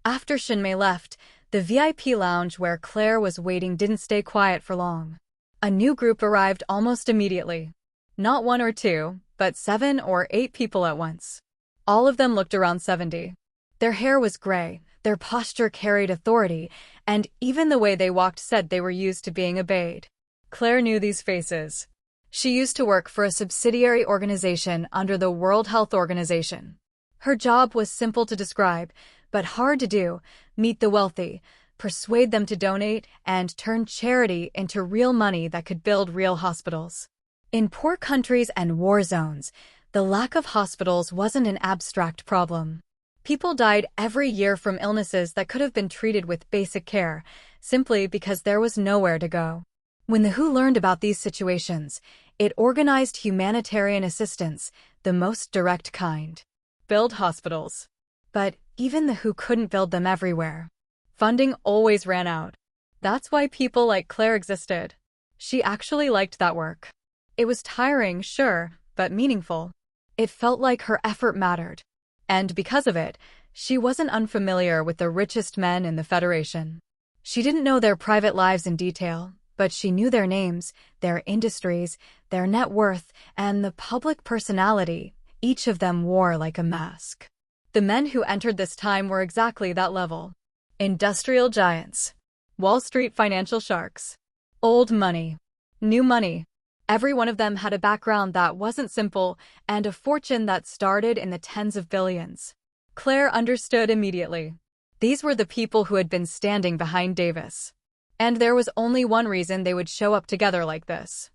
After Shinmei left, the VIP lounge where Claire was waiting didn't stay quiet for long. A new group arrived almost immediately. Not one or two, but 7 or 8 people at once. All of them looked around 70. Their hair was gray, their posture carried authority, and even the way they walked said they were used to being obeyed. Claire knew these faces. She used to work for a subsidiary organization under the World Health Organization. Her job was simple to describe, but hard to do: meet the wealthy, persuade them to donate, and turn charity into real money that could build real hospitals. In poor countries and war zones, the lack of hospitals wasn't an abstract problem. People died every year from illnesses that could have been treated with basic care, simply because there was nowhere to go. When the WHO learned about these situations, it organized humanitarian assistance, the most direct kind. Build hospitals. But even the WHO couldn't build them everywhere. Funding always ran out. That's why people like Claire existed. She actually liked that work. It was tiring, sure, but meaningful. It felt like her effort mattered. And because of it, she wasn't unfamiliar with the richest men in the Federation. She didn't know their private lives in detail, but she knew their names, their industries, their net worth, and the public personality each of them wore like a mask. The men who entered this time were exactly that level. Industrial giants. Wall Street financial sharks. Old money. New money. Every one of them had a background that wasn't simple and a fortune that started in the tens of billions. Claire understood immediately. These were the people who had been standing behind Davis. And there was only one reason they would show up together like this.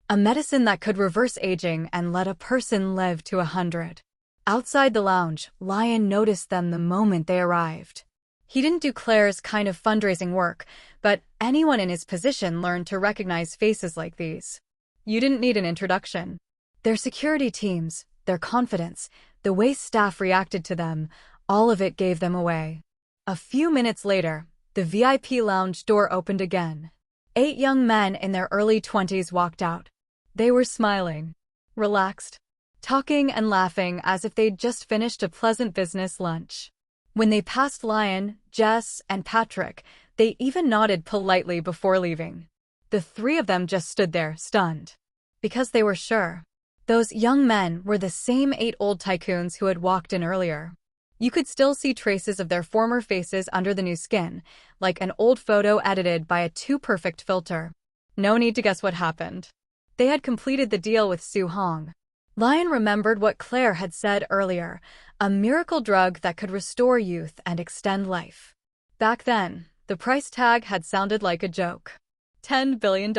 A medicine that could reverse aging and let a person live to 100. Outside the lounge, Lion noticed them the moment they arrived. He didn't do Claire's kind of fundraising work, but anyone in his position learned to recognize faces like these. You didn't need an introduction. Their security teams, their confidence, the way staff reacted to them, all of it gave them away. A few minutes later, the VIP lounge door opened again. 8 young men in their early 20s walked out. They were smiling, relaxed, talking and laughing as if they'd just finished a pleasant business lunch. When they passed Lion, Jess, and Patrick, they even nodded politely before leaving. The 3 of them just stood there, stunned. Because they were sure. Those young men were the same 8 old tycoons who had walked in earlier. You could still see traces of their former faces under the new skin, like an old photo edited by a too-perfect filter. No need to guess what happened. They had completed the deal with Su Hong. Lion remembered what Claire had said earlier, a miracle drug that could restore youth and extend life. Back then, the price tag had sounded like a joke. $10 billion.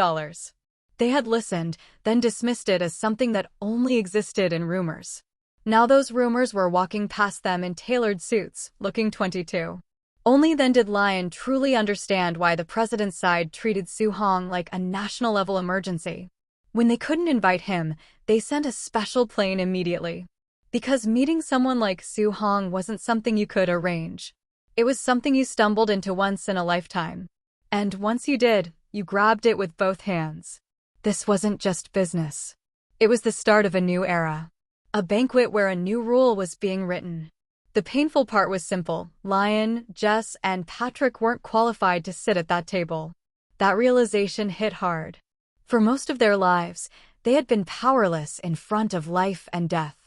They had listened, then dismissed it as something that only existed in rumors. Now those rumors were walking past them in tailored suits, looking 22. Only then did Lion truly understand why the president's side treated Su Hong like a national-level emergency. When they couldn't invite him, they sent a special plane immediately. Because meeting someone like Su Hong wasn't something you could arrange. It was something you stumbled into once in a lifetime. And once you did, you grabbed it with both hands. This wasn't just business. It was the start of a new era. A banquet where a new rule was being written. The painful part was simple. Lion, Jess, and Patrick weren't qualified to sit at that table. That realization hit hard. For most of their lives, they had been powerless in front of life and death.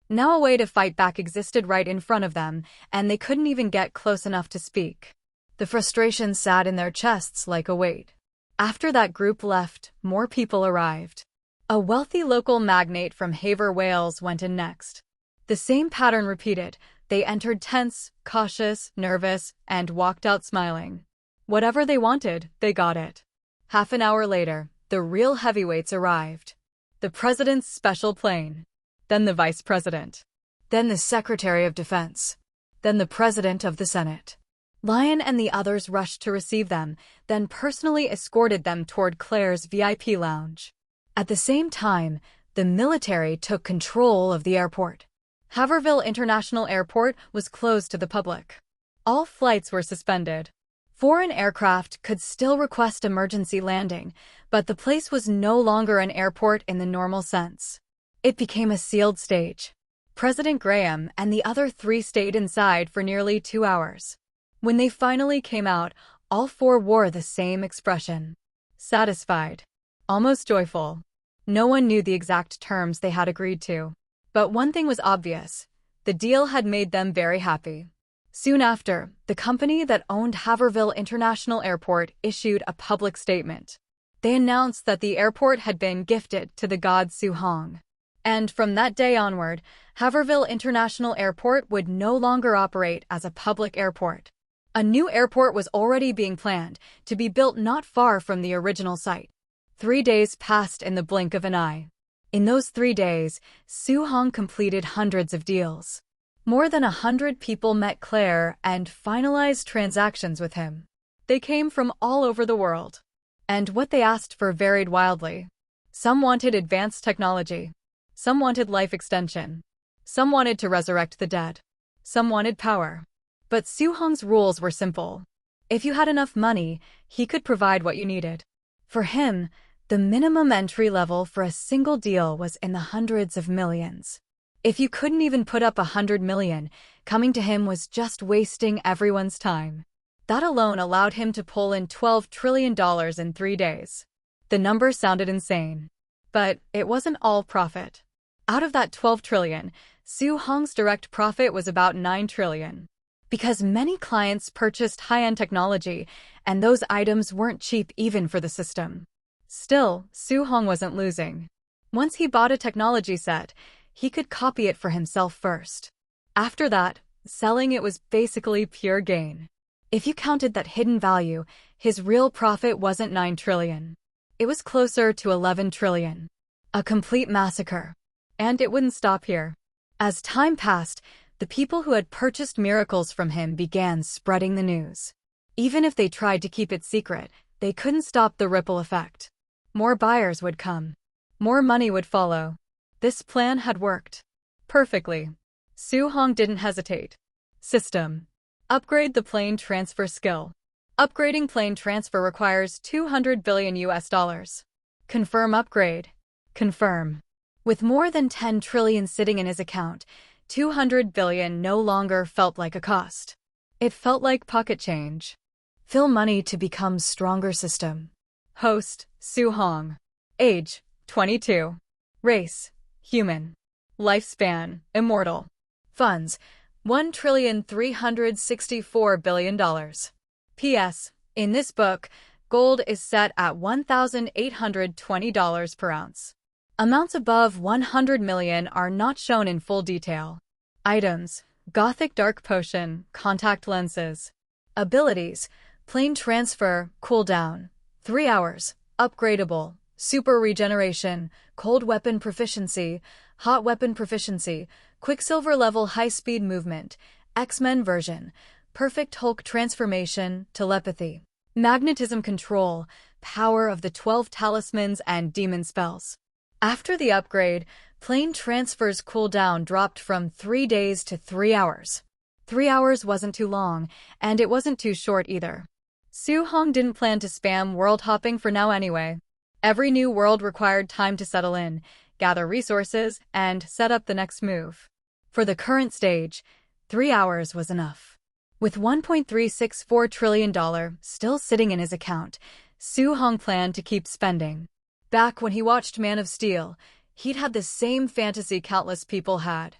Now a way to fight back existed right in front of them, and they couldn't even get close enough to speak. The frustration sat in their chests like a weight. After that group left, more people arrived. A wealthy local magnate from Havre, Wales went in next. The same pattern repeated. They entered tense, cautious, nervous, and walked out smiling. Whatever they wanted, they got it. Half an hour later, the real heavyweights arrived. The president's special plane. Then the vice president. Then the secretary of defense. Then the president of the Senate. Lion and the others rushed to receive them, then personally escorted them toward Claire's VIP lounge. At the same time, the military took control of the airport. Haverville International Airport was closed to the public. All flights were suspended. Foreign aircraft could still request emergency landing, but the place was no longer an airport in the normal sense. It became a sealed stage. President Graham and the other 3 stayed inside for nearly 2 hours. When they finally came out, all four wore the same expression. Satisfied. Almost joyful. No one knew the exact terms they had agreed to. But one thing was obvious. The deal had made them very happy. Soon after, the company that owned Haverville International Airport issued a public statement. They announced that the airport had been gifted to the god Su Hong. And from that day onward, Haverville International Airport would no longer operate as a public airport. A new airport was already being planned to be built not far from the original site. 3 days passed in the blink of an eye. In those 3 days, Su Hong completed hundreds of deals. More than 100 people met Claire and finalized transactions with him. They came from all over the world. And what they asked for varied wildly. Some wanted advanced technology. Some wanted life extension. Some wanted to resurrect the dead. Some wanted power. But Su Hong's rules were simple. If you had enough money, he could provide what you needed. For him, the minimum entry level for a single deal was in the hundreds of millions. If you couldn't even put up 100 million, coming to him was just wasting everyone's time. That alone allowed him to pull in $12 trillion in 3 days. The number sounded insane. But it wasn't all profit. Out of that 12 trillion, Su Hong's direct profit was about 9 trillion. Because many clients purchased high-end technology, and those items weren't cheap even for the system. Still, Su Hong wasn't losing. Once he bought a technology set, he could copy it for himself first. After that, selling it was basically pure gain. If you counted that hidden value, his real profit wasn't 9 trillion. It was closer to 11 trillion. A complete massacre. And it wouldn't stop here. As time passed, the people who had purchased miracles from him began spreading the news. Even if they tried to keep it secret, they couldn't stop the ripple effect. More buyers would come. More money would follow. This plan had worked perfectly. Su Hong didn't hesitate. System. Upgrade the plane transfer skill. Upgrading plane transfer requires $200 billion US. Confirm upgrade. Confirm. With more than 10 trillion sitting in his account, 200 billion no longer felt like a cost. It felt like pocket change. Fill money to become stronger system. Host, Su Hong. Age, 22. Race, human. Lifespan, immortal. Funds, $1,364 billion. P.S. In this book, gold is set at $1,820 per ounce. Amounts above 100 million are not shown in full detail. Items: Gothic Dark Potion, Contact Lenses. Abilities: Plane Transfer, Cooldown, 3 hours, Upgradable, Super Regeneration, Cold Weapon Proficiency, Hot Weapon Proficiency, Quicksilver Level High-Speed Movement, X-Men Version, Perfect Hulk Transformation, Telepathy, Magnetism Control, Power of the 12 Talismans and Demon Spells. After the upgrade, plane transfer's cooldown dropped from 3 days to 3 hours. 3 hours wasn't too long, and it wasn't too short either. Su Hong didn't plan to spam world hopping for now anyway. Every new world required time to settle in, gather resources, and set up the next move. For the current stage, 3 hours was enough. With $1.364 trillion still sitting in his account, Su Hong planned to keep spending. Back when he watched Man of Steel, he'd had the same fantasy countless people had.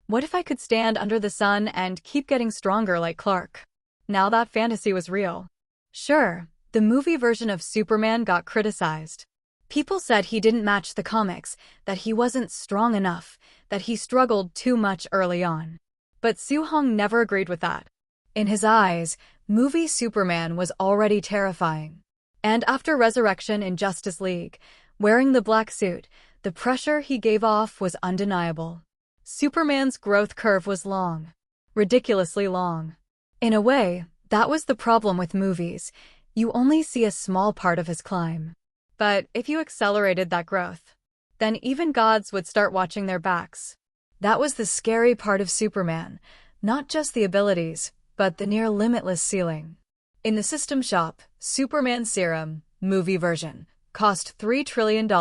What if I could stand under the sun and keep getting stronger like Clark? Now that fantasy was real. Sure, the movie version of Superman got criticized. People said he didn't match the comics, that he wasn't strong enough, that he struggled too much early on. But Su Hong never agreed with that. In his eyes, movie Superman was already terrifying. And after Resurrection in Justice League, wearing the black suit, the pressure he gave off was undeniable. Superman's growth curve was long. Ridiculously long. In a way, that was the problem with movies. You only see a small part of his climb. But if you accelerated that growth, then even gods would start watching their backs. That was the scary part of Superman, not just the abilities, but the near limitless ceiling. In the system shop, Superman Serum, movie version, cost $3 trillion.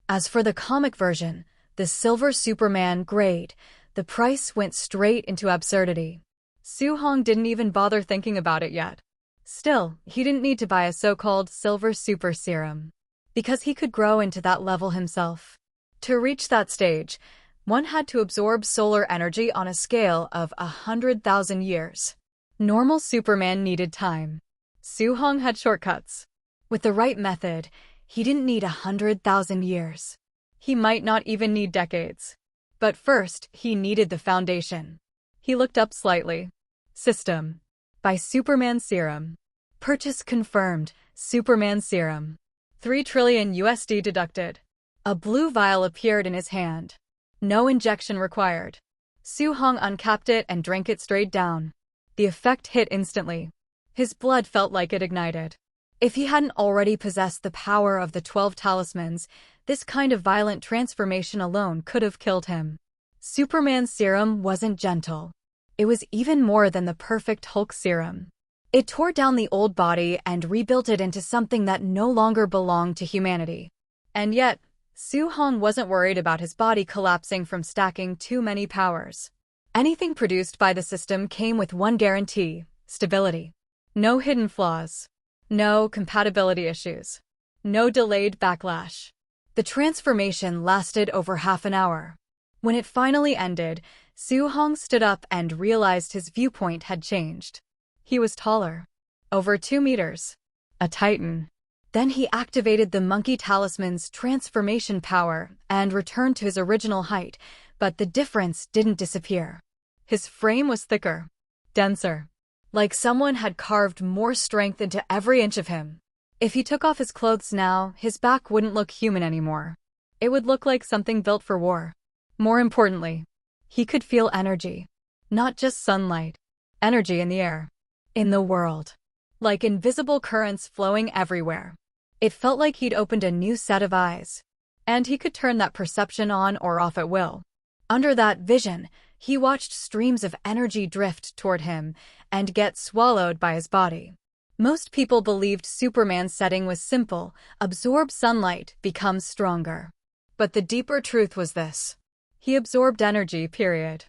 As for the comic version, the Silver Superman grade, the price went straight into absurdity. Su-hong didn't even bother thinking about it yet. Still, he didn't need to buy a so-called silver super serum, because he could grow into that level himself. To reach that stage, one had to absorb solar energy on a scale of 100,000 years. Normal Superman needed time. Su-hong had shortcuts. With the right method, he didn't need 100,000 years. He might not even need decades. But first, he needed the foundation. He looked up slightly. System. Buy Superman serum. Purchase confirmed. Superman serum. 3 trillion USD deducted. A blue vial appeared in his hand. No injection required. Su-hong uncapped it and drank it straight down. The effect hit instantly. His blood felt like it ignited. If he hadn't already possessed the power of the 12 talismans, this kind of violent transformation alone could have killed him. Superman's serum wasn't gentle. It was even more than the perfect Hulk serum. It tore down the old body and rebuilt it into something that no longer belonged to humanity. And yet, Su-hong wasn't worried about his body collapsing from stacking too many powers. Anything produced by the system came with one guarantee: stability. No hidden flaws. No compatibility issues. No delayed backlash. The transformation lasted over half an hour. When it finally ended, Su-hong stood up and realized his viewpoint had changed. He was taller. Over 2 meters. A titan. Then he activated the monkey talisman's transformation power and returned to his original height, but the difference didn't disappear. His frame was thicker. Denser. Like someone had carved more strength into every inch of him. If he took off his clothes now, his back wouldn't look human anymore. It would look like something built for war. More importantly, he could feel energy. Not just sunlight. Energy in the air. In the world. Like invisible currents flowing everywhere. It felt like he'd opened a new set of eyes. And he could turn that perception on or off at will. Under that vision, he watched streams of energy drift toward him and get swallowed by his body. Most people believed Superman's setting was simple: absorb sunlight, become stronger. But the deeper truth was this. He absorbed energy, period.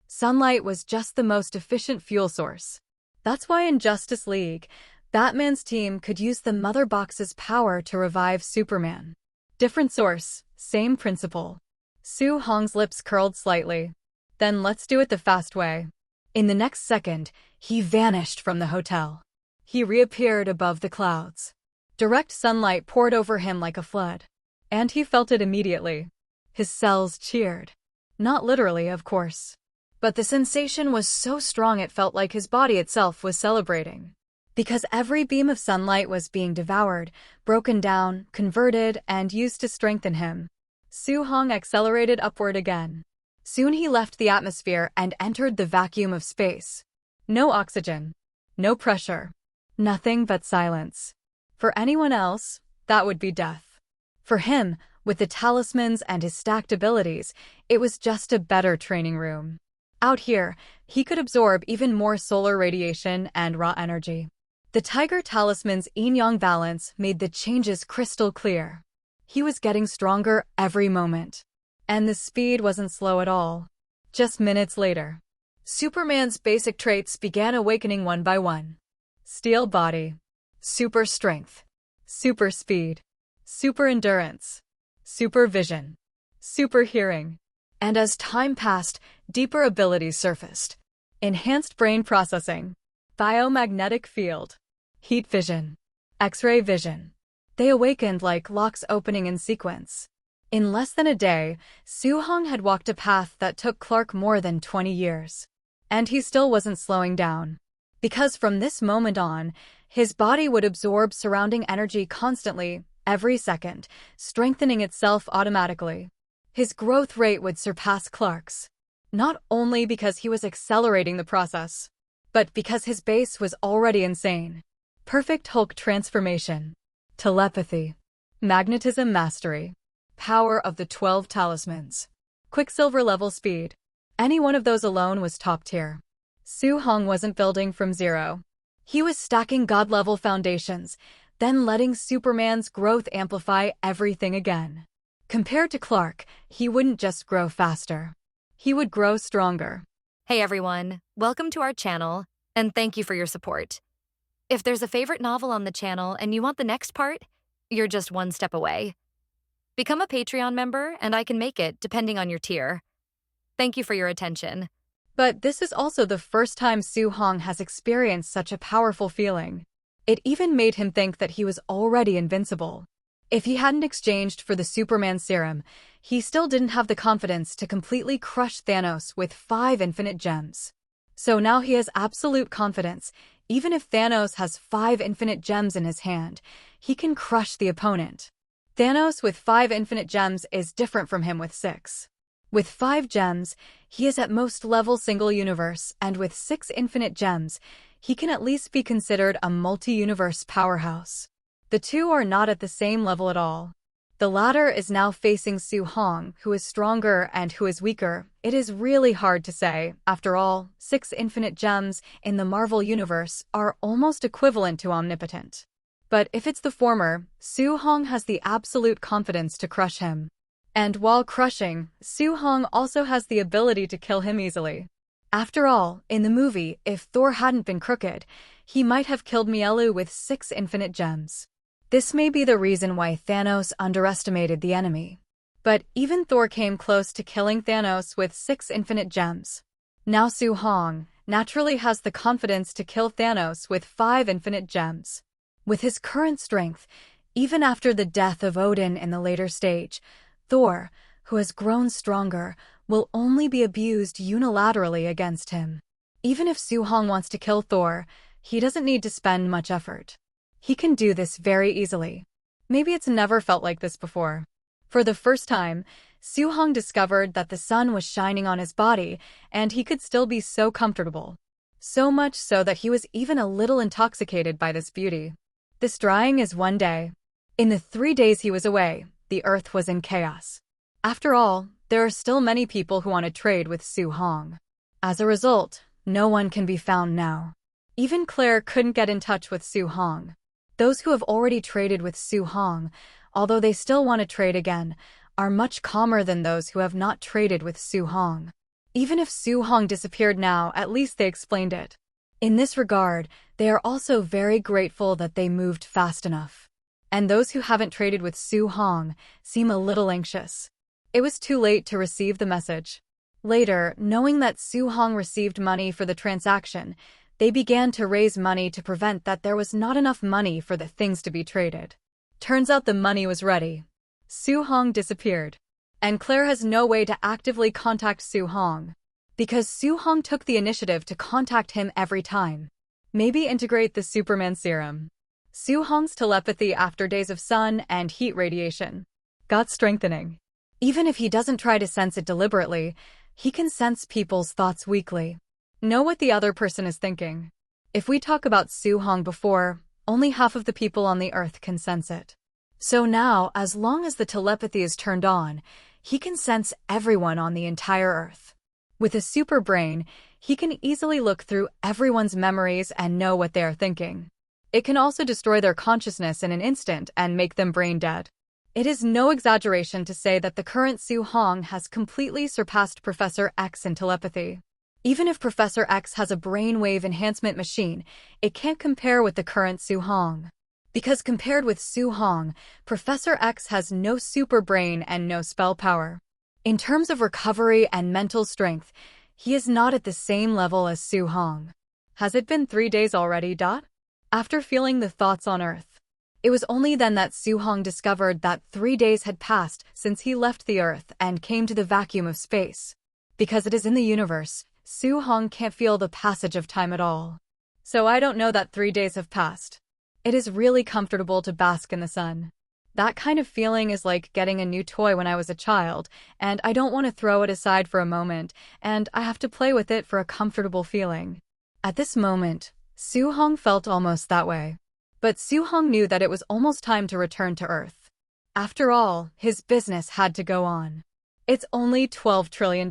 Sunlight was just the most efficient fuel source. That's why in Justice League, Batman's team could use the Mother Box's power to revive Superman. Different source, same principle. Su-hong's lips curled slightly. Then let's do it the fast way. In the next second, he vanished from the hotel. He reappeared above the clouds. Direct sunlight poured over him like a flood. And he felt it immediately. His cells cheered. Not literally, of course. But the sensation was so strong it felt like his body itself was celebrating. Because every beam of sunlight was being devoured, broken down, converted, and used to strengthen him. Su-hong accelerated upward again. Soon he left the atmosphere and entered the vacuum of space. No oxygen. No pressure. Nothing but silence. For anyone else, that would be death. For him, with the talismans and his stacked abilities, it was just a better training room. Out here, he could absorb even more solar radiation and raw energy. The Tiger Talisman's yin-yang balance made the changes crystal clear. He was getting stronger every moment. And the speed wasn't slow at all. Just minutes later, Superman's basic traits began awakening one by one. Steel body. Super strength. Super speed. Super endurance. Super vision. Super hearing. And as time passed, deeper abilities surfaced. Enhanced brain processing. Biomagnetic field. Heat vision. X-ray vision. They awakened like locks opening in sequence. In less than a day, Su-hong had walked a path that took Clark more than 20 years. And he still wasn't slowing down. Because from this moment on, his body would absorb surrounding energy constantly, every second, strengthening itself automatically. His growth rate would surpass Clark's. Not only because he was accelerating the process, but because his base was already insane. Perfect Hulk transformation. Telepathy. Magnetism mastery. Power of the 12 talismans. Quicksilver level speed. Any one of those alone was top tier. Su-hong wasn't building from zero. He was stacking god-level foundations, then letting Superman's growth amplify everything again. Compared to Clark, he wouldn't just grow faster. He would grow stronger. Hey everyone, welcome to our channel, and thank you for your support. If there's a favorite novel on the channel and you want the next part, you're just one step away. Become a Patreon member and I can make it depending on your tier. Thank you for your attention. But this is also the first time Su-hong has experienced such a powerful feeling. It even made him think that he was already invincible. If he hadn't exchanged for the Superman serum, he still didn't have the confidence to completely crush Thanos with 5 infinite gems. So now he has absolute confidence. Even if Thanos has 5 infinite gems in his hand, he can crush the opponent. Thanos with 5 infinite gems is different from him with 6. With 5 gems, he is at most level single universe, and with 6 infinite gems, he can at least be considered a multi-universe powerhouse. The two are not at the same level at all. The latter is now facing Su-hong, who is stronger and who is weaker. It is really hard to say. After all, 6 infinite gems in the Marvel universe are almost equivalent to omnipotent. But if it's the former, Su-hong has the absolute confidence to crush him. And while crushing, Su-hong also has the ability to kill him easily. After all, in the movie, if Thor hadn't been crooked, he might have killed Mielu with 6 infinite gems. This may be the reason why Thanos underestimated the enemy. But even Thor came close to killing Thanos with 6 infinite gems. Now Su-hong naturally has the confidence to kill Thanos with 5 infinite gems. With his current strength, even after the death of Odin in the later stage, Thor, who has grown stronger, will only be abused unilaterally against him. Even if Su-hong wants to kill Thor, he doesn't need to spend much effort. He can do this very easily. Maybe it's never felt like this before. For the first time, Su-hong discovered that the sun was shining on his body, and he could still be so comfortable. So much so that he was even a little intoxicated by this beauty. This drying is one day. In the 3 days he was away, the earth was in chaos. After all, there are still many people who want to trade with Su-hong. As a result, no one can be found now. Even Claire couldn't get in touch with Su-hong. Those who have already traded with Su-hong, although they still want to trade again, are much calmer than those who have not traded with Su-hong. Even if Su-hong disappeared now, at least they explained it. In this regard, they are also very grateful that they moved fast enough. And those who haven't traded with Su-hong seem a little anxious. It was too late to receive the message. Later, knowing that Su-hong received money for the transaction, they began to raise money to prevent that there was not enough money for the things to be traded. Turns out the money was ready. Su-hong disappeared. And Claire has no way to actively contact Su-hong. Because Su-hong took the initiative to contact him every time. Maybe integrate the Superman serum. Su-hong's telepathy after days of sun and heat radiation got strengthening. Even if he doesn't try to sense it deliberately, he can sense people's thoughts weakly. Know what the other person is thinking. If we talk about Su-hong before, only half of the people on the earth can sense it. So now, as long as the telepathy is turned on, he can sense everyone on the entire earth. With a super brain, he can easily look through everyone's memories and know what they are thinking. It can also destroy their consciousness in an instant and make them brain dead. It is no exaggeration to say that the current Su-hong has completely surpassed Professor X in telepathy. Even if Professor X has a brainwave enhancement machine, it can't compare with the current Su-hong. Because compared with Su-hong, Professor X has no super brain and no spell power. In terms of recovery and mental strength, he is not at the same level as Su-hong. Has it been 3 days already? After feeling the thoughts on Earth, it was only then that Su-hong discovered that 3 days had passed since he left the Earth and came to the vacuum of space. Because it is in the universe, Su-hong can't feel the passage of time at all. So I don't know that 3 days have passed. It is really comfortable to bask in the sun. That kind of feeling is like getting a new toy when I was a child, and I don't want to throw it aside for a moment, and I have to play with it for a comfortable feeling. At this moment, Su-hong felt almost that way. But Su-hong knew that it was almost time to return to Earth. After all, his business had to go on. It's only $12 trillion.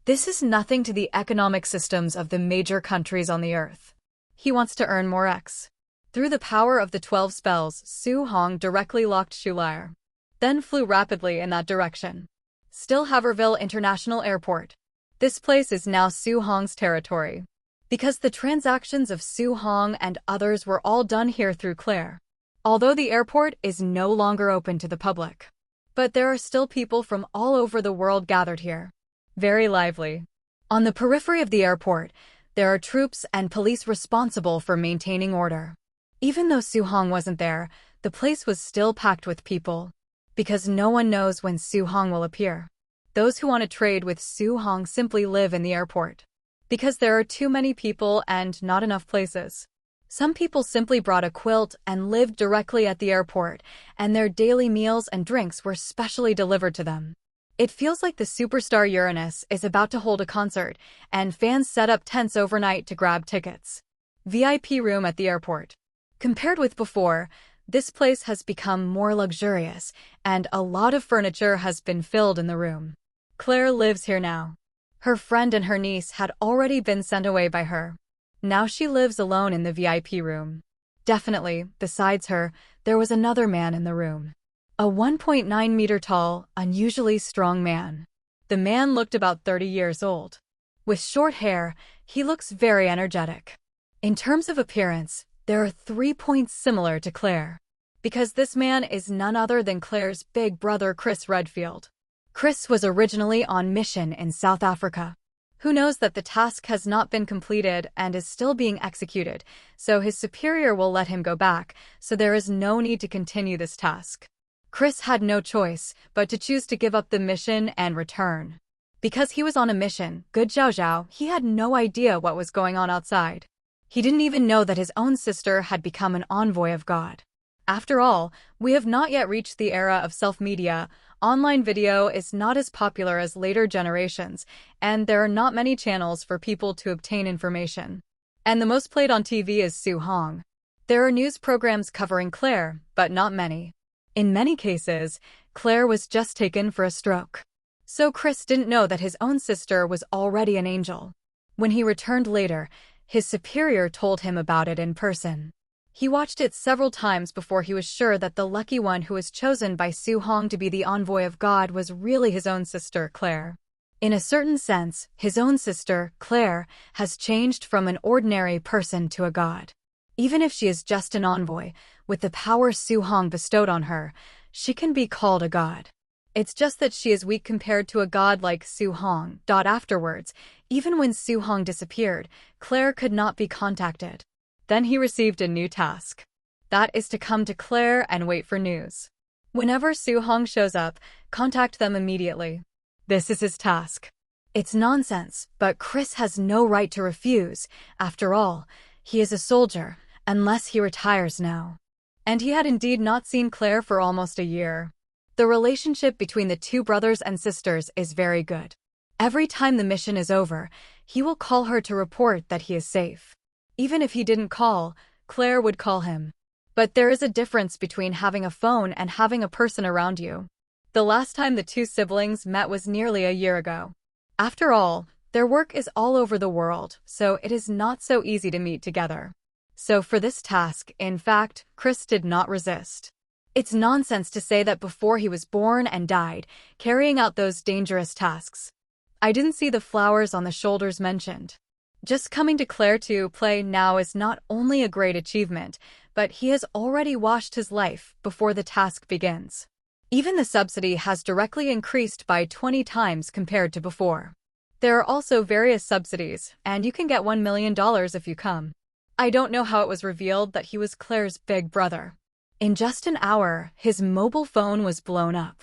This is nothing to the economic systems of the major countries on the Earth. He wants to earn more X. Through the power of the 12 spells, Su-hong directly locked Shulair, then flew rapidly in that direction. Still Haverville International Airport. This place is now Su Hong's territory, because the transactions of Su Hong and others were all done here through Claire. Although the airport is no longer open to the public, but there are still people from all over the world gathered here. Very lively. On the periphery of the airport, there are troops and police responsible for maintaining order. Even though Su Hong wasn't there, the place was still packed with people, because no one knows when Su Hong will appear. Those who want to trade with Su Hong simply live in the airport, because there are too many people and not enough places. Some people simply brought a quilt and lived directly at the airport, and their daily meals and drinks were specially delivered to them. It feels like the superstar Uranus is about to hold a concert, and fans set up tents overnight to grab tickets. VIP room at the airport. Compared with before, this place has become more luxurious, and a lot of furniture has been filled in the room. Claire lives here now. Her friend and her niece had already been sent away by her. Now she lives alone in the VIP room. Definitely, besides her, there was another man in the room. A 1.9-meter tall, unusually strong man. The man looked about 30 years old. With short hair, he looks very energetic. In terms of appearance, there are 3 points similar to Claire, because this man is none other than Claire's big brother Chris Redfield. Chris was originally on mission in South Africa. Who knows that the task has not been completed and is still being executed, so his superior will let him go back, so there is no need to continue this task. Chris had no choice but to choose to give up the mission and return. Because he was on a mission, Good Zhao Zhao, he had no idea what was going on outside. He didn't even know that his own sister had become an envoy of God. After all, we have not yet reached the era of self-media. Online video is not as popular as later generations, and there are not many channels for people to obtain information. And the most played on TV is Su Hong. There are news programs covering Claire, but not many. In many cases, Claire was just taken for a stroke. So Chris didn't know that his own sister was already an angel. When he returned later, his superior told him about it in person. He watched it several times before he was sure that the lucky one who was chosen by Su Hong to be the envoy of God was really his own sister, Claire. In a certain sense, his own sister, Claire, has changed from an ordinary person to a god. Even if she is just an envoy, with the power Su Hong bestowed on her, she can be called a god. It's just that she is weak compared to a god like Su Hong. Afterwards, even when Su Hong disappeared, Claire could not be contacted. Then he received a new task. That is to come to Claire and wait for news. Whenever Su Hong shows up, contact them immediately. This is his task. It's nonsense, but Chris has no right to refuse. After all, he is a soldier, unless he retires now. And he had indeed not seen Claire for almost a year. The relationship between the two brothers and sisters is very good. Every time the mission is over, he will call her to report that he is safe. Even if he didn't call, Claire would call him. But there is a difference between having a phone and having a person around you. The last time the two siblings met was nearly a year ago. After all, their work is all over the world, so it is not so easy to meet together. So for this task, in fact, Chris did not resist. It's nonsense to say that before he was born and died, carrying out those dangerous tasks. I didn't see the flowers on the shoulders mentioned. Just coming to Claire to play now is not only a great achievement, but he has already washed his life before the task begins. Even the subsidy has directly increased by 20 times compared to before. There are also various subsidies, and you can get $1 million if you come. I don't know how it was revealed that he was Claire's big brother. In just an hour, his mobile phone was blown up.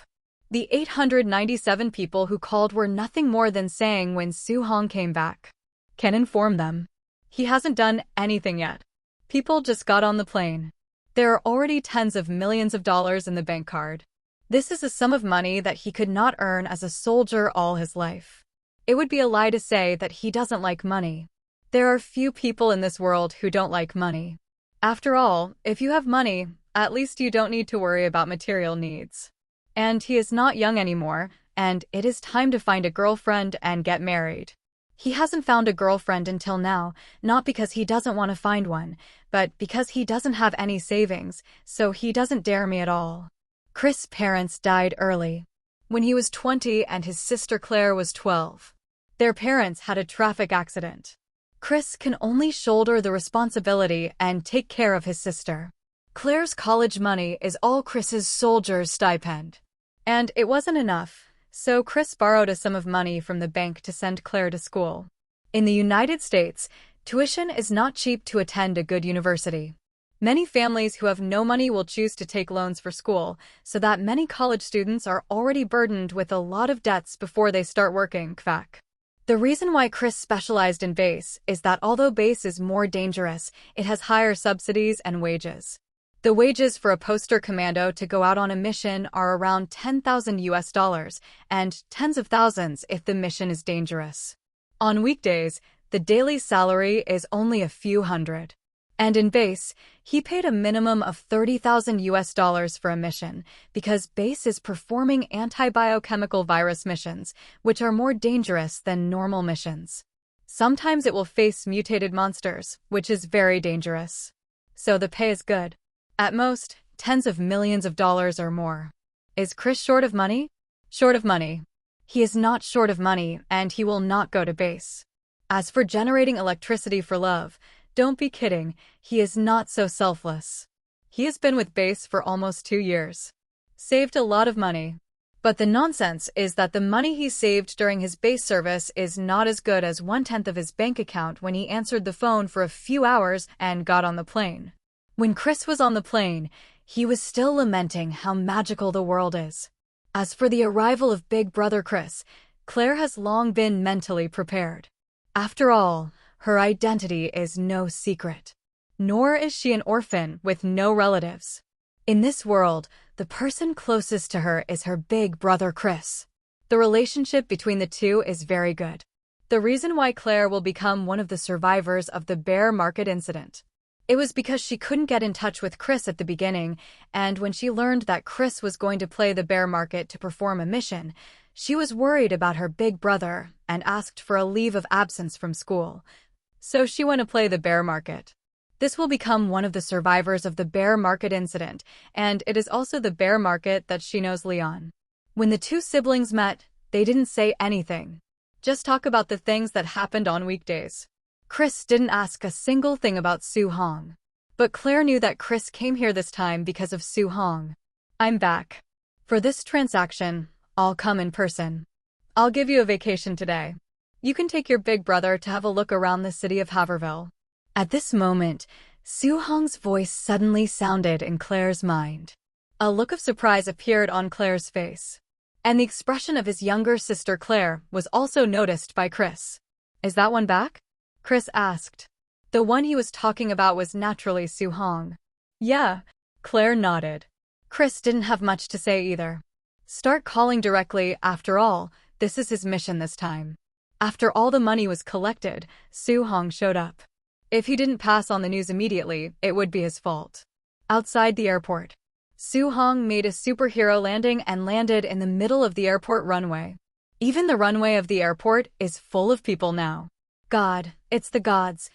The 897 people who called were nothing more than saying when Su Hong came back. Can inform them. He hasn't done anything yet. People just got on the plane. There are already tens of millions of dollars in the bank card. This is a sum of money that he could not earn as a soldier all his life. It would be a lie to say that he doesn't like money. There are few people in this world who don't like money. After all, if you have money, at least you don't need to worry about material needs. And he is not young anymore, and it is time to find a girlfriend and get married. He hasn't found a girlfriend until now, not because he doesn't want to find one, but because he doesn't have any savings, so he doesn't dare me at all. Chris' parents died early, when he was 20 and his sister Claire was 12. Their parents had a traffic accident. Chris can only shoulder the responsibility and take care of his sister. Claire's college money is all Chris's soldier's stipend. And it wasn't enough, so Chris borrowed a sum of money from the bank to send Claire to school. In the United States, tuition is not cheap to attend a good university. Many families who have no money will choose to take loans for school, so that many college students are already burdened with a lot of debts before they start working. The reason why Chris specialized in base is that although base is more dangerous, it has higher subsidies and wages. The wages for a poster commando to go out on a mission are around $10,000 and tens of thousands if the mission is dangerous. On weekdays, the daily salary is only a few hundred. And in base, he paid a minimum of $30,000 for a mission because base is performing anti-biochemical virus missions, which are more dangerous than normal missions. Sometimes it will face mutated monsters, which is very dangerous. So the pay is good. At most, tens of millions of dollars or more. Is Chris short of money? Short of money. He is not short of money, and he will not go to base. As for generating electricity for love, don't be kidding, he is not so selfless. He has been with base for almost 2 years. Saved a lot of money. But the nonsense is that the money he saved during his base service is not as good as 1/10 of his bank account when he answered the phone for a few hours and got on the plane. When Chris was on the plane, he was still lamenting how magical the world is. As for the arrival of Big Brother Chris, Claire has long been mentally prepared. After all, her identity is no secret. Nor is she an orphan with no relatives. In this world, the person closest to her is her big brother Chris. The relationship between the two is very good. The reason why Claire will become one of the survivors of the bear market incident. It was because she couldn't get in touch with Chris at the beginning, and when she learned that Chris was going to play the bear market to perform a mission, she was worried about her big brother and asked for a leave of absence from school. So she went to play the bear market. This will become one of the survivors of the bear market incident, and it is also the bear market that she knows Leon. When the two siblings met, they didn't say anything. Just talk about the things that happened on weekdays. Chris didn't ask a single thing about Su Hong. But Claire knew that Chris came here this time because of Su Hong. I'm back. For this transaction, I'll come in person. I'll give you a vacation today. You can take your big brother to have a look around the city of Haverville. At this moment, Su Hong's voice suddenly sounded in Claire's mind. A look of surprise appeared on Claire's face. And the expression of his younger sister Claire was also noticed by Chris. Is that one back? Chris asked. The one he was talking about was naturally Su Hong. Yeah, Claire nodded. Chris didn't have much to say either. Start calling directly, after all, this is his mission this time. After all the money was collected, Su Hong showed up. If he didn't pass on the news immediately, it would be his fault. Outside the airport, Su Hong made a superhero landing and landed in the middle of the airport runway. Even the runway of the airport is full of people now. God, it's the gods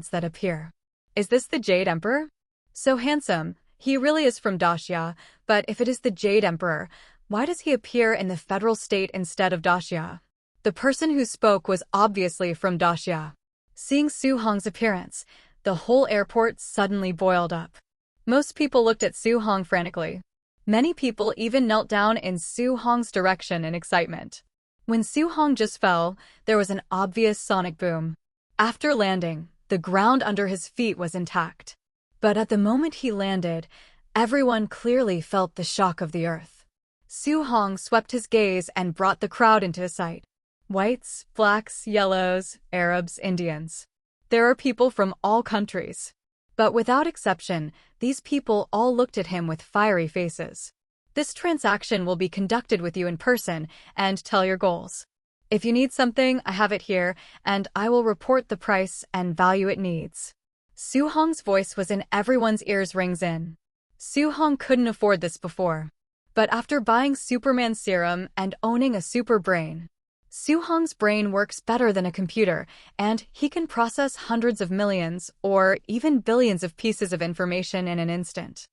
that appear. Is this the Jade Emperor? So handsome, he really is from Dacia, but if it is the Jade Emperor, why does he appear in the federal state instead of Dacia? The person who spoke was obviously from Dacia. Seeing Su Hong's appearance, the whole airport suddenly boiled up. Most people looked at Su Hong frantically. Many people even knelt down in Su Hong's direction in excitement. When Su Hong just fell, there was an obvious sonic boom. After landing, the ground under his feet was intact. But at the moment he landed, everyone clearly felt the shock of the earth. Su Hong swept his gaze and brought the crowd into sight. Whites, blacks, yellows, Arabs, Indians. There are people from all countries. But without exception, these people all looked at him with fiery faces. This transaction will be conducted with you in person, and tell your goals. If you need something, I have it here, and I will report the price and value it needs. Su Hong's voice was in everyone's ears rings in. Su Hong couldn't afford this before. But after buying Superman serum and owning a super brain, Su Hong's brain works better than a computer, and he can process hundreds of millions or even billions of pieces of information in an instant.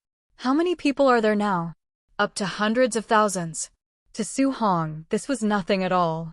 How many people are there now? Up to hundreds of thousands. To Su Hong, this was nothing at all.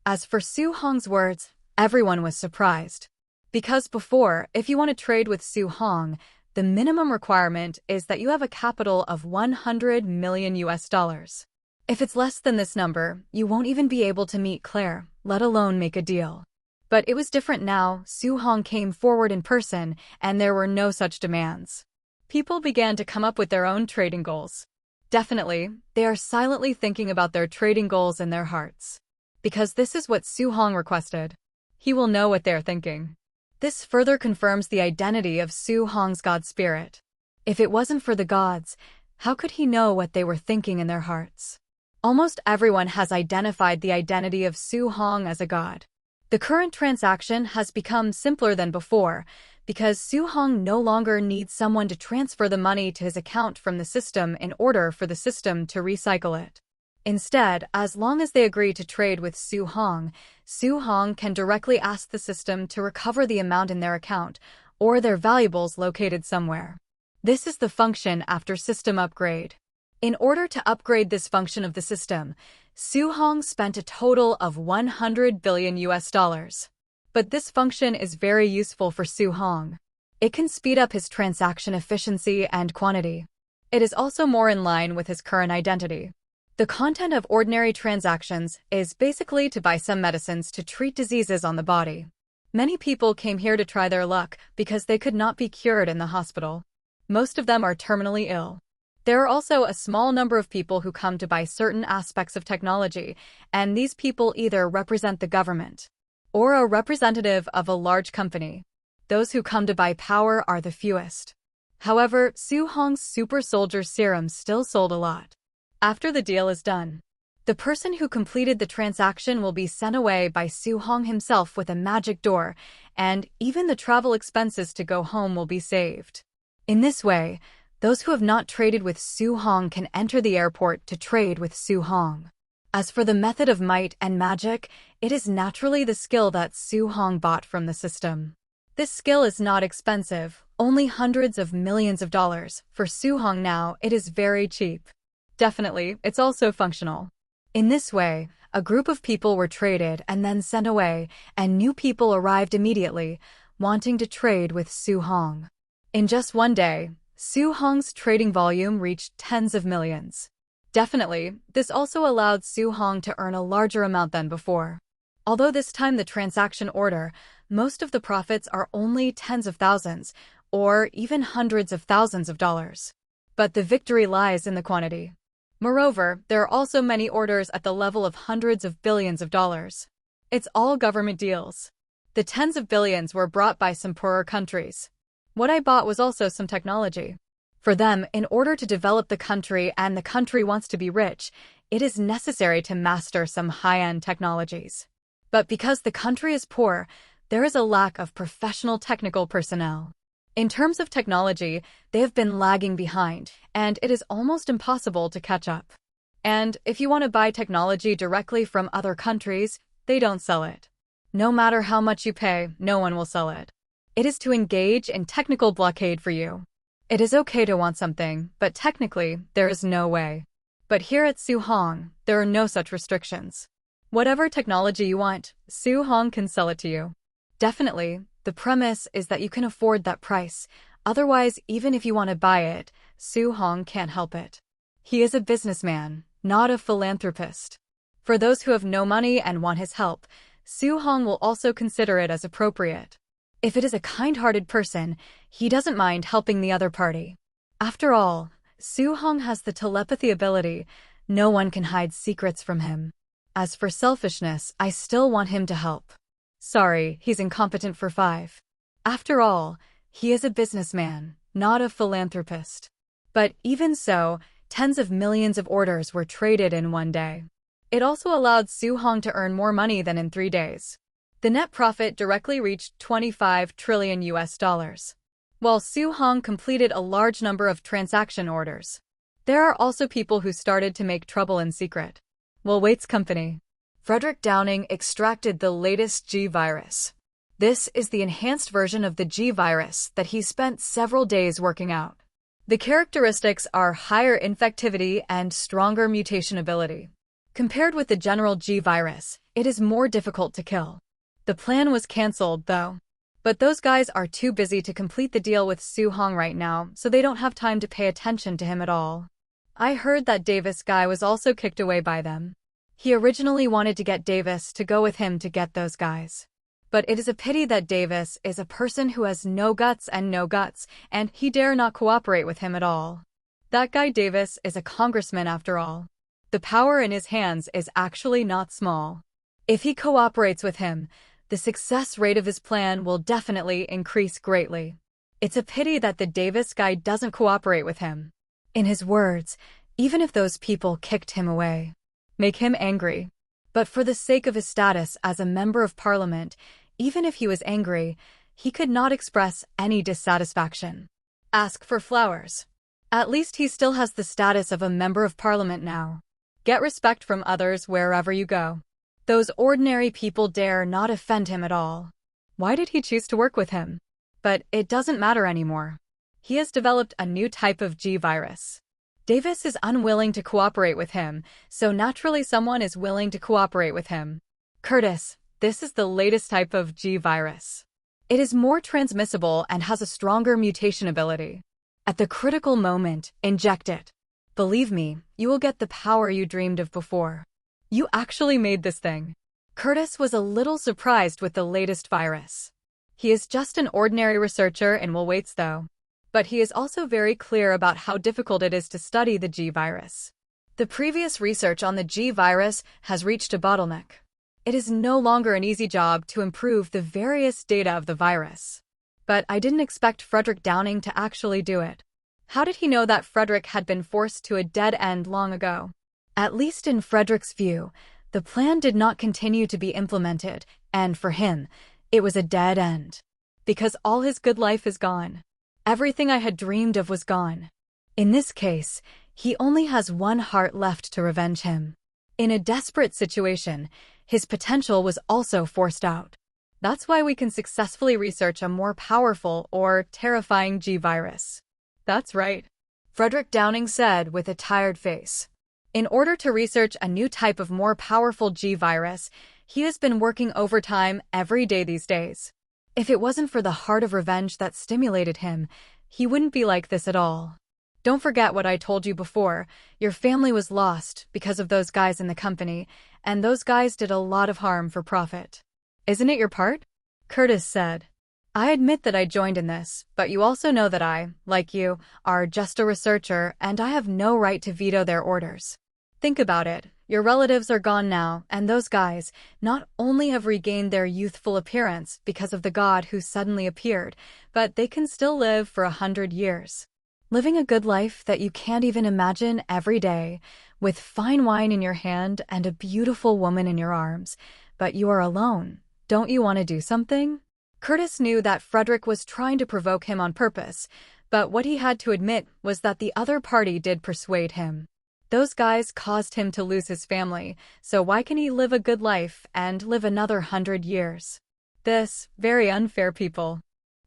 As for Su Hong's words, everyone was surprised. Because before, if you want to trade with Su Hong, the minimum requirement is that you have a capital of 100 million US dollars. If it's less than this number, you won't even be able to meet Claire, let alone make a deal. But it was different now. Su Hong came forward in person, and there were no such demands. People began to come up with their own trading goals. Definitely, they are silently thinking about their trading goals in their hearts. Because this is what Su Hong requested. He will know what they're thinking. This further confirms the identity of Su Hong's god spirit. If it wasn't for the gods, how could he know what they were thinking in their hearts? Almost everyone has identified the identity of Su Hong as a god. The current transaction has become simpler than before, because Su Hong no longer needs someone to transfer the money to his account from the system in order for the system to recycle it. Instead, as long as they agree to trade with Su Hong can directly ask the system to recover the amount in their account or their valuables located somewhere. This is the function after system upgrade. In order to upgrade this function of the system, Su Hong spent a total of 100 billion US dollars. But this function is very useful for Su Hong. It can speed up his transaction efficiency and quantity. It is also more in line with his current identity. The content of ordinary transactions is basically to buy some medicines to treat diseases on the body. Many people came here to try their luck because they could not be cured in the hospital. Most of them are terminally ill. There are also a small number of people who come to buy certain aspects of technology, and these people either represent the government or a representative of a large company. Those who come to buy power are the fewest. However, Su Hong's super soldier serum still sold a lot. After the deal is done, the person who completed the transaction will be sent away by Su Hong himself with a magic door, and even the travel expenses to go home will be saved. In this way, those who have not traded with Su Hong can enter the airport to trade with Su Hong. As for the method of might and magic, it is naturally the skill that Su Hong bought from the system. This skill is not expensive, only hundreds of millions of dollars. For Su Hong now, it is very cheap. Definitely, it's also functional. In this way, a group of people were traded and then sent away, and new people arrived immediately, wanting to trade with Su Hong. In just one day, Su Hong's trading volume reached tens of millions. Definitely, this also allowed Su Hong to earn a larger amount than before. Although this time the transaction order, most of the profits are only tens of thousands, or even hundreds of thousands of dollars. But the victory lies in the quantity. Moreover, there are also many orders at the level of hundreds of billions of dollars. It's all government deals. The tens of billions were brought by some poorer countries. What I bought was also some technology. For them, in order to develop the country and the country wants to be rich, it is necessary to master some high-end technologies. But because the country is poor, there is a lack of professional technical personnel. In terms of technology, they have been lagging behind, and it is almost impossible to catch up. And if you want to buy technology directly from other countries, they don't sell it. No matter how much you pay, no one will sell it. It is to engage in technical blockade for you. It is okay to want something, but technically, there is no way. But here at Su Hong, there are no such restrictions. Whatever technology you want, Su Hong can sell it to you. Definitely, the premise is that you can afford that price. Otherwise, even if you want to buy it, Su Hong can't help it. He is a businessman, not a philanthropist. For those who have no money and want his help, Su Hong will also consider it as appropriate. If it is a kind-hearted person, he doesn't mind helping the other party. After all, Su Hong has the telepathy ability. No one can hide secrets from him. As for selfishness, I still want him to help. Sorry, he's incompetent for 5. After all, he is a businessman, not a philanthropist. But even so, tens of millions of orders were traded in one day. It also allowed Su Hong to earn more money than in 3 days. The net profit directly reached 25 trillion US dollars. While Su Hong completed a large number of transaction orders, there are also people who started to make trouble in secret. Will Waite's company. Frederick Downing extracted the latest G virus. This is the enhanced version of the G virus that he spent several days working out. The characteristics are higher infectivity and stronger mutation ability. Compared with the general G virus, It is more difficult to kill. The plan was cancelled, though. But those guys are too busy to complete the deal with Su Hong right now, so they don't have time to pay attention to him at all. I heard that Davis guy was also kicked away by them. He originally wanted to get Davis to go with him to get those guys. But it is a pity that Davis is a person who has no guts, and he dare not cooperate with him at all. That guy Davis is a congressman after all. The power in his hands is actually not small. If he cooperates with him, the success rate of his plan will definitely increase greatly. It's a pity that the Davis guy doesn't cooperate with him. In his words, even if those people kicked him away, make him angry. But for the sake of his status as a member of parliament, even if he was angry, he could not express any dissatisfaction. Ask for flowers. At least he still has the status of a member of parliament now. Get respect from others wherever you go. Those ordinary people dare not offend him at all. Why did he choose to work with him? But it doesn't matter anymore. He has developed a new type of G virus. Davis is unwilling to cooperate with him, so naturally someone is willing to cooperate with him. Curtis, this is the latest type of G virus. It is more transmissible and has a stronger mutation ability. At the critical moment, inject it. Believe me, you will get the power you dreamed of before. You actually made this thing. Curtis was a little surprised with the latest virus. He is just an ordinary researcher and will wait though. But he is also very clear about how difficult it is to study the G virus. The previous research on the G virus has reached a bottleneck. It is no longer an easy job to improve the various data of the virus. But I didn't expect Frederick Downing to actually do it. How did he know that Frederick had been forced to a dead end long ago? At least in Frederick's view, the plan did not continue to be implemented, and for him, it was a dead end. Because all his good life is gone. Everything I had dreamed of was gone. In this case, he only has one heart left to revenge him. In a desperate situation, his potential was also forced out. That's why we can successfully research a more powerful or terrifying G virus. That's right, Frederick Downing said with a tired face. In order to research a new type of more powerful G virus, he has been working overtime every day these days. If it wasn't for the heart of revenge that stimulated him, he wouldn't be like this at all. Don't forget what I told you before, your family was lost because of those guys in the company, and those guys did a lot of harm for profit. Isn't it your part? Curtis said. I admit that I joined in this, but you also know that I, like you, are just a researcher and I have no right to veto their orders. Think about it, your relatives are gone now, and those guys not only have regained their youthful appearance because of the god who suddenly appeared, but they can still live for 100 years. Living a good life that you can't even imagine every day, with fine wine in your hand and a beautiful woman in your arms, but you are alone. Don't you want to do something? Curtis knew that Frederick was trying to provoke him on purpose, but what he had to admit was that the other party did persuade him. Those guys caused him to lose his family, so why can he live a good life and live another 100 years? This, very unfair people.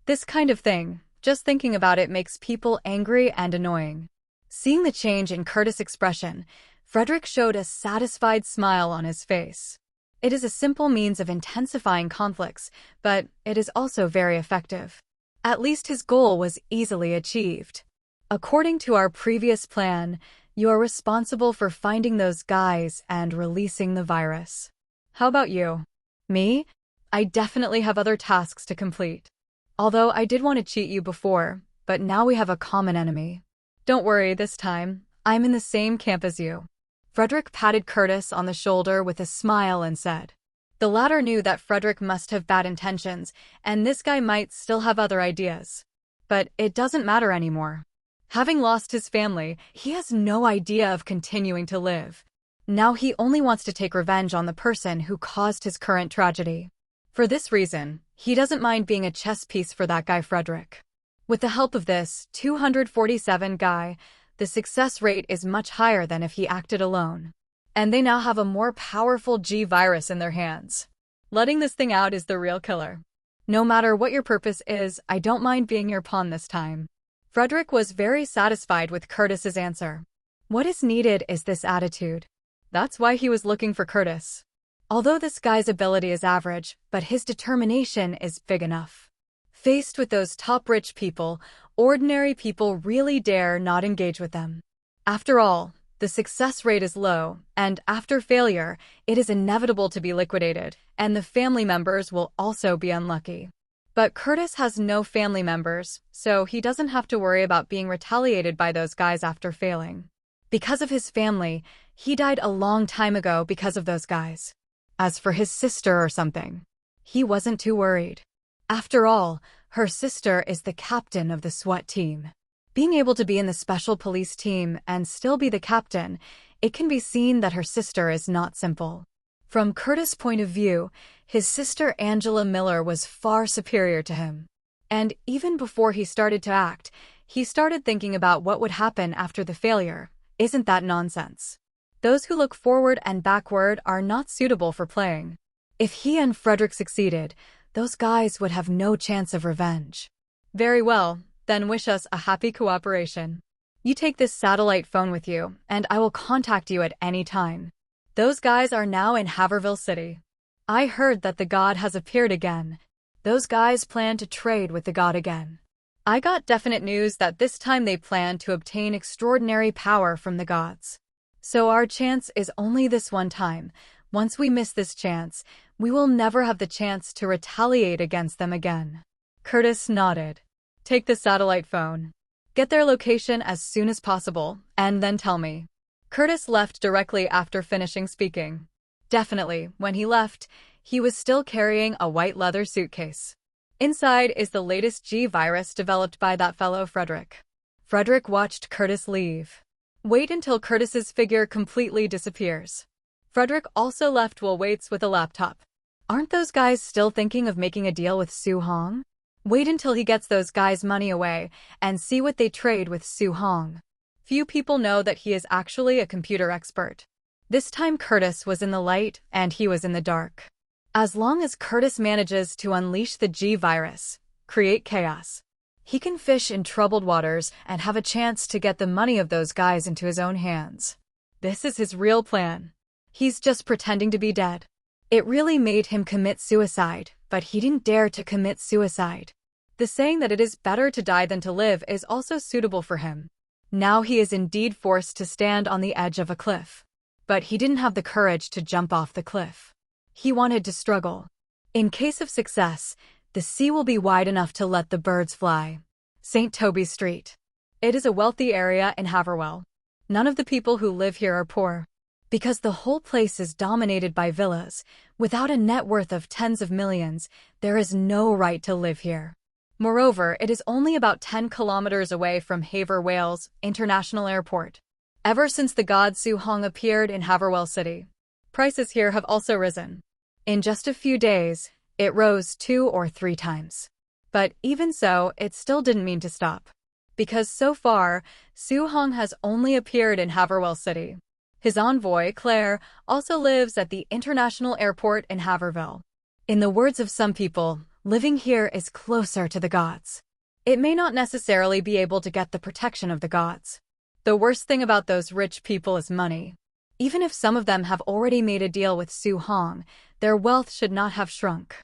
This kind of thing, just thinking about it makes people angry and annoying. Seeing the change in Curtis' expression, Frederick showed a satisfied smile on his face. It is a simple means of intensifying conflicts, but it is also very effective. At least his goal was easily achieved. According to our previous plan, you are responsible for finding those guys and releasing the virus. How about you? Me? I definitely have other tasks to complete. Although I did want to cheat you before, but now we have a common enemy. Don't worry this time, I'm in the same camp as you. Frederick patted Curtis on the shoulder with a smile and said. The latter knew that Frederick must have bad intentions, and this guy might still have other ideas. But it doesn't matter anymore. Having lost his family, he has no idea of continuing to live. Now he only wants to take revenge on the person who caused his current tragedy. For this reason, he doesn't mind being a chess piece for that guy Frederick. With the help of this 247 guy, the success rate is much higher than if he acted alone. And they now have a more powerful G virus in their hands. Letting this thing out is the real killer. No matter what your purpose is, I don't mind being your pawn this time. Frederick was very satisfied with Curtis's answer. What is needed is this attitude. That's why he was looking for Curtis. Although this guy's ability is average, but his determination is big enough. Faced with those top rich people, ordinary people really dare not engage with them. After all, the success rate is low, and after failure, it is inevitable to be liquidated, and the family members will also be unlucky. But Curtis has no family members, so he doesn't have to worry about being retaliated by those guys after failing. Because of his family, he died a long time ago because of those guys. As for his sister or something, he wasn't too worried. After all, her sister is the captain of the SWAT team. Being able to be in the special police team and still be the captain, it can be seen that her sister is not simple. From Curtis' point of view, his sister Angela Miller was far superior to him. And even before he started to act, he started thinking about what would happen after the failure. Isn't that nonsense? Those who look forward and backward are not suitable for playing. If he and Frederick succeeded, those guys would have no chance of revenge. Very well, then wish us a happy cooperation. You take this satellite phone with you, and I will contact you at any time. Those guys are now in Haverville City. I heard that the god has appeared again. Those guys plan to trade with the god again. I got definite news that this time they plan to obtain extraordinary power from the gods. So our chance is only this one time. Once we miss this chance, we will never have the chance to retaliate against them again. Curtis nodded. Take the satellite phone. Get their location as soon as possible, and then tell me. Curtis left directly after finishing speaking. Definitely, when he left, he was still carrying a white leather suitcase. Inside is the latest G virus developed by that fellow Frederick. Frederick watched Curtis leave. Wait until Curtis's figure completely disappears. Frederick also left while waits with a laptop. Aren't those guys still thinking of making a deal with Su Hong? Wait until he gets those guys' money away and see what they trade with Su Hong. Few people know that he is actually a computer expert. This time Curtis was in the light and he was in the dark. As long as Curtis manages to unleash the G virus, create chaos, he can fish in troubled waters and have a chance to get the money of those guys into his own hands. This is his real plan. He's just pretending to be dead. It really made him commit suicide, but he didn't dare to commit suicide. The saying that it is better to die than to live is also suitable for him. Now he is indeed forced to stand on the edge of a cliff. But he didn't have the courage to jump off the cliff. He wanted to struggle. In case of success, the sea will be wide enough to let the birds fly. St. Toby's Street. It is a wealthy area in Haverwell. None of the people who live here are poor. Because the whole place is dominated by villas, without a net worth of tens of millions, there is no right to live here. Moreover, it is only about 10 kilometers away from Haverwell's International Airport. Ever since the god Su Hong appeared in Haverwell City, prices here have also risen. In just a few days, it rose 2 or 3 times. But even so, it still didn't mean to stop. Because so far, Su Hong has only appeared in Haverwell City. His envoy, Claire, also lives at the International Airport in Haverville. In the words of some people, living here is closer to the gods. It may not necessarily be able to get the protection of the gods. The worst thing about those rich people is money. Even if some of them have already made a deal with Su Hong, their wealth should not have shrunk.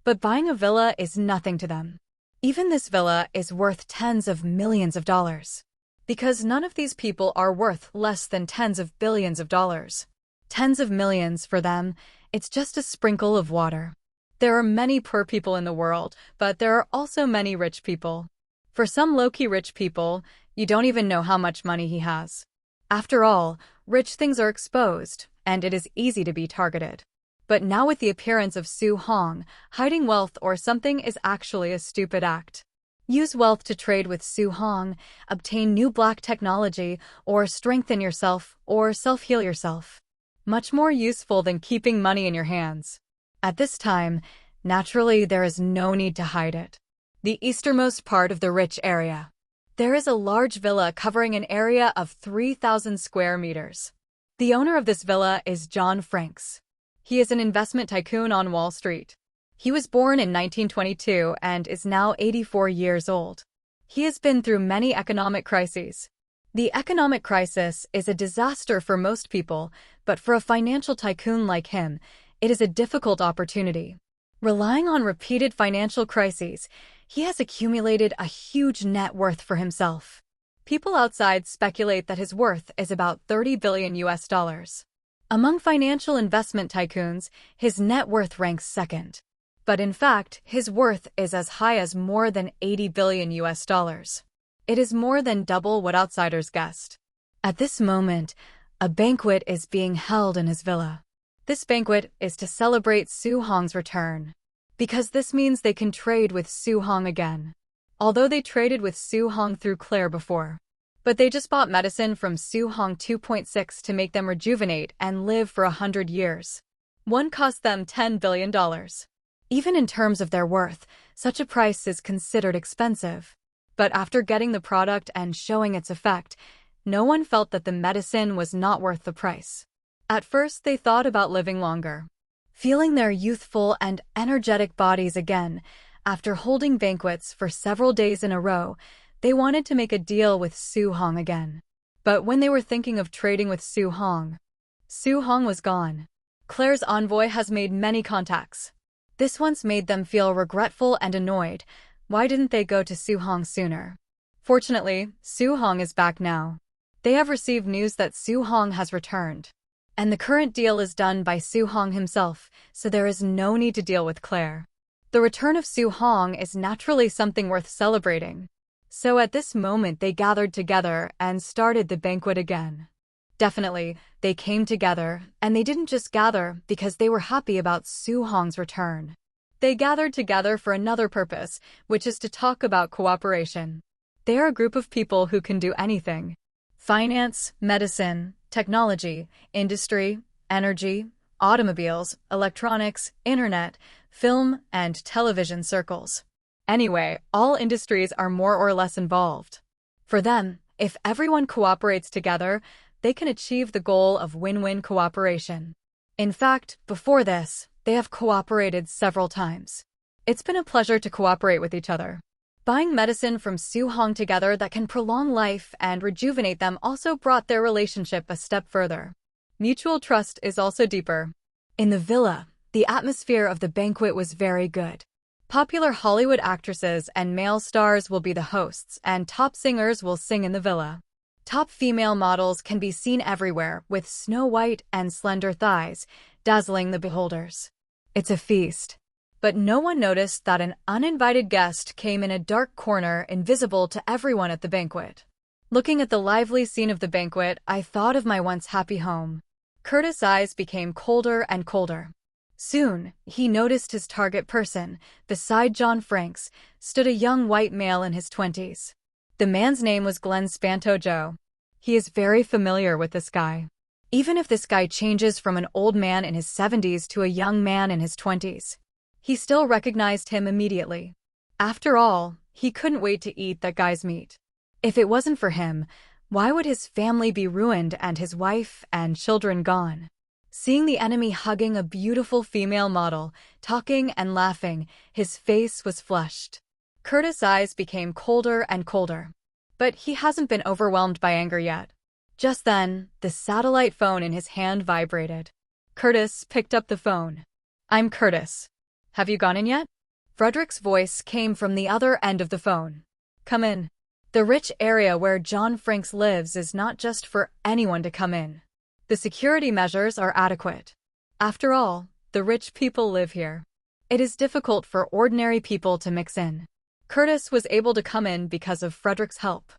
But buying a villa is nothing to them. Even this villa is worth tens of millions of dollars. Because none of these people are worth less than tens of billions of dollars. Tens of millions, for them, it's just a sprinkle of water. There are many poor people in the world, but there are also many rich people. For some low-key rich people, you don't even know how much money he has. After all, rich things are exposed, and it is easy to be targeted. But now with the appearance of Su Hong, hiding wealth or something is actually a stupid act. Use wealth to trade with Su Hong, obtain new black technology, or strengthen yourself, or self-heal yourself. Much more useful than keeping money in your hands. At this time, naturally there is no need to hide it. The easternmost part of the rich area. There is a large villa covering an area of 3,000 square meters. The owner of this villa is John Franks. He is an investment tycoon on Wall Street. He was born in 1922 and is now 84 years old. He has been through many economic crises. The economic crisis is a disaster for most people, but for a financial tycoon like him, it is a difficult opportunity. Relying on repeated financial crises, he has accumulated a huge net worth for himself. People outside speculate that his worth is about 30 billion US dollars. Among financial investment tycoons, his net worth ranks second. But in fact, his worth is as high as more than 80 billion US dollars. It is more than double what outsiders guessed. At this moment, a banquet is being held in his villa. This banquet is to celebrate Su Hong's return, because this means they can trade with Su Hong again. Although they traded with Su Hong through Claire before. But they just bought medicine from Su Hong 2.6 to make them rejuvenate and live for 100 years. One cost them $10 billion. Even in terms of their worth, such a price is considered expensive. But after getting the product and showing its effect, no one felt that the medicine was not worth the price. At first, they thought about living longer, feeling their youthful and energetic bodies again. After holding banquets for several days in a row, they wanted to make a deal with Su Hong again. But when they were thinking of trading with Su Hong was gone. Claire's envoy has made many contacts. This once made them feel regretful and annoyed. Why didn't they go to Su Hong sooner? Fortunately, Su Hong is back now. They have received news that Su Hong has returned. And the current deal is done by Su Hong himself, so there is no need to deal with Claire. The return of Su Hong is naturally something worth celebrating. So at this moment they gathered together and started the banquet again. Definitely, they came together, and they didn't just gather because they were happy about Su Hong's return. They gathered together for another purpose, which is to talk about cooperation. They are a group of people who can do anything. Finance, medicine, technology, industry, energy, automobiles, electronics, internet, film, and television circles. Anyway, all industries are more or less involved. For them, if everyone cooperates together, they can achieve the goal of win-win cooperation. In fact, before this, they have cooperated several times. It's been a pleasure to cooperate with each other. Buying medicine from Su Hong together that can prolong life and rejuvenate them also brought their relationship a step further. Mutual trust is also deeper. In the villa, the atmosphere of the banquet was very good. Popular Hollywood actresses and male stars will be the hosts, and top singers will sing in the villa. Top female models can be seen everywhere, with snow-white and slender thighs, dazzling the beholders. It's a feast. But no one noticed that an uninvited guest came in a dark corner, invisible to everyone at the banquet. Looking at the lively scene of the banquet, I thought of my once happy home. Curtis' eyes became colder and colder. Soon, he noticed his target person. Beside John Franks stood a young white male in his 20s. The man's name was Glenn Spantojo. He is very familiar with this guy. Even if this guy changes from an old man in his 70s to a young man in his 20s, he still recognized him immediately. After all, he couldn't wait to eat that guy's meat. If it wasn't for him, why would his family be ruined and his wife and children gone? Seeing the enemy hugging a beautiful female model, talking and laughing, his face was flushed. Curtis' eyes became colder and colder. But he hasn't been overwhelmed by anger yet. Just then, the satellite phone in his hand vibrated. Curtis picked up the phone. "I'm Curtis. Have you gone in yet?" Frederick's voice came from the other end of the phone. "Come in. The rich area where John Franks lives is not just for anyone to come in. The security measures are adequate. After all, the rich people live here. It is difficult for ordinary people to mix in." Curtis was able to come in because of Frederick's help.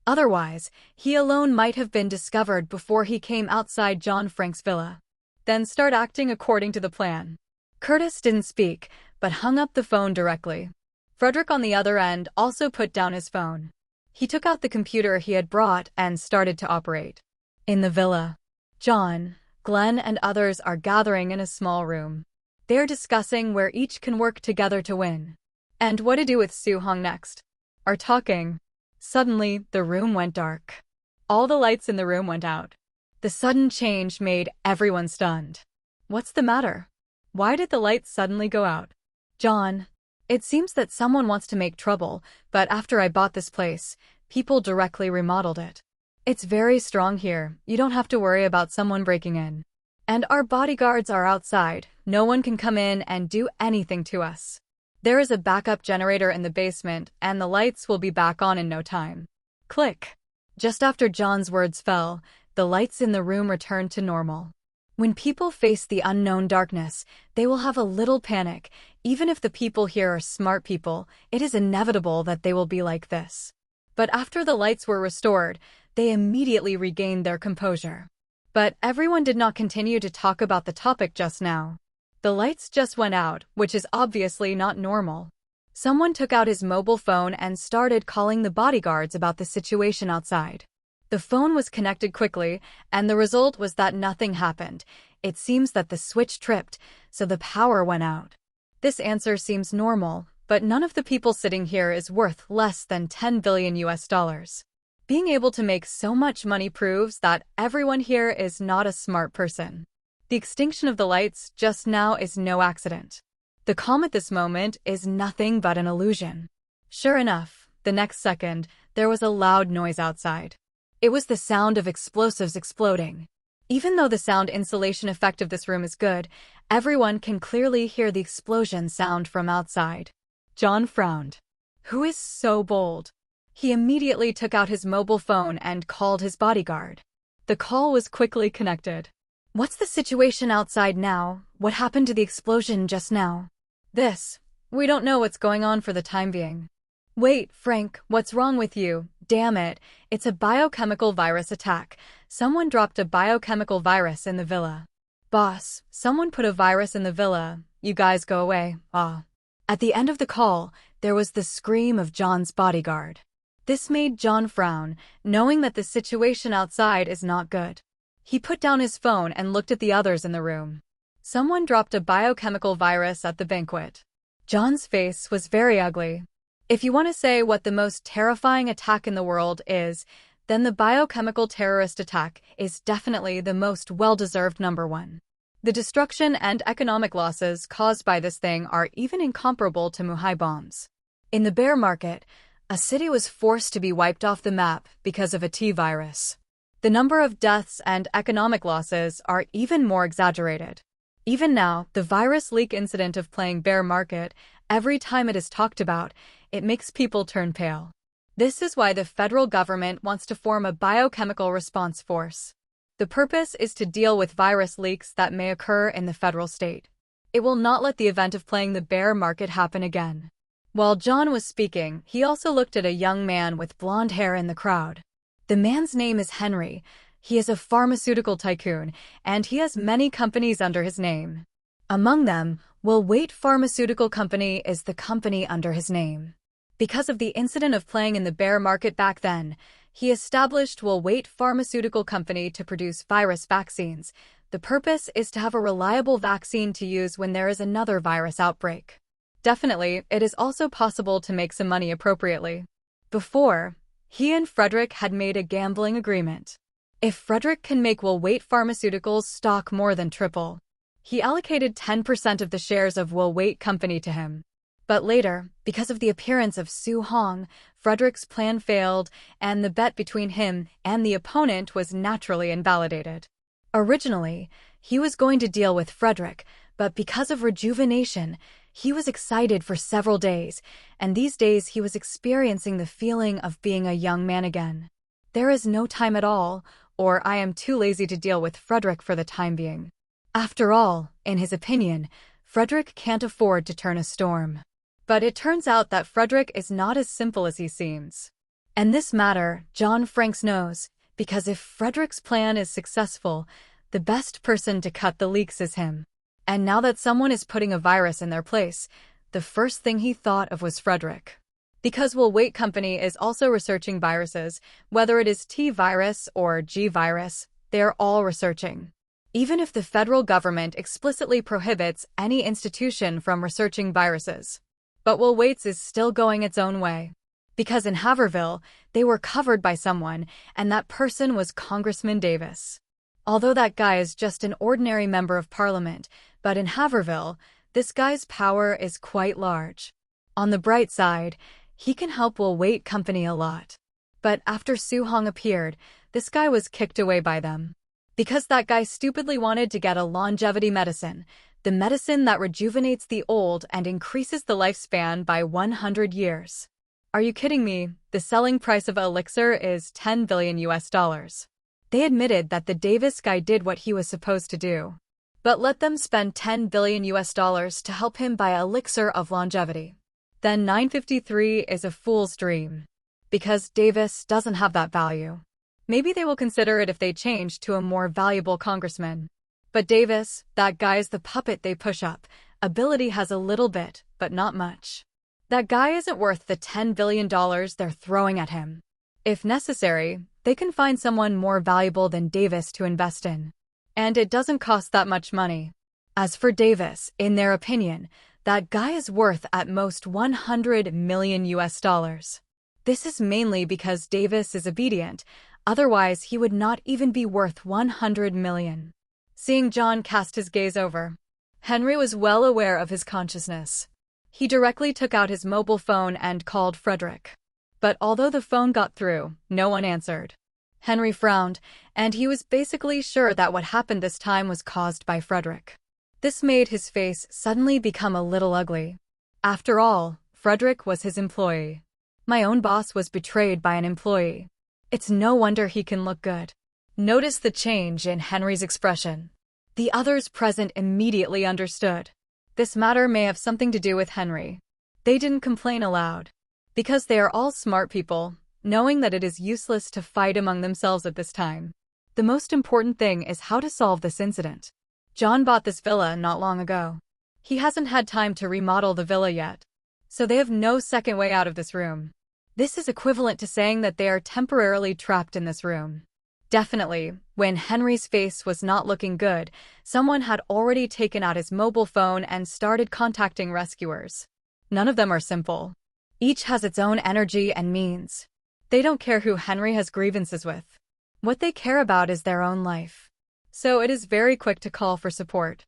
Otherwise, he alone might have been discovered before he came outside John Frank's villa. Then start acting according to the plan. Curtis didn't speak, but hung up the phone directly. Frederick on the other end also put down his phone. He took out the computer he had brought and started to operate. In the villa, John, Glenn, and others are gathering in a small room. They're discussing where each can work together to win. And what to do with Su Hong next. Are talking. Suddenly, the room went dark. All the lights in the room went out. The sudden change made everyone stunned. What's the matter? Why did the lights suddenly go out? John, it seems that someone wants to make trouble, but after I bought this place, people directly remodeled it. It's very strong here, you don't have to worry about someone breaking in. And our bodyguards are outside, No one can come in and do anything to us. There is a backup generator in the basement, and the lights will be back on in no time. Click. Just after John's words fell, the lights in the room returned to normal. When people face the unknown darkness, they will have a little panic. Even if the people here are smart people, it is inevitable that they will be like this. But after the lights were restored, they immediately regained their composure. But everyone did not continue to talk about the topic just now. The lights just went out, which is obviously not normal. Someone took out his mobile phone and started calling the bodyguards about the situation outside. The phone was connected quickly, and the result was that nothing happened. It seems that the switch tripped, so the power went out. This answer seems normal, but none of the people sitting here is worth less than $10 billion US. Being able to make so much money proves that everyone here is not a smart person. The extinction of the lights just now is no accident. The calm at this moment is nothing but an illusion. Sure enough, the next second, there was a loud noise outside. It was the sound of explosives exploding. Even though the sound insulation effect of this room is good, everyone can clearly hear the explosion sound from outside. John frowned. Who is so bold? He immediately took out his mobile phone and called his bodyguard. The call was quickly connected. What's the situation outside now? What happened to the explosion just now? We don't know what's going on for the time being. Wait, Frank, what's wrong with you? Damn it, it's a biochemical virus attack. Someone dropped a biochemical virus in the villa. Boss, someone put a virus in the villa. You guys go away. At the end of the call, there was the scream of John's bodyguard. This made John frown, knowing that the situation outside is not good. He put down his phone and looked at the others in the room. Someone dropped a biochemical virus at the banquet. John's face was very ugly. If you want to say what the most terrifying attack in the world is, then the biochemical terrorist attack is definitely the most well-deserved number one. The destruction and economic losses caused by this thing are even incomparable to Muhai bombs. In the bear market, a city was forced to be wiped off the map because of a T-virus. The number of deaths and economic losses are even more exaggerated. Even now, the virus leak incident of playing bear market, every time it is talked about, it makes people turn pale. This is why the federal government wants to form a biochemical response force. The purpose is to deal with virus leaks that may occur in the federal state. It will not let the event of playing the bear market happen again. While John was speaking, he also looked at a young man with blonde hair in the crowd. The man's name is Henry. He is a pharmaceutical tycoon, and he has many companies under his name. Among them, Will Wait Pharmaceutical Company is the company under his name. Because of the incident of playing in the bear market back then, he established Will Wait Pharmaceutical Company to produce virus vaccines. The purpose is to have a reliable vaccine to use when there is another virus outbreak. Definitely, it is also possible to make some money appropriately. Before, he and Frederick had made a gambling agreement. If Frederick can make Will Wait Pharmaceuticals stock more than triple, he allocated 10% of the shares of Will Wait Company to him. But later, because of the appearance of Su Hong, Frederick's plan failed, and the bet between him and the opponent was naturally invalidated. Originally, he was going to deal with Frederick, but because of rejuvenation, he was excited for several days, and these days he was experiencing the feeling of being a young man again. There is no time at all, or I am too lazy to deal with Frederick for the time being. After all, in his opinion, Frederick can't afford to turn a storm. But it turns out that Frederick is not as simple as he seems. And this matter, John Franks knows, because if Frederick's plan is successful, the best person to cut the leaks is him. And now that someone is putting a virus in their place, the first thing he thought of was Frederick. Because Will Wait Company is also researching viruses, whether it is T virus or G virus, they are all researching. Even if the federal government explicitly prohibits any institution from researching viruses. But Will Wait's is still going its own way. Because in Haverville, they were covered by someone, and that person was Congressman Davis. Although that guy is just an ordinary member of parliament, but in Haverville, this guy's power is quite large. On the bright side, he can help Will Wait Company a lot. But after Su Hong appeared, this guy was kicked away by them. Because that guy stupidly wanted to get a longevity medicine, the medicine that rejuvenates the old and increases the lifespan by 100 years. Are you kidding me? The selling price of elixir is $10 billion US. They admitted that the Davis guy did what he was supposed to do. But let them spend $10 billion US to help him buy elixir of longevity. Then 953 is a fool's dream. Because Davis doesn't have that value. Maybe they will consider it if they change to a more valuable congressman. But Davis, that guy is the puppet they push up. Ability has a little bit, but not much. That guy isn't worth the $10 billion they're throwing at him. If necessary, they can find someone more valuable than Davis to invest in. And it doesn't cost that much money. As for Davis, in their opinion, that guy is worth at most $100 million US. This is mainly because Davis is obedient, otherwise he would not even be worth $100 million. Seeing John cast his gaze over, Henry was well aware of his consciousness. He directly took out his mobile phone and called Frederick. But although the phone got through, no one answered. Henry frowned, and he was basically sure that what happened this time was caused by Frederick. This made his face suddenly become a little ugly. After all, Frederick was his employee. My own boss was betrayed by an employee. It's no wonder he can look good. Notice the change in Henry's expression. The others present immediately understood. This matter may have something to do with Henry. They didn't complain aloud. Because they are all smart people, knowing that it is useless to fight among themselves at this time. The most important thing is how to solve this incident. John bought this villa not long ago. He hasn't had time to remodel the villa yet. So they have no second way out of this room. This is equivalent to saying that they are temporarily trapped in this room. Definitely, when Henry's face was not looking good, someone had already taken out his mobile phone and started contacting rescuers. None of them are simple. Each has its own energy and means. They don't care who Henry has grievances with. What they care about is their own life. So it is very quick to call for support.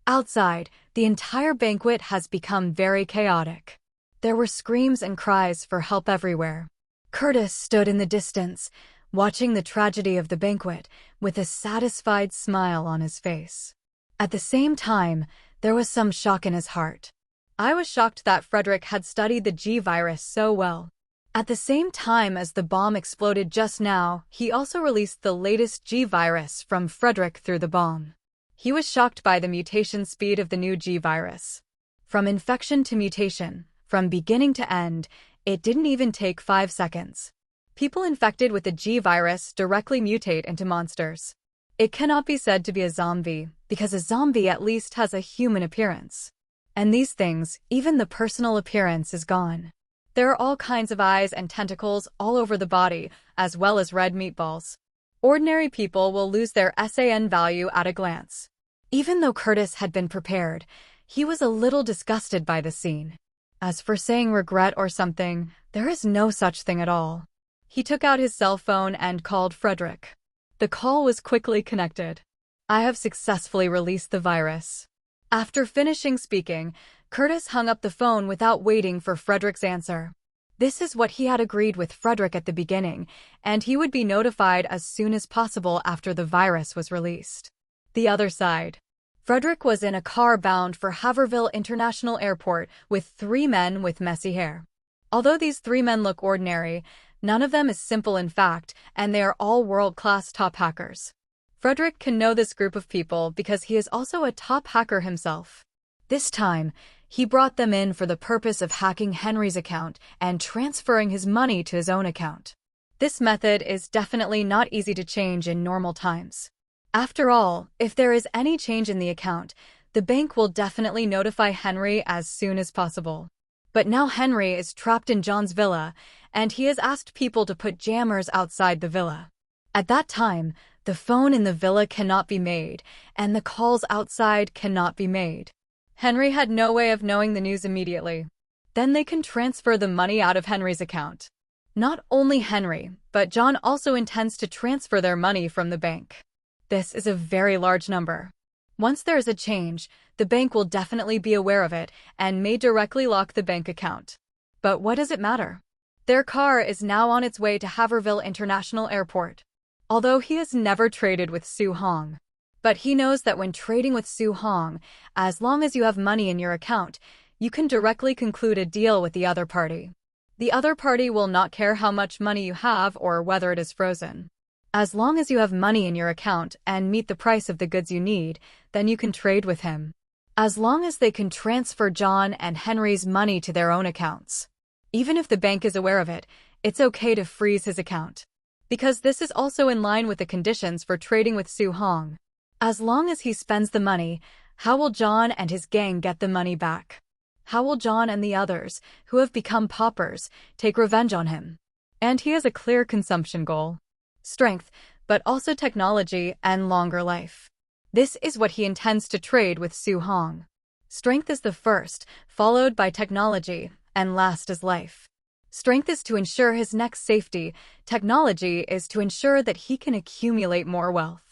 Outside, the entire banquet has become very chaotic. There were screams and cries for help everywhere. Curtis stood in the distance, watching the tragedy of the banquet, with a satisfied smile on his face. At the same time, there was some shock in his heart. I was shocked that Frederick had studied the G virus so well. At the same time as the bomb exploded just now, he also released the latest G virus from Frederick through the bomb. He was shocked by the mutation speed of the new G virus. From infection to mutation, from beginning to end, it didn't even take 5 seconds. People infected with the G virus directly mutate into monsters. It cannot be said to be a zombie, because a zombie at least has a human appearance. And these things, even the personal appearance, is gone. There are all kinds of eyes and tentacles all over the body, as well as red meatballs. Ordinary people will lose their SAN value at a glance. Even though Curtis had been prepared, he was a little disgusted by the scene. As for saying regret or something, there is no such thing at all. He took out his cell phone and called Frederick. The call was quickly connected. I have successfully released the virus. After finishing speaking, Curtis hung up the phone without waiting for Frederick's answer. This is what he had agreed with Frederick at the beginning, and he would be notified as soon as possible after the virus was released. The other side. Frederick was in a car bound for Haverhill International Airport with 3 men with messy hair. Although these 3 men look ordinary, none of them is simple in fact, and they are all world-class top hackers. Frederick can know this group of people because he is also a top hacker himself. This time, he brought them in for the purpose of hacking Henry's account and transferring his money to his own account. This method is definitely not easy to change in normal times. After all, if there is any change in the account, the bank will definitely notify Henry as soon as possible. But now Henry is trapped in John's villa, and he has asked people to put jammers outside the villa. At that time, the phone in the villa cannot be made, and the calls outside cannot be made. Henry had no way of knowing the news immediately. Then they can transfer the money out of Henry's account. Not only Henry, but John also intends to transfer their money from the bank. This is a very large number. Once there is a change, the bank will definitely be aware of it and may directly lock the bank account. But what does it matter? Their car is now on its way to Haverhill International Airport. Although he has never traded with Su Hong. But he knows that when trading with Su Hong, as long as you have money in your account, you can directly conclude a deal with the other party. The other party will not care how much money you have or whether it is frozen. As long as you have money in your account and meet the price of the goods you need, then you can trade with him. As long as they can transfer John and Henry's money to their own accounts. Even if the bank is aware of it, it's okay to freeze his account. Because this is also in line with the conditions for trading with Su Hong. As long as he spends the money, how will John and his gang get the money back? How will John and the others, who have become paupers, take revenge on him? And he has a clear consumption goal. Strength, but also technology and longer life. This is what he intends to trade with Su Hong. Strength is the first, followed by technology, and last is life. Strength is to ensure his next safety, technology is to ensure that he can accumulate more wealth.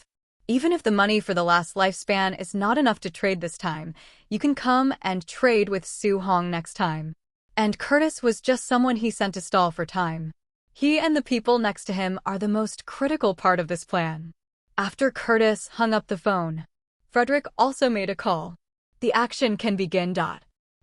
Even if the money for the last lifespan is not enough to trade this time, you can come and trade with Su Hong next time. And Curtis was just someone he sent to stall for time. He and the people next to him are the most critical part of this plan. After Curtis hung up the phone, Frederick also made a call. The action can begin.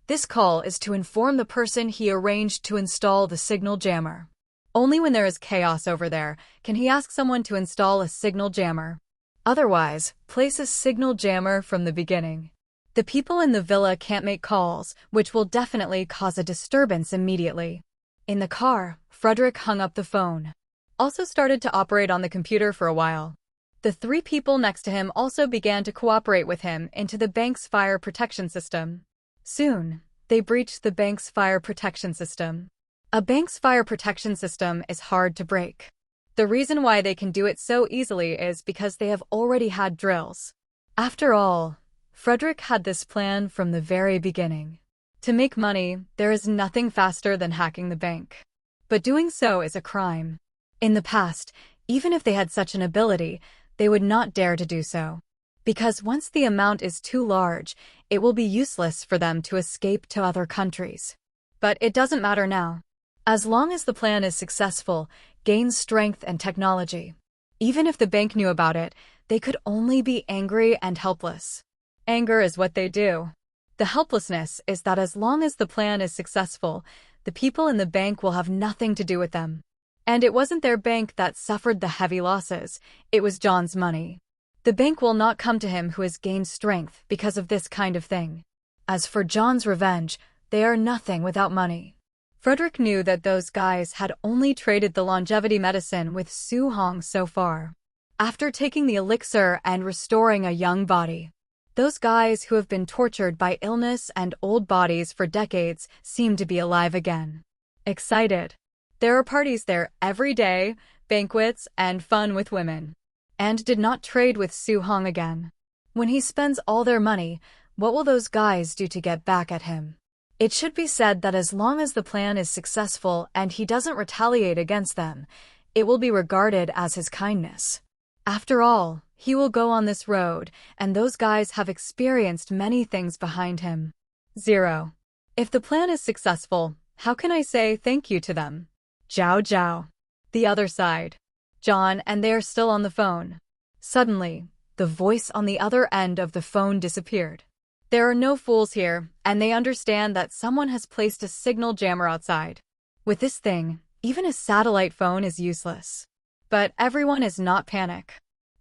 This call is to inform the person he arranged to install the signal jammer. Only when there is chaos over there can he ask someone to install a signal jammer. Otherwise, place a signal jammer from the beginning. The people in the villa can't make calls, which will definitely cause a disturbance immediately. In the car, Frederick hung up the phone. Also started to operate on the computer for a while. The three people next to him also began to cooperate with him into the bank's fire protection system. Soon, they breached the bank's fire protection system. A bank's fire protection system is hard to break. The reason why they can do it so easily is because they have already had drills. After all, Frederick had this plan from the very beginning. To make money, there is nothing faster than hacking the bank. But doing so is a crime. In the past, even if they had such an ability, they would not dare to do so. Because once the amount is too large, it will be useless for them to escape to other countries. But it doesn't matter now. As long as the plan is successful, gains strength and technology. Even if the bank knew about it, they could only be angry and helpless. Anger is what they do. The helplessness is that as long as the plan is successful, the people in the bank will have nothing to do with them. And it wasn't their bank that suffered the heavy losses, it was John's money. The bank will not come to him who has gained strength because of this kind of thing. As for John's revenge, they are nothing without money. Frederick knew that those guys had only traded the longevity medicine with Su Hong so far. After taking the elixir and restoring a young body, those guys who have been tortured by illness and old bodies for decades seem to be alive again. Excited. There are parties there every day, banquets, and fun with women. And did not trade with Su Hong again. When he spends all their money, what will those guys do to get back at him? It should be said that as long as the plan is successful and he doesn't retaliate against them, it will be regarded as his kindness. After all, he will go on this road, and those guys have experienced many things behind him. 0. If the plan is successful, how can I say thank you to them? Jiao Jiao. The other side. John and they are still on the phone. Suddenly, the voice on the other end of the phone disappeared. There are no fools here, and they understand that someone has placed a signal jammer outside. With this thing, even a satellite phone is useless. But everyone is not panic.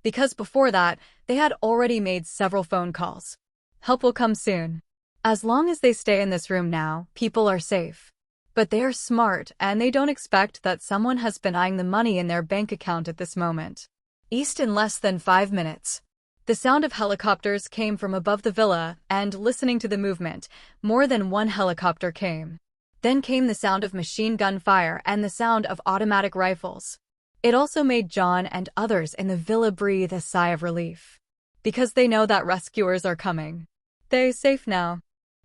Because before that, they had already made several phone calls. Help will come soon. As long as they stay in this room now, people are safe. But they are smart, and they don't expect that someone has been eyeing the money in their bank account at this moment. East in less than 5 minutes. The sound of helicopters came from above the villa, and listening to the movement, more than one helicopter came. Then came the sound of machine gun fire and the sound of automatic rifles. It also made John and others in the villa breathe a sigh of relief. Because they know that rescuers are coming. They're safe now.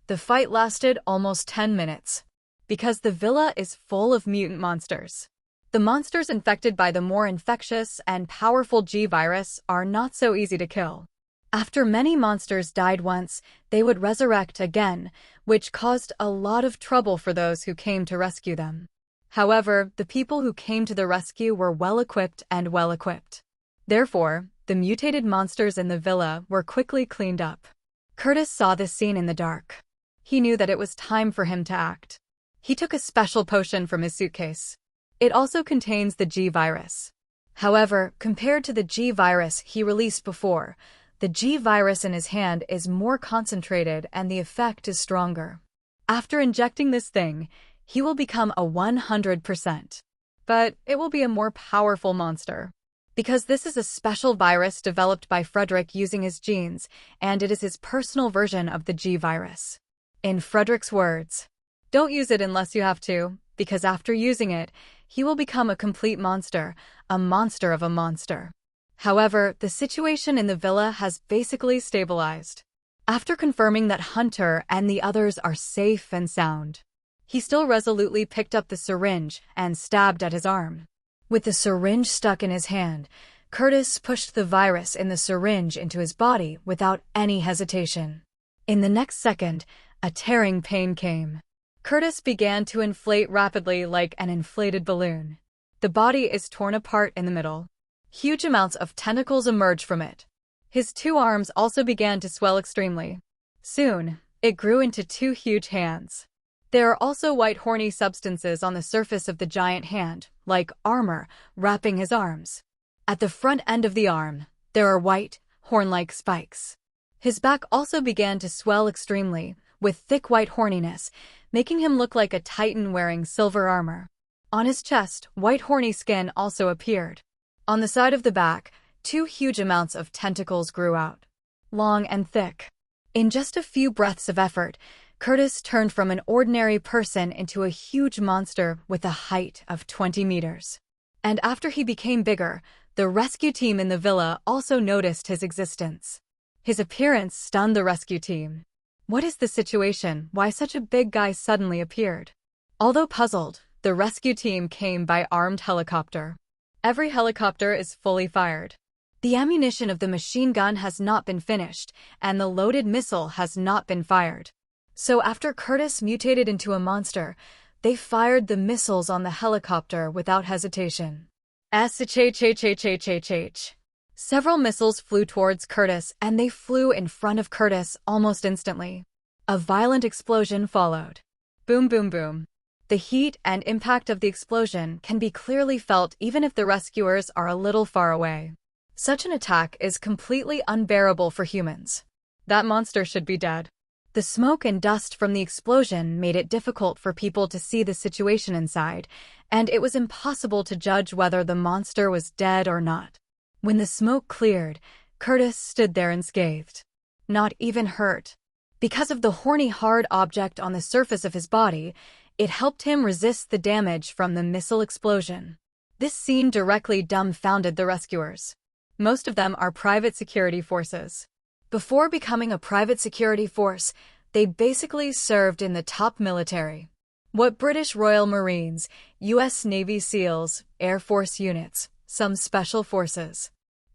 The fight lasted almost 10 minutes. Because the villa is full of mutant monsters. The monsters infected by the more infectious and powerful G virus are not so easy to kill. After many monsters died once, they would resurrect again, which caused a lot of trouble for those who came to rescue them. However, the people who came to the rescue were well-equipped and well-equipped. Therefore, the mutated monsters in the villa were quickly cleaned up. Curtis saw this scene in the dark. He knew that it was time for him to act. He took a special potion from his suitcase. It also contains the G virus. However, compared to the G virus he released before, the G virus in his hand is more concentrated and the effect is stronger. After injecting this thing, he will become a 100%. But it will be a more powerful monster. Because this is a special virus developed by Frederick using his genes, and it is his personal version of the G virus. In Frederick's words, "Don't use it unless you have to, because after using it, he will become a complete monster, a monster of a monster." However, the situation in the villa has basically stabilized. After confirming that Hunter and the others are safe and sound, he still resolutely picked up the syringe and stabbed at his arm. With the syringe stuck in his hand, Curtis pushed the virus in the syringe into his body without any hesitation. In the next second, a tearing pain came. Curtis began to inflate rapidly like an inflated balloon. The body is torn apart in the middle. Huge amounts of tentacles emerge from it. His 2 arms also began to swell extremely. Soon, it grew into 2 huge hands. There are also white horny substances on the surface of the giant hand, like armor, wrapping his arms. At the front end of the arm, there are white, horn-like spikes. His back also began to swell extremely, with thick white horniness, making him look like a titan wearing silver armor. On his chest, white horny skin also appeared. On the side of the back, 2 huge amounts of tentacles grew out, long and thick. In just a few breaths of effort, Curtis turned from an ordinary person into a huge monster with a height of 20 meters. And after he became bigger, the rescue team in the villa also noticed his existence. His appearance stunned the rescue team. What is the situation? Why such a big guy suddenly appeared? Although puzzled, the rescue team came by armed helicopter. Every helicopter is fully fired. The ammunition of the machine gun has not been finished, and the loaded missile has not been fired. So after Curtis mutated into a monster, they fired the missiles on the helicopter without hesitation. Several missiles flew towards Curtis, and they flew in front of Curtis almost instantly. A violent explosion followed. Boom, boom, boom. The heat and impact of the explosion can be clearly felt even if the rescuers are a little far away. Such an attack is completely unbearable for humans. That monster should be dead. The smoke and dust from the explosion made it difficult for people to see the situation inside, and it was impossible to judge whether the monster was dead or not. When the smoke cleared, Curtis stood there unscathed. Not even hurt. Because of the horny hard object on the surface of his body, it helped him resist the damage from the missile explosion. This scene directly dumbfounded the rescuers. Most of them are private security forces. Before becoming a private security force, they basically served in the top military. What British Royal Marines, US Navy SEALs, Air Force units, some special forces.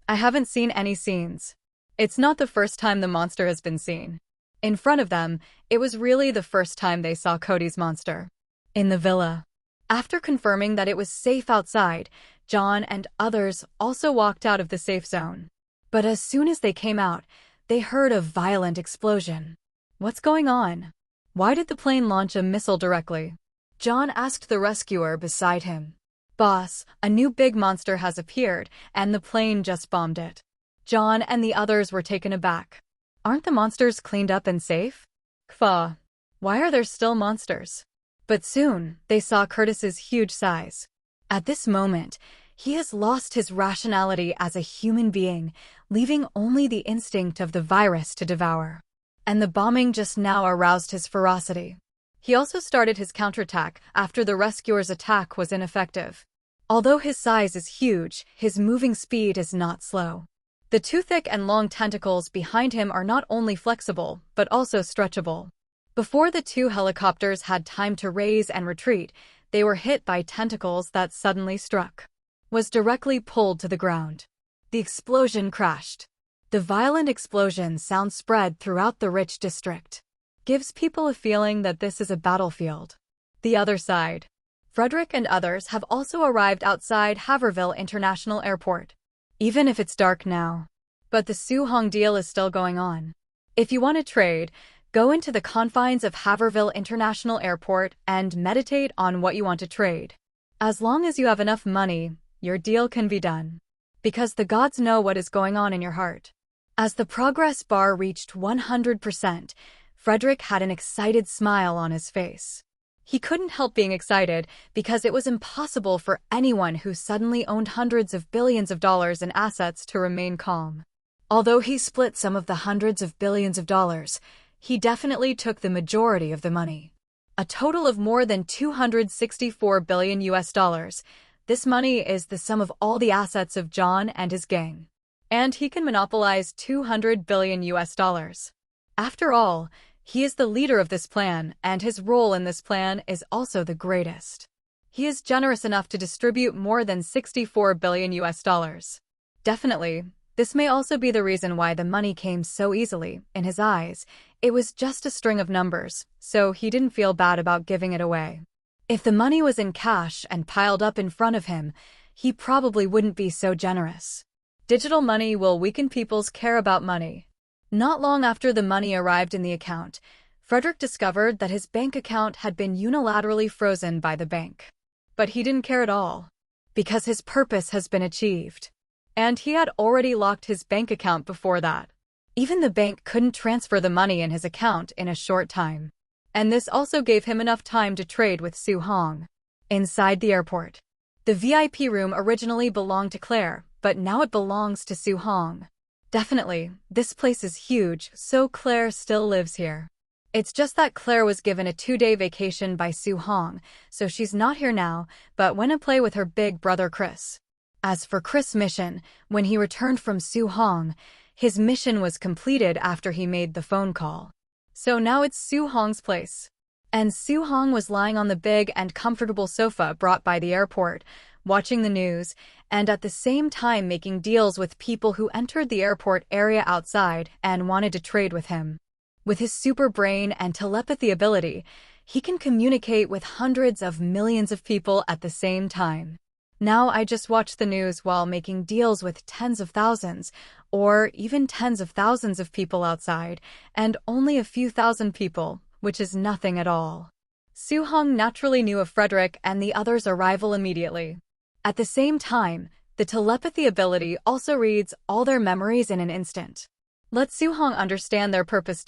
I haven't seen any scenes. It's not the first time the monster has been seen. In front of them, it was really the first time they saw Cody's monster. In the villa. After confirming that it was safe outside, John and others also walked out of the safe zone. But as soon as they came out, they heard a violent explosion. What's going on? Why did the plane launch a missile directly? John asked the rescuer beside him. Boss, a new big monster has appeared, and the plane just bombed it. John and the others were taken aback. Aren't the monsters cleaned up and safe? Kva. Why are there still monsters? But soon, they saw Curtis's huge size. At this moment, he has lost his rationality as a human being, leaving only the instinct of the virus to devour. And the bombing just now aroused his ferocity. He also started his counterattack after the rescuers' attack was ineffective. Although his size is huge, his moving speed is not slow. The 2 thick and long tentacles behind him are not only flexible, but also stretchable. Before the 2 helicopters had time to raise and retreat, they were hit by tentacles that suddenly struck. Was directly pulled to the ground. The explosion crashed. The violent explosion sound spread throughout the rich district. Gives people a feeling that this is a battlefield. The other side. Frederick and others have also arrived outside Haverville International Airport. even if it's dark now. But the Su-Hong deal is still going on. If you want to trade, go into the confines of Haverville International Airport and meditate on what you want to trade. As long as you have enough money, your deal can be done. Because the gods know what is going on in your heart. As the progress bar reached 100%, Frederick had an excited smile on his face. He couldn't help being excited because it was impossible for anyone who suddenly owned hundreds of billions of dollars in assets to remain calm. Although he split some of the hundreds of billions of dollars, he definitely took the majority of the money. A total of more than 264 billion US dollars. This money is the sum of all the assets of John and his gang. And he can monopolize 200 billion US dollars. After all, he is the leader of this plan, and his role in this plan is also the greatest. He is generous enough to distribute more than 64 billion US dollars. Definitely, this may also be the reason why the money came so easily. In his eyes, it was just a string of numbers, so he didn't feel bad about giving it away. If the money was in cash and piled up in front of him, he probably wouldn't be so generous. Digital money will weaken people's care about money. Not long after the money arrived in the account, Frederick discovered that his bank account had been unilaterally frozen by the bank. But he didn't care at all, because his purpose has been achieved. And he had already locked his bank account before that. Even the bank couldn't transfer the money in his account in a short time. And this also gave him enough time to trade with Su-Hong. Inside the airport. The VIP room originally belonged to Claire, but now it belongs to Su-Hong. Definitely, this place is huge, so Claire still lives here. It's just that Claire was given a 2-day vacation by Su-Hong, so she's not here now, but went to play with her big brother Chris. As for Chris' mission, when he returned from Su-Hong, his mission was completed after he made the phone call. So now it's Su-Hong's place. And Su-Hong was lying on the big and comfortable sofa brought by the airport, watching the news, and at the same time making deals with people who entered the airport area outside and wanted to trade with him. With his super brain and telepathy ability, he can communicate with hundreds of millions of people at the same time. Now I just watch the news while making deals with tens of thousands, or even tens of thousands of people outside, and only a few thousand people, which is nothing at all. Su-Hong naturally knew of Frederick and the others' arrival immediately. At the same time, the telepathy ability also reads all their memories in an instant. Let Su-Hong understand their purpose.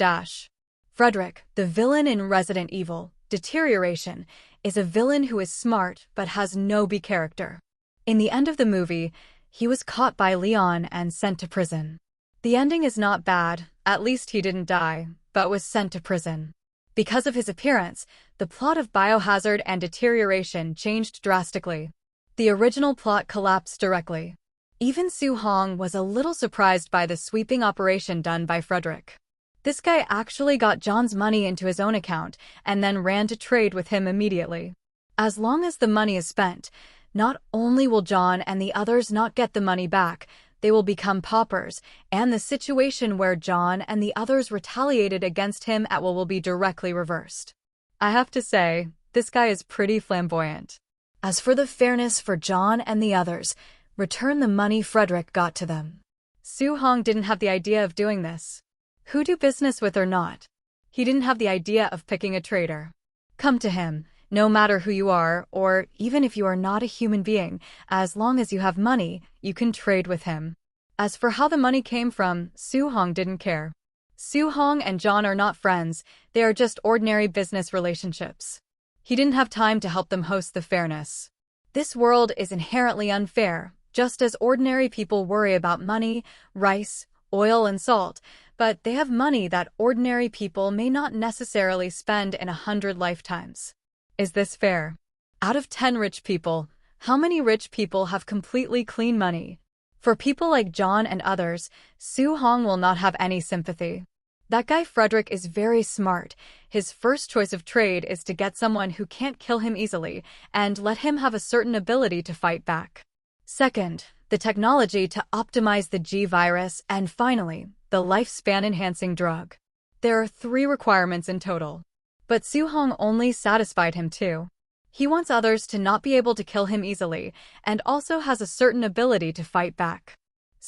Frederick, the villain in Resident Evil, Deterioration, is a villain who is smart but has no B character. In the end of the movie, he was caught by Leon and sent to prison. The ending is not bad, at least he didn't die, but was sent to prison. Because of his appearance, the plot of Biohazard and Deterioration changed drastically. The original plot collapsed directly. Even Su-Hong was a little surprised by the sweeping operation done by Frederick. This guy actually got John's money into his own account and then ran to trade with him immediately. As long as the money is spent, not only will John and the others not get the money back, they will become paupers, and the situation where John and the others retaliated against him at will be directly reversed. I have to say, this guy is pretty flamboyant. As for the fairness for John and the others, return the money Frederick got to them. Su-Hong didn't have the idea of doing this. Who do business with or not? He didn't have the idea of picking a trader. Come to him, no matter who you are, or even if you are not a human being, as long as you have money, you can trade with him. As for how the money came from, Su-Hong didn't care. Su-Hong and John are not friends, they are just ordinary business relationships. He didn't have time to help them host the fairness. This world is inherently unfair, just as ordinary people worry about money, rice, oil and salt, but they have money that ordinary people may not necessarily spend in 100 lifetimes. Is this fair? Out of 10 rich people, how many rich people have completely clean money? For people like John and others, Su-Hong will not have any sympathy. That guy Frederick is very smart. His first choice of trade is to get someone who can't kill him easily and let him have a certain ability to fight back. Second, the technology to optimize the G-virus, and finally, the lifespan-enhancing drug. There are 3 requirements in total. But Su-Hong only satisfied him 2. He wants others to not be able to kill him easily, and also has a certain ability to fight back.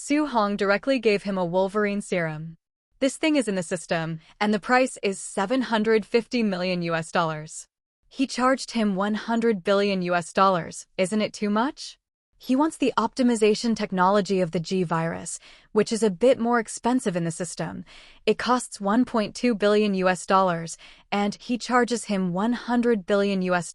Su Hong directly gave him a Wolverine serum. This thing is in the system, and the price is $750 million US. He charged him $100 billion US. Isn't it too much? He wants the optimization technology of the G virus, which is a bit more expensive in the system. It costs $1.2 billion US, and he charges him $100 billion US.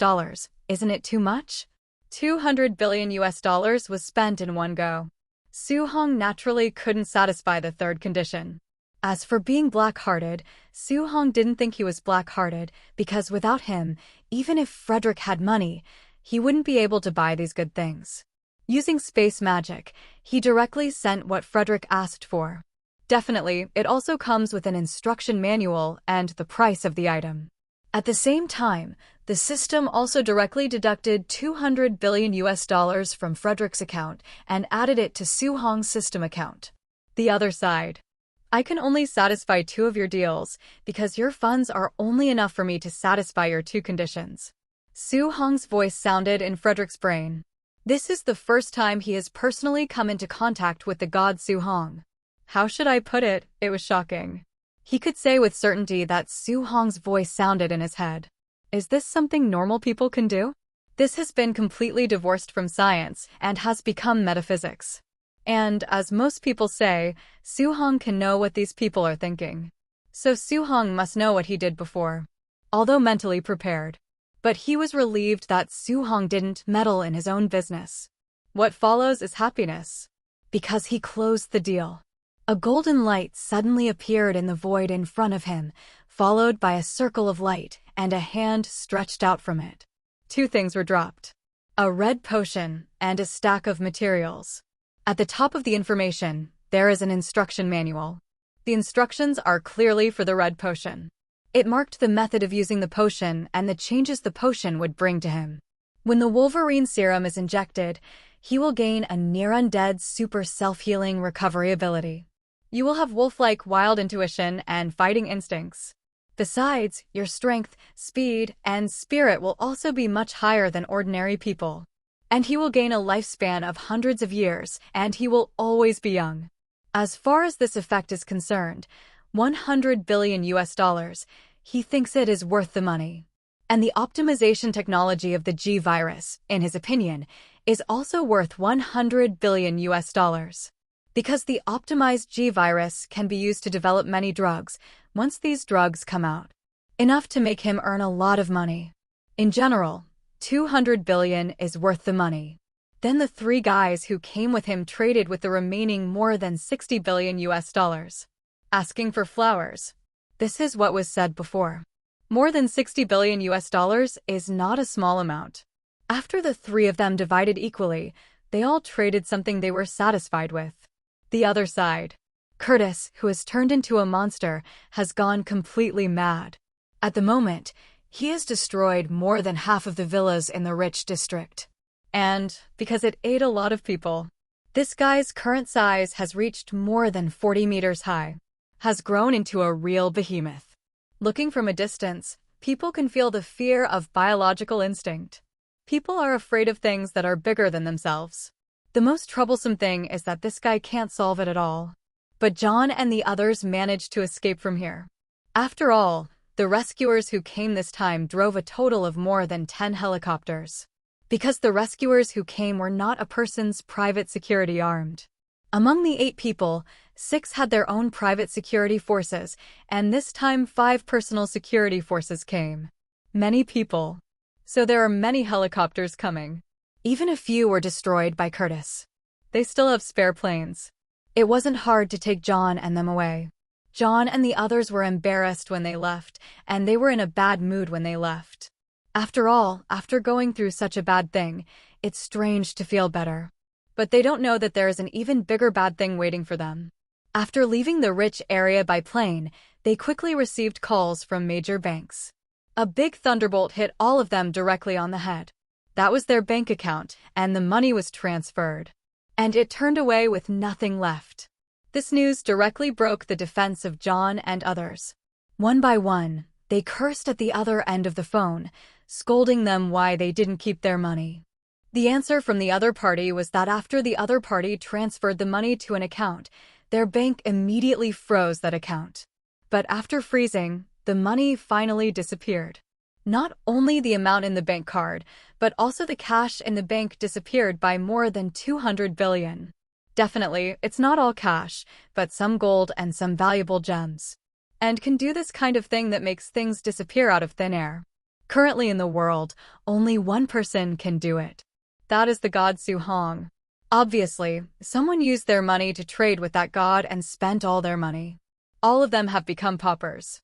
Isn't it too much? $200 billion US was spent in one go. Su Hong naturally couldn't satisfy the third condition. As for being black-hearted, Su Hong didn't think he was black-hearted because without him, even if Frederick had money, he wouldn't be able to buy these good things. Using space magic, he directly sent what Frederick asked for. Definitely, it also comes with an instruction manual and the price of the item. At the same time, the system also directly deducted $200 billion US from Frederick's account and added it to Su Hong's system account. The other side. I can only satisfy 2 of your deals because your funds are only enough for me to satisfy your 2 conditions. Su Hong's voice sounded in Frederick's brain. This is the first time he has personally come into contact with the god Su Hong. How should I put it? It was shocking. He could say with certainty that Su Hong's voice sounded in his head. Is this something normal people can do? This has been completely divorced from science and has become metaphysics. And, as most people say, Su Hong can know what these people are thinking. So Su Hong must know what he did before, although mentally prepared. But he was relieved that Su Hong didn't meddle in his own business. What follows is happiness. Because he closed the deal. A golden light suddenly appeared in the void in front of him, followed by a circle of light and a hand stretched out from it. 2 things were dropped. A red potion and a stack of materials. At the top of the information, there is an instruction manual. The instructions are clearly for the red potion. It marked the method of using the potion and the changes the potion would bring to him. When the Wolverine serum is injected, he will gain a near-undead super self-healing recovery ability. You will have wolf-like wild intuition and fighting instincts. Besides, your strength, speed, and spirit will also be much higher than ordinary people. And he will gain a lifespan of hundreds of years, and he will always be young. As far as this effect is concerned, $100 billion US, he thinks it is worth the money. And the optimization technology of the G virus, in his opinion, is also worth $100 billion US. Because the optimized G virus can be used to develop many drugs once these drugs come out. Enough to make him earn a lot of money. In general, $200 billion is worth the money. Then the 3 guys who came with him traded with the remaining more than $60 billion US. Asking for flowers. This is what was said before. More than $60 billion US is not a small amount. After the 3 of them divided equally, they all traded something they were satisfied with. The other side. Curtis, who has turned into a monster, has gone completely mad. At the moment, he has destroyed more than half of the villas in the rich district. And, because it ate a lot of people, this guy's current size has reached more than 40 meters high. Has grown into a real behemoth. Looking from a distance, people can feel the fear of biological instinct. People are afraid of things that are bigger than themselves. The most troublesome thing is that this guy can't solve it at all. But John and the others managed to escape from here. After all, the rescuers who came this time drove a total of more than 10 helicopters. Because the rescuers who came were not a person's private security armed. Among the 8 people, 6 had their own private security forces, and this time 5 personal security forces came. Many people. So there are many helicopters coming. Even a few were destroyed by Curtis. They still have spare planes. It wasn't hard to take John and them away. John and the others were embarrassed when they left, and they were in a bad mood when they left. After all, after going through such a bad thing, it's strange to feel better. But they don't know that there is an even bigger bad thing waiting for them. After leaving the rich area by plane, they quickly received calls from major banks. A big thunderbolt hit all of them directly on the head. That was their bank account, and the money was transferred. And it turned away with nothing left. This news directly broke the defense of John and others. One by one, they cursed at the other end of the phone, scolding them why they didn't keep their money. The answer from the other party was that after the other party transferred the money to an account, their bank immediately froze that account. But after freezing, the money finally disappeared. Not only the amount in the bank card, but also the cash in the bank disappeared by more than 200 billion. Definitely, it's not all cash, but some gold and some valuable gems. And can do this kind of thing that makes things disappear out of thin air. Currently in the world, only one person can do it. That is the god Su Hong. Obviously, someone used their money to trade with that god and spent all their money. All of them have become paupers.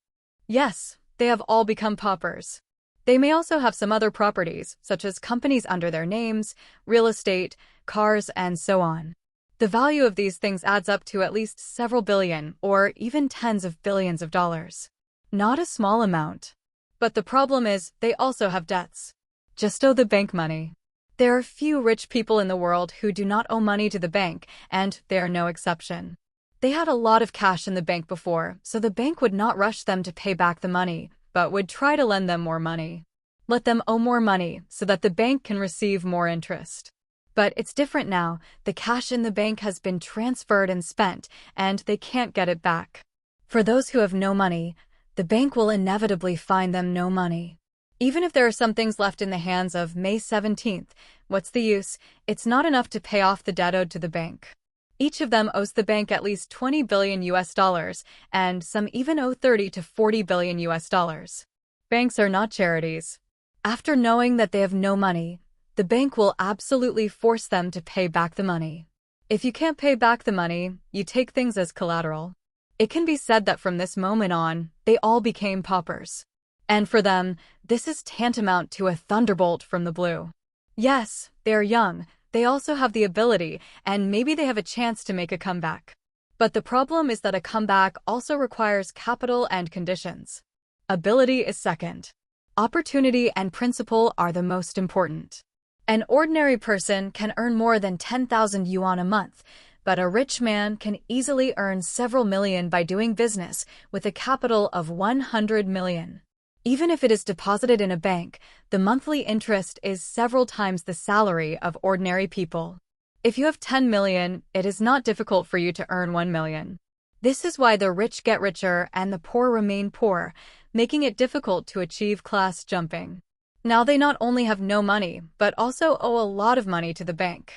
Yes, they have all become paupers. They may also have some other properties, such as companies under their names, real estate, cars, and so on. The value of these things adds up to at least several billion, or even tens of billions of dollars. Not a small amount. But the problem is, they also have debts. Just owe the bank money. There are few rich people in the world who do not owe money to the bank, and they are no exception. They had a lot of cash in the bank before, so the bank would not rush them to pay back the money, but would try to lend them more money. Let them owe more money so that the bank can receive more interest. But it's different now. The cash in the bank has been transferred and spent, and they can't get it back. For those who have no money, the bank will inevitably find them no money. Even if there are some things left in the hands of May 17th, what's the use? It's not enough to pay off the debt owed to the bank. Each of them owes the bank at least 20 billion US dollars, and some even owe 30 to 40 billion US dollars. Banks are not charities. After knowing that they have no money, the bank will absolutely force them to pay back the money. If you can't pay back the money, you take things as collateral. It can be said that from this moment on, they all became paupers. And for them, this is tantamount to a thunderbolt from the blue. Yes, they are young. They also have the ability, and maybe they have a chance to make a comeback. But the problem is that a comeback also requires capital and conditions. Ability is second. Opportunity and principle are the most important. An ordinary person can earn more than 10,000 yuan a month, but a rich man can easily earn several million by doing business with a capital of 100 million. Even if it is deposited in a bank, the monthly interest is several times the salary of ordinary people. If you have 10 million, it is not difficult for you to earn 1 million. This is why the rich get richer and the poor remain poor, making it difficult to achieve class jumping. Now they not only have no money, but also owe a lot of money to the bank.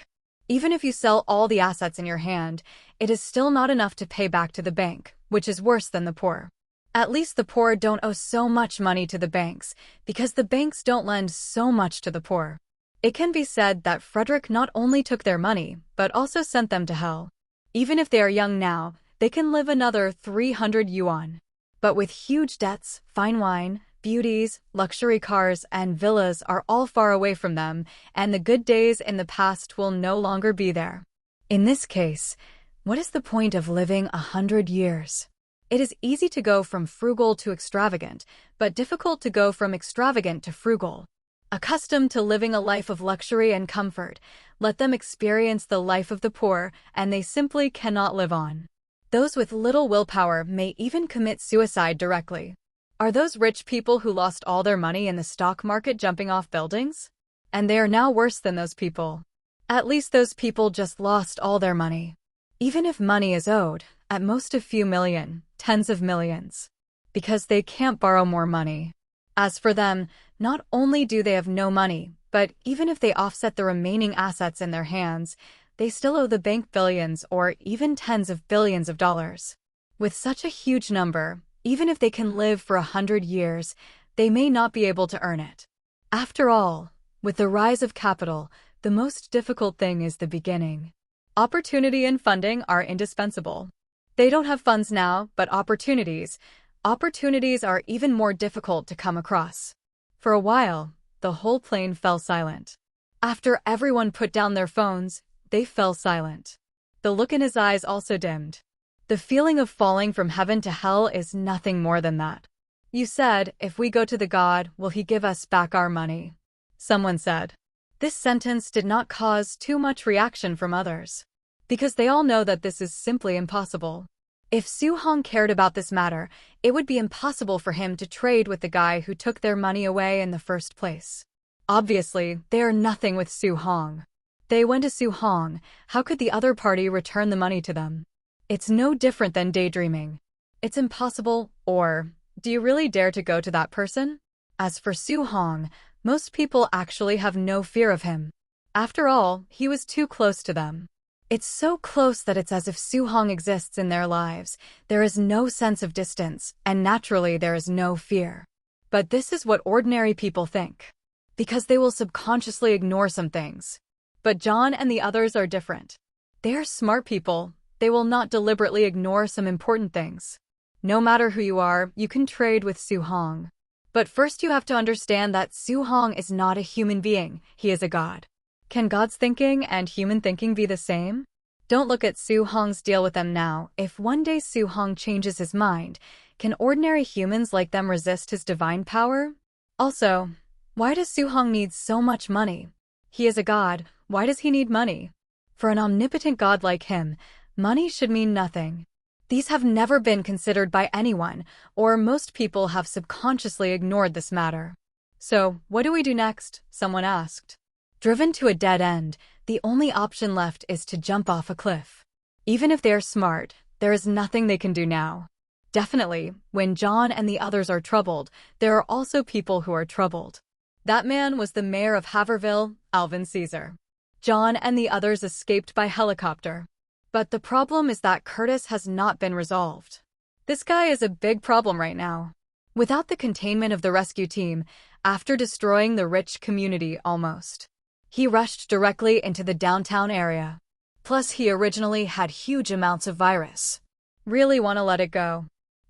Even if you sell all the assets in your hand, it is still not enough to pay back to the bank, which is worse than the poor. At least the poor don't owe so much money to the banks, because the banks don't lend so much to the poor. It can be said that Frederick not only took their money, but also sent them to hell. Even if they are young now, they can live another 300 yuan. But with huge debts, fine wine, beauties, luxury cars, and villas are all far away from them, and the good days in the past will no longer be there. In this case, what is the point of living 100 years? It is easy to go from frugal to extravagant, but difficult to go from extravagant to frugal. Accustomed to living a life of luxury and comfort, let them experience the life of the poor, and they simply cannot live on. Those with little willpower may even commit suicide directly. Are those rich people who lost all their money in the stock market jumping off buildings? And they are now worse than those people. At least those people just lost all their money. Even if money is owed, at most a few million, tens of millions. Because they can't borrow more money. As for them, not only do they have no money, but even if they offset the remaining assets in their hands, they still owe the bank billions or even tens of billions of dollars. With such a huge number, even if they can live for 100 years, they may not be able to earn it. After all, with the rise of capital, the most difficult thing is the beginning. Opportunity and funding are indispensable. They don't have funds now, but opportunities are even more difficult to come across. For a while, the whole plane fell silent. After everyone put down their phones, they fell silent. The look in his eyes also dimmed. The feeling of falling from heaven to hell is nothing more than that. You said, if we go to the God, will he give us back our money? Someone said. This sentence did not cause too much reaction from others. Because they all know that this is simply impossible. If Su Hong cared about this matter, it would be impossible for him to trade with the guy who took their money away in the first place. Obviously, they are nothing with Su Hong. They went to Su Hong. How could the other party return the money to them? It's no different than daydreaming. It's impossible, or do you really dare to go to that person? As for Su Hong, most people actually have no fear of him. After all, he was too close to them. It's so close that it's as if Su Hong exists in their lives. There is no sense of distance, and naturally there is no fear. But this is what ordinary people think, because they will subconsciously ignore some things. But John and the others are different. They are smart people. They will not deliberately ignore some important things. No matter who you are, you can trade with Su Hong. But first you have to understand that Su Hong is not a human being, he is a god. Can God's thinking and human thinking be the same? Don't look at Su Hong's deal with them now. If one day Su Hong changes his mind, can ordinary humans like them resist his divine power? Also, why does Su Hong need so much money? He is a god, why does he need money? For an omnipotent god like him, money should mean nothing. These have never been considered by anyone, or most people have subconsciously ignored this matter. So, what do we do next? Someone asked. Driven to a dead end, the only option left is to jump off a cliff. Even if they are smart, there is nothing they can do now. Definitely, when John and the others are troubled, there are also people who are troubled. That man was the mayor of Haverville, Alvin Caesar. John and the others escaped by helicopter. But the problem is that Curtis has not been resolved. This guy is a big problem right now. Without the containment of the rescue team, after destroying the rich community almost, he rushed directly into the downtown area. Plus, he originally had huge amounts of virus. Really want to let it go.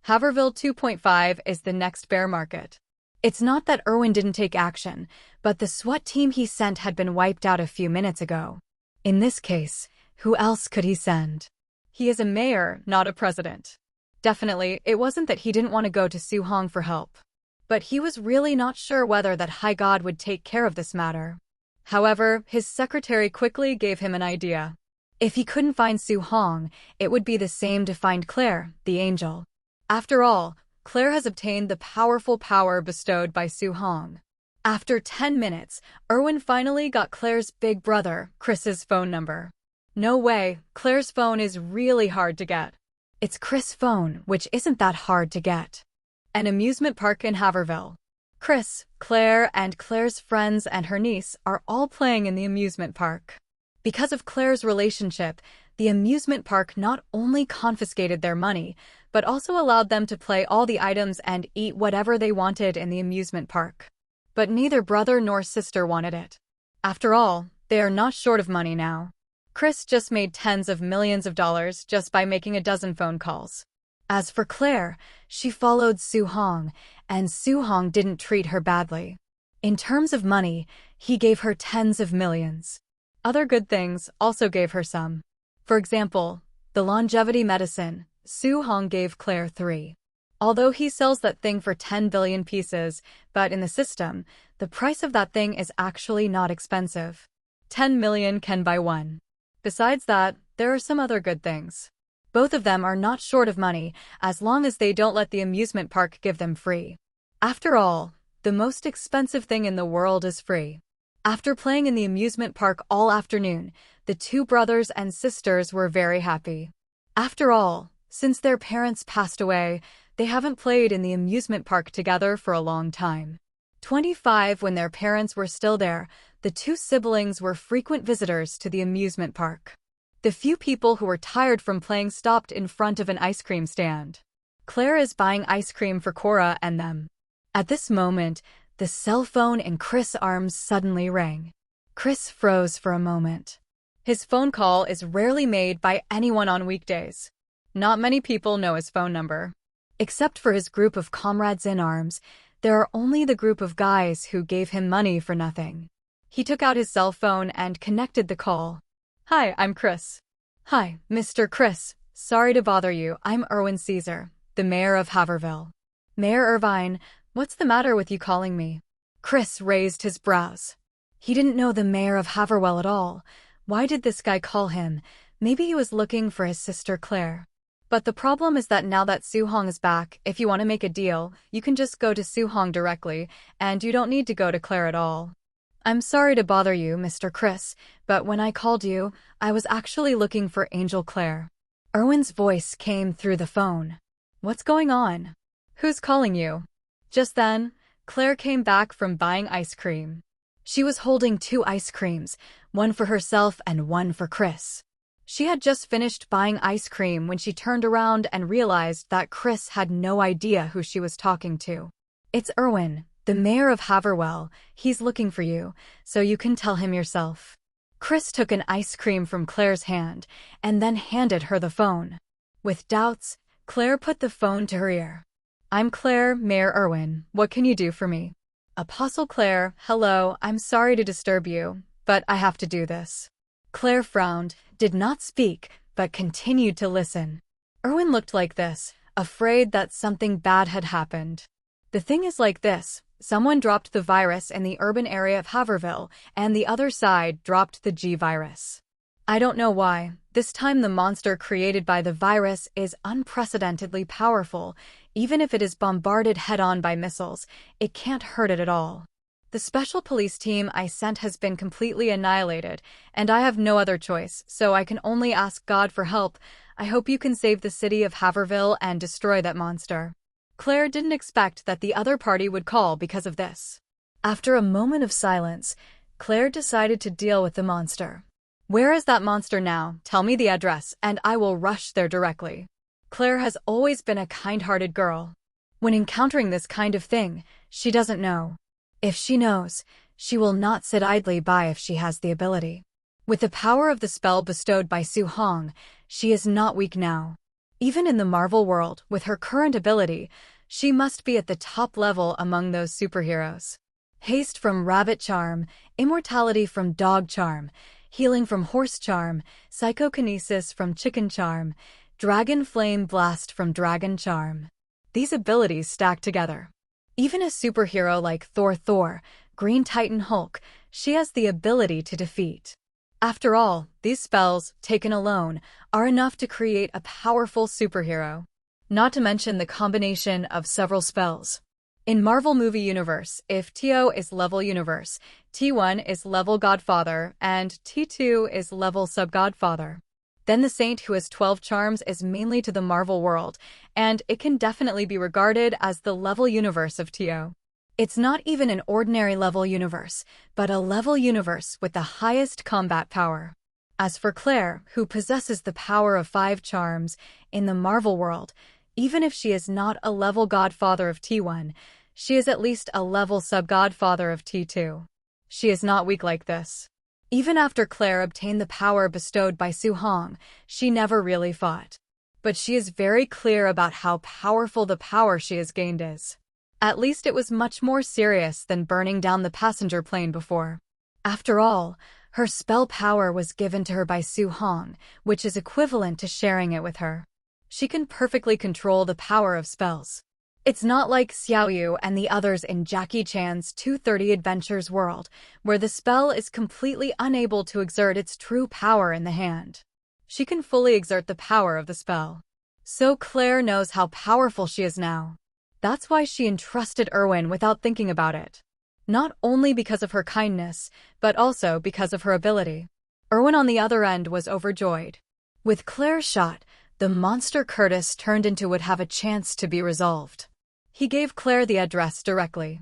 Haverville 2.5 is the next bear market. It's not that Irwin didn't take action, but the SWAT team he sent had been wiped out a few minutes ago. In this case, who else could he send? He is a mayor, not a president. Definitely, it wasn't that he didn't want to go to Su Hong for help. But he was really not sure whether that high god would take care of this matter. However, his secretary quickly gave him an idea. If he couldn't find Su Hong, it would be the same to find Claire, the angel. After all, Claire has obtained the powerful power bestowed by Su Hong. After 10 minutes, Irwin finally got Claire's big brother, Chris's phone number. No way, Claire's phone is really hard to get. It's Chris' phone, which isn't that hard to get. An amusement park in Haverville. Chris, Claire, and Claire's friends and her niece are all playing in the amusement park. Because of Claire's relationship, the amusement park not only confiscated their money, but also allowed them to play all the items and eat whatever they wanted in the amusement park. But neither brother nor sister wanted it. After all, they are not short of money now. Chris just made tens of millions of dollars just by making a dozen phone calls. As for Claire, she followed Su Hong, and Su Hong didn't treat her badly. In terms of money, he gave her tens of millions. Other good things also gave her some. For example, the longevity medicine, Su Hong gave Claire 3. Although he sells that thing for 10 billion pieces, but in the system, the price of that thing is actually not expensive. 10 million can buy one. Besides that, there are some other good things. Both of them are not short of money, as long as they don't let the amusement park give them free. After all, the most expensive thing in the world is free. After playing in the amusement park all afternoon, the two brothers and sisters were very happy. After all, since their parents passed away, they haven't played in the amusement park together for a long time. 25 when their parents were still there, the two siblings were frequent visitors to the amusement park. The few people who were tired from playing stopped in front of an ice cream stand. Claire is buying ice cream for Cora and them. At this moment, the cell phone in Chris' arms suddenly rang. Chris froze for a moment. His phone call is rarely made by anyone on weekdays. Not many people know his phone number. Except for his group of comrades in arms, there are only the group of guys who gave him money for nothing. He took out his cell phone and connected the call. Hi, I'm Chris. Hi, Mr. Chris. Sorry to bother you. I'm Irwin Caesar, the mayor of Haverville. Mayor Irvine, what's the matter with you calling me? Chris raised his brows. He didn't know the mayor of Haverville at all. Why did this guy call him? Maybe he was looking for his sister Claire. But the problem is that now that Su Hong is back, if you want to make a deal, you can just go to Su Hong directly, and you don't need to go to Claire at all. I'm sorry to bother you, Mr. Chris, but when I called you, I was actually looking for Angel Claire. Erwin's voice came through the phone. What's going on? Who's calling you? Just then, Claire came back from buying ice cream. She was holding 2 ice creams, one for herself and one for Chris. She had just finished buying ice cream when she turned around and realized that Chris had no idea who she was talking to. It's Erwin, the mayor of Haverwell. He's looking for you, so you can tell him yourself. Chris took an ice cream from Claire's hand and then handed her the phone. With doubts, Claire put the phone to her ear. I'm Claire, Mayor Erwin. What can you do for me? Apostle Claire, hello, I'm sorry to disturb you, but I have to do this. Claire frowned, did not speak, but continued to listen. Erwin looked like this, afraid that something bad had happened. The thing is like this, someone dropped the virus in the urban area of Haverville, and the other side dropped the G virus. I don't know why. This time the monster created by the virus is unprecedentedly powerful. Even if it is bombarded head-on by missiles, it can't hurt it at all. The special police team I sent has been completely annihilated, and I have no other choice, so I can only ask God for help. I hope you can save the city of Haverville and destroy that monster. Claire didn't expect that the other party would call because of this. After a moment of silence, Claire decided to deal with the monster. Where is that monster now? Tell me the address, and I will rush there directly. Claire has always been a kind-hearted girl. When encountering this kind of thing, she doesn't know. If she knows, she will not sit idly by if she has the ability. With the power of the spell bestowed by Su Hong, she is not weak now. Even in the Marvel world, with her current ability, she must be at the top level among those superheroes. Haste from Rabbit Charm, Immortality from Dog Charm, Healing from Horse Charm, Psychokinesis from Chicken Charm, Dragon Flame Blast from Dragon Charm. These abilities stack together. Even a superhero like Thor, Green Titan Hulk, she has the ability to defeat. After all, these spells, taken alone, are enough to create a powerful superhero. Not to mention the combination of several spells. In Marvel Movie Universe, if TO is level Universe, T1 is level Godfather, and T2 is level Sub-Godfather. Then the Saint who has 12 charms is mainly to the Marvel world, and it can definitely be regarded as the level universe of TO. It's not even an ordinary level universe, but a level universe with the highest combat power. As for Claire, who possesses the power of 5 charms, in the Marvel world, even if she is not a level Godfather of T1, she is at least a level Sub-Godfather of T2. She is not weak like this. Even after Claire obtained the power bestowed by Su Hong, she never really fought. But she is very clear about how powerful the power she has gained is. At least it was much more serious than burning down the passenger plane before. After all, her spell power was given to her by Su Hong, which is equivalent to sharing it with her. She can perfectly control the power of spells. It's not like Xiaoyu and the others in Jackie Chan's 230 Adventures world, where the spell is completely unable to exert its true power in the hand. She can fully exert the power of the spell. So Claire knows how powerful she is now. That's why she entrusted Erwin without thinking about it. Not only because of her kindness, but also because of her ability. Erwin on the other end was overjoyed. With Claire's shot, the monster Curtis turned into would have a chance to be resolved. He gave Claire the address directly.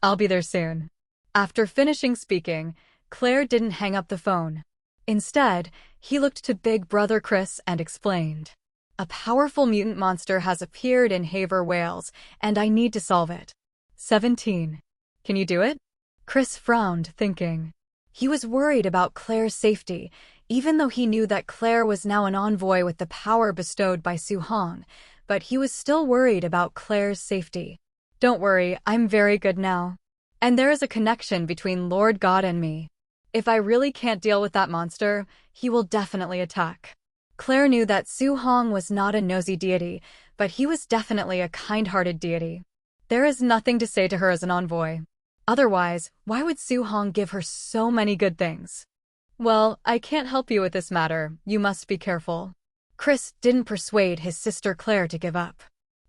I'll be there soon. After finishing speaking, Claire didn't hang up the phone. Instead, he looked to Big Brother Chris and explained. A powerful mutant monster has appeared in Haver, Wales, and I need to solve it. 17. Can you do it? Chris frowned, thinking. He was worried about Claire's safety, even though he knew that Claire was now an envoy with the power bestowed by Su Hong, but he was still worried about Claire's safety. Don't worry, I'm very good now. And there is a connection between Lord God and me. If I really can't deal with that monster, he will definitely attack. Claire knew that Su Hong was not a nosy deity, but he was definitely a kind-hearted deity. There is nothing to say to her as an envoy. Otherwise, why would Su Hong give her so many good things? Well, I can't help you with this matter. You must be careful. Chris didn't persuade his sister Claire to give up.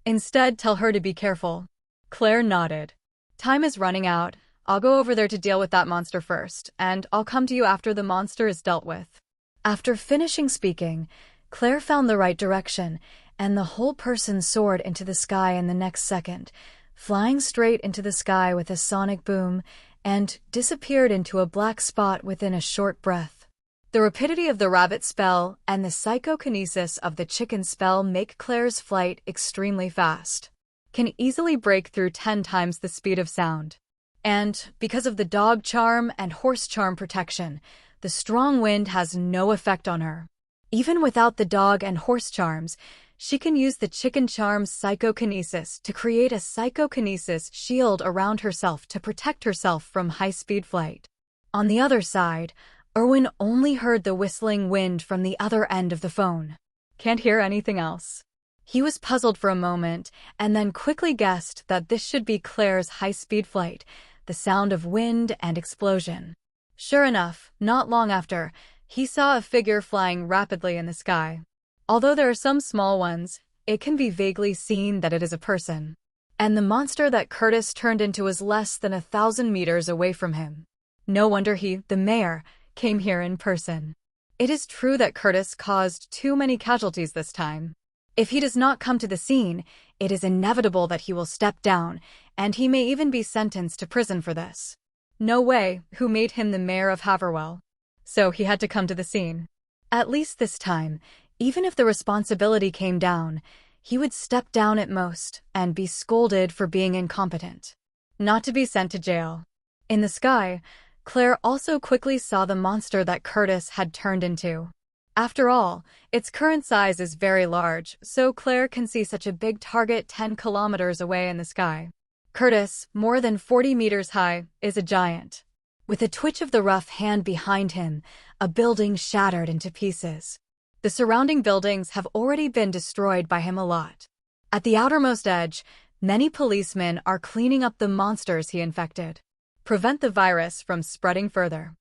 Instead, tell her to be careful. Claire nodded. Time is running out. I'll go over there to deal with that monster first, and I'll come to you after the monster is dealt with." After finishing speaking, Claire found the right direction, and the whole person soared into the sky in the next second, flying straight into the sky with a sonic boom, and disappeared into a black spot within a short breath. The rapidity of the rabbit spell and the psychokinesis of the chicken spell make Claire's flight extremely fast, can easily break through 10 times the speed of sound. And because of the dog charm and horse charm protection, the strong wind has no effect on her. Even without the dog and horse charms, she can use the chicken charm's psychokinesis to create a psychokinesis shield around herself to protect herself from high-speed flight. On the other side, Erwin only heard the whistling wind from the other end of the phone. Can't hear anything else. He was puzzled for a moment and then quickly guessed that this should be Claire's high-speed flight, the sound of wind and explosion. Sure enough, not long after, he saw a figure flying rapidly in the sky. Although there are some small ones, it can be vaguely seen that it is a person. And the monster that Curtis turned into was less than 1,000 meters away from him. No wonder he, the mayor, came here in person. It is true that Curtis caused too many casualties this time. If he does not come to the scene, it is inevitable that he will step down, and he may even be sentenced to prison for this. No way, who made him the mayor of Haverwell? So he had to come to the scene. At least this time, even if the responsibility came down, he would step down at most and be scolded for being incompetent, not to be sent to jail. In the sky, Claire also quickly saw the monster that Curtis had turned into. After all, its current size is very large, so Claire can see such a big target 10 kilometers away in the sky. Curtis, more than 40 meters high, is a giant. With a twitch of the rough hand behind him, a building shattered into pieces. The surrounding buildings have already been destroyed by him a lot. At the outermost edge, many policemen are cleaning up the monsters he infected. Prevent the virus from spreading further.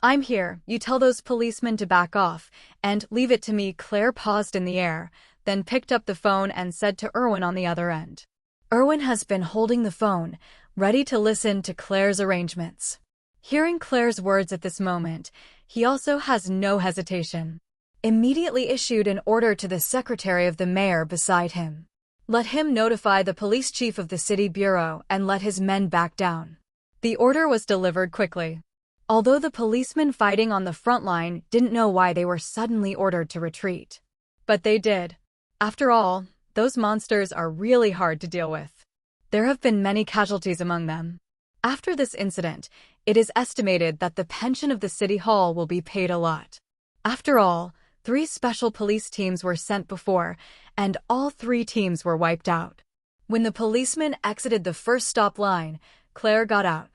"I'm here," you tell those policemen to back off, and "leave it to me." Claire paused in the air, then picked up the phone and said to Erwin on the other end. Erwin has been holding the phone, ready to listen to Claire's arrangements. Hearing Claire's words at this moment, he also has no hesitation. Immediately issued an order to the secretary of the mayor beside him. Let him notify the police chief of the city bureau and let his men back down. The order was delivered quickly. Although the policemen fighting on the front line didn't know why they were suddenly ordered to retreat. But they did. After all, those monsters are really hard to deal with. There have been many casualties among them. After this incident, it is estimated that the pension of the city hall will be paid a lot. After all, 3 special police teams were sent before, and all 3 teams were wiped out. When the policemen exited the first stop line, Claire got out.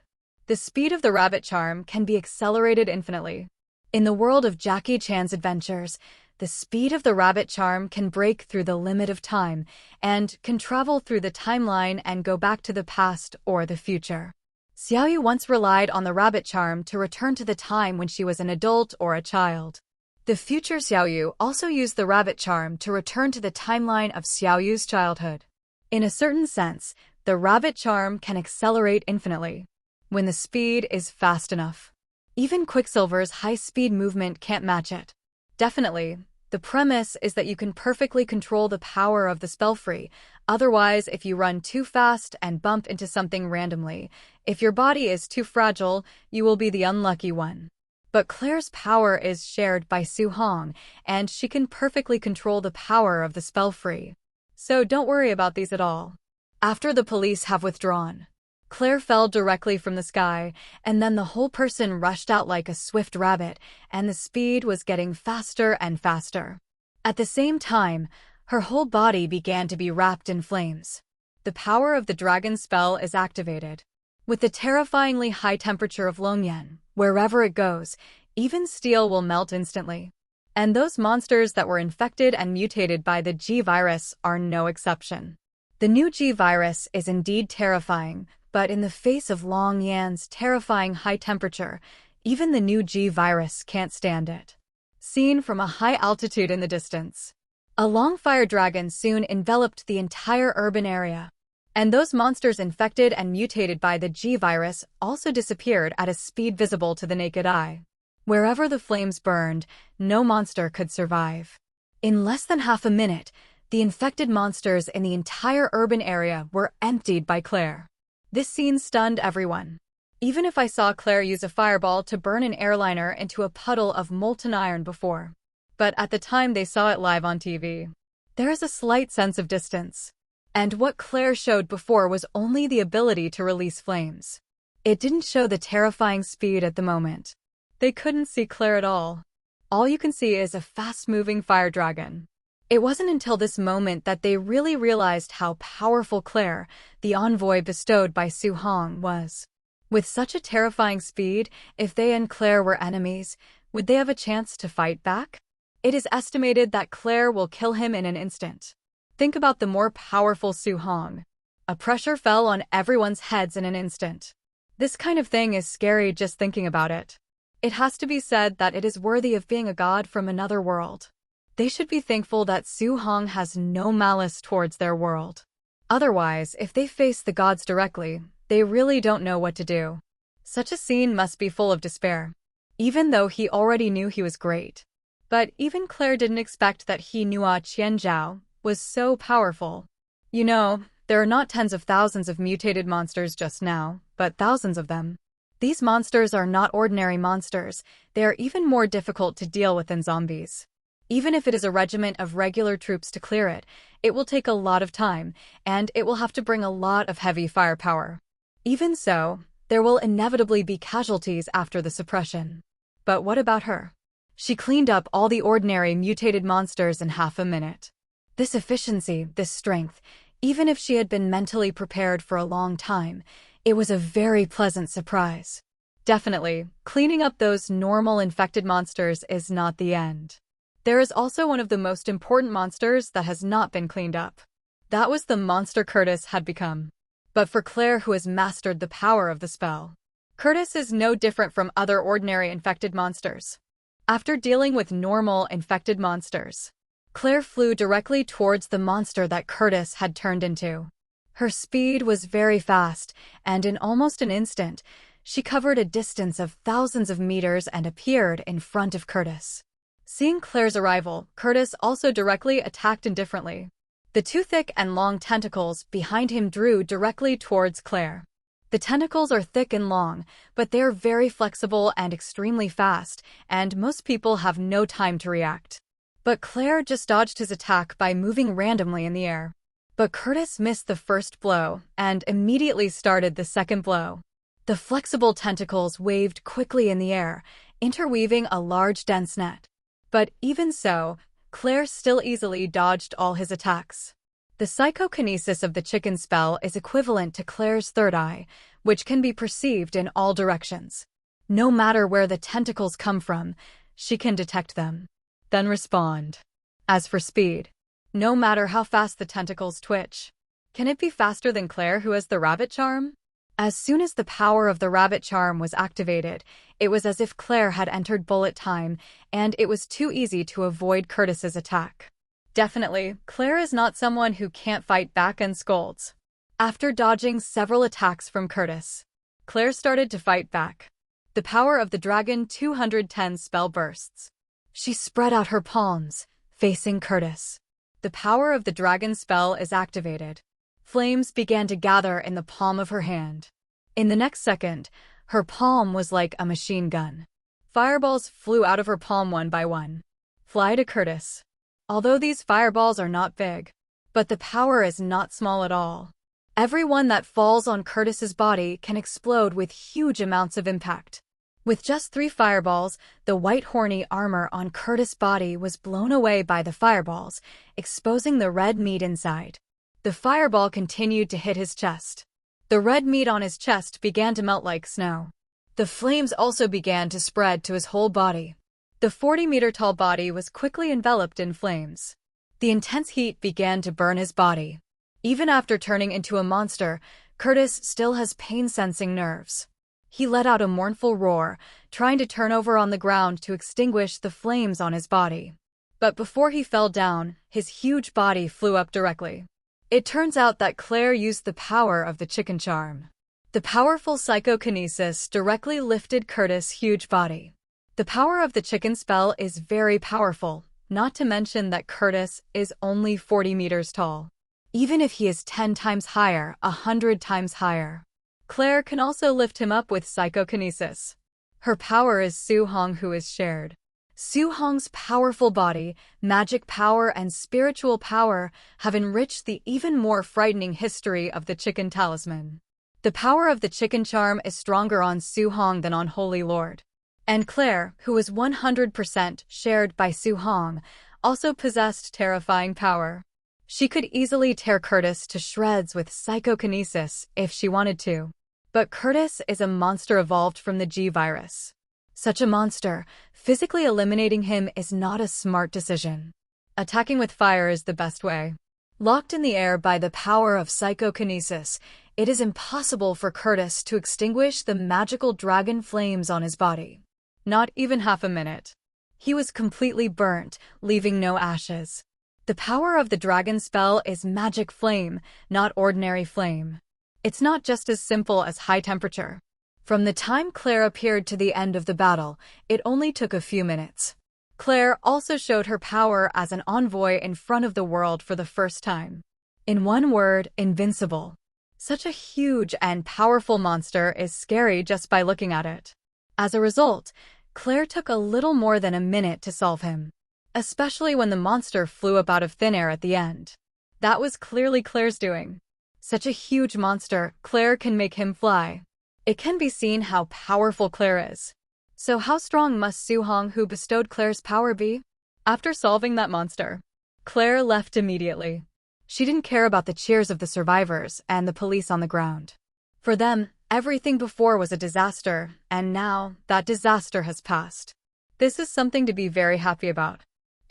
The speed of the rabbit charm can be accelerated infinitely. In the world of Jackie Chan's adventures, the speed of the rabbit charm can break through the limit of time and can travel through the timeline and go back to the past or the future. Xiaoyu once relied on the rabbit charm to return to the time when she was an adult or a child. The future Xiaoyu also used the rabbit charm to return to the timeline of Xiaoyu's childhood. In a certain sense, the rabbit charm can accelerate infinitely when the speed is fast enough. Even Quicksilver's high-speed movement can't match it. Definitely, the premise is that you can perfectly control the power of the spell-free. Otherwise, if you run too fast and bump into something randomly, if your body is too fragile, you will be the unlucky one. But Claire's power is shared by Su Hong, and she can perfectly control the power of the spell-free. So don't worry about these at all. After the police have withdrawn, Claire fell directly from the sky, and then the whole person rushed out like a swift rabbit, and the speed was getting faster and faster. At the same time, her whole body began to be wrapped in flames. The power of the dragon spell is activated. With the terrifyingly high temperature of Longyan, wherever it goes, even steel will melt instantly. And those monsters that were infected and mutated by the G-virus are no exception. The new G-virus is indeed terrifying, but in the face of Longyan's terrifying high temperature, even the new G-virus can't stand it. Seen from a high altitude in the distance, a long fire dragon soon enveloped the entire urban area. And those monsters infected and mutated by the G virus also disappeared at a speed visible to the naked eye. Wherever the flames burned, no monster could survive. In less than half a minute, the infected monsters in the entire urban area were emptied by Claire. This scene stunned everyone. Even if I saw Claire use a fireball to burn an airliner into a puddle of molten iron before. But at the time they saw it live on TV. There is a slight sense of distance. And what Claire showed before was only the ability to release flames. It didn't show the terrifying speed at the moment. They couldn't see Claire at all. All you can see is a fast-moving fire dragon. It wasn't until this moment that they really realized how powerful Claire, the envoy bestowed by Su Hong, was. With such a terrifying speed, if they and Claire were enemies, would they have a chance to fight back? It is estimated that Claire will kill him in an instant. Think about the more powerful Su Hong. A pressure fell on everyone's heads in an instant. This kind of thing is scary just thinking about it. It has to be said that it is worthy of being a god from another world. They should be thankful that Su Hong has no malice towards their world. Otherwise, if they face the gods directly, they really don't know what to do. Such a scene must be full of despair. Even though he already knew he was great. But even Claire didn't expect that he Nua Qianzhao was so powerful. You know, there are not tens of thousands of mutated monsters just now, but thousands of them. These monsters are not ordinary monsters, they are even more difficult to deal with than zombies. Even if it is a regiment of regular troops to clear it, it will take a lot of time, and it will have to bring a lot of heavy firepower. Even so, there will inevitably be casualties after the suppression. But what about her? She cleaned up all the ordinary mutated monsters in half a minute. This efficiency, this strength, even if she had been mentally prepared for a long time, it was a very pleasant surprise. Definitely, cleaning up those normal infected monsters is not the end. There is also one of the most important monsters that has not been cleaned up. That was the monster Curtis had become. But for Claire, who has mastered the power of the spell, Curtis is no different from other ordinary infected monsters. After dealing with normal infected monsters, Claire flew directly towards the monster that Curtis had turned into. Her speed was very fast, and in almost an instant, she covered a distance of thousands of meters and appeared in front of Curtis. Seeing Claire's arrival, Curtis also directly attacked indifferently. The two thick and long tentacles behind him drew directly towards Claire. The tentacles are thick and long, but they are very flexible and extremely fast, and most people have no time to react. But Claire just dodged his attack by moving randomly in the air. But Curtis missed the first blow and immediately started the second blow. The flexible tentacles waved quickly in the air, interweaving a large dense net. But even so, Claire still easily dodged all his attacks. The psychokinesis of the chicken spell is equivalent to Claire's third eye, which can be perceived in all directions. No matter where the tentacles come from, she can detect them, then respond. As for speed, no matter how fast the tentacles twitch, can it be faster than Claire, who has the rabbit charm? As soon as the power of the rabbit charm was activated, it was as if Claire had entered bullet time, and it was too easy to avoid Curtis's attack. Definitely, Claire is not someone who can't fight back and scolds. After dodging several attacks from Curtis, Claire started to fight back. The power of the Dragon 210 spell bursts. She spread out her palms, facing Curtis. The power of the dragon spell is activated. Flames began to gather in the palm of her hand. In the next second, her palm was like a machine gun. Fireballs flew out of her palm one by one. Fly to Curtis. Although these fireballs are not big, but the power is not small at all. Every one that falls on Curtis's body can explode with huge amounts of impact. With just 3 fireballs, the white horny armor on Curtis' body was blown away by the fireballs, exposing the red meat inside. The fireball continued to hit his chest. The red meat on his chest began to melt like snow. The flames also began to spread to his whole body. The 40-meter-tall body was quickly enveloped in flames. The intense heat began to burn his body. Even after turning into a monster, Curtis still has pain-sensing nerves. He let out a mournful roar, trying to turn over on the ground to extinguish the flames on his body. But before he fell down, his huge body flew up directly. It turns out that Claire used the power of the chicken charm. The powerful psychokinesis directly lifted Curtis' huge body. The power of the chicken spell is very powerful, not to mention that Curtis is only 40 meters tall. Even if he is 10 times higher, 100 times higher. Claire can also lift him up with psychokinesis. Her power is Su-hong, who is shared. Su-hong's powerful body, magic power, and spiritual power have enriched the even more frightening history of the chicken talisman. The power of the chicken charm is stronger on Su-hong than on Holy Lord. And Claire, who was 100% shared by Su-hong, also possessed terrifying power. She could easily tear Curtis to shreds with psychokinesis if she wanted to. But Curtis is a monster evolved from the G virus. Such a monster, physically eliminating him is not a smart decision. Attacking with fire is the best way. Locked in the air by the power of psychokinesis, it is impossible for Curtis to extinguish the magical dragon flames on his body. Not even half a minute. He was completely burnt, leaving no ashes. The power of the dragon spell is magic flame, not ordinary flame. It's not just as simple as high temperature. From the time Claire appeared to the end of the battle, it only took a few minutes. Claire also showed her power as an envoy in front of the world for the first time. In one word, invincible. Such a huge and powerful monster is scary just by looking at it. As a result, Claire took a little more than a minute to solve him. Especially when the monster flew up out of thin air at the end. That was clearly Claire's doing. Such a huge monster, Claire can make him fly. It can be seen how powerful Claire is. So how strong must Su-hong, who bestowed Claire's power, be? After solving that monster, Claire left immediately. She didn't care about the cheers of the survivors and the police on the ground. For them, everything before was a disaster, and now that disaster has passed. This is something to be very happy about.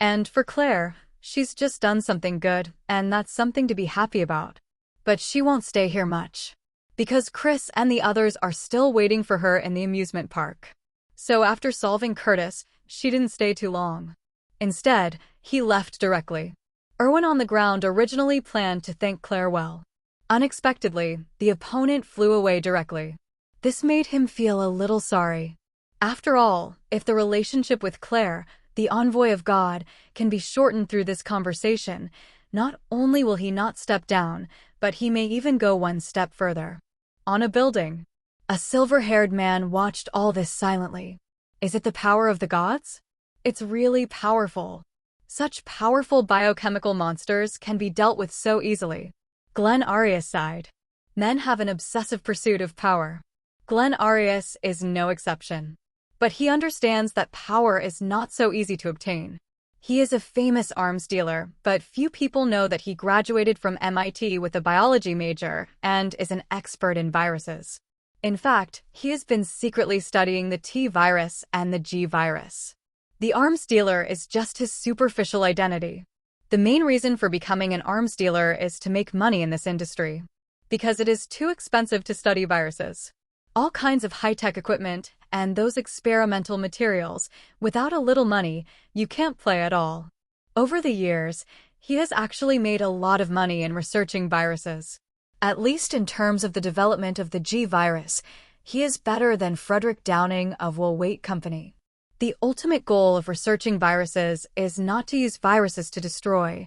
And for Claire, she's just done something good, and that's something to be happy about. But she won't stay here much. Because Chris and the others are still waiting for her in the amusement park. So after solving Curtis, she didn't stay too long. Instead, he left directly. Erwin on the ground originally planned to thank Claire well. Unexpectedly, the opponent flew away directly. This made him feel a little sorry. After all, if the relationship with Claire, the envoy of God, can be shortened through this conversation, not only will he not step down, but he may even go one step further. On a building, a silver-haired man watched all this silently. Is it the power of the gods? It's really powerful. Such powerful biochemical monsters can be dealt with so easily. Glenn Arias sighed. Men have an obsessive pursuit of power. Glenn Arias is no exception. But he understands that power is not so easy to obtain. He is a famous arms dealer, but few people know that he graduated from MIT with a biology major and is an expert in viruses. In fact, he has been secretly studying the T virus and the G virus. The arms dealer is just his superficial identity. The main reason for becoming an arms dealer is to make money in this industry. Because it is too expensive to study viruses. All kinds of high-tech equipment and those experimental materials, without a little money, you can't play at all. Over the years, he has actually made a lot of money in researching viruses. At least in terms of the development of the G virus, he is better than Frederick Downing of Will Wait Company. The ultimate goal of researching viruses is not to use viruses to destroy,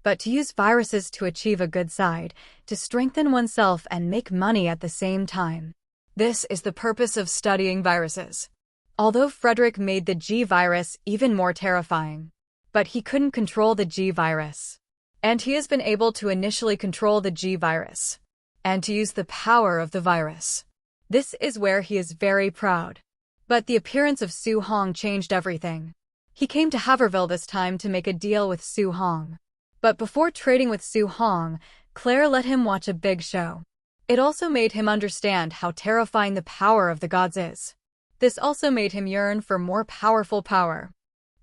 but to use viruses to achieve a good side, to strengthen oneself and make money at the same time. This is the purpose of studying viruses. Although Frederick made the G virus even more terrifying, but he couldn't control the G virus. And he has been able to initially control the G virus, and to use the power of the virus. This is where he is very proud. But the appearance of Su-hong changed everything. He came to Haverville this time to make a deal with Su-hong. But before trading with Su-hong, Claire let him watch a big show. It also made him understand how terrifying the power of the gods is. This also made him yearn for more powerful power.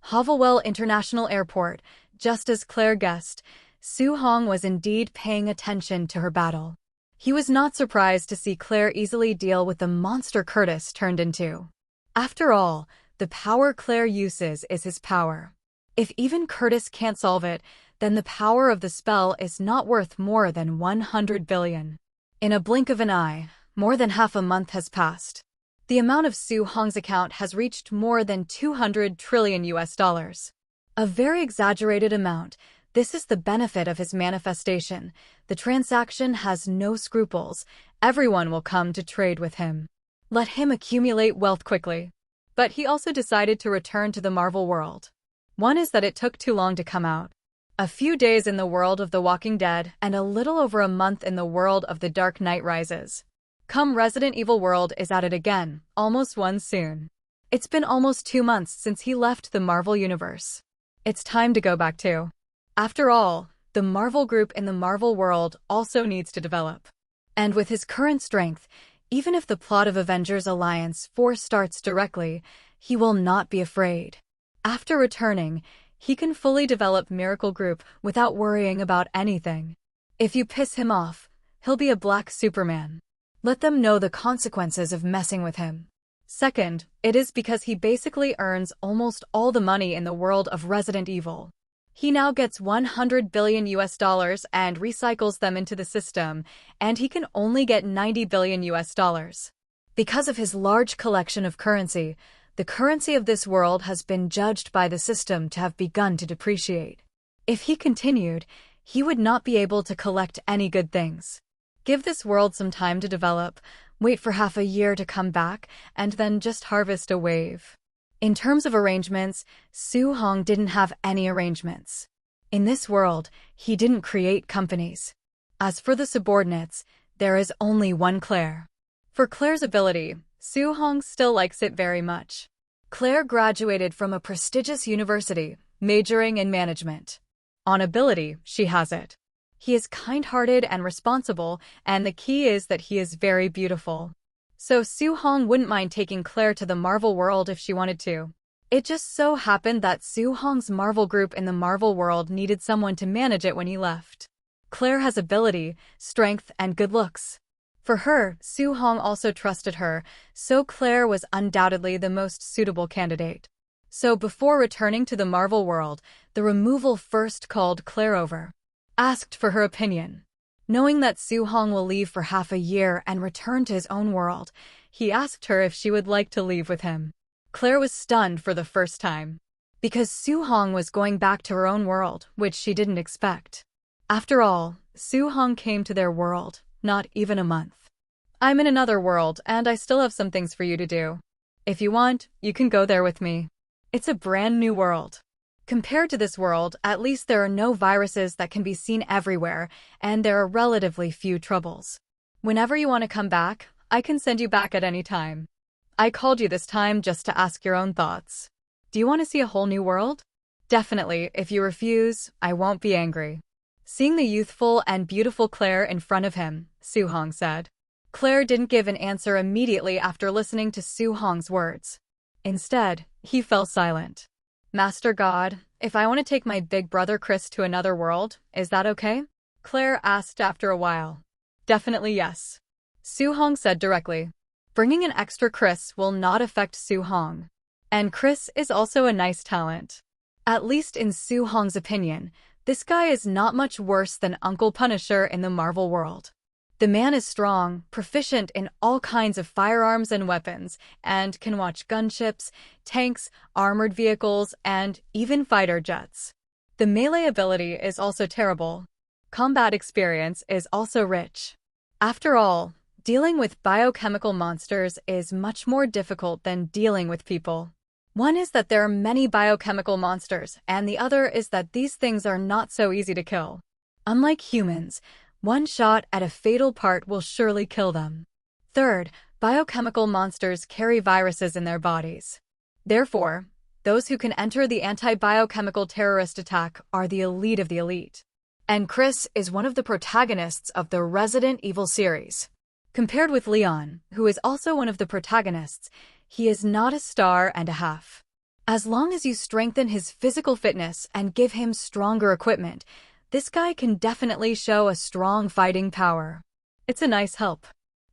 Haverville International Airport, just as Claire guessed, Su-hong was indeed paying attention to her battle. He was not surprised to see Claire easily deal with the monster Curtis turned into. After all, the power Claire uses is his power. If even Curtis can't solve it, then the power of the spell is not worth more than 100 billion. In a blink of an eye, more than half a month has passed. The amount of Su Hong's account has reached more than 200 trillion US dollars. A very exaggerated amount. This is the benefit of his manifestation. The transaction has no scruples. Everyone will come to trade with him. Let him accumulate wealth quickly. But he also decided to return to the Marvel world. One is that it took too long to come out. A few days in the world of The Walking Dead and a little over a month in the world of The Dark Knight Rises. Come Resident Evil world is at it again, almost one soon. It's been almost 2 months since he left the Marvel universe. It's time to go back too. After all, the Marvel group in the Marvel world also needs to develop. And with his current strength, even if the plot of Avengers Alliance 4 starts directly, he will not be afraid. After returning, he can fully develop Miracle Group without worrying about anything. If you piss him off, he'll be a black Superman. Let them know the consequences of messing with him. Second, it is because he basically earns almost all the money in the world of Resident Evil. He now gets 100 billion US dollars and recycles them into the system, and he can only get 90 billion US dollars. Because of his large collection of currency, the currency of this world has been judged by the system to have begun to depreciate. If he continued, he would not be able to collect any good things. Give this world some time to develop, wait for half a year to come back, and then just harvest a wave. In terms of arrangements, Su Hong didn't have any arrangements. In this world, he didn't create companies. As for the subordinates, there is only one Claire. For Claire's ability, Su Hong still likes it very much. Claire graduated from a prestigious university, majoring in management. On ability, she has it. He is kind-hearted and responsible, and the key is that he is very beautiful. So Su Hong wouldn't mind taking Claire to the Marvel world if she wanted to. It just so happened that Su Hong's Marvel group in the Marvel world needed someone to manage it when he left. Claire has ability, strength, and good looks. For her, Su Hong also trusted her, so Claire was undoubtedly the most suitable candidate. So before returning to the Marvel world, the removal first called Claire over. Asked for her opinion. Knowing that Su Hong will leave for half a year and return to his own world, he asked her if she would like to leave with him. Claire was stunned for the first time. Because Su Hong was going back to her own world, which she didn't expect. After all, Su Hong came to their world, not even a month. I'm in another world, and I still have some things for you to do. If you want, you can go there with me. It's a brand new world. Compared to this world, at least there are no viruses that can be seen everywhere, and there are relatively few troubles. Whenever you want to come back, I can send you back at any time. I called you this time just to ask your own thoughts. Do you want to see a whole new world? Definitely, if you refuse, I won't be angry. Seeing the youthful and beautiful Claire in front of him, Su Hong said. Claire didn't give an answer immediately after listening to Su Hong's words. Instead, he fell silent. Master God, if I want to take my big brother Chris to another world, is that okay? Claire asked after a while. Definitely yes. Su Hong said directly. Bringing an extra Chris will not affect Su Hong. And Chris is also a nice talent. At least in Su Hong's opinion, this guy is not much worse than Uncle Punisher in the Marvel world. The man is strong, proficient in all kinds of firearms and weapons, and can watch gunships, tanks, armored vehicles, and even fighter jets. The melee ability is also terrible. Combat experience is also rich. After all, dealing with biochemical monsters is much more difficult than dealing with people. One is that there are many biochemical monsters, and the other is that these things are not so easy to kill. Unlike humans, one shot at a fatal part will surely kill them. Third, biochemical monsters carry viruses in their bodies. Therefore, those who can enter the anti-biochemical terrorist attack are the elite of the elite. And Chris is one of the protagonists of the Resident Evil series. Compared with Leon, who is also one of the protagonists, he is not a star and a half. As long as you strengthen his physical fitness and give him stronger equipment, this guy can definitely show a strong fighting power. It's a nice help.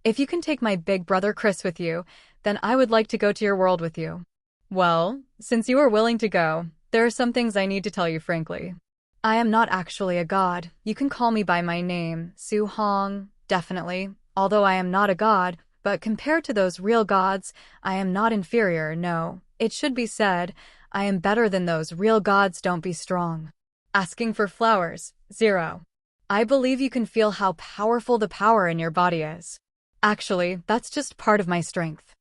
If you can take my big brother Chris with you, then I would like to go to your world with you. Well, since you are willing to go, there are some things I need to tell you frankly. I am not actually a god. You can call me by my name, Su Hong, definitely, although I am not a god, but compared to those real gods, I am not inferior, no. It should be said, I am better than those real gods, don't be strong. Asking for flowers, 0. I believe you can feel how powerful the power in your body is. Actually, that's just part of my strength.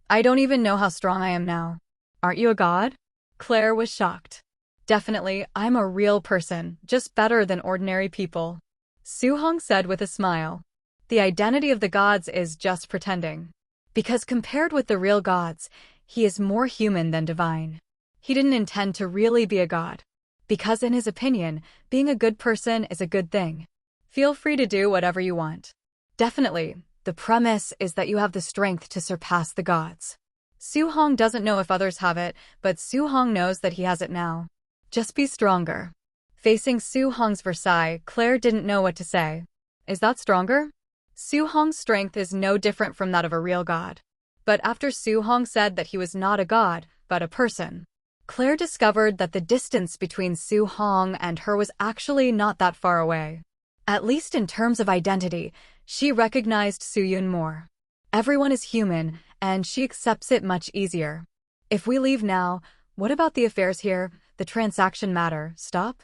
I don't even know how strong I am now. Aren't you a god? Claire was shocked. Definitely, I'm a real person, just better than ordinary people. Su Hong said with a smile. The identity of the gods is just pretending. Because compared with the real gods, he is more human than divine. He didn't intend to really be a god. Because in his opinion, being a good person is a good thing. Feel free to do whatever you want. Definitely, the premise is that you have the strength to surpass the gods. Su Hong doesn't know if others have it, but Su Hong knows that he has it now. Just be stronger. Facing Su Hong's Versailles, Claire didn't know what to say. Is that stronger? Su Hong's strength is no different from that of a real god. But after Su Hong said that he was not a god, but a person, Claire discovered that the distance between Su Hong and her was actually not that far away. At least in terms of identity, she recognized Su Yun more. Everyone is human, and she accepts it much easier. If we leave now, what about the affairs here, the transaction matter, stop?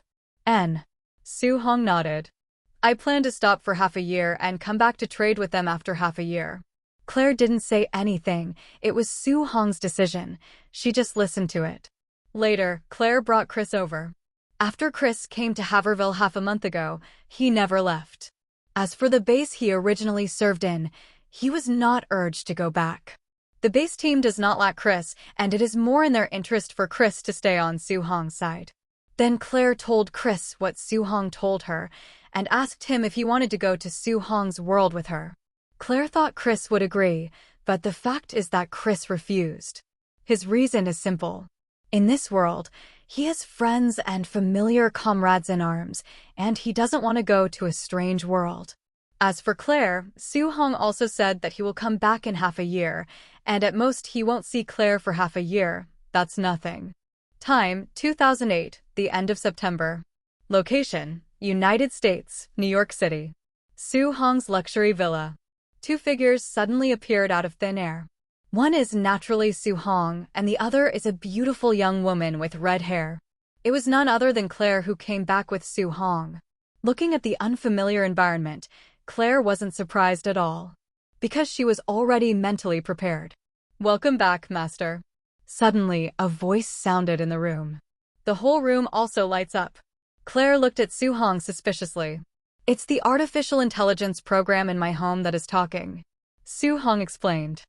Su Hong nodded. I plan to stop for half a year and come back to trade with them after half a year. Claire didn't say anything, it was Su Hong's decision, she just listened to it. Later, Claire brought Chris over. After Chris came to Haverville half a month ago, he never left. As for the base he originally served in, he was not urged to go back. The base team does not lack Chris, and it is more in their interest for Chris to stay on Su Hong's side. Then Claire told Chris what Su Hong told her, and asked him if he wanted to go to Su Hong's world with her. Claire thought Chris would agree, but the fact is that Chris refused. His reason is simple. In this world, he has friends and familiar comrades in arms, and he doesn't want to go to a strange world. As for Claire, Su Hong also said that he will come back in half a year, and at most he won't see Claire for half a year. That's nothing. Time, 2008, the end of September. Location, United States, New York City. Su Hong's luxury villa. Two figures suddenly appeared out of thin air. One is naturally Su Hong, and the other is a beautiful young woman with red hair. It was none other than Claire who came back with Su Hong. Looking at the unfamiliar environment, Claire wasn't surprised at all, because she was already mentally prepared. Welcome back, Master. Suddenly, a voice sounded in the room. The whole room also lights up. Claire looked at Su Hong suspiciously. It's the artificial intelligence program in my home that is talking. Su Hong explained.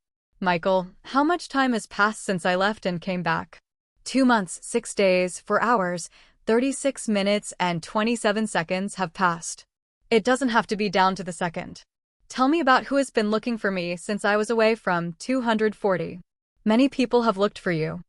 Michael, how much time has passed since I left and came back? 2 months, 6 days, 4 hours, 36 minutes and 27 seconds have passed. It doesn't have to be down to the second. Tell me about who has been looking for me since I was away from 240. Many people have looked for you.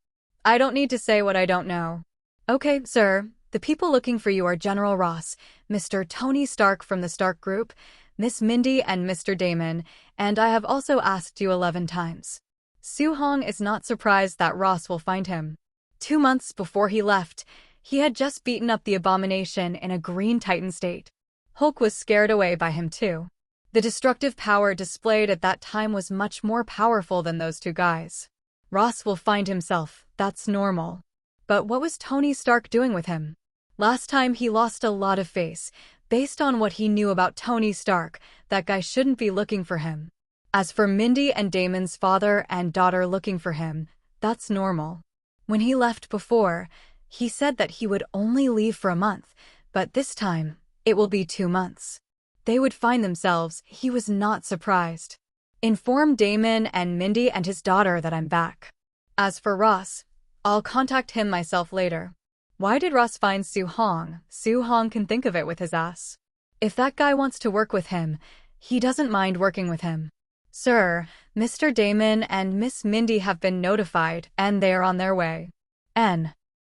I don't need to say what I don't know. Okay, sir, the people looking for you are General Ross, Mr. Tony Stark from the Stark Group, Miss Mindy and Mr. Damon, and I have also asked you 11 times. Su Hong is not surprised that Ross will find him. 2 months before he left, he had just beaten up the abomination in a green Titan state. Hulk was scared away by him too. The destructive power displayed at that time was much more powerful than those two guys. Ross will find himself, that's normal. But what was Tony Stark doing with him? Last time he lost a lot of face. Based on what he knew about Tony Stark, that guy shouldn't be looking for him. As for Mindy and Damon's father and daughter looking for him, that's normal. When he left before, he said that he would only leave for a month, but this time, it will be 2 months. They would find themselves, he was not surprised. Inform Damon and Mindy and his daughter that I'm back. As for Ross, I'll contact him myself later. Why did Ross find Su Hong? Su Hong can think of it with his ass. If that guy wants to work with him, he doesn't mind working with him. Sir, Mr. Damon and Miss Mindy have been notified, and they are on their way.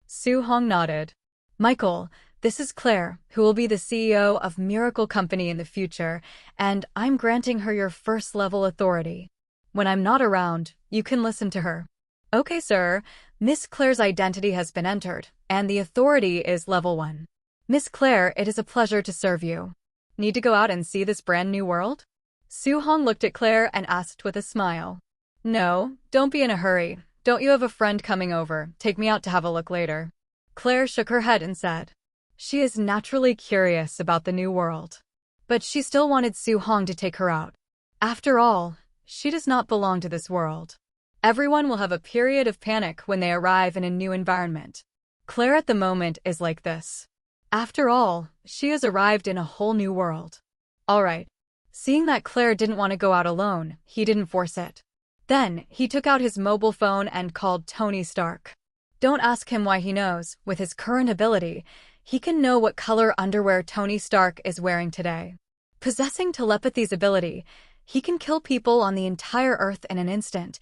Su Hong nodded. Michael, this is Claire, who will be the CEO of Miracle Company in the future, and I'm granting her your first-level authority. When I'm not around, you can listen to her. Okay, sir. Miss Claire's identity has been entered, and the authority is level 1. Miss Claire, it is a pleasure to serve you. Need to go out and see this brand new world? Su-hong looked at Claire and asked with a smile. No, don't be in a hurry. Don't you have a friend coming over? Take me out to have a look later. Claire shook her head and said. She is naturally curious about the new world. But she still wanted Su-hong to take her out. After all, she does not belong to this world. Everyone will have a period of panic when they arrive in a new environment. Claire at the moment is like this. After all, she has arrived in a whole new world. All right. Seeing that Claire didn't want to go out alone, he didn't force it. Then, he took out his mobile phone and called Tony Stark. Don't ask him why he knows. With his current ability, he can know what color underwear Tony Stark is wearing today. Possessing telepathy's ability, he can kill people on the entire Earth in an instant,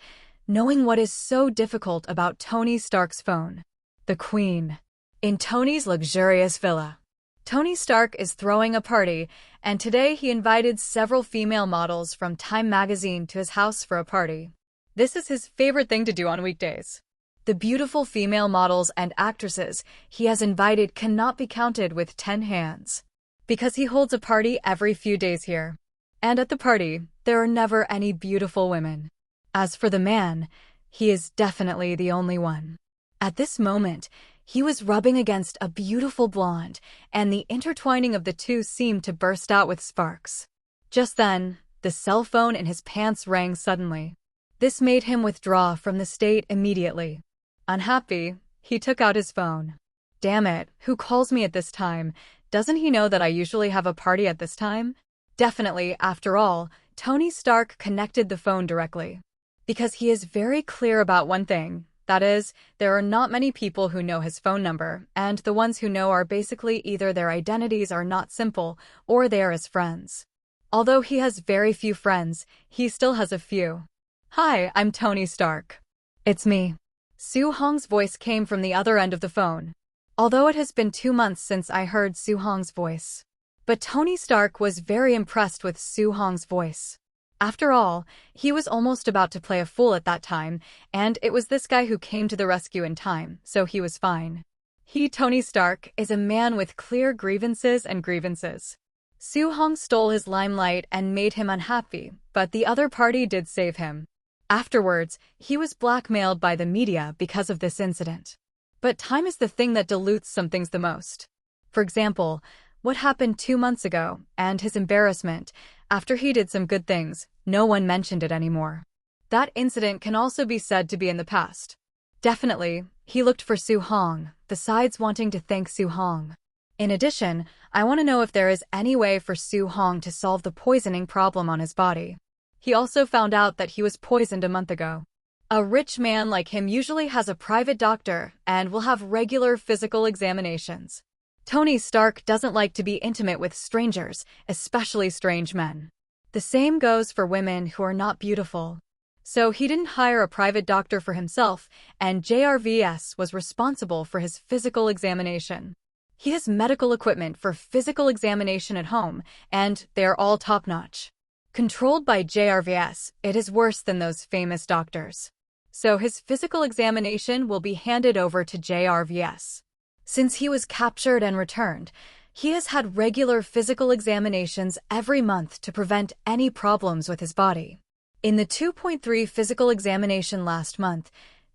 knowing what is so difficult about Tony Stark's phone. The Queen. In Tony's luxurious villa. Tony Stark is throwing a party, and today he invited several female models from Time magazine to his house for a party. This is his favorite thing to do on weekdays. The beautiful female models and actresses he has invited cannot be counted with 10 hands. Because he holds a party every few days here. And at the party, there are never any beautiful women. As for the man, he is definitely the only one. At this moment, he was rubbing against a beautiful blonde, and the intertwining of the two seemed to burst out with sparks. Just then, the cell phone in his pants rang suddenly. This made him withdraw from the state immediately. Unhappy, he took out his phone. Damn it, who calls me at this time? Doesn't he know that I usually have a party at this time? Definitely, after all, Tony Stark connected the phone directly. Because he is very clear about one thing. That is, there are not many people who know his phone number, and the ones who know are basically either their identities are not simple, or they are his friends. Although he has very few friends, he still has a few. Hi, I'm Tony Stark. It's me. Su-hong's voice came from the other end of the phone. Although it has been 2 months since I heard Su-hong's voice. But Tony Stark was very impressed with Su-hong's voice. After all, he was almost about to play a fool at that time, and it was this guy who came to the rescue in time, so he was fine. He, Tony Stark, is a man with clear grievances and grievances. Su-hong stole his limelight and made him unhappy, but the other party did save him. Afterwards, he was blackmailed by the media because of this incident. But time is the thing that dilutes some things the most. For example, what happened 2 months ago, and his embarrassment. After he did some good things, no one mentioned it anymore. That incident can also be said to be in the past. Definitely, he looked for Su-hong, besides wanting to thank Su-hong. In addition, I want to know if there is any way for Su-hong to solve the poisoning problem on his body. He also found out that he was poisoned a month ago. A rich man like him usually has a private doctor and will have regular physical examinations. Tony Stark doesn't like to be intimate with strangers, especially strange men. The same goes for women who are not beautiful. So he didn't hire a private doctor for himself, and JRVS was responsible for his physical examination. He has medical equipment for physical examination at home, and they are all top-notch. Controlled by JRVS, it is worse than those famous doctors. So his physical examination will be handed over to JRVS. Since he was captured and returned, he has had regular physical examinations every month to prevent any problems with his body. In the 2.3 physical examination last month,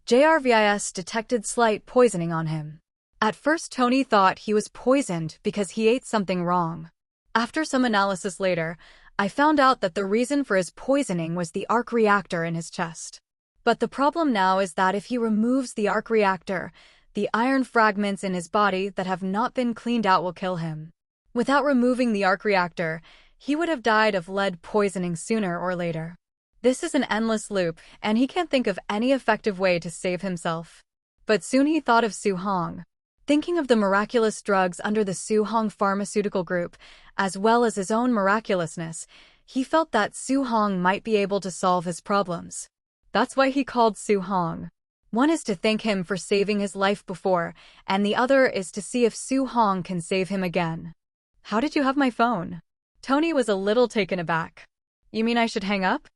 JRVIS detected slight poisoning on him. At first, Tony thought he was poisoned because he ate something wrong. After some analysis later, I found out that the reason for his poisoning was the arc reactor in his chest. But the problem now is that if he removes the arc reactor, the iron fragments in his body that have not been cleaned out will kill him. Without removing the arc reactor, he would have died of lead poisoning sooner or later. This is an endless loop, and he can't think of any effective way to save himself. But soon he thought of Su-hong. Thinking of the miraculous drugs under the Su-hong pharmaceutical group, as well as his own miraculousness, he felt that Su-hong might be able to solve his problems. That's why he called Su-hong. One is to thank him for saving his life before, and the other is to see if Su-hong can save him again. How did you have my phone? Tony was a little taken aback. You mean I should hang up?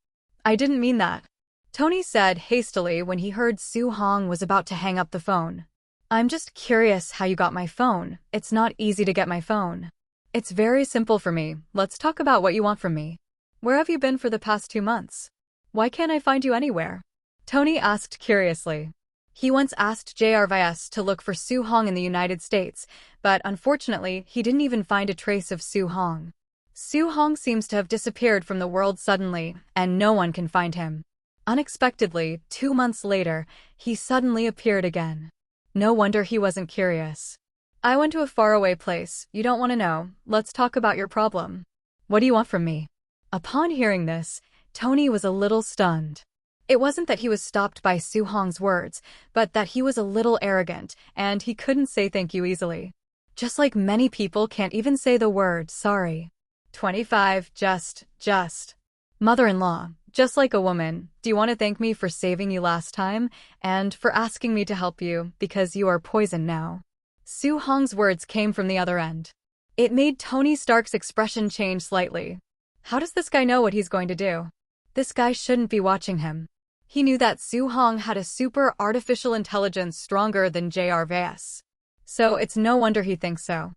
I didn't mean that. Tony said hastily when he heard Su-hong was about to hang up the phone. I'm just curious how you got my phone. It's not easy to get my phone. It's very simple for me. Let's talk about what you want from me. Where have you been for the past 2 months? Why can't I find you anywhere? Tony asked curiously. He once asked JRVS to look for Su Hong in the United States, but unfortunately, he didn't even find a trace of Su Hong. Su Hong seems to have disappeared from the world suddenly, and no one can find him. Unexpectedly, 2 months later, he suddenly appeared again. No wonder he wasn't curious. I went to a faraway place. You don't want to know. Let's talk about your problem. What do you want from me? Upon hearing this, Tony was a little stunned. It wasn't that he was stopped by Su Hong's words, but that he was a little arrogant, and he couldn't say thank you easily. Just like many people can't even say the word sorry. 25. Just. Mother-in-law, just like a woman, do you want to thank me for saving you last time, and for asking me to help you, because you are poison now? Su Hong's words came from the other end. It made Tony Stark's expression change slightly. How does this guy know what he's going to do? This guy shouldn't be watching him. He knew that Su Hong had a super artificial intelligence stronger than JRVS. So it's no wonder he thinks so.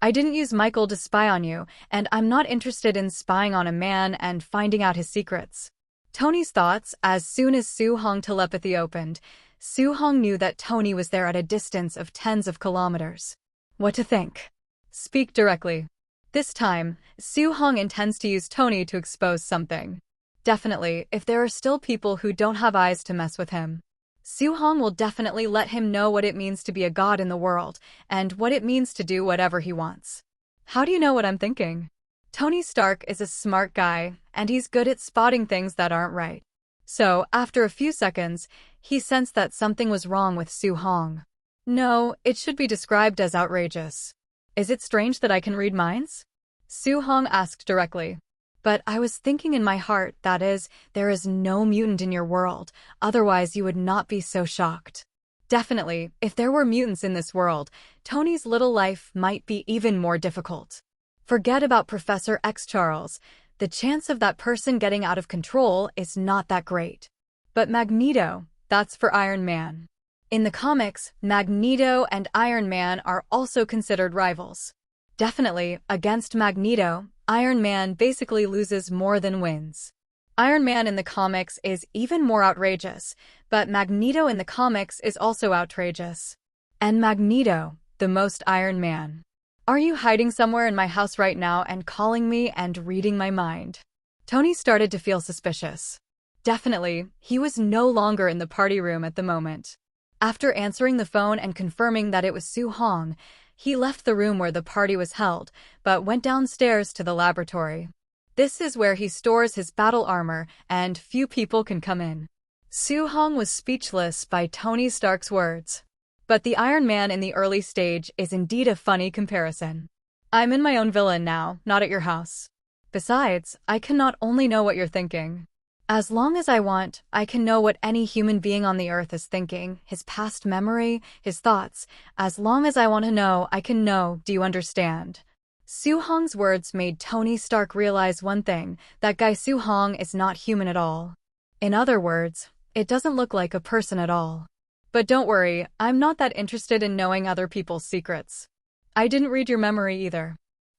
I didn't use Michael to spy on you, and I'm not interested in spying on a man and finding out his secrets. Tony's thoughts, as soon as Su Hong telepathy opened, Su Hong knew that Tony was there at a distance of tens of kilometers. What to think? Speak directly. This time, Su Hong intends to use Tony to expose something. Definitely, if there are still people who don't have eyes to mess with him. Su Hong will definitely let him know what it means to be a god in the world, and what it means to do whatever he wants. How do you know what I'm thinking? Tony Stark is a smart guy, and he's good at spotting things that aren't right. So, after a few seconds, he sensed that something was wrong with Su Hong. No, it should be described as outrageous. Is it strange that I can read minds? Su Hong asked directly. But I was thinking in my heart, that is, there is no mutant in your world, otherwise you would not be so shocked. Definitely, if there were mutants in this world, Tony's little life might be even more difficult. Forget about Professor X Charles. The chance of that person getting out of control is not that great. But Magneto, that's for Iron Man. In the comics, Magneto and Iron Man are also considered rivals. Definitely, against Magneto, Iron Man basically loses more than wins. Iron Man in the comics is even more outrageous, but Magneto in the comics is also outrageous. And Magneto, the most Iron Man. Are you hiding somewhere in my house right now and calling me and reading my mind? Tony started to feel suspicious. Definitely, he was no longer in the party room at the moment. After answering the phone and confirming that it was Su Hong, he left the room where the party was held, but went downstairs to the laboratory. This is where he stores his battle armor, and few people can come in. Su Hong was speechless by Tony Stark's words. But the Iron Man in the early stage is indeed a funny comparison. I'm in my own villa now, not at your house. Besides, I can not only know what you're thinking. As long as I want, I can know what any human being on the earth is thinking, his past memory, his thoughts. As long as I want to know, I can know, do you understand? Su Hong's words made Tony Stark realize one thing, that guy Su Hong is not human at all. In other words, it doesn't look like a person at all. But don't worry, I'm not that interested in knowing other people's secrets. I didn't read your memory either.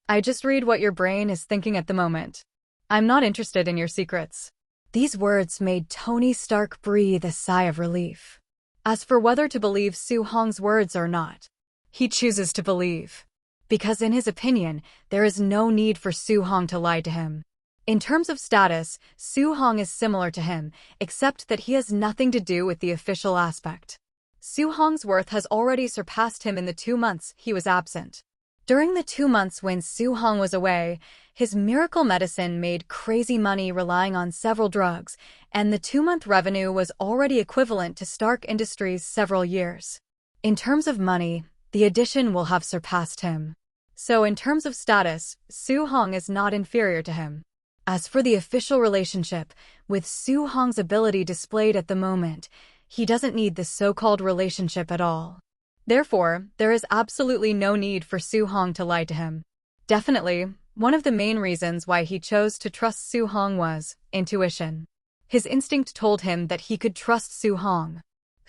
I just read what your brain is thinking at the moment. I'm not interested in your secrets. These words made Tony Stark breathe a sigh of relief. As for whether to believe Su Hong's words or not, he chooses to believe. Because in his opinion, there is no need for Su Hong to lie to him. In terms of status, Su Hong is similar to him, except that he has nothing to do with the official aspect. Su Hong's worth has already surpassed him in the 2 months he was absent. During the 2 months when Su Hong was away, his miracle medicine made crazy money relying on several drugs, and the 2-month revenue was already equivalent to Stark Industries' several years. In terms of money, the addition will have surpassed him. So in terms of status, Su Hong is not inferior to him. As for the official relationship, with Su Hong's ability displayed at the moment, he doesn't need this so-called relationship at all. Therefore, there is absolutely no need for Su Hong to lie to him. Definitely, one of the main reasons why he chose to trust Su Hong was intuition. His instinct told him that he could trust Su Hong.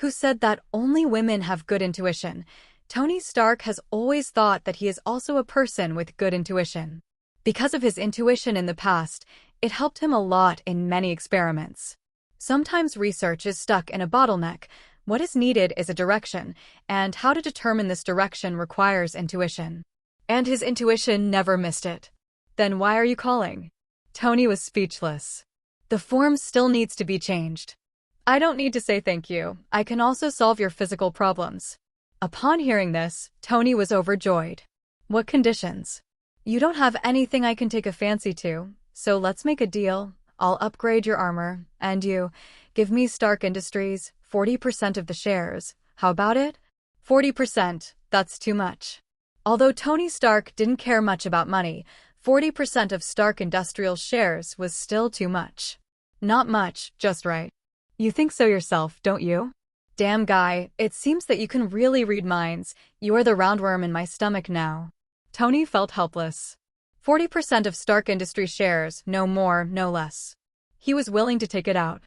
who said that only women have good intuition. Tony Stark has always thought that he is also a person with good intuition. Because of his intuition in the past, it helped him a lot in many experiments. Sometimes research is stuck in a bottleneck. What is needed is a direction, and how to determine this direction requires intuition. And his intuition never missed it. Then why are you calling? Tony was speechless. The form still needs to be changed. I don't need to say thank you. I can also solve your physical problems. Upon hearing this, Tony was overjoyed. What conditions? You don't have anything I can take a fancy to, so let's make a deal. I'll upgrade your armor, and you give me Stark Industries 40% of the shares. How about it? 40%, that's too much. Although Tony Stark didn't care much about money, 40% of Stark Industrial shares was still too much. Not much, just right. You think so yourself, don't you? Damn guy, it seems that you can really read minds. You're the roundworm in my stomach now. Tony felt helpless. 40% of Stark Industries shares, no more, no less. He was willing to take it out.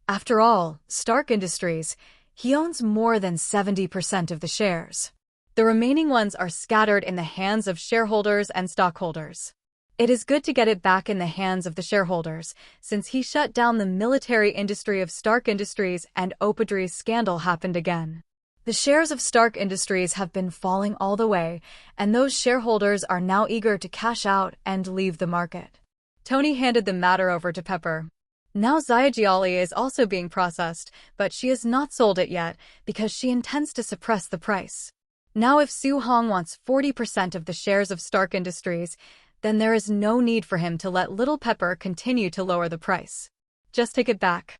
After all, Stark Industries, he owns more than 70% of the shares. The remaining ones are scattered in the hands of shareholders and stockholders. It is good to get it back in the hands of the shareholders, since he shut down the military industry of Stark Industries and Opadry's scandal happened again. The shares of Stark Industries have been falling all the way, and those shareholders are now eager to cash out and leave the market. Tony handed the matter over to Pepper. Now Xiaojiali is also being processed, but she has not sold it yet because she intends to suppress the price. Now if Su Hong wants 40% of the shares of Stark Industries, then there is no need for him to let Little Pepper continue to lower the price. Just take it back.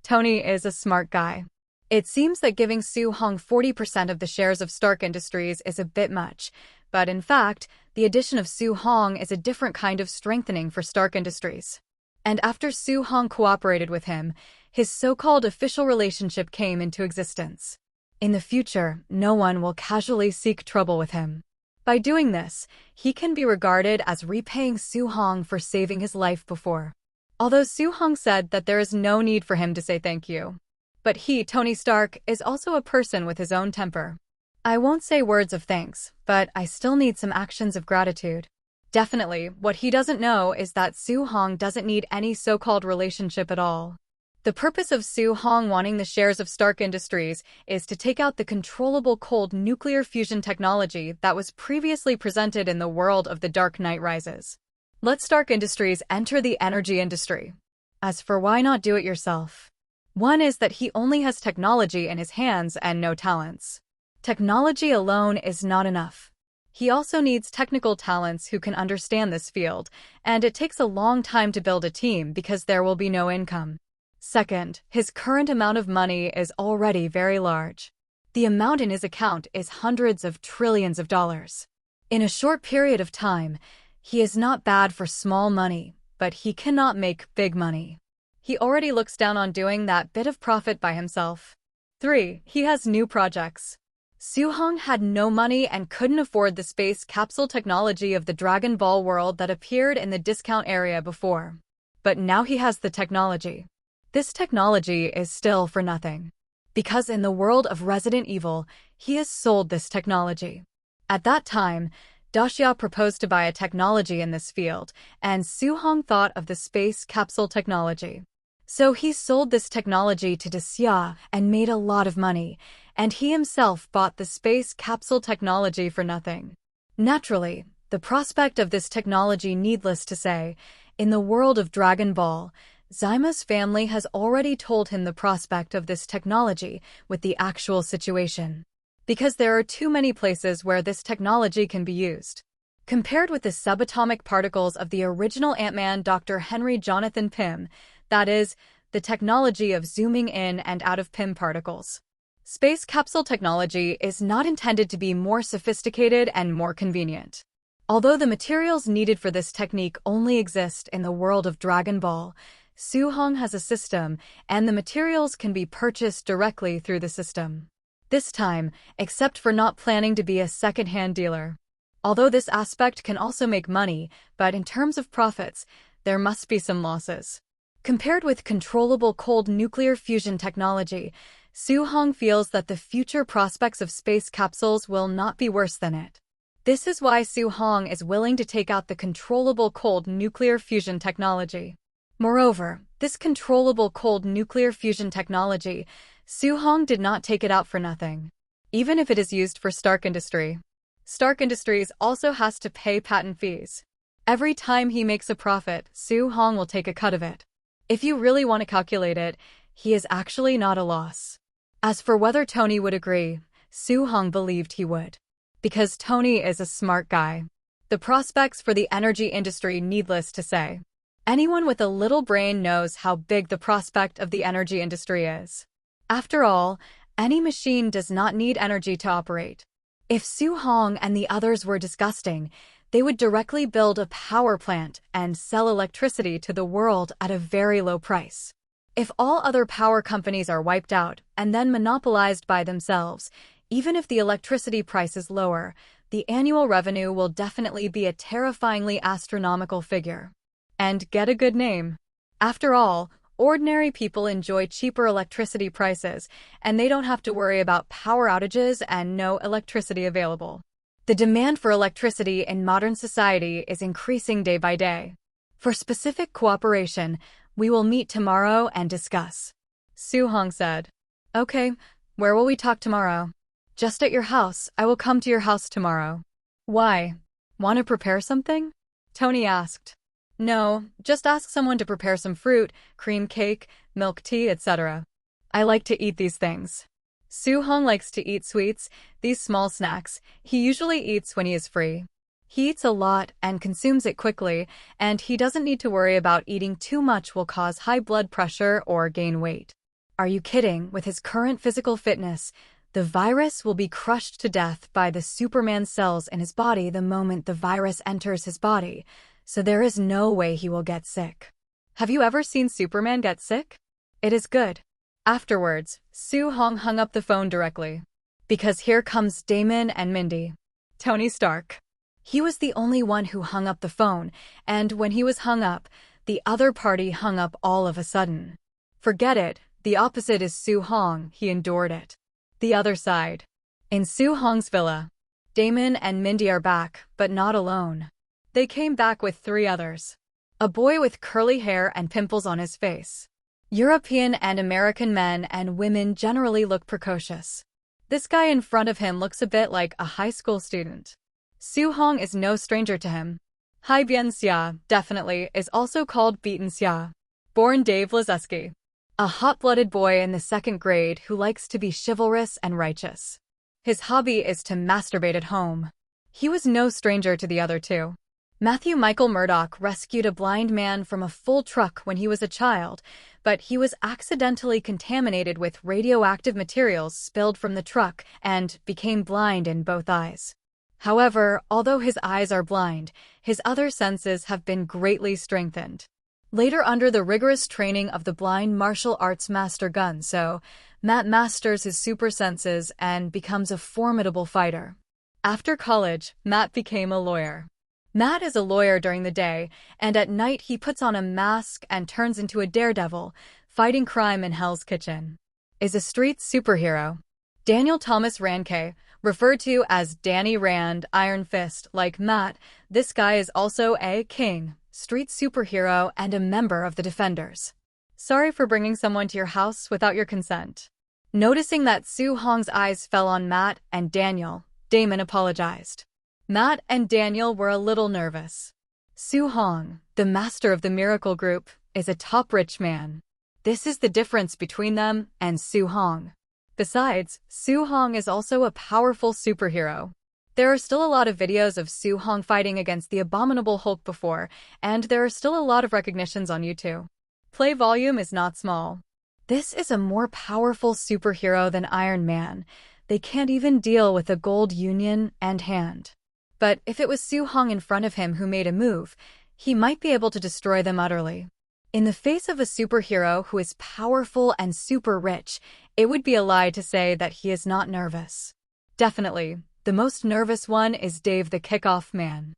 Tony is a smart guy. It seems that giving Su Hong 40% of the shares of Stark Industries is a bit much, but in fact, the addition of Su Hong is a different kind of strengthening for Stark Industries. And after Su Hong cooperated with him, his so-called official relationship came into existence. In the future, no one will casually seek trouble with him. By doing this, he can be regarded as repaying Su Hong for saving his life before. Although Su Hong said that there is no need for him to say thank you. But he, Tony Stark, is also a person with his own temper. I won't say words of thanks, but I still need some actions of gratitude. Definitely, what he doesn't know is that Su Hong doesn't need any so-called relationship at all. The purpose of Su Hong wanting the shares of Stark Industries is to take out the controllable cold nuclear fusion technology that was previously presented in the world of The Dark Knight Rises. Let Stark Industries enter the energy industry. As for why not do it yourself? One is that he only has technology in his hands and no talents. Technology alone is not enough. He also needs technical talents who can understand this field, and it takes a long time to build a team because there will be no income. Second, his current amount of money is already very large. The amount in his account is hundreds of trillions of dollars. In a short period of time, he is not bad for small money, but he cannot make big money. He already looks down on doing that bit of profit by himself. 3. He has new projects. Su Hong had no money and couldn't afford the space capsule technology of the Dragon Ball world that appeared in the discount area before. But now he has the technology. This technology is still for nothing. Because in the world of Resident Evil, he has sold this technology. At that time, Daxia proposed to buy a technology in this field, and Su Hong thought of the space capsule technology. So he sold this technology to Daxia and made a lot of money, and he himself bought the space capsule technology for nothing. Naturally, the prospect of this technology, needless to say, in the world of Dragon Ball, Zyma's family has already told him the prospect of this technology with the actual situation. Because there are too many places where this technology can be used. Compared with the subatomic particles of the original Ant-Man Dr. Henry Jonathan Pym, that is, the technology of zooming in and out of Pym particles. Space capsule technology is not intended to be more sophisticated and more convenient. Although the materials needed for this technique only exist in the world of Dragon Ball, Su Hong has a system, and the materials can be purchased directly through the system. This time, except for not planning to be a second-hand dealer. Although this aspect can also make money, but in terms of profits, there must be some losses. Compared with controllable cold nuclear fusion technology, Su-hong feels that the future prospects of space capsules will not be worse than it. This is why Su-hong is willing to take out the controllable cold nuclear fusion technology. Moreover, this controllable cold nuclear fusion technology, Su-hong did not take it out for nothing. Even if it is used for Stark Industry. Stark Industries also has to pay patent fees. Every time he makes a profit, Su-hong will take a cut of it. If you really want to calculate it, he is actually not a loss. As for whether Tony would agree, Su-hong believed he would. Because Tony is a smart guy. The prospects for the energy industry, needless to say. Anyone with a little brain knows how big the prospect of the energy industry is. After all, any machine does not need energy to operate. If Su-hong and the others were disgusting, they would directly build a power plant and sell electricity to the world at a very low price. If all other power companies are wiped out and then monopolized by themselves, even if the electricity price is lower, the annual revenue will definitely be a terrifyingly astronomical figure. And get a good name. After all, ordinary people enjoy cheaper electricity prices, and they don't have to worry about power outages and no electricity available. The demand for electricity in modern society is increasing day by day. For specific cooperation, we will meet tomorrow and discuss. Su-hong said. Okay, where will we talk tomorrow? Just at your house. I will come to your house tomorrow. Why? Want to prepare something? Tony asked. No, just ask someone to prepare some fruit, cream cake, milk tea, etc. I like to eat these things. Su-hong likes to eat sweets, these small snacks. He usually eats when he is free. He eats a lot and consumes it quickly, and he doesn't need to worry about eating too much will cause high blood pressure or gain weight. Are you kidding? With his current physical fitness, the virus will be crushed to death by the Superman cells in his body the moment the virus enters his body, so there is no way he will get sick. Have you ever seen Superman get sick? It is good. Afterwards, Su-hong hung up the phone directly. Because here comes Damon and Mindy. Tony Stark. He was the only one who hung up the phone, and when he was hung up, the other party hung up all of a sudden. Forget it, the opposite is Su-hong, he endured it. The other side. In Su-hong's villa. Damon and Mindy are back, but not alone. They came back with 3 others. A boy with curly hair and pimples on his face. European and American men and women generally look precocious. This guy in front of him looks a bit like a high school student. Su-hong is no stranger to him. Hai Bien-sia, definitely, is also called Beaton-sia. Born Dave Lazuski. A hot-blooded boy in the 2nd grade who likes to be chivalrous and righteous. His hobby is to masturbate at home. He was no stranger to the other 2. Matthew Michael Murdoch rescued a blind man from a full truck when he was a child, but he was accidentally contaminated with radioactive materials spilled from the truck and became blind in both eyes. However, although his eyes are blind, his other senses have been greatly strengthened. Later, under the rigorous training of the blind martial arts master Gun-so, Matt masters his super senses and becomes a formidable fighter. After college, Matt became a lawyer. Matt is a lawyer during the day, and at night he puts on a mask and turns into a daredevil, fighting crime in Hell's Kitchen. Is a street superhero. Daniel Thomas Ranke, referred to as Danny Rand, Iron Fist, like Matt, this guy is also a king, street superhero, and a member of the Defenders. Sorry for bringing someone to your house without your consent. Noticing that Su-hong's eyes fell on Matt and Daniel, Damon apologized. Matt and Daniel were a little nervous. Su-hong, the master of the Miracle Group, is a top rich man. This is the difference between them and Su-hong. Besides, Su-hong is also a powerful superhero. There are still a lot of videos of Su-hong fighting against the abominable Hulk before, and there are still a lot of recognitions on YouTube. Play volume is not small. This is a more powerful superhero than Iron Man. They can't even deal with the Gold Union and Hand. But if it was Su-hong in front of him who made a move, he might be able to destroy them utterly. In the face of a superhero who is powerful and super rich, it would be a lie to say that he is not nervous. Definitely, the most nervous one is Dave the Kickoff Man.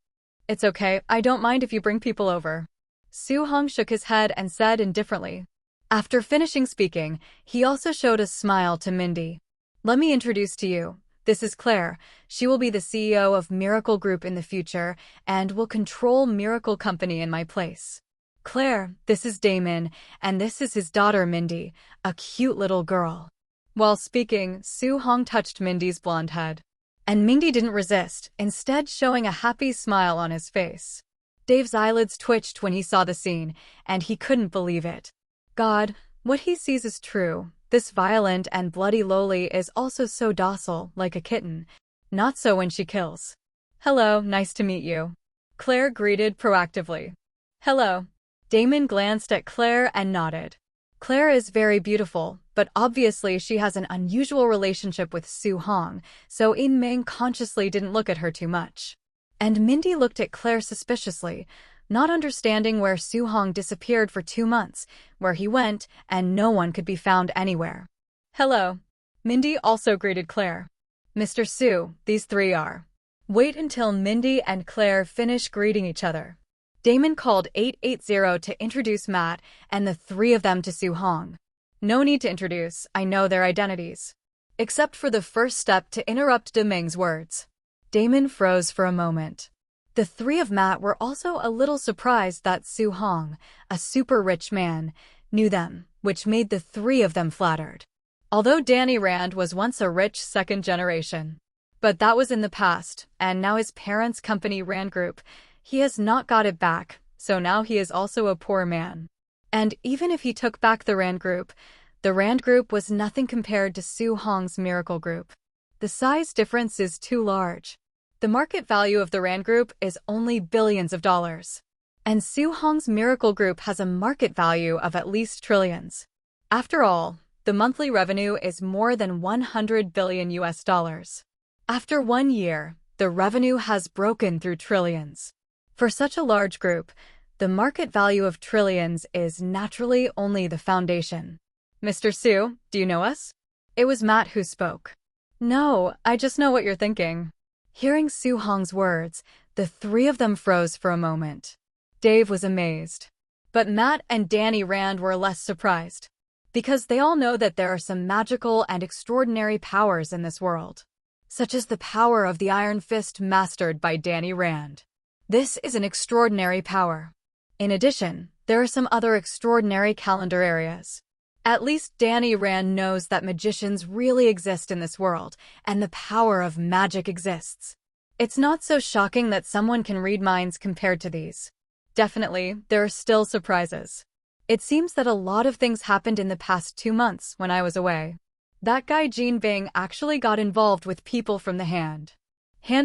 It's okay, I don't mind if you bring people over. Su-hong shook his head and said indifferently. After finishing speaking, he also showed a smile to Mindy. "Let me introduce to you. This is Claire. She will be the CEO of Miracle Group in the future and will control Miracle Company in my place. Claire, this is Damon, and this is his daughter Mindy, a cute little girl." While speaking, Soo Hong touched Mindy's blonde head. And Mindy didn't resist, instead showing a happy smile on his face. Dave's eyelids twitched when he saw the scene, and he couldn't believe it. God, what he sees is true. This violent and bloody loli is also so docile, like a kitten. Not so when she kills. "Hello, nice to meet you," Claire greeted proactively. "Hello." Damon glanced at Claire and nodded. Claire is very beautiful, but obviously she has an unusual relationship with Soo Hong, so In Ming consciously didn't look at her too much. And Mindy looked at Claire suspiciously, not understanding where Soo Hong disappeared for 2 months, where he went, and no one could be found anywhere. "Hello." Mindy also greeted Claire. "Mr. Soo, these three are." Wait until Mindy and Claire finish greeting each other. Damon called 880 to introduce Matt and the three of them to Soo Hong. "No need to introduce, I know their identities." Except for the first step to interrupt Deming's words. Damon froze for a moment. The three of Matt were also a little surprised that Soo Hong, a super rich man, knew them, which made the three of them flattered. Although Danny Rand was once a rich second generation. But that was in the past, and now his parents' company Rand Group, he has not got it back, so now he is also a poor man. And even if he took back the Rand Group was nothing compared to Soo Hong's Miracle Group. The size difference is too large. The market value of the Rand Group is only billions of dollars. And Soo Hong's Miracle Group has a market value of at least trillions. After all, the monthly revenue is more than 100 billion US dollars. After 1 year, the revenue has broken through trillions. For such a large group, the market value of trillions is naturally only the foundation. "Mr. Soo, do you know us?" It was Matt who spoke. "No, I just know what you're thinking." Hearing Soo Hong's words, the three of them froze for a moment. Dave was amazed. But Matt and Danny Rand were less surprised. Because they all know that there are some magical and extraordinary powers in this world. Such as the power of the Iron Fist mastered by Danny Rand. This is an extraordinary power. In addition, there are some other extraordinary calendar areas. At least Danny Rand knows that magicians really exist in this world, and the power of magic exists. It's not so shocking that someone can read minds compared to these. Definitely, there are still surprises. It seems that a lot of things happened in the past 2 months when I was away. That guy Jean Bing actually got involved with people from the Hand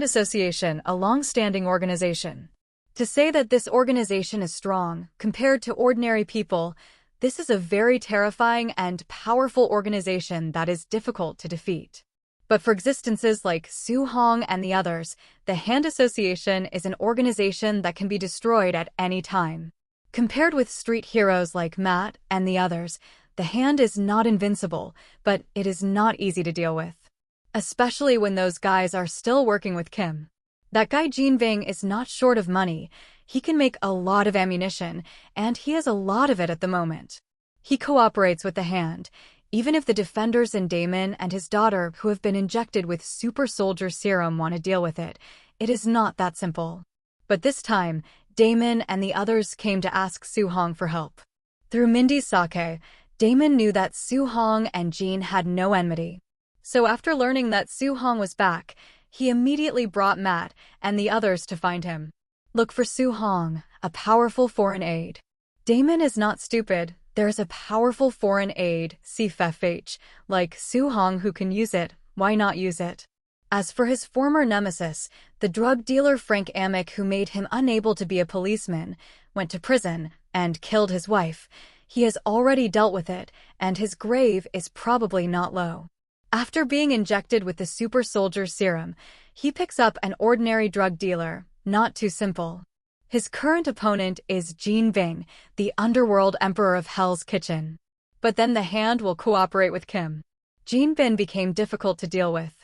Association, a long-standing organization. To say that this organization is strong, compared to ordinary people, this is a very terrifying and powerful organization that is difficult to defeat. But for existences like Soo Hong and the others, the Hand Association is an organization that can be destroyed at any time. Compared with street heroes like Matt and the others, the Hand is not invincible, but it is not easy to deal with. Especially when those guys are still working with Kim. That guy Jean Bing is not short of money. He can make a lot of ammunition, and he has a lot of it at the moment. He cooperates with the Hand, even if the Defenders and Damon and his daughter who have been injected with super soldier serum want to deal with it. It is not that simple. But this time, Damon and the others came to ask Soo Hong for help. Through Mindy's sake, Damon knew that Soo Hong and Jean had no enmity. So after learning that Soo Hong was back, he immediately brought Matt and the others to find him. Look for Soo Hong, a powerful foreign aid. Damon is not stupid. There's a powerful foreign aid, CFH, like Soo Hong who can use it. Why not use it? As for his former nemesis, the drug dealer Frank Amick who made him unable to be a policeman, went to prison, and killed his wife, he has already dealt with it, and his grave is probably not low. After being injected with the super soldier serum, he picks up an ordinary drug dealer, not too simple. His current opponent is Jean Bing, the underworld emperor of Hell's Kitchen. But then the Hand will cooperate with Kim. Jean Bing became difficult to deal with.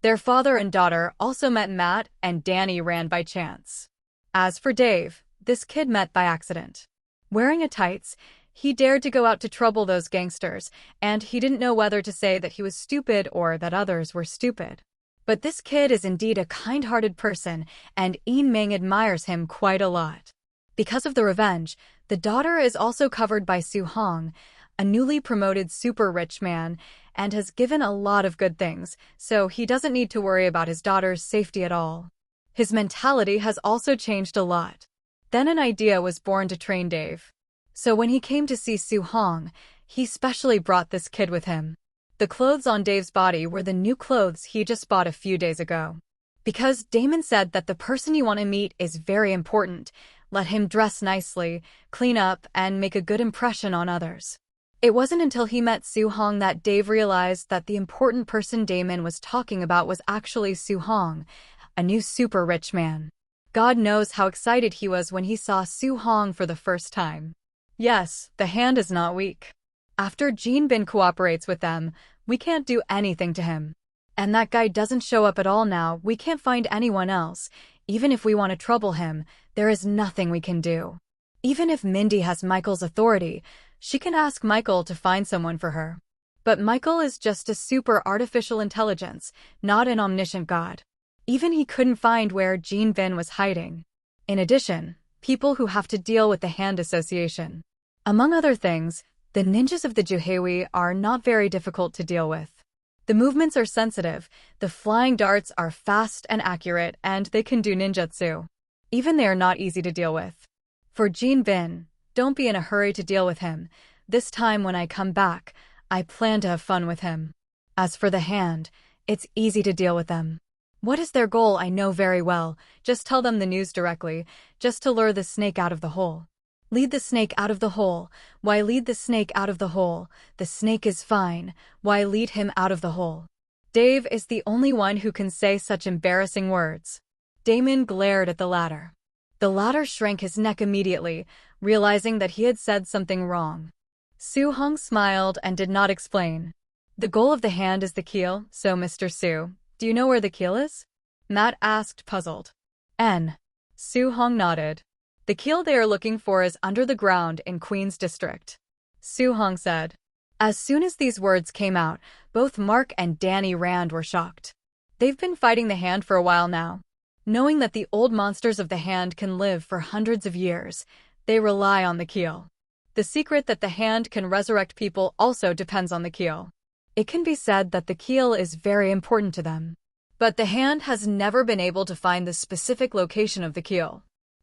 Their father and daughter also met Matt and Danny Rand by chance. As for Dave, this kid met by accident. Wearing a tights, He dared to go out to trouble those gangsters, and he didn't know whether to say that he was stupid or that others were stupid. But this kid is indeed a kind-hearted person, and Yin Ming admires him quite a lot. Because of the revenge, the daughter is also covered by Su Hong, a newly promoted super-rich man, and has given a lot of good things, so he doesn't need to worry about his daughter's safety at all. His mentality has also changed a lot. Then an idea was born to train Dave. So when he came to see Su Hong, he specially brought this kid with him. The clothes on Dave's body were the new clothes he just bought a few days ago. Because Damon said that the person you want to meet is very important, let him dress nicely, clean up, and make a good impression on others. It wasn't until he met Su Hong that Dave realized that the important person Damon was talking about was actually Su Hong, a new super rich man. God knows how excited he was when he saw Su Hong for the first time. Yes, the hand is not weak. After Jin Bin cooperates with them, we can't do anything to him. And that guy doesn't show up at all now, we can't find anyone else. Even if we want to trouble him, there is nothing we can do. Even if Mindy has Michael's authority, she can ask Michael to find someone for her. But Michael is just a super artificial intelligence, not an omniscient god. Even he couldn't find where Jin Bin was hiding. In addition, people who have to deal with the Hand Association. Among other things, the ninjas of the Juhewi are not very difficult to deal with. The movements are sensitive, the flying darts are fast and accurate, and they can do ninjutsu. Even they are not easy to deal with. For Jin Bin, don't be in a hurry to deal with him. This time when I come back, I plan to have fun with him. As for the Hand, it's easy to deal with them. What is their goal I know very well, just tell them the news directly, just to lure the snake out of the hole. Lead the snake out of the hole. Why lead the snake out of the hole? The snake is fine. Why lead him out of the hole? Dave is the only one who can say such embarrassing words. Damon glared at the latter. The latter shrank his neck immediately, realizing that he had said something wrong. Su Hong smiled and did not explain. The goal of the Hand is the keel, so Mr. Su, do you know where the keel is? Matt asked, puzzled. Su Hong nodded. The keel they are looking for is under the ground in Queen's District. Su Hong said. As soon as these words came out, both Mark and Danny Rand were shocked. They've been fighting the Hand for a while now. Knowing that the old monsters of the Hand can live for hundreds of years, they rely on the keel. The secret that the Hand can resurrect people also depends on the keel. It can be said that the keel is very important to them. But the Hand has never been able to find the specific location of the keel.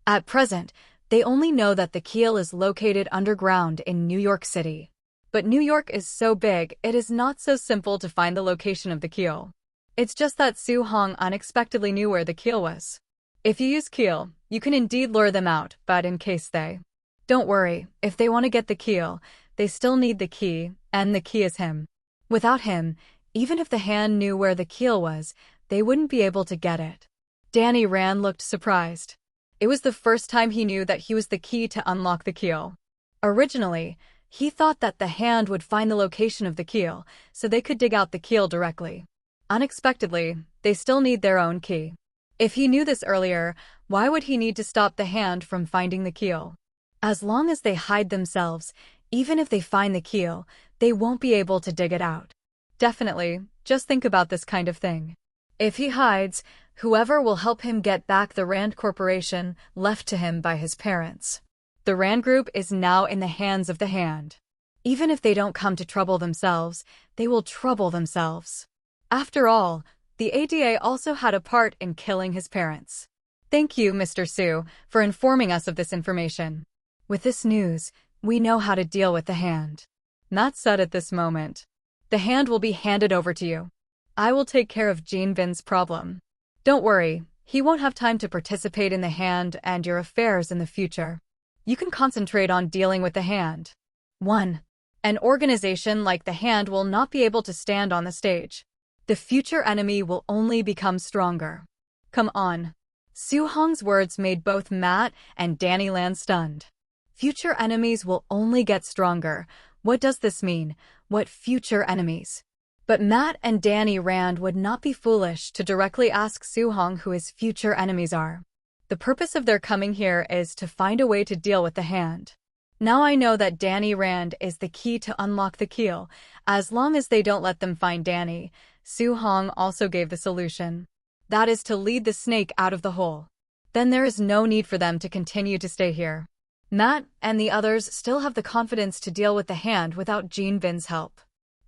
At present, they only know that the keel is located underground in New York City. But New York is so big, it is not so simple to find the location of the keel. It's just that Su Hong unexpectedly knew where the keel was. If you use keel, you can indeed lure them out, but in case they... Don't worry, if they want to get the keel, they still need the key, and the key is him. Without him, even if the Hand knew where the keel was, they wouldn't be able to get it. Danny Rand looked surprised. It was the first time he knew that he was the key to unlock the keel. Originally, he thought that the Hand would find the location of the keel, so they could dig out the keel directly. Unexpectedly, they still need their own key. If he knew this earlier, why would he need to stop the Hand from finding the keel? As long as they hide themselves, even if they find the keel, they won't be able to dig it out. Definitely, just think about this kind of thing. If he hides, whoever will help him get back the Rand Corporation left to him by his parents. The Rand Group is now in the hands of the Hand. Even if they don't come to trouble themselves, they will trouble themselves. After all, the ADA also had a part in killing his parents. Thank you, Mr. Su, for informing us of this information. With this news, we know how to deal with the Hand. Matt said at this moment. The Hand will be handed over to you. I will take care of Jin Bin's problem. Don't worry, he won't have time to participate in the Hand and your affairs in the future. You can concentrate on dealing with the Hand. 1. An organization like the Hand will not be able to stand on the stage. The future enemy will only become stronger. Come on. Su Hong's words made both Matt and Danny Land stunned. Future enemies will only get stronger. What does this mean? What future enemies? But Matt and Danny Rand would not be foolish to directly ask Su Hong who his future enemies are. The purpose of their coming here is to find a way to deal with the Hand. Now I know that Danny Rand is the key to unlock the keel. As long as they don't let them find Danny, Su Hong also gave the solution. That is to lead the snake out of the hole. Then there is no need for them to continue to stay here. Matt and the others still have the confidence to deal with the hand without Jean Bin's help.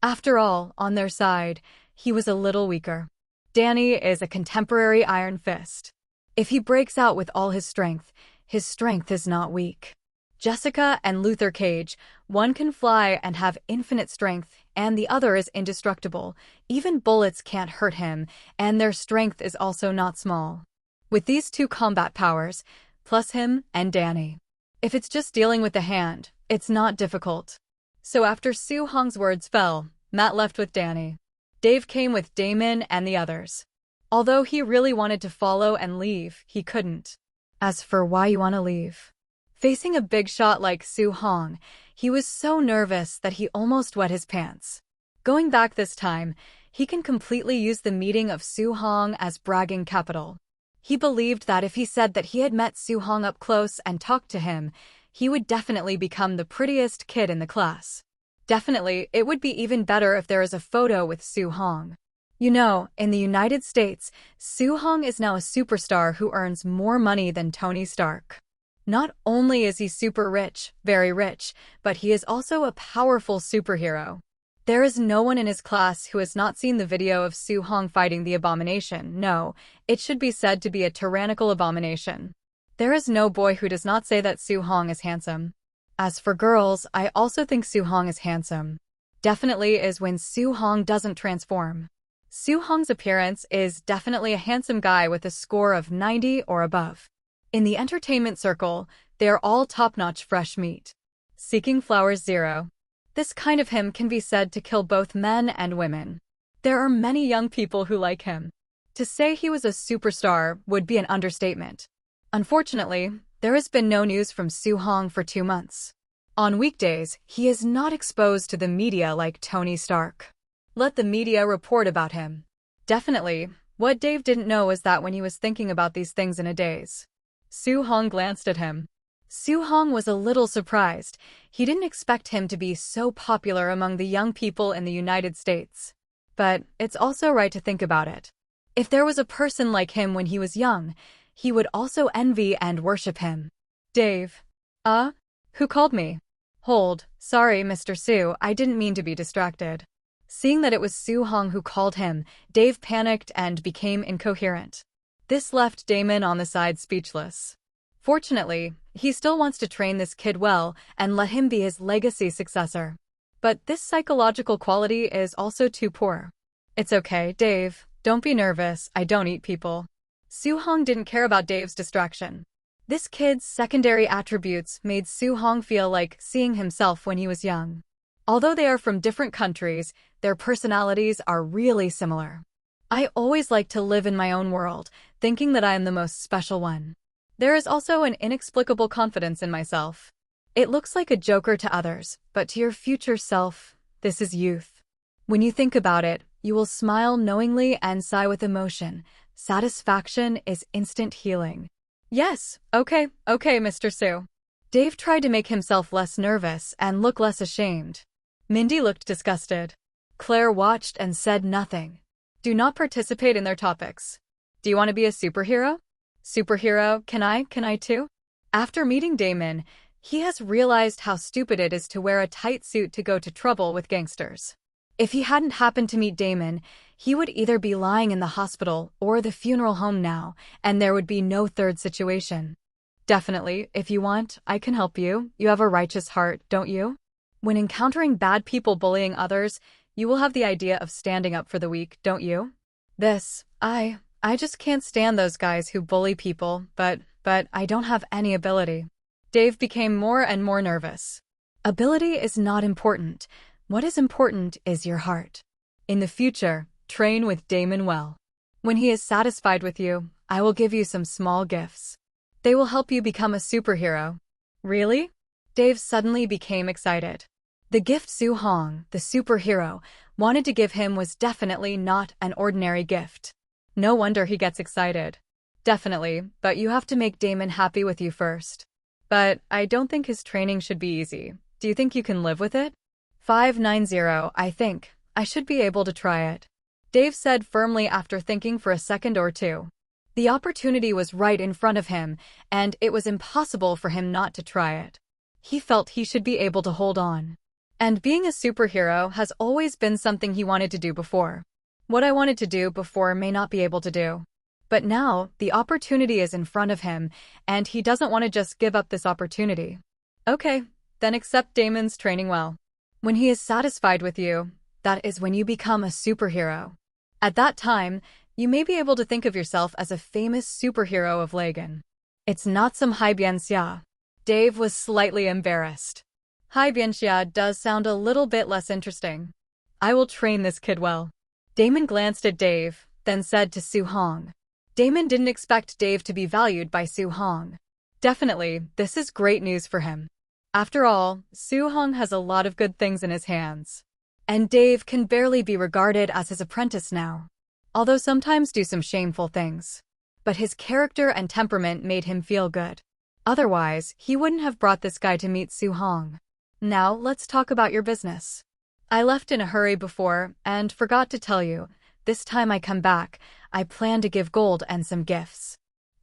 After all, on their side, he was a little weaker. Danny is a contemporary Iron Fist. If he breaks out with all his strength is not weak. Jessica and Luther Cage, one can fly and have infinite strength, and the other is indestructible. Even bullets can't hurt him, and their strength is also not small. With these two combat powers, plus him and Danny, if it's just dealing with the hand, it's not difficult. So after Su Hong's words fell, Matt left with Danny. Dave came with Damon and the others. Although he really wanted to follow and leave, he couldn't. As for why you want to leave? Facing a big shot like Su Hong, he was so nervous that he almost wet his pants. Going back this time, he can completely use the meeting of Su Hong as bragging capital. He believed that if he said that he had met Su Hong up close and talked to him, he would definitely become the prettiest kid in the class. Definitely, it would be even better if there is a photo with Su Hong. You know, in the United States, Su Hong is now a superstar who earns more money than Tony Stark. Not only is he super rich, very rich, but he is also a powerful superhero. There is no one in his class who has not seen the video of Su Hong fighting the abomination. No, it should be said to be a tyrannical abomination. There is no boy who does not say that Su Hong is handsome. As for girls, I also think Su Hong is handsome. Definitely is when Su Hong doesn't transform. Su Hong's appearance is definitely a handsome guy with a score of 90 or above. In the entertainment circle, they are all top-notch fresh meat. Seeking Flowers 0. This kind of him can be said to kill both men and women. There are many young people who like him. To say he was a superstar would be an understatement. Unfortunately, there has been no news from Su Hong for 2 months. On weekdays, he is not exposed to the media like Tony Stark. Let the media report about him. Definitely, what Dave didn't know was that when he was thinking about these things in a daze, Su Hong glanced at him. Su Hong was a little surprised. He didn't expect him to be so popular among the young people in the United States. But it's also right to think about it. If there was a person like him when he was young, he would also envy and worship him. Dave. Who called me? Hold, sorry, Mr. Su, I didn't mean to be distracted. Seeing that it was Su Hong who called him, Dave panicked and became incoherent. This left Damon on the side speechless. Fortunately, he still wants to train this kid well and let him be his legacy successor. But this psychological quality is also too poor. It's okay, Dave. Don't be nervous, I don't eat people. Su Hong didn't care about Dave's distraction. This kid's secondary attributes made Su Hong feel like seeing himself when he was young. Although they are from different countries, their personalities are really similar. I always like to live in my own world, thinking that I am the most special one. There is also an inexplicable confidence in myself. It looks like a joker to others, but to your future self, this is youth. When you think about it, you will smile knowingly and sigh with emotion. Satisfaction is instant healing. Yes, okay, Mr. Su. Dave tried to make himself less nervous and look less ashamed. Mindy looked disgusted. Claire watched and said nothing. Do not participate in their topics. Do you want to be a superhero? Superhero, can I too? After meeting Damon, he has realized how stupid it is to wear a tight suit to go to trouble with gangsters. If he hadn't happened to meet Damon, he would either be lying in the hospital or the funeral home now, and there would be no third situation. Definitely, if you want, I can help you. You have a righteous heart, don't you? When encountering bad people bullying others, you will have the idea of standing up for the weak, don't you? I just can't stand those guys who bully people, but I don't have any ability. Dave became more and more nervous. Ability is not important. What is important is your heart. In the future, train with Damon well. When he is satisfied with you, I will give you some small gifts. They will help you become a superhero. Really? Dave suddenly became excited. The gift Su Hong, the superhero, wanted to give him was definitely not an ordinary gift. No wonder he gets excited. Definitely, but you have to make Damon happy with you first. But I don't think his training should be easy. Do you think you can live with it? 590, I think. I should be able to try it. Dave said firmly after thinking for a second or two. The opportunity was right in front of him, and it was impossible for him not to try it. He felt he should be able to hold on. And being a superhero has always been something he wanted to do before. What I wanted to do before may not be able to do. But now, the opportunity is in front of him, and he doesn't want to just give up this opportunity. Okay, then accept Damon's training well. When he is satisfied with you, that is when you become a superhero. At that time, you may be able to think of yourself as a famous superhero of Lagan. It's not some Haibianxia. Dave was slightly embarrassed. Haibianxia does sound a little bit less interesting. I will train this kid well. Damon glanced at Dave, then said to Su Hong. Damon didn't expect Dave to be valued by Su Hong. Definitely, this is great news for him. After all, Su Hong has a lot of good things in his hands. And Dave can barely be regarded as his apprentice now. Although sometimes do some shameful things. But his character and temperament made him feel good. Otherwise, he wouldn't have brought this guy to meet Su Hong. Now, let's talk about your business. I left in a hurry before, and forgot to tell you, this time I come back, I plan to give gold and some gifts.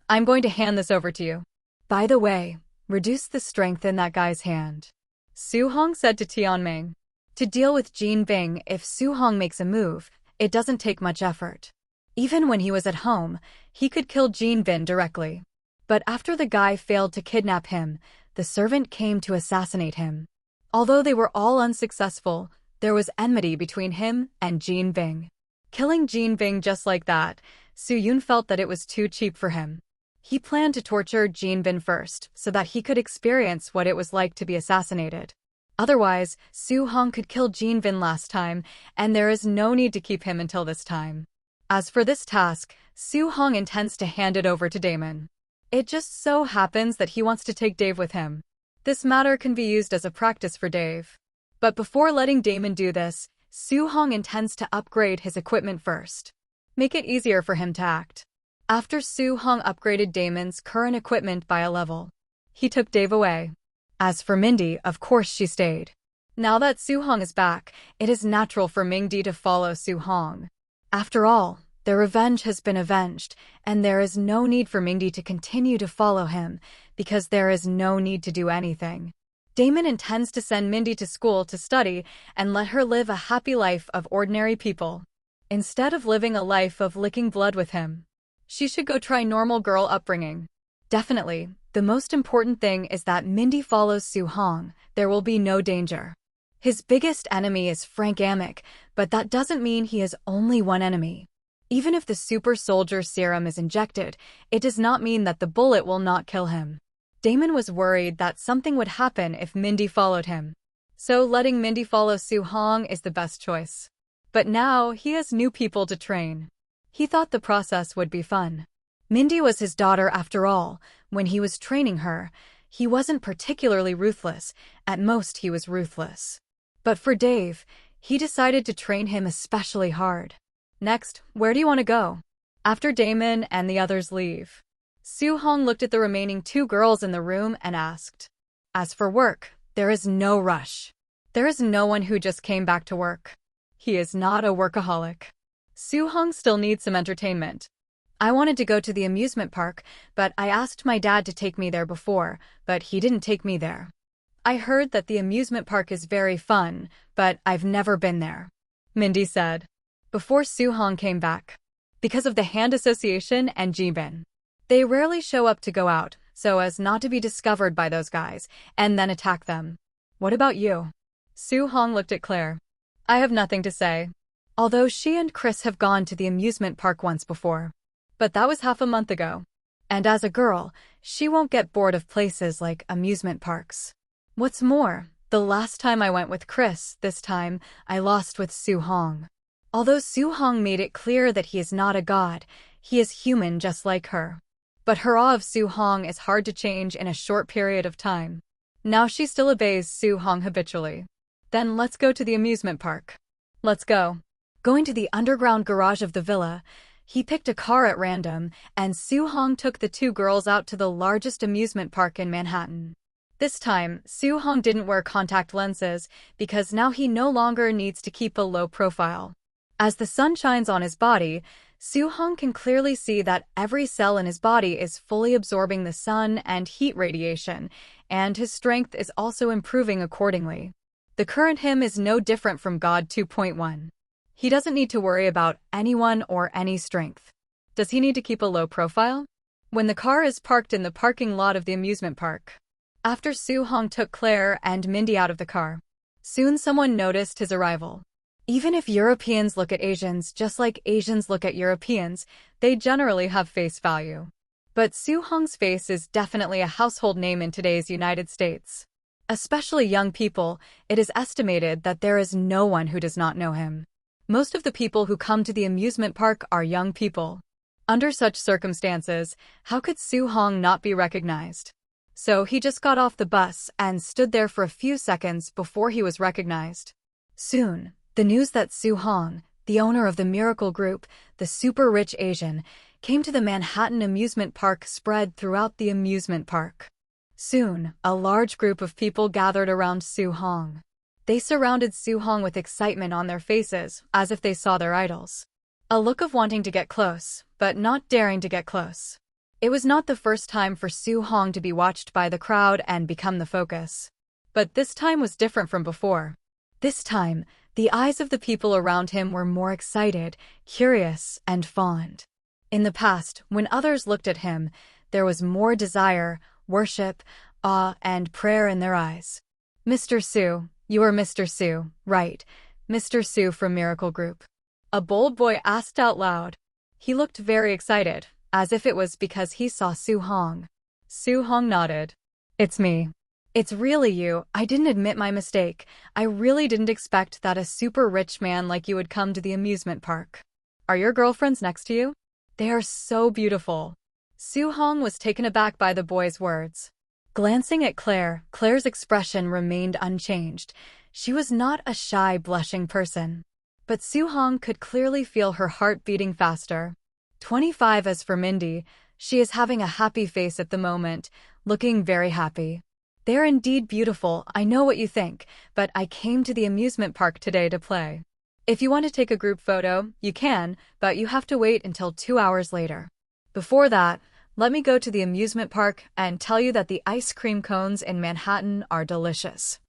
I'm going to hand this over to you. By the way, reduce the strength in that guy's hand. Su Hong said to Tianming. To deal with Jin Bing, if Su Hong makes a move, it doesn't take much effort. Even when he was at home, he could kill Jin Bin directly. But after the guy failed to kidnap him, the servant came to assassinate him. Although they were all unsuccessful, there was enmity between him and Jin Bing. Killing Jin Bing just like that, Su Yun felt that it was too cheap for him. He planned to torture Jin Bin first, so that he could experience what it was like to be assassinated. Otherwise, Su Hong could kill Jin Bin last time, and there is no need to keep him until this time. As for this task, Su Hong intends to hand it over to Damon. It just so happens that he wants to take Dave with him. This matter can be used as a practice for Dave. But before letting Damon do this, Su Hong intends to upgrade his equipment first. Make it easier for him to act. After Su Hong upgraded Damon's current equipment by a level, he took Dave away. As for Mindy, of course she stayed. Now that Su Hong is back, it is natural for Mingdi to follow Su Hong. After all, their revenge has been avenged, and there is no need for Mingdi to continue to follow him, because there is no need to do anything. Damon intends to send Mindy to school to study and let her live a happy life of ordinary people. Instead of living a life of licking blood with him, she should go try normal girl upbringing. Definitely, the most important thing is that Mindy follows Su Hong. There will be no danger. His biggest enemy is Frank Amick, but that doesn't mean he has only one enemy. Even if the super soldier serum is injected, it does not mean that the bullet will not kill him. Damon was worried that something would happen if Mindy followed him. So letting Mindy follow Su Hong is the best choice. But now, he has new people to train. He thought the process would be fun. Mindy was his daughter after all. When he was training her, he wasn't particularly ruthless. At most, he was ruthless. But for Dave, he decided to train him especially hard. Next, where do you want to go? After Damon and the others leave, Su Hong looked at the remaining two girls in the room and asked. As for work, there is no rush. There is no one who just came back to work. He is not a workaholic. Su Hong still needs some entertainment. I wanted to go to the amusement park, but I asked my dad to take me there before, but he didn't take me there. I heard that the amusement park is very fun, but I've never been there, Mindy said, before Su Hong came back. Because of the hand association and Jibin. They rarely show up to go out, so as not to be discovered by those guys, and then attack them. What about you? Su Hong looked at Claire. I have nothing to say. Although she and Chris have gone to the amusement park once before. But that was half a month ago. And as a girl, she won't get bored of places like amusement parks. What's more, the last time I went with Chris, this time, I lost with Su Hong. Although Su Hong made it clear that he is not a god, he is human just like her. But her awe of Su Hong is hard to change in a short period of time. Now she still obeys Su Hong habitually. Then let's go to the amusement park. Let's go. Going to the underground garage of the villa, He picked a car at random, and Soo-hong took the two girls out to the largest amusement park in Manhattan. This time, Soo-hong didn't wear contact lenses because now he no longer needs to keep a low profile. As the sun shines on his body, Soo-hong can clearly see that every cell in his body is fully absorbing the sun and heat radiation, and his strength is also improving accordingly. The current him is no different from God 2.1. He doesn't need to worry about anyone or any strength. Does he need to keep a low profile? When the car is parked in the parking lot of the amusement park. After Soo-hong took Claire and Mindy out of the car, soon someone noticed his arrival. Even if Europeans look at Asians just like Asians look at Europeans, they generally have face value. But Soo-hong's face is definitely a household name in today's United States. Especially young people, it is estimated that there is no one who does not know him. Most of the people who come to the amusement park are young people. Under such circumstances, how could Soo-hong not be recognized? So he just got off the bus and stood there for a few seconds before he was recognized. Soon, the news that Soo-hong, the owner of the Miracle Group, the super rich Asian, came to the Manhattan amusement park spread throughout the amusement park. Soon, a large group of people gathered around Soo-hong. They surrounded Soo-hong with excitement on their faces, as if they saw their idols. A look of wanting to get close, but not daring to get close. It was not the first time for Soo-hong to be watched by the crowd and become the focus. But this time was different from before. This time, the eyes of the people around him were more excited, curious, and fond. In the past, when others looked at him, there was more desire, worship, awe, and prayer in their eyes. Mr. Soo, you are Mr. Soo, right? Mr. Soo from Miracle Group. A bold boy asked out loud. He looked very excited, as if it was because he saw Soo-hong. Soo-hong nodded. It's me. It's really you. I didn't admit my mistake. I really didn't expect that a super rich man like you would come to the amusement park. Are your girlfriends next to you? They are so beautiful. Soo-hong was taken aback by the boy's words. Glancing at Claire, Claire's expression remained unchanged. She was not a shy, blushing person. But Soo-hong could clearly feel her heart beating faster. 25. As for Mindy, she is having a happy face at the moment, looking very happy. They're indeed beautiful, I know what you think, but I came to the amusement park today to play. If you want to take a group photo, you can, but you have to wait until 2 hours later. Before that, let me go to the amusement park and tell you that the ice cream cones in Manhattan are delicious.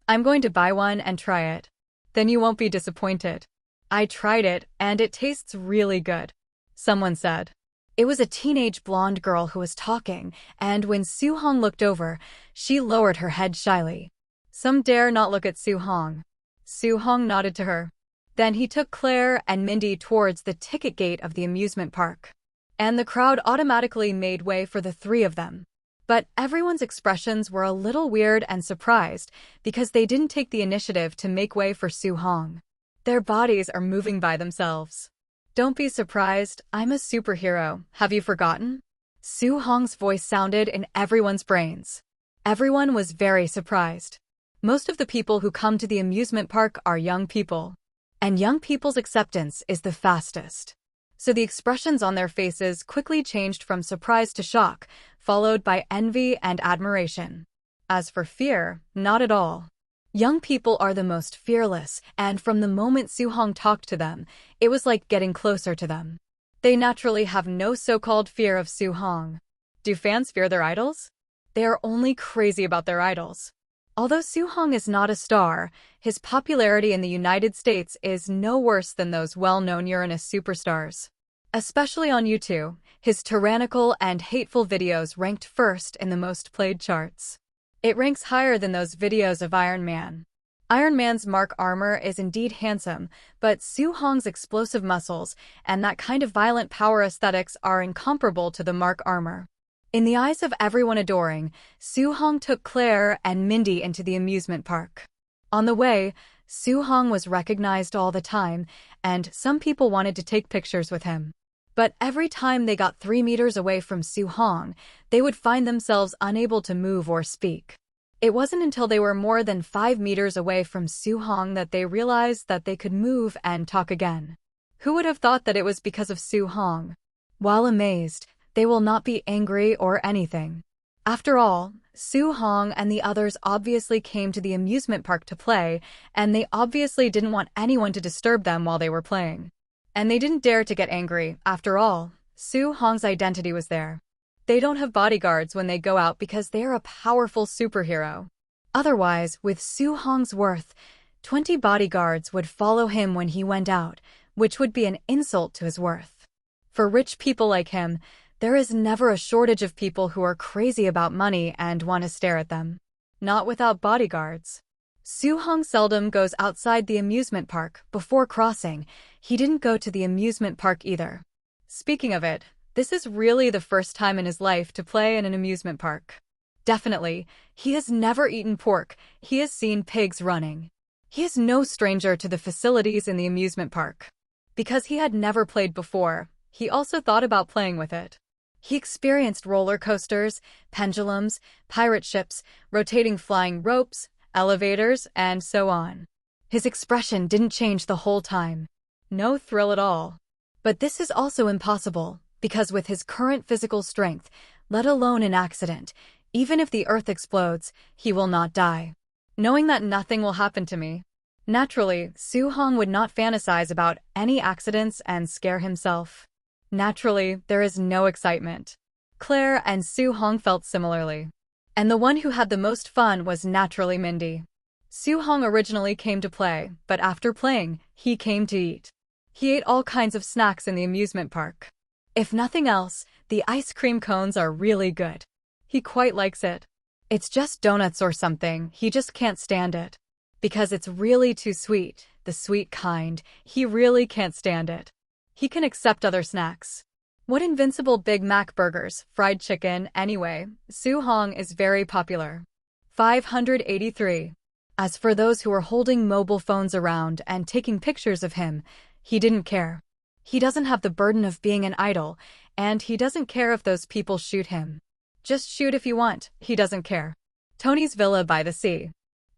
I'm going to buy one and try it. Then you won't be disappointed. I tried it, and it tastes really good. Someone said. It was a teenage blonde girl who was talking, and when Soo-hong looked over, she lowered her head shyly. Some dare not look at Soo-hong. Soo-hong nodded to her. Then he took Claire and Mindy towards the ticket gate of the amusement park. And the crowd automatically made way for the three of them. But everyone's expressions were a little weird and surprised because they didn't take the initiative to make way for Soo-hong. Their bodies are moving by themselves. Don't be surprised, I'm a superhero, have you forgotten? Soo-hong's voice sounded in everyone's brains. Everyone was very surprised. Most of the people who come to the amusement park are young people. And young people's acceptance is the fastest. So the expressions on their faces quickly changed from surprise to shock, followed by envy and admiration. As for fear, not at all. Young people are the most fearless, and from the moment Soo-hong talked to them, it was like getting closer to them. They naturally have no so-called fear of Soo-hong. Do fans fear their idols? They are only crazy about their idols. Although Soo-hong is not a star, his popularity in the United States is no worse than those well-known Uranus superstars. Especially on YouTube, his tyrannical and hateful videos ranked first in the most played charts. It ranks higher than those videos of Iron Man. Iron Man's Mark armor is indeed handsome, but Soo-hong's explosive muscles and that kind of violent power aesthetics are incomparable to the Mark armor. In the eyes of everyone adoring, Soo-hong took Claire and Mindy into the amusement park. On the way, Soo-hong was recognized all the time, and some people wanted to take pictures with him. But every time they got 3 meters away from Soo-hong, they would find themselves unable to move or speak. It wasn't until they were more than 5 meters away from Soo-hong that they realized that they could move and talk again. Who would have thought that it was because of Su Hong? While amazed, they will not be angry or anything. After all, Su Hong and the others obviously came to the amusement park to play, and they obviously didn't want anyone to disturb them while they were playing. And they didn't dare to get angry. After all, Su Hong's identity was there. They don't have bodyguards when they go out because they are a powerful superhero. Otherwise, with Su Hong's worth, 20 bodyguards would follow him when he went out, which would be an insult to his worth. For rich people like him, there is never a shortage of people who are crazy about money and want to stare at them. Not without bodyguards. Su Hong seldom goes outside the amusement park. Before crossing, he didn't go to the amusement park either. Speaking of it, this is really the first time in his life to play in an amusement park. Definitely, he has never eaten pork. He has seen pigs running. He is no stranger to the facilities in the amusement park. Because he had never played before, he also thought about playing with it. He experienced roller coasters, pendulums, pirate ships, rotating flying ropes, elevators, and so on. His expression didn't change the whole time. No thrill at all. But this is also impossible, because with his current physical strength, let alone an accident, even if the earth explodes, he will not die. Knowing that nothing will happen to me. Naturally, Su Hong would not fantasize about any accidents and scare himself. Naturally, there is no excitement. Claire and Su Hong felt similarly. And the one who had the most fun was naturally Mindy. Su Hong originally came to play, but after playing, he came to eat. He ate all kinds of snacks in the amusement park. If nothing else, the ice cream cones are really good. He quite likes it. It's just donuts or something, he just can't stand it. Because it's really too sweet, the sweet kind, he really can't stand it. He can accept other snacks. What invincible Big Mac burgers, fried chicken, anyway, Su Hong is very popular. 583. As for those who are holding mobile phones around and taking pictures of him, he didn't care. He doesn't have the burden of being an idol, and he doesn't care if those people shoot him. Just shoot if you want, he doesn't care. Tony's villa by the sea.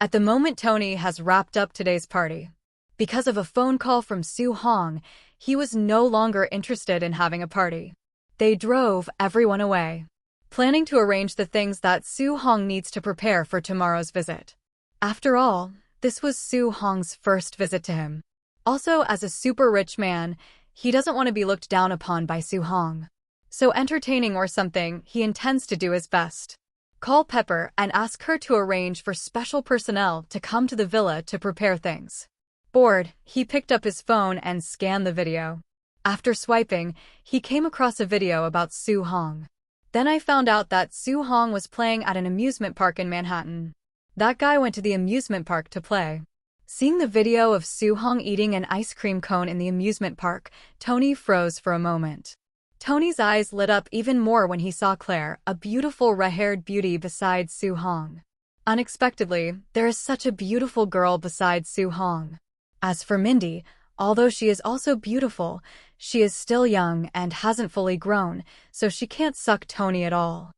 At the moment, Tony has wrapped up today's party. Because of a phone call from Su Hong, he was no longer interested in having a party. They drove everyone away, planning to arrange the things that Su Hong needs to prepare for tomorrow's visit. After all, this was Su Hong's first visit to him. Also, as a super rich man, he doesn't want to be looked down upon by Su Hong. So entertaining or something, he intends to do his best. Call Pepper and ask her to arrange for special personnel to come to the villa to prepare things. Bored, he picked up his phone and scanned the video. After swiping, he came across a video about Su Hong. Then I found out that Su Hong was playing at an amusement park in Manhattan. That guy went to the amusement park to play. Seeing the video of Su Hong eating an ice cream cone in the amusement park, Tony froze for a moment. Tony's eyes lit up even more when he saw Claire, a beautiful red-haired beauty beside Su Hong. Unexpectedly, there is such a beautiful girl beside Su Hong. As for Mindy, although she is also beautiful, she is still young and hasn't fully grown, so she can't suck Tony at all.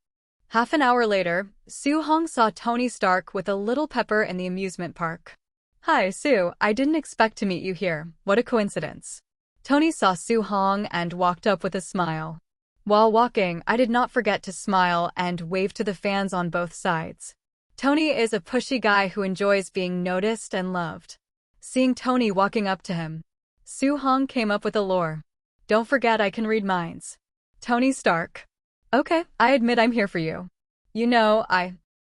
Half an hour later, Su Hong saw Tony Stark with a little Pepper in the amusement park. Hi, Su, I didn't expect to meet you here. What a coincidence. Tony saw Su Hong and walked up with a smile. While walking, I did not forget to smile and wave to the fans on both sides. Tony is a pushy guy who enjoys being noticed and loved. Seeing Tony walking up to him, Su Hong came up with a lure. Don't forget I can read minds. Tony Stark. Okay, I admit I'm here for you.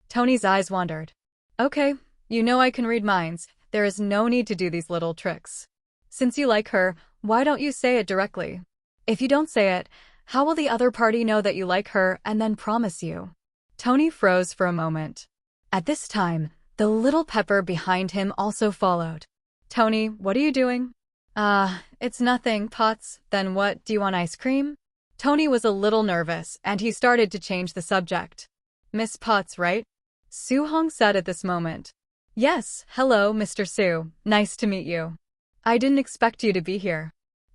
Tony's eyes wandered. Okay, I can read minds. There is no need to do these little tricks. Since you like her, why don't you say it directly? If you don't say it, how will the other party know that you like her and then promise you? Tony froze for a moment. At this time, the little Pepper behind him also followed. Tony, what are you doing? It's nothing, Potts. Then what, do you want ice cream? Tony was a little nervous, and he started to change the subject. Miss Potts, right? Su Hong said at this moment. Yes, hello, Mr. Su. Nice to meet you. I didn't expect you to be here.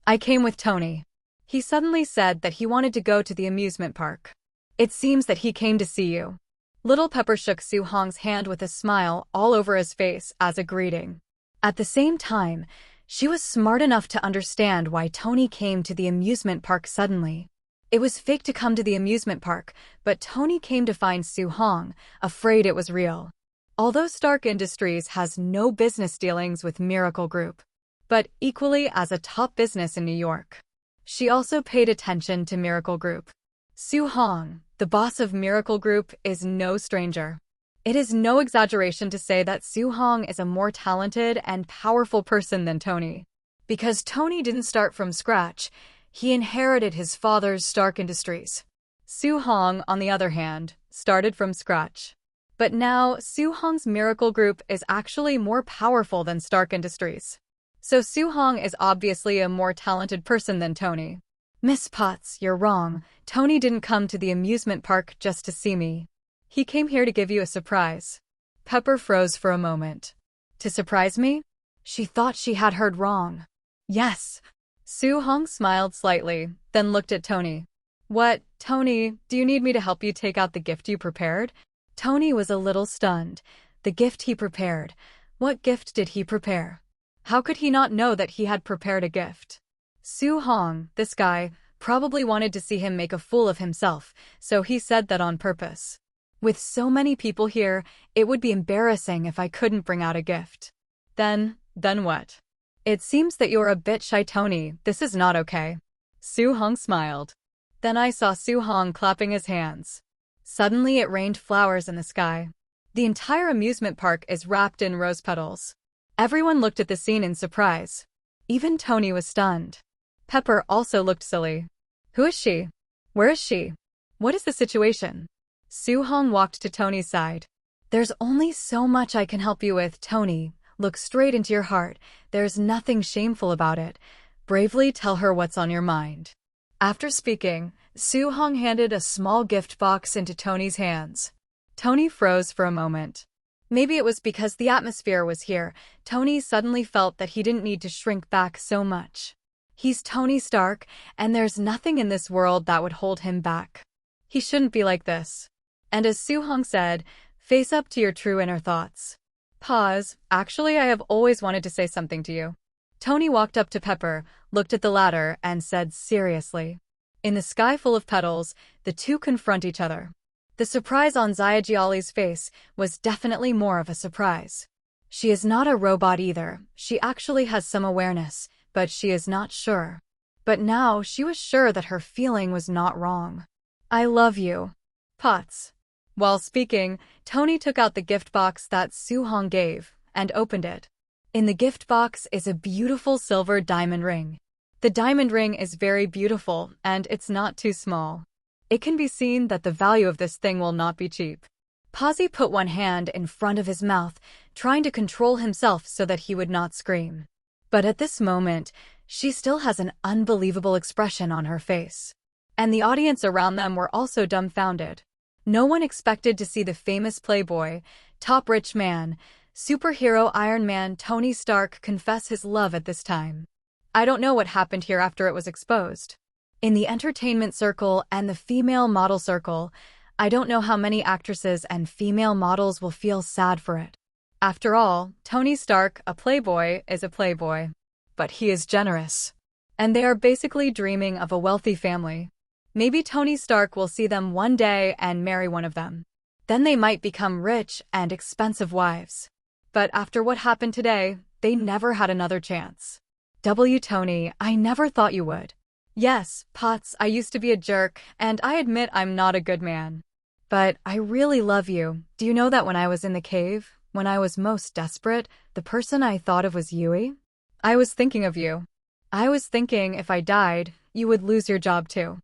I came with Tony. He suddenly said that he wanted to go to the amusement park. It seems that he came to see you. Little Pepper shook Su Hong's hand with a smile all over his face as a greeting. At the same time, She was smart enough to understand why Tony came to the amusement park suddenly. It was fake to come to the amusement park, but Tony came to find Su-hong, afraid it was real. Although Stark Industries has no business dealings with Miracle Group, but equally as a top business in New York, she also paid attention to Miracle Group. Su-hong, the boss of Miracle Group, is no stranger. It is no exaggeration to say that Su-hong is a more talented and powerful person than Tony. Because Tony didn't start from scratch, he inherited his father's Stark Industries. Su-hong, on the other hand, started from scratch. But now, Su-hong's Miracle Group is actually more powerful than Stark Industries. So Su-hong is obviously a more talented person than Tony. Miss Potts, you're wrong. Tony didn't come to the amusement park just to see me. He came here to give you a surprise. Pepper froze for a moment. To surprise me? She thought she had heard wrong. Yes. Su-hong smiled slightly, then looked at Tony. What, Tony, do you need me to help you take out the gift you prepared? Tony was a little stunned. The gift he prepared. What gift did he prepare? How could he not know that he had prepared a gift? Su-hong, this guy, probably wanted to see him make a fool of himself, so he said that on purpose. With so many people here, it would be embarrassing if I couldn't bring out a gift. Then what? It seems that you're a bit shy, Tony. This is not okay. Su-hong smiled. Then I saw Su-hong clapping his hands. Suddenly it rained flowers in the sky. The entire amusement park is wrapped in rose petals. Everyone looked at the scene in surprise. Even Tony was stunned. Pepper also looked silly. Who is she? Where is she? What is the situation? Su-hong walked to Tony's side. There's only so much I can help you with, Tony. Look straight into your heart. There's nothing shameful about it. Bravely tell her what's on your mind. After speaking, Su-hong handed a small gift box into Tony's hands. Tony froze for a moment. Maybe it was because the atmosphere was here. Tony suddenly felt that he didn't need to shrink back so much. He's Tony Stark, and there's nothing in this world that would hold him back. He shouldn't be like this. And as Su-hong said, face up to your true inner thoughts. Pause. Actually, I have always wanted to say something to you. Tony walked up to Pepper, looked at the latter, and said seriously. In the sky full of petals, the two confront each other. The surprise on Xiaojiali's face was definitely more of a surprise. She is not a robot either. She actually has some awareness, but she is not sure. But now she was sure that her feeling was not wrong. I love you. Potts. While speaking, Tony took out the gift box that Su-hong gave and opened it. In the gift box is a beautiful silver diamond ring. The diamond ring is very beautiful, and it's not too small. It can be seen that the value of this thing will not be cheap. Posy put one hand in front of his mouth, trying to control himself so that he would not scream. But at this moment, she still has an unbelievable expression on her face. And the audience around them were also dumbfounded. No one expected to see the famous playboy, top rich man, superhero Iron Man Tony Stark confess his love at this time. I don't know what happened here after it was exposed. In the entertainment circle and the female model circle, I don't know how many actresses and female models will feel sad for it. After all, Tony Stark, a playboy, is a playboy. But he is generous. And they are basically dreaming of a wealthy family. Maybe Tony Stark will see them one day and marry one of them. Then they might become rich and expensive wives. But after what happened today, they never had another chance. Tony, I never thought you would. Yes, Potts, I used to be a jerk, and I admit I'm not a good man. But I really love you. Do you know that when I was in the cave, when I was most desperate, the person I thought of was Yui? I was thinking of you. I was thinking if I died, you would lose your job too.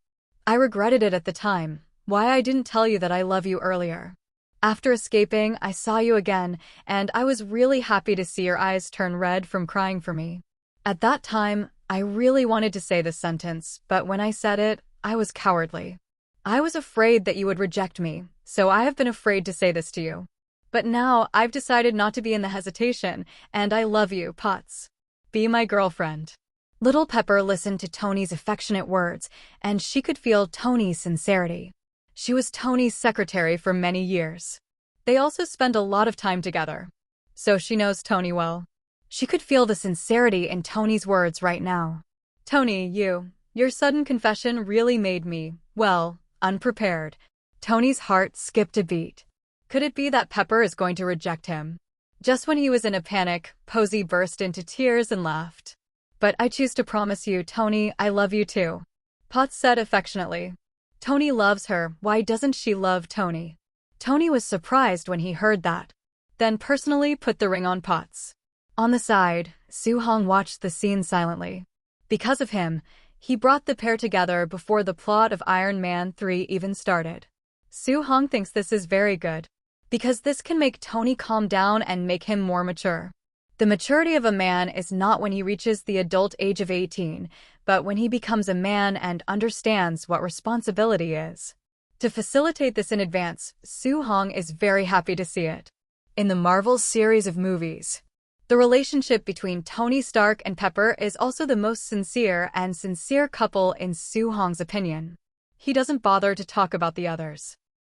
I regretted it at the time, why I didn't tell you that I love you earlier. After escaping, I saw you again, and I was really happy to see your eyes turn red from crying for me. At that time, I really wanted to say this sentence, but when I said it, I was cowardly. I was afraid that you would reject me, so I have been afraid to say this to you. But now, I've decided not to be in the hesitation, and I love you, Potts. Be my girlfriend. Little Pepper listened to Tony's affectionate words, and she could feel Tony's sincerity. She was Tony's secretary for many years. They also spent a lot of time together. So she knows Tony well. She could feel the sincerity in Tony's words right now. Tony, your sudden confession really made me, well, unprepared. Tony's heart skipped a beat. Could it be that Pepper is going to reject him? Just when he was in a panic, Posey burst into tears and laughed. But I choose to promise you, Tony, I love you too. Potts said affectionately. Tony loves her, why doesn't she love Tony? Tony was surprised when he heard that. Then personally put the ring on Potts. On the side, Soo-hong watched the scene silently. Because of him, he brought the pair together before the plot of Iron Man 3 even started. Soo-hong thinks this is very good, because this can make Tony calm down and make him more mature. The maturity of a man is not when he reaches the adult age of 18, but when he becomes a man and understands what responsibility is. To facilitate this in advance, Soo-hong is very happy to see it. In the Marvel series of movies, the relationship between Tony Stark and Pepper is also the most sincere couple in Soo-hong's opinion. He doesn't bother to talk about the others.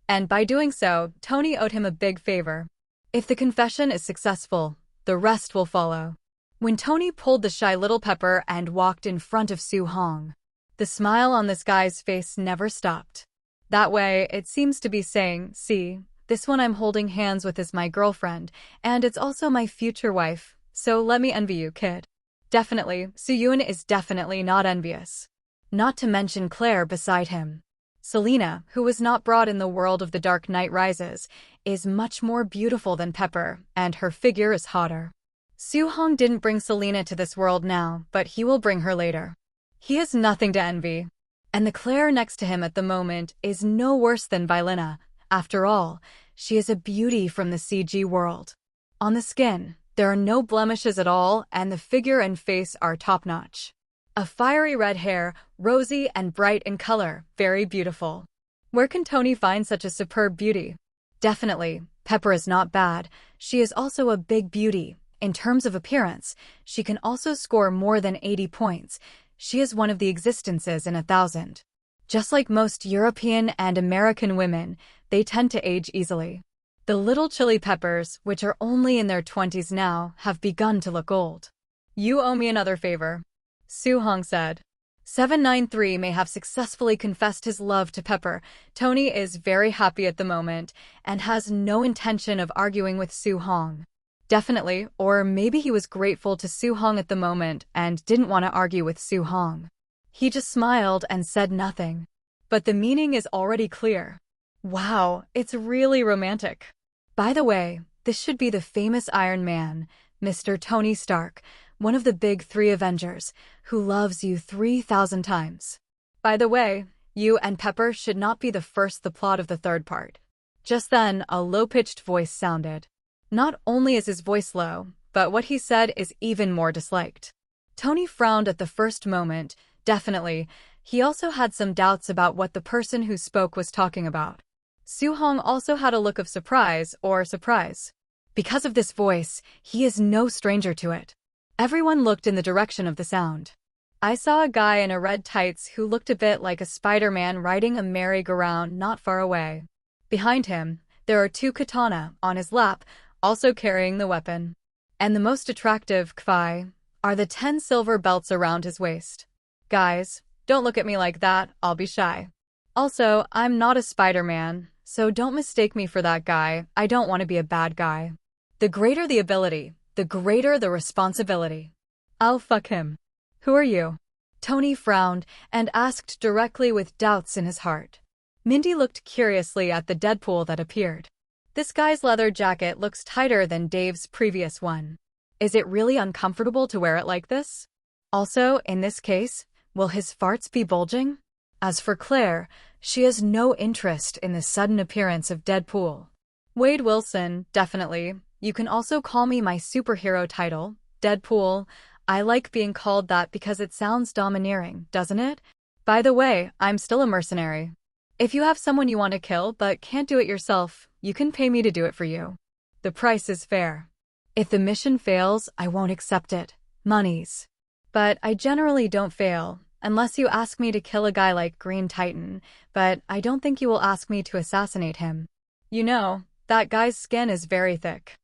And by doing so, Tony owed him a big favor. If the confession is successful, the rest will follow. When Tony pulled the shy little Pepper and walked in front of Soo-hong, the smile on this guy's face never stopped. That way, it seems to be saying, see, this one I'm holding hands with is my girlfriend, and it's also my future wife, so let me envy you, kid. Definitely, Soo-yoon is definitely not envious. Not to mention Claire beside him. Selena, who was not brought in the world of The Dark Knight Rises, is much more beautiful than Pepper, and her figure is hotter. Soo-hong didn't bring Selena to this world now, but he will bring her later. He has nothing to envy. And the Claire next to him at the moment is no worse than Vilena. After all, she is a beauty from the CG world. On the skin, there are no blemishes at all, and the figure and face are top-notch. A fiery red hair, rosy and bright in color, very beautiful. Where can Tony find such a superb beauty? Definitely, Pepper is not bad. She is also a big beauty. In terms of appearance, she can also score more than 80 points. She is one of the existences in 1,000. Just like most European and American women, they tend to age easily. The little chili peppers, which are only in their 20s now, have begun to look old. You owe me another favor, Soo-hong said. 793 may have successfully confessed his love to Pepper. Tony is very happy at the moment and has no intention of arguing with Soo-hong. Definitely, or maybe he was grateful to Soo-hong at the moment and didn't want to argue with Soo-hong. He just smiled and said nothing. But the meaning is already clear. Wow, it's really romantic. By the way, this should be the famous Iron Man, Mr. Tony Stark, one of the big 3 Avengers, who loves you 3,000 times. By the way, you and Pepper should not be the plot of the 3rd part. Just then, a low-pitched voice sounded. Not only is his voice low, but what he said is even more disliked. Tony frowned at the first moment. Definitely, he also had some doubts about what the person who spoke was talking about. Soo-hong also had a look of surprise. Because of this voice, he is no stranger to it. Everyone looked in the direction of the sound. I saw a guy in a red tights who looked a bit like a Spider-Man riding a merry-go-round not far away. Behind him, there are 2 katana on his lap, also carrying the weapon. And the most attractive Kvi are the 10 silver belts around his waist. Guys, don't look at me like that, I'll be shy. Also, I'm not a Spider-Man, so don't mistake me for that guy. I don't want to be a bad guy. The greater the ability, the greater the responsibility. I'll fuck him. Who are you? Tony frowned and asked directly with doubts in his heart. Mindy looked curiously at the Deadpool that appeared. This guy's leather jacket looks tighter than Dave's previous one. Is it really uncomfortable to wear it like this? Also, in this case, will his farts be bulging? As for Claire, she has no interest in the sudden appearance of Deadpool. Wade Wilson, definitely. You can also call me my superhero title, Deadpool. I like being called that because it sounds domineering, doesn't it? By the way, I'm still a mercenary. If you have someone you want to kill but can't do it yourself, you can pay me to do it for you. The price is fair. If the mission fails, I won't accept it. Monies. But I generally don't fail, unless you ask me to kill a guy like Green Titan, but I don't think you will ask me to assassinate him. You know, that guy's skin is very thick.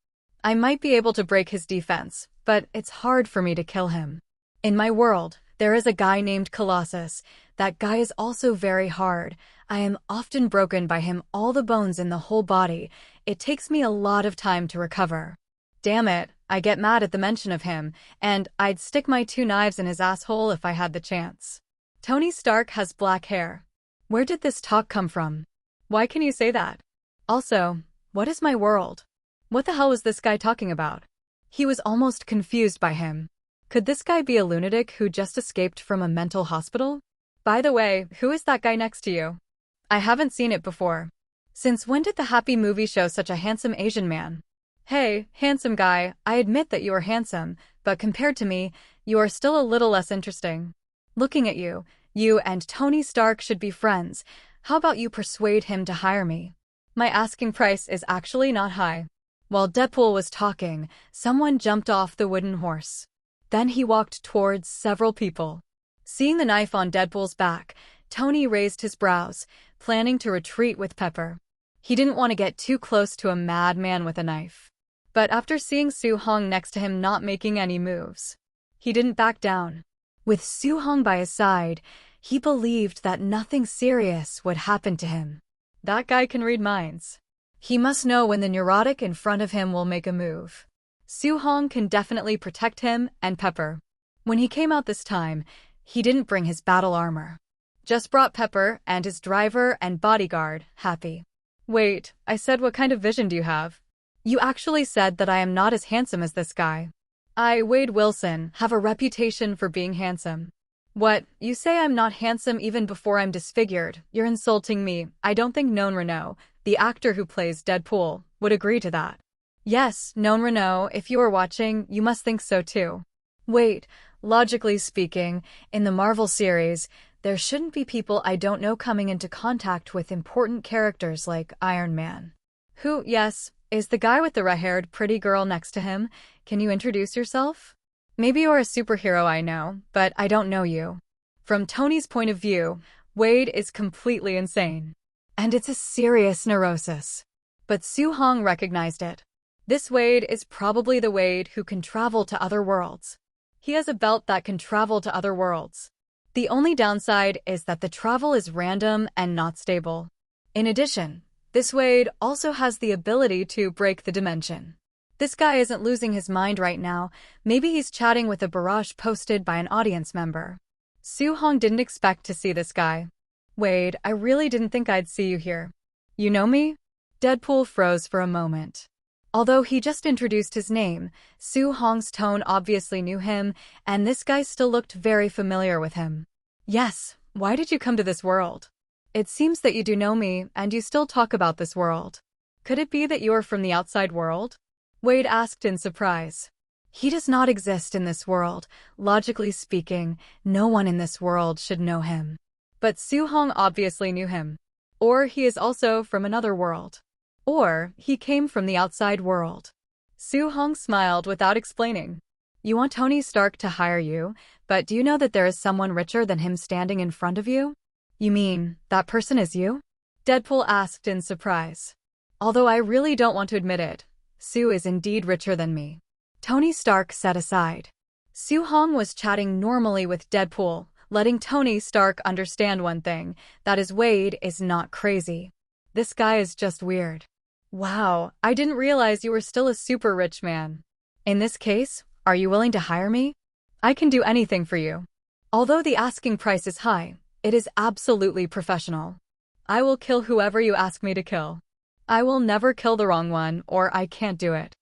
I might be able to break his defense, but it's hard for me to kill him. In my world, there is a guy named Colossus. That guy is also very hard. I am often broken by him, all the bones in the whole body. It takes me a lot of time to recover. Damn it, I get mad at the mention of him, and I'd stick my 2 knives in his asshole if I had the chance. Tony Stark has black hair. Where did this talk come from? Why can you say that? Also, what is my world? What the hell was this guy talking about? He was almost confused by him. Could this guy be a lunatic who just escaped from a mental hospital? By the way, who is that guy next to you? I haven't seen it before. Since when did the Happy movie show such a handsome Asian man? Hey, handsome guy, I admit that you are handsome, but compared to me, you are still a little less interesting. Looking at you, you and Tony Stark should be friends. How about you persuade him to hire me? My asking price is actually not high. While Deadpool was talking, someone jumped off the wooden horse. Then he walked towards several people. Seeing the knife on Deadpool's back, Tony raised his brows, planning to retreat with Pepper. He didn't want to get too close to a madman with a knife. But after seeing Su-hong next to him not making any moves, he didn't back down. With Su-hong by his side, he believed that nothing serious would happen to him. That guy can read minds. He must know when the neurotic in front of him will make a move. Su-hong can definitely protect him and Pepper. When he came out this time, he didn't bring his battle armor. Just brought Pepper and his driver and bodyguard, Happy. Wait, I said what kind of vision do you have? You actually said that I am not as handsome as this guy. I, Wade Wilson, have a reputation for being handsome. What, you say I'm not handsome even before I'm disfigured? You're insulting me. I don't think Non Renault, the actor who plays Deadpool, would agree to that. Yes, Non Renault, if you are watching, you must think so too. Wait, logically speaking, in the Marvel series, there shouldn't be people I don't know coming into contact with important characters like Iron Man. Who, yes, is the guy with the red-haired pretty girl next to him? Can you introduce yourself? Maybe you're a superhero I know, but I don't know you. From Tony's point of view, Wade is completely insane. And it's a serious neurosis. But Su-hong recognized it. This Wade is probably the Wade who can travel to other worlds. He has a belt that can travel to other worlds. The only downside is that the travel is random and not stable. In addition, this Wade also has the ability to break the dimension. This guy isn't losing his mind right now. Maybe he's chatting with a barrage posted by an audience member. Su-hong didn't expect to see this guy. Wade, I really didn't think I'd see you here. You know me? Deadpool froze for a moment. Although he just introduced his name, Su-hong's tone obviously knew him, and this guy still looked very familiar with him. Yes, why did you come to this world? It seems that you do know me, and you still talk about this world. Could it be that you are from the outside world? Wade asked in surprise. He does not exist in this world. Logically speaking, no one in this world should know him. But Su-hong obviously knew him. Or he is also from another world. Or he came from the outside world. Su-hong smiled without explaining. You want Tony Stark to hire you, but do you know that there is someone richer than him standing in front of you? You mean, that person is you? Deadpool asked in surprise. Although I really don't want to admit it, Su is indeed richer than me. Tony Stark set aside. Su-hong was chatting normally with Deadpool, letting Tony Stark understand one thing, that is Wade is not crazy. This guy is just weird. Wow, I didn't realize you were still a super rich man. In this case, are you willing to hire me? I can do anything for you. Although the asking price is high, it is absolutely professional. I will kill whoever you ask me to kill. I will never kill the wrong one, or I can't do it.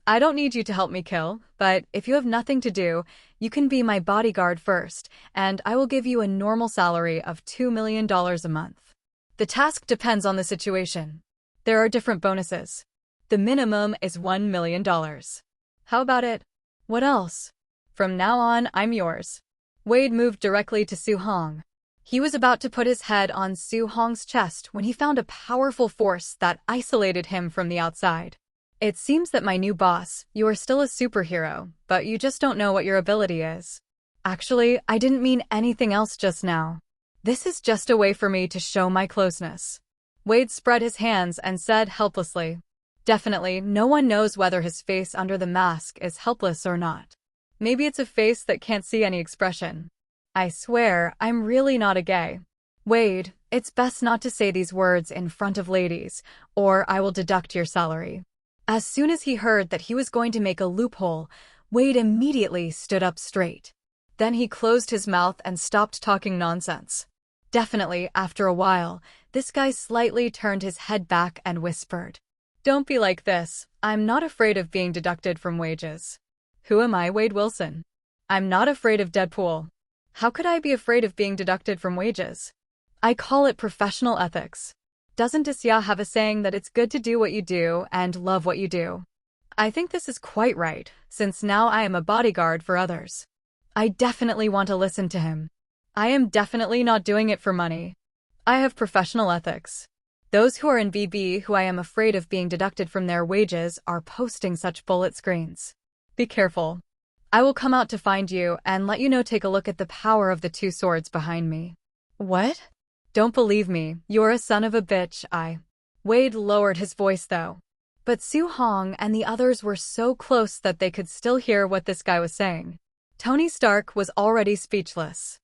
I don't need you to help me kill, but if you have nothing to do, you can be my bodyguard first, and I will give you a normal salary of $2 million a month. The task depends on the situation. There are different bonuses. The minimum is $1 million. How about it? What else? From now on, I'm yours. Wade moved directly to Su-hong. He was about to put his head on Su-hong's chest when he found a powerful force that isolated him from the outside. It seems that my new boss, you are still a superhero, but you just don't know what your ability is. Actually, I didn't mean anything else just now. This is just a way for me to show my closeness. Wade spread his hands and said helplessly, Definitely, no one knows whether his face under the mask is helpless or not. Maybe it's a face that can't see any expression. I swear, I'm really not a gay. Wade, it's best not to say these words in front of ladies, or I will deduct your salary. As soon as he heard that he was going to make a loophole, Wade immediately stood up straight. Then he closed his mouth and stopped talking nonsense. Definitely, after a while, this guy slightly turned his head back and whispered, "Don't be like this. I'm not afraid of being deducted from wages." Who am I, Wade Wilson? I'm not afraid of Deadpool. How could I be afraid of being deducted from wages? I call it professional ethics. Doesn't Isya have a saying that it's good to do what you do and love what you do? I think this is quite right, since now I am a bodyguard for others. I definitely want to listen to him. I am definitely not doing it for money. I have professional ethics. Those who are in BB who I am afraid of being deducted from their wages are posting such bullet screens. Be careful. I will come out to find you and let you know. Take a look at the power of the two swords behind me. What? Don't believe me, you're a son of a bitch, Wade lowered his voice though. But Su Hong and the others were so close that they could still hear what this guy was saying. Tony Stark was already speechless.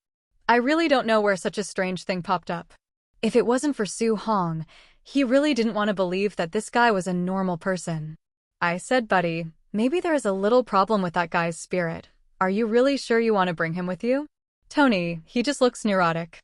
I really don't know where such a strange thing popped up. If it wasn't for Su Hong, he really didn't want to believe that this guy was a normal person. I said, buddy, maybe there is a little problem with that guy's spirit. Are you really sure you want to bring him with you? Tony, he just looks neurotic.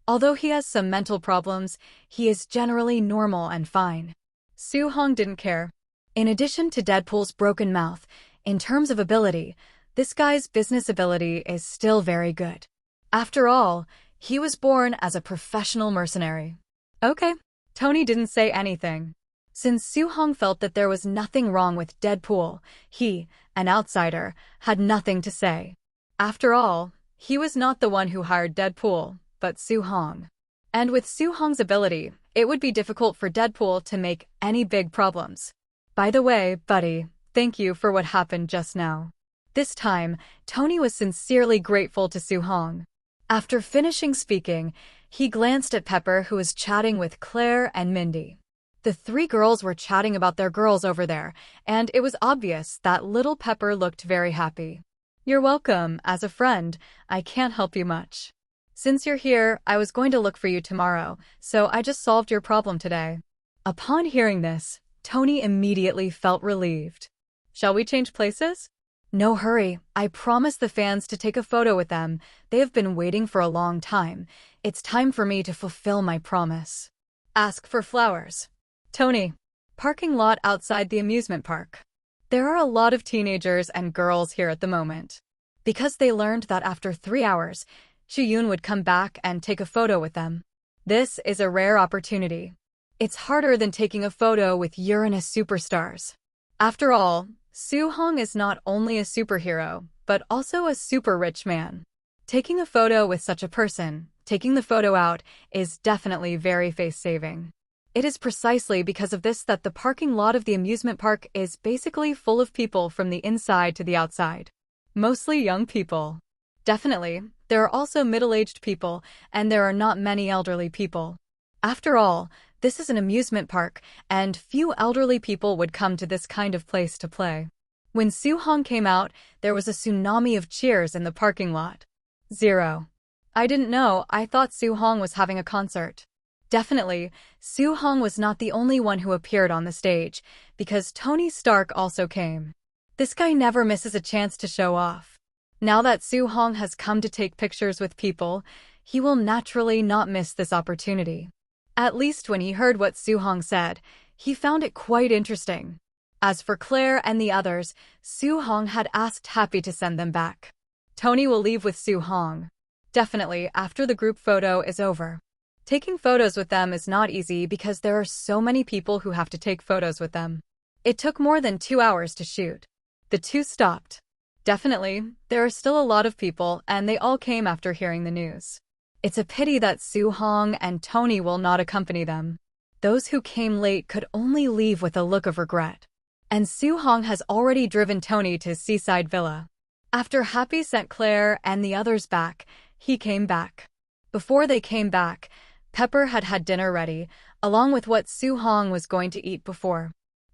Although he has some mental problems, he is generally normal and fine. Su Hong didn't care. In addition to Deadpool's broken mouth, in terms of ability, this guy's business ability is still very good. After all, he was born as a professional mercenary. Okay. Tony didn't say anything. Since Su Hong felt that there was nothing wrong with Deadpool, he, an outsider, had nothing to say. After all, he was not the one who hired Deadpool, but Su Hong. And with Su Hong's ability, it would be difficult for Deadpool to make any big problems. By the way, buddy, thank you for what happened just now. This time, Tony was sincerely grateful to Su Hong. After finishing speaking, he glanced at Pepper, who was chatting with Claire and Mindy. The three girls were chatting about their girls over there, and it was obvious that little Pepper looked very happy. You're welcome. As a friend, I can't help you much. Since you're here, I was going to look for you tomorrow, so I just solved your problem today. Upon hearing this, Tony immediately felt relieved. Shall we change places? No hurry. I promised the fans to take a photo with them. They have been waiting for a long time. It's time for me to fulfill my promise. Ask for flowers. Tony. Parking lot outside the amusement park. There are a lot of teenagers and girls here at the moment. Because they learned that after 3 hours, Shiyun would come back and take a photo with them. This is a rare opportunity. It's harder than taking a photo with Uranus superstars. After all, Su Hong is not only a superhero, but also a super rich man. Taking a photo with such a person, taking the photo out, is definitely very face-saving. It is precisely because of this that the parking lot of the amusement park is basically full of people from the inside to the outside. Mostly young people. Definitely, there are also middle-aged people, and there are not many elderly people. After all, this is an amusement park, and few elderly people would come to this kind of place to play. When Su Hong came out, there was a tsunami of cheers in the parking lot. 0. I didn't know. I thought Su Hong was having a concert. Definitely, Su Hong was not the only one who appeared on the stage, because Tony Stark also came. This guy never misses a chance to show off. Now that Su Hong has come to take pictures with people, he will naturally not miss this opportunity. At least when he heard what Su Hong said, he found it quite interesting. As for Claire and the others, Su Hong had asked Happy to send them back. Tony will leave with Su Hong. Definitely after the group photo is over. Taking photos with them is not easy because there are so many people who have to take photos with them. It took more than 2 hours to shoot. The two stopped. Definitely, there are still a lot of people, and they all came after hearing the news. It's a pity that Su Hong and Tony will not accompany them. Those who came late could only leave with a look of regret. And Su Hong has already driven Tony to Seaside Villa. After Happy sent Claire and the others back, he came back. Before they came back, Pepper had had dinner ready, along with what Su Hong was going to eat before.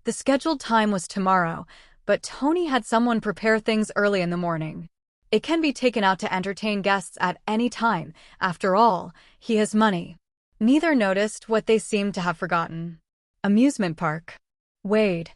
The scheduled time was tomorrow, but Tony had someone prepare things early in the morning. It can be taken out to entertain guests at any time. After all, he has money. Neither noticed what they seemed to have forgotten. Amusement park. Wade.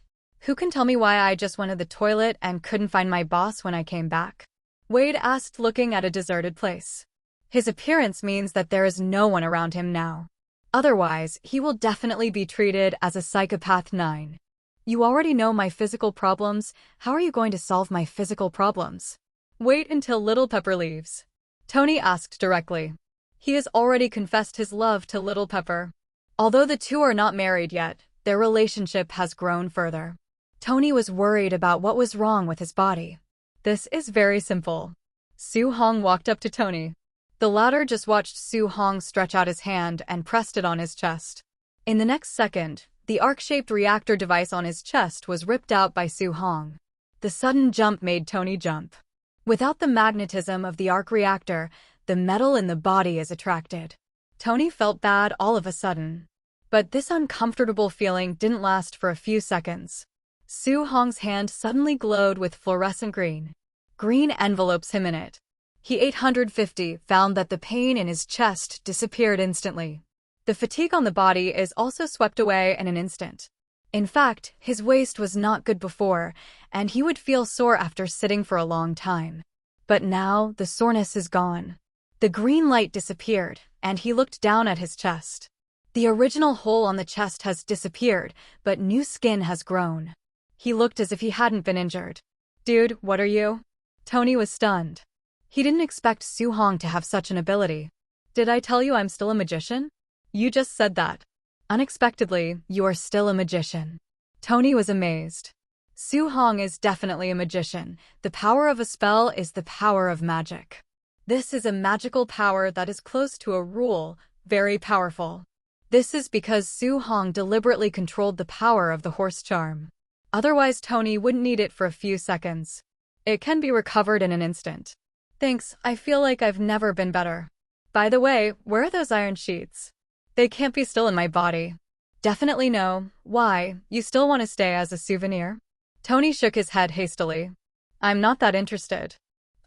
Who can tell me why I just went to the toilet and couldn't find my boss when I came back? Wade asked, looking at a deserted place. His appearance means that there is no one around him now. Otherwise, he will definitely be treated as a psychopath 9. You already know my physical problems. How are you going to solve my physical problems? Wait until Little Pepper leaves. Tony asked directly. He has already confessed his love to Little Pepper. Although the two are not married yet, their relationship has grown further. Tony was worried about what was wrong with his body. This is very simple. Su Hong walked up to Tony. The latter just watched Su Hong stretch out his hand and pressed it on his chest. In the next second, the arc-shaped reactor device on his chest was ripped out by Su Hong. The sudden jump made Tony jump. Without the magnetism of the arc reactor, the metal in the body is attracted. Tony felt bad all of a sudden. But this uncomfortable feeling didn't last for a few seconds. Su Hong's hand suddenly glowed with fluorescent green. Green envelopes him in it. He 850 found that the pain in his chest disappeared instantly. The fatigue on the body is also swept away in an instant. In fact, his waist was not good before, and he would feel sore after sitting for a long time. But now, the soreness is gone. The green light disappeared, and he looked down at his chest. The original hole on the chest has disappeared, but new skin has grown. He looked as if he hadn't been injured. Dude, what are you? Tony was stunned. He didn't expect Su Hong to have such an ability. Did I tell you I'm still a magician? You just said that. Unexpectedly, you are still a magician. Tony was amazed. Su Hong is definitely a magician. The power of a spell is the power of magic. This is a magical power that is close to a rule, very powerful. This is because Su Hong deliberately controlled the power of the horse charm. Otherwise, Tony wouldn't need it for a few seconds. It can be recovered in an instant. Thanks, I feel like I've never been better. By the way, where are those iron sheets? They can't be still in my body. Definitely no. Why, you still want to stay as a souvenir? Tony shook his head hastily. I'm not that interested.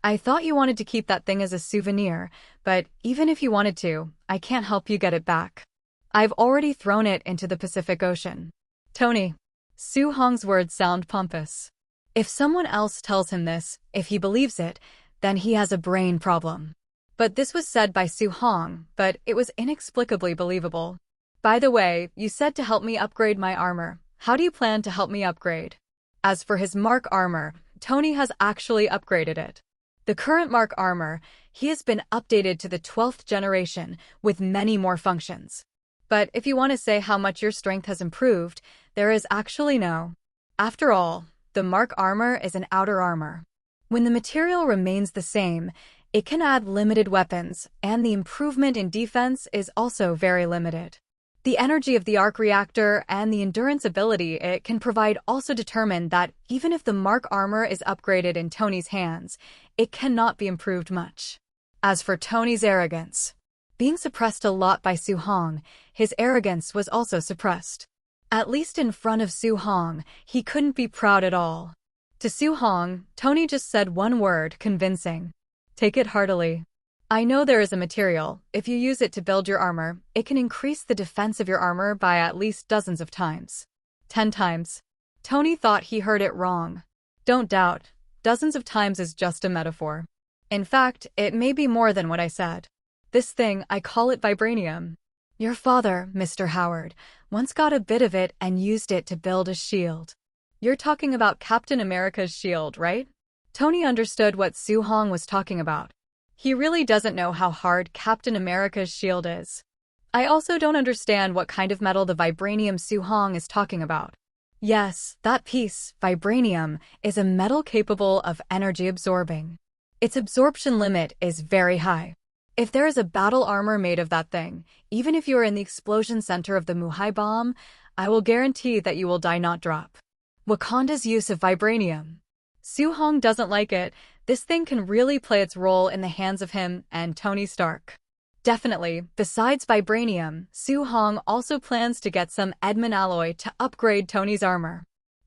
I thought you wanted to keep that thing as a souvenir, but even if you wanted to, I can't help you get it back. I've already thrown it into the Pacific Ocean. Tony. Su Hong's words sound pompous. If someone else tells him this, if he believes it, then he has a brain problem. But this was said by Su Hong, but it was inexplicably believable. By the way, you said to help me upgrade my armor. How do you plan to help me upgrade? As for his Mark armor, Tony has actually upgraded it. The current Mark armor, he has been updated to the 12th generation with many more functions. But if you want to say how much your strength has improved, there is actually no. After all, the Mark armor is an outer armor. When the material remains the same, it can add limited weapons, and the improvement in defense is also very limited. The energy of the arc reactor and the endurance ability it can provide also determine that even if the Mark armor is upgraded in Tony's hands, it cannot be improved much. As for Tony's arrogance, being suppressed a lot by Su Hong, his arrogance was also suppressed. At least in front of Su Hong, he couldn't be proud at all. To Su Hong, Tony just said one word, convincing. Take it heartily. I know there is a material, if you use it to build your armor, it can increase the defense of your armor by at least dozens of times. 10 times. Tony thought he heard it wrong. Don't doubt, dozens of times is just a metaphor. In fact, it may be more than what I said. This thing, I call it vibranium. Your father, Mr. Howard, once got a bit of it and used it to build a shield. You're talking about Captain America's shield, right? Tony understood what Su Hong was talking about. He really doesn't know how hard Captain America's shield is. I also don't understand what kind of metal the vibranium Su Hong is talking about. Yes, that piece, vibranium, is a metal capable of energy absorbing. Its absorption limit is very high. If there is a battle armor made of that thing, even if you are in the explosion center of the Muhai bomb, I will guarantee that you will die not drop. Wakanda's use of vibranium. Su Hong doesn't like it. This thing can really play its role in the hands of him and Tony Stark. Definitely, besides vibranium, Su Hong also plans to get some Edmund alloy to upgrade Tony's armor.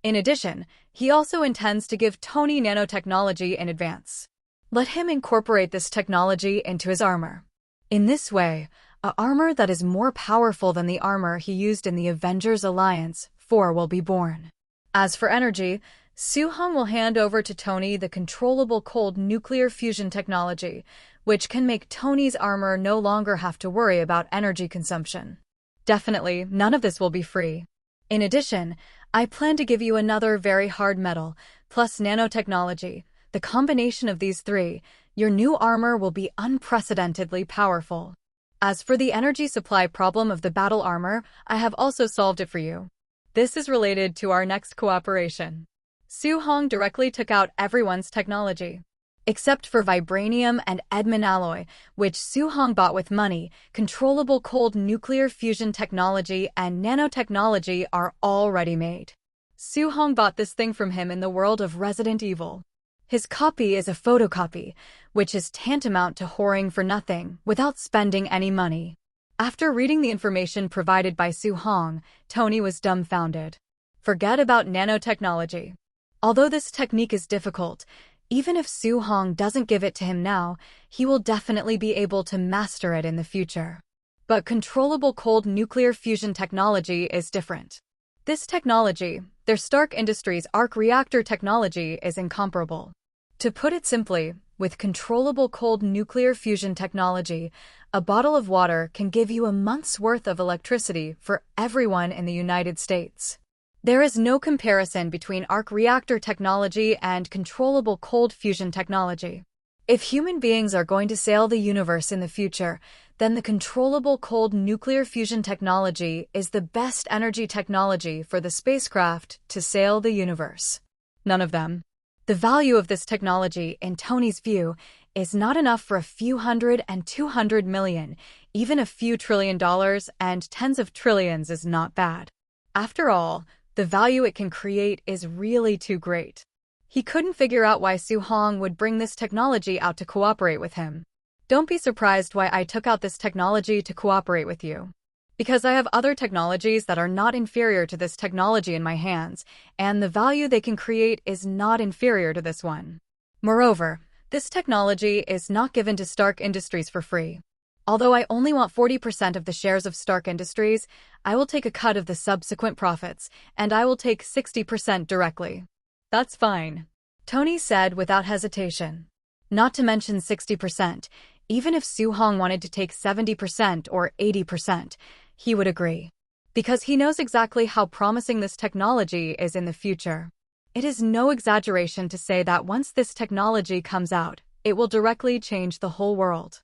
In addition, he also intends to give Tony nanotechnology in advance. Let him incorporate this technology into his armor. In this way, an armor that is more powerful than the armor he used in the Avengers Alliance 4 will be born. As for energy, Su-hong will hand over to Tony the controllable cold nuclear fusion technology, which can make Tony's armor no longer have to worry about energy consumption. Definitely, none of this will be free. In addition, I plan to give you another very hard metal, plus nanotechnology. The combination of these three, your new armor will be unprecedentedly powerful. As for the energy supply problem of the battle armor, I have also solved it for you. This is related to our next cooperation. Su-hong directly took out everyone's technology. Except for vibranium and Edmund alloy, which Su-hong bought with money, controllable cold nuclear fusion technology and nanotechnology are already made. Su-hong bought this thing from him in the world of Resident Evil. His copy is a photocopy, which is tantamount to whoring for nothing without spending any money. After reading the information provided by Su-hong, Tony was dumbfounded. Forget about nanotechnology. Although this technique is difficult, even if Su-hong doesn't give it to him now, he will definitely be able to master it in the future. But controllable cold nuclear fusion technology is different. This technology, their Stark Industries arc reactor technology, is incomparable. To put it simply, with controllable cold nuclear fusion technology, a bottle of water can give you a month's worth of electricity for everyone in the United States. There is no comparison between arc reactor technology and controllable cold fusion technology. If human beings are going to sail the universe in the future, then the controllable cold nuclear fusion technology is the best energy technology for the spacecraft to sail the universe. None of them. The value of this technology, in Tony's view, is not enough for a few hundred and 200 million, even a few $1 trillion and tens of trillions is not bad. After all, the value it can create is really too great. He couldn't figure out why Su-hong would bring this technology out to cooperate with him. Don't be surprised why I took out this technology to cooperate with you. Because I have other technologies that are not inferior to this technology in my hands, and the value they can create is not inferior to this one. Moreover, this technology is not given to Stark Industries for free. Although I only want 40% of the shares of Stark Industries, I will take a cut of the subsequent profits, and I will take 60% directly. That's fine, Tony said without hesitation. Not to mention 60%, even if Su-hong wanted to take 70% or 80%, he would agree. Because he knows exactly how promising this technology is in the future. It is no exaggeration to say that once this technology comes out, it will directly change the whole world.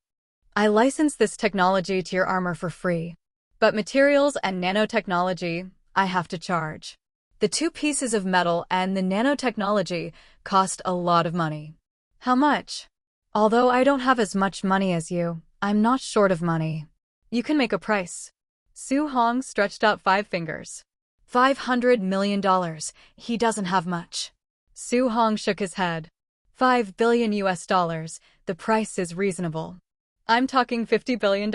I license this technology to your armor for free. But materials and nanotechnology, I have to charge. The two pieces of metal and the nanotechnology cost a lot of money. How much? Although I don't have as much money as you, I'm not short of money. You can make a price. Su-hong stretched out 5 fingers. $500 million. He doesn't have much. Su-hong shook his head. $5 billion US. The price is reasonable. I'm talking $50 billion.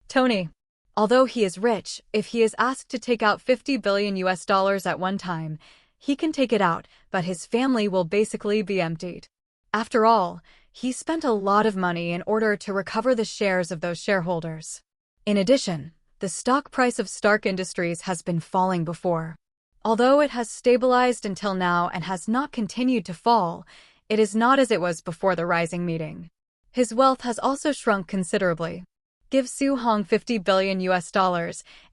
Tony. Although he is rich, if he is asked to take out $50 billion US at one time, he can take it out, but his family will basically be emptied. After all, he spent a lot of money in order to recover the shares of those shareholders. In addition, the stock price of Stark Industries has been falling before. Although it has stabilized until now and has not continued to fall, it is not as it was before the rising meeting. His wealth has also shrunk considerably. Give Su-hong $50 billion US,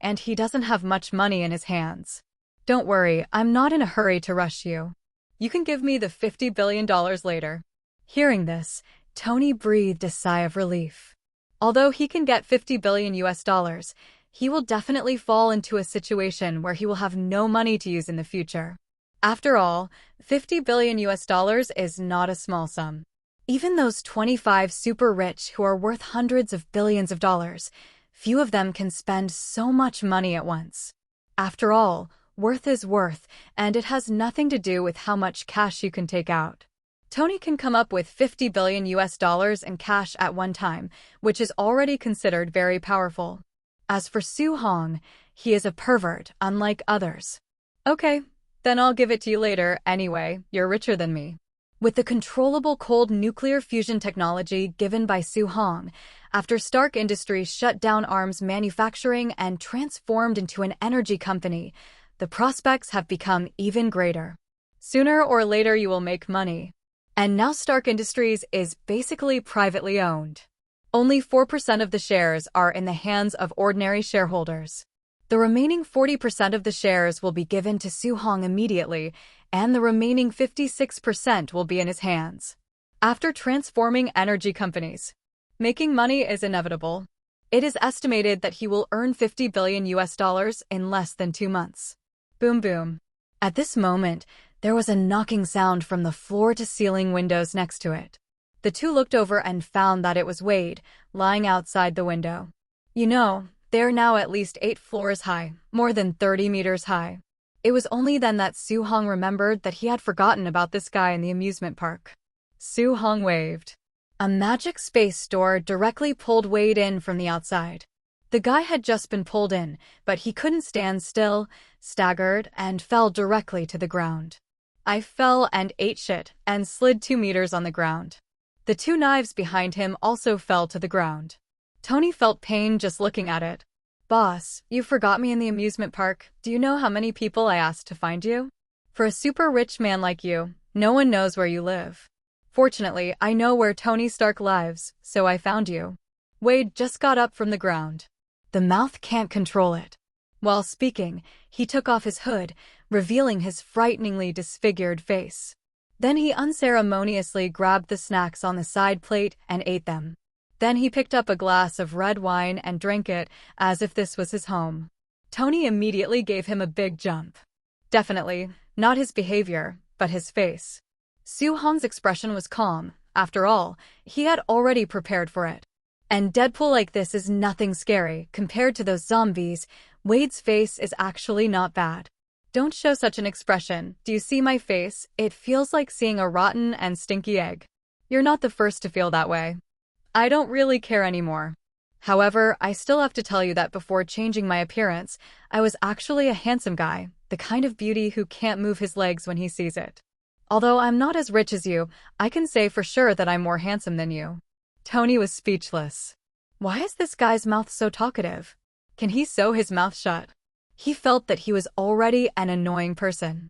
and he doesn't have much money in his hands. Don't worry, I'm not in a hurry to rush you. You can give me the $50 billion later. Hearing this, Tony breathed a sigh of relief. Although he can get $50 billion US, he will definitely fall into a situation where he will have no money to use in the future. After all, $50 billion US is not a small sum. Even those 25 super rich who are worth hundreds of billions of dollars, few of them can spend so much money at once. After all, worth is worth, and it has nothing to do with how much cash you can take out. Tony can come up with $50 billion US in cash at one time, which is already considered very powerful. As for Su-hong, he is a pervert, unlike others. Okay, Then I'll give it to you later anyway, you're richer than me. With the controllable cold nuclear fusion technology given by Su Hong, after Stark Industries shut down arms manufacturing and transformed into an energy company, the prospects have become even greater. Sooner or later you will make money. And now Stark Industries is basically privately owned. Only 4% of the shares are in the hands of ordinary shareholders. The remaining 40% of the shares will be given to Su Hong immediately, and the remaining 56% will be in his hands. After transforming energy companies, making money is inevitable. It is estimated that he will earn $50 billion in less than 2 months. Boom boom. At this moment, there was a knocking sound from the floor-to-ceiling windows next to it. The two looked over and found that it was Wade, lying outside the window. You know, they're now at least 8 floors high, more than 30 meters high. It was only then that Su Hong remembered that he had forgotten about this guy in the amusement park. Su Hong waved. A magic space door directly pulled Wade in from the outside. The guy had just been pulled in, but he couldn't stand still, staggered, and fell directly to the ground. I fell and ate shit and slid 2 meters on the ground. The 2 knives behind him also fell to the ground. Tony felt pain just looking at it. Boss, you forgot me in the amusement park. Do you know how many people I asked to find you? For a super rich man like you, no one knows where you live. Fortunately, I know where Tony Stark lives, so I found you. Wade just got up from the ground. The mouth can't control it. While speaking, he took off his hood, revealing his frighteningly disfigured face. Then he unceremoniously grabbed the snacks on the side plate and ate them. Then he picked up a glass of red wine and drank it as if this was his home. Tony immediately gave him a big jump. Definitely, not his behavior, but his face. Su Hong's expression was calm. After all, he had already prepared for it. And Deadpool like this is nothing scary compared to those zombies. Wade's face is actually not bad. Don't show such an expression. Do you see my face? It feels like seeing a rotten and stinky egg. You're not the first to feel that way. I don't really care anymore. However, I still have to tell you that before changing my appearance, I was actually a handsome guy, the kind of beauty who can't move his legs when he sees it. Although I'm not as rich as you, I can say for sure that I'm more handsome than you. Tony was speechless. Why is this guy's mouth so talkative? Can he sew his mouth shut? He felt that he was already an annoying person.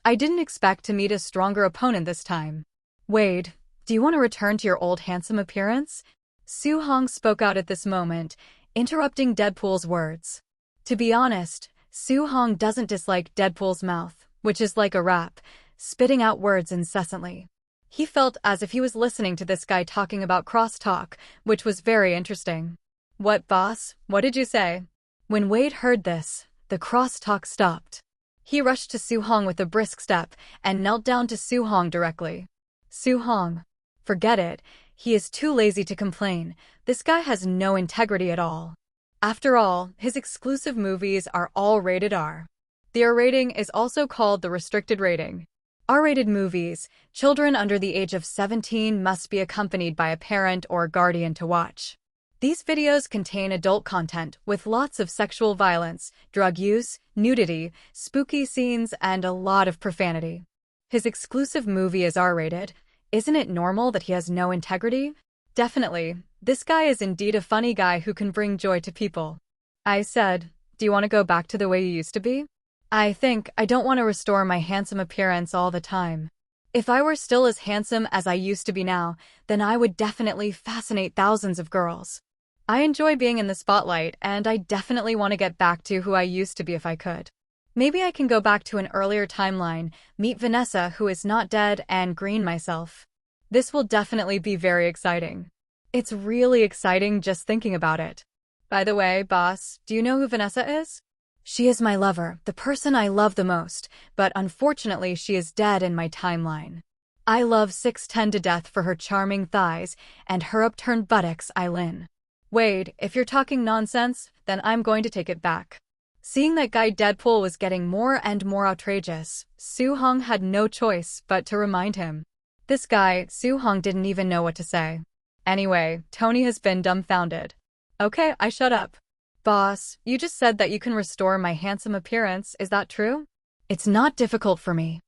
I didn't expect to meet a stronger opponent this time. Wade, do you want to return to your old handsome appearance? Su Hong spoke out at this moment, interrupting Deadpool's words. To be honest, Su Hong doesn't dislike Deadpool's mouth, which is like a rap, spitting out words incessantly. He felt as if he was listening to this guy talking about crosstalk, which was very interesting. What, boss? What did you say? When Wade heard this, the crosstalk stopped. He rushed to Su Hong with a brisk step and knelt down to Su Hong directly. Su Hong. Forget it. He is too lazy to complain. This guy has no integrity at all. After all, his exclusive movies are all rated R. The R rating is also called the restricted rating. R-rated movies, children under the age of 17 must be accompanied by a parent or guardian to watch. These videos contain adult content with lots of sexual violence, drug use, nudity, spooky scenes, and a lot of profanity. His exclusive movie is R-rated. Isn't it normal that he has no integrity? Definitely. This guy is indeed a funny guy who can bring joy to people. I said, do you want to go back to the way you used to be? I think I don't want to restore my handsome appearance all the time. If I were still as handsome as I used to be now, then I would definitely fascinate thousands of girls. I enjoy being in the spotlight, and I definitely want to get back to who I used to be if I could. Maybe I can go back to an earlier timeline, meet Vanessa who is not dead, and green myself. This will definitely be very exciting. It's really exciting just thinking about it. By the way, boss, do you know who Vanessa is? She is my lover, the person I love the most, but unfortunately she is dead in my timeline. I love 6'10" to death for her charming thighs and her upturned buttocks, Eileen. Wade, if you're talking nonsense, then I'm going to take it back. Seeing that guy Deadpool was getting more and more outrageous, Su Hong had no choice but to remind him. This guy, Su Hong, didn't even know what to say. Anyway, Tony has been dumbfounded. Okay, I shut up. Boss, you just said that you can restore my handsome appearance, is that true? It's not difficult for me.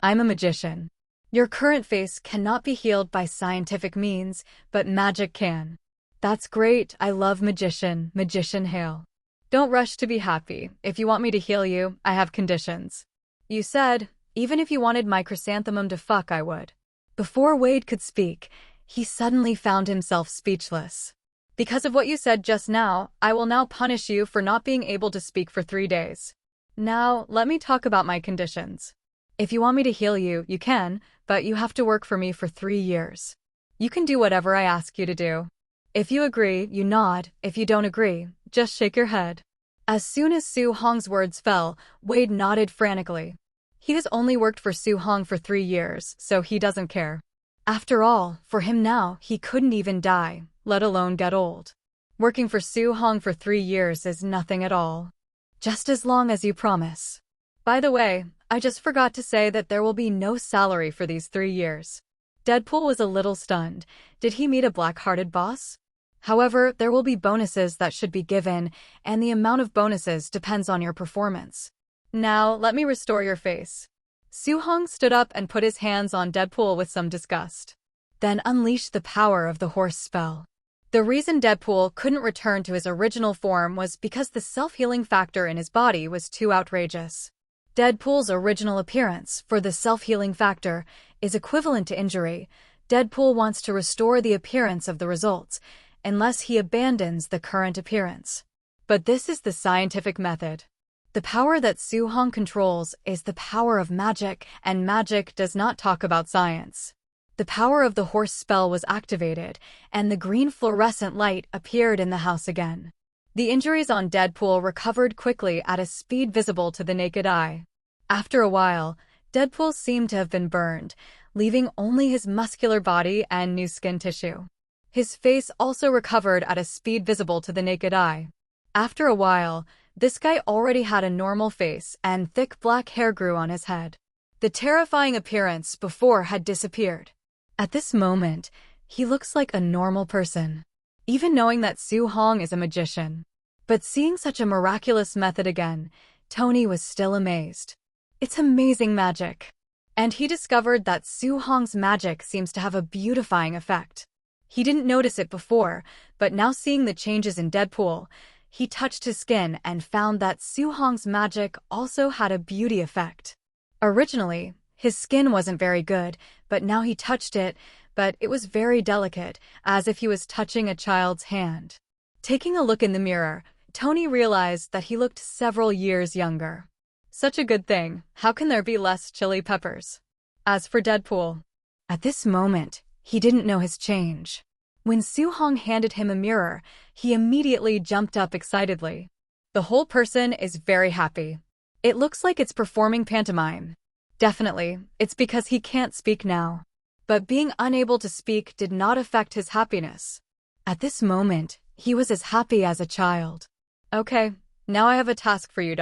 I'm a magician. Your current face cannot be healed by scientific means, but magic can. That's great. I love magician. Magician hail. Don't rush to be happy. If you want me to heal you, I have conditions. You said, even if you wanted my chrysanthemum to fuck, I would. Before Wade could speak, he suddenly found himself speechless. Because of what you said just now, I will now punish you for not being able to speak for 3 days. Now, let me talk about my conditions. If you want me to heal you, you can, but you have to work for me for 3 years. You can do whatever I ask you to do. If you agree, you nod. If you don't agree, just shake your head. As soon as Su Hong's words fell, Wade nodded frantically. He has only worked for Su Hong for 3 years, so he doesn't care. After all, for him now, he couldn't even die, let alone get old. Working for Su Hong for 3 years is nothing at all. Just as long as you promise. By the way, I just forgot to say that there will be no salary for these 3 years. Deadpool was a little stunned. Did he meet a black-hearted boss? However, there will be bonuses that should be given, and the amount of bonuses depends on your performance. Now, let me restore your face. Su Hong stood up and put his hands on Deadpool with some disgust. Then unleashed the power of the horse spell. The reason Deadpool couldn't return to his original form was because the self-healing factor in his body was too outrageous. Deadpool's original appearance, for the self-healing factor, is equivalent to injury. Deadpool wants to restore the appearance of the results, unless he abandons the current appearance. But this is the scientific method. The power that Su Hong controls is the power of magic, and magic does not talk about science. The power of the horse spell was activated, and the green fluorescent light appeared in the house again. The injuries on Deadpool recovered quickly at a speed visible to the naked eye. After a while, Deadpool seemed to have been burned, leaving only his muscular body and new skin tissue. His face also recovered at a speed visible to the naked eye. After a while, this guy already had a normal face and thick black hair grew on his head. The terrifying appearance before had disappeared. At this moment, he looks like a normal person, even knowing that Su Hong is a magician. But seeing such a miraculous method again, Tony was still amazed. It's amazing magic. And he discovered that Su Hong's magic seems to have a beautifying effect. He didn't notice it before, but now seeing the changes in Deadpool, he touched his skin and found that Su Hong's magic also had a beauty effect. Originally, his skin wasn't very good, but now he touched it, but it was very delicate, as if he was touching a child's hand. Taking a look in the mirror, Tony realized that he looked several years younger. Such a good thing. How can there be less chili peppers? As for Deadpool, at this moment, he didn't know his change. When Su Hong handed him a mirror, he immediately jumped up excitedly. The whole person is very happy. It looks like it's performing pantomime. Definitely, it's because he can't speak now. But being unable to speak did not affect his happiness. At this moment, he was as happy as a child. Okay, now I have a task for you.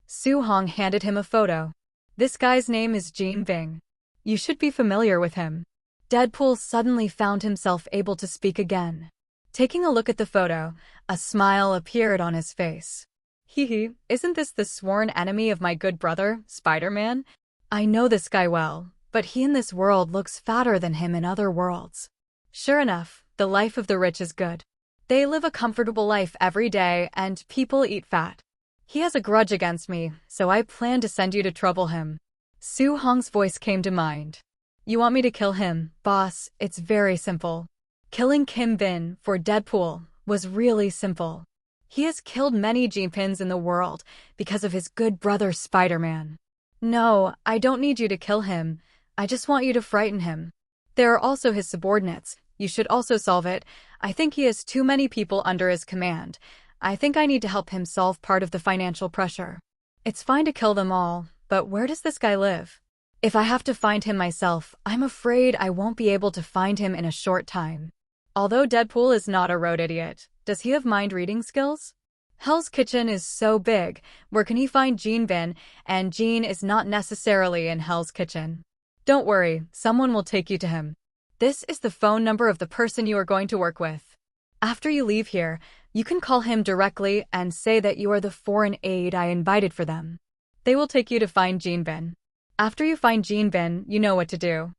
Su Hong handed him a photo. This guy's name is Jean Bing. You should be familiar with him. Deadpool suddenly found himself able to speak again. Taking a look at the photo, a smile appeared on his face. Hee, isn't this the sworn enemy of my good brother, Spider-Man? I know this guy well, but he in this world looks fatter than him in other worlds. Sure enough, the life of the rich is good. They live a comfortable life every day and people eat fat. He has a grudge against me, so I plan to send you to trouble him. Su Hong's voice came to mind. You want me to kill him, boss? It's very simple. Killing Kim Bin, for Deadpool, was really simple. He has killed many Jinpins in the world because of his good brother Spider-Man. No, I don't need you to kill him. I just want you to frighten him. There are also his subordinates. You should also solve it. I think he has too many people under his command. I think I need to help him solve part of the financial pressure. It's fine to kill them all, but where does this guy live? If I have to find him myself, I'm afraid I won't be able to find him in a short time. Although Deadpool is not a road idiot, does he have mind-reading skills? Hell's Kitchen is so big, where can he find Jean Bin, and Jean is not necessarily in Hell's Kitchen. Don't worry, someone will take you to him. This is the phone number of the person you are going to work with. After you leave here, you can call him directly and say that you are the foreign aide I invited for them. They will take you to find Jinbin. After you find Jinbin, you know what to do.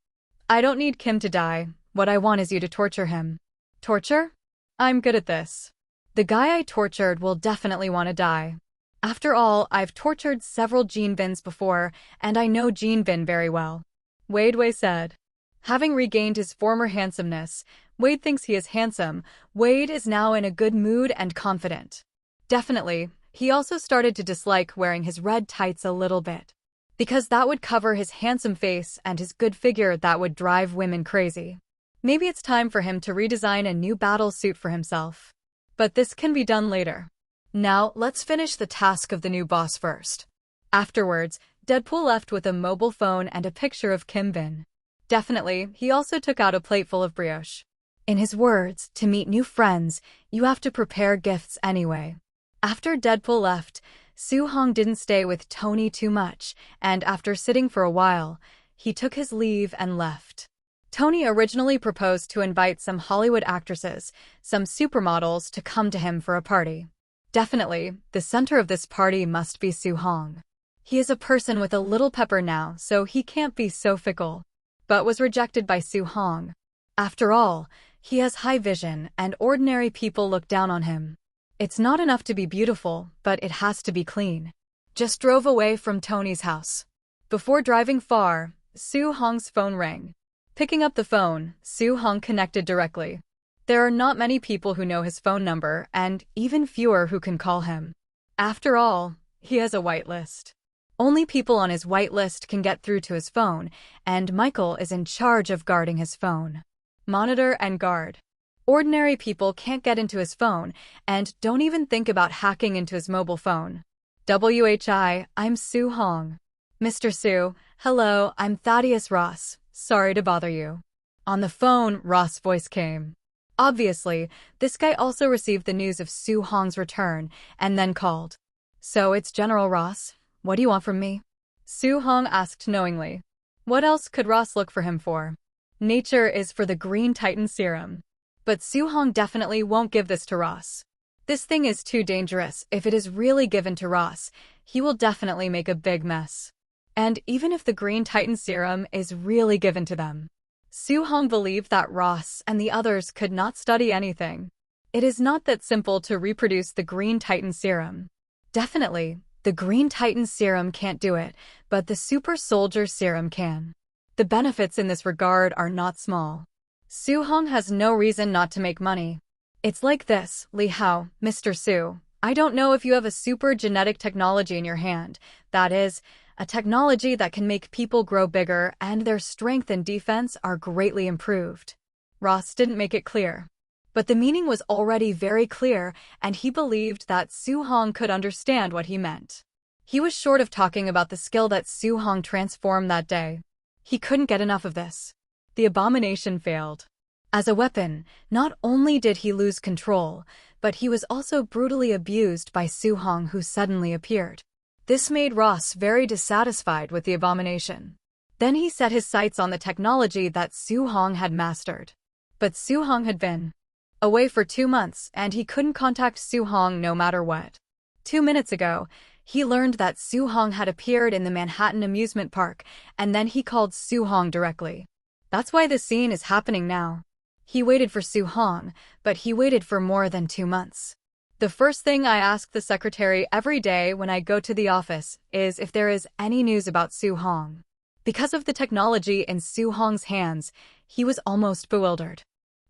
I don't need Kim to die. What I want is you to torture him. Torture? I'm good at this. The guy I tortured will definitely want to die. After all, I've tortured several Jinbins before, and I know Jinbin very well. Wei said. Having regained his former handsomeness, Wade thinks he is handsome. Wade is now in a good mood and confident. Definitely, he also started to dislike wearing his red tights a little bit. Because that would cover his handsome face and his good figure that would drive women crazy. Maybe it's time for him to redesign a new battle suit for himself. But this can be done later. Now, let's finish the task of the new boss first. Afterwards, Deadpool left with a mobile phone and a picture of Kim Bin. Definitely, he also took out a plate full of brioche. In his words, to meet new friends, you have to prepare gifts anyway. After Deadpool left, Soo-hong didn't stay with Tony too much, and after sitting for a while, he took his leave and left. Tony originally proposed to invite some Hollywood actresses, some supermodels, to come to him for a party. Definitely, the center of this party must be Soo-hong. He is a person with a little pepper now, so he can't be so fickle. But was rejected by Soo-hong. After all, he has high vision, and ordinary people look down on him. It's not enough to be beautiful, but it has to be clean. Just drove away from Tony's house. Before driving far, Soo-hong's phone rang. Picking up the phone, Soo-hong connected directly. There are not many people who know his phone number, and even fewer who can call him. After all, he has a whitelist. Only people on his whitelist can get through to his phone, and Michael is in charge of guarding his phone. Monitor and guard. Ordinary people can't get into his phone, and don't even think about hacking into his mobile phone. I'm Soo-hong. Mr. Soo, hello, I'm Thaddeus Ross. Sorry to bother you. On the phone, Ross' voice came. Obviously, this guy also received the news of Soo-hong's return, and then called. So it's General Ross. What do you want from me? Soo-hong asked knowingly. What else could Ross look for him for? Nature is for the Green Titan serum. But Soo-hong definitely won't give this to Ross. This thing is too dangerous. If it is really given to Ross, he will definitely make a big mess. And even if the Green Titan serum is really given to them, Soo-hong believed that Ross and the others could not study anything. It is not that simple to reproduce the Green Titan serum. Definitely, the Green Titan serum can't do it, but the Super Soldier serum can. The benefits in this regard are not small. Soo-hong has no reason not to make money. It's like this, Li Hao, Mr. Soo. I don't know if you have a super genetic technology in your hand. That is, a technology that can make people grow bigger and their strength and defense are greatly improved. Ross didn't make it clear. But the meaning was already very clear, and he believed that Soo-hong could understand what he meant. He was short of talking about the skill that Soo-hong transformed that day. He couldn't get enough of this. The abomination failed. As a weapon, not only did he lose control, but he was also brutally abused by Soo-hong, who suddenly appeared. This made Ross very dissatisfied with the abomination. Then he set his sights on the technology that Soo-hong had mastered. But Soo-hong had been away for 2 months, and he couldn't contact Soo-hong no matter what. 2 minutes ago, he learned that Soo-hong had appeared in the Manhattan amusement park, and then he called Soo-hong directly. That's why the scene is happening now. He waited for Soo-hong, but he waited for more than 2 months. The first thing I ask the secretary every day when I go to the office is if there is any news about Soo-hong. Because of the technology in Soo-hong's hands, he was almost bewildered.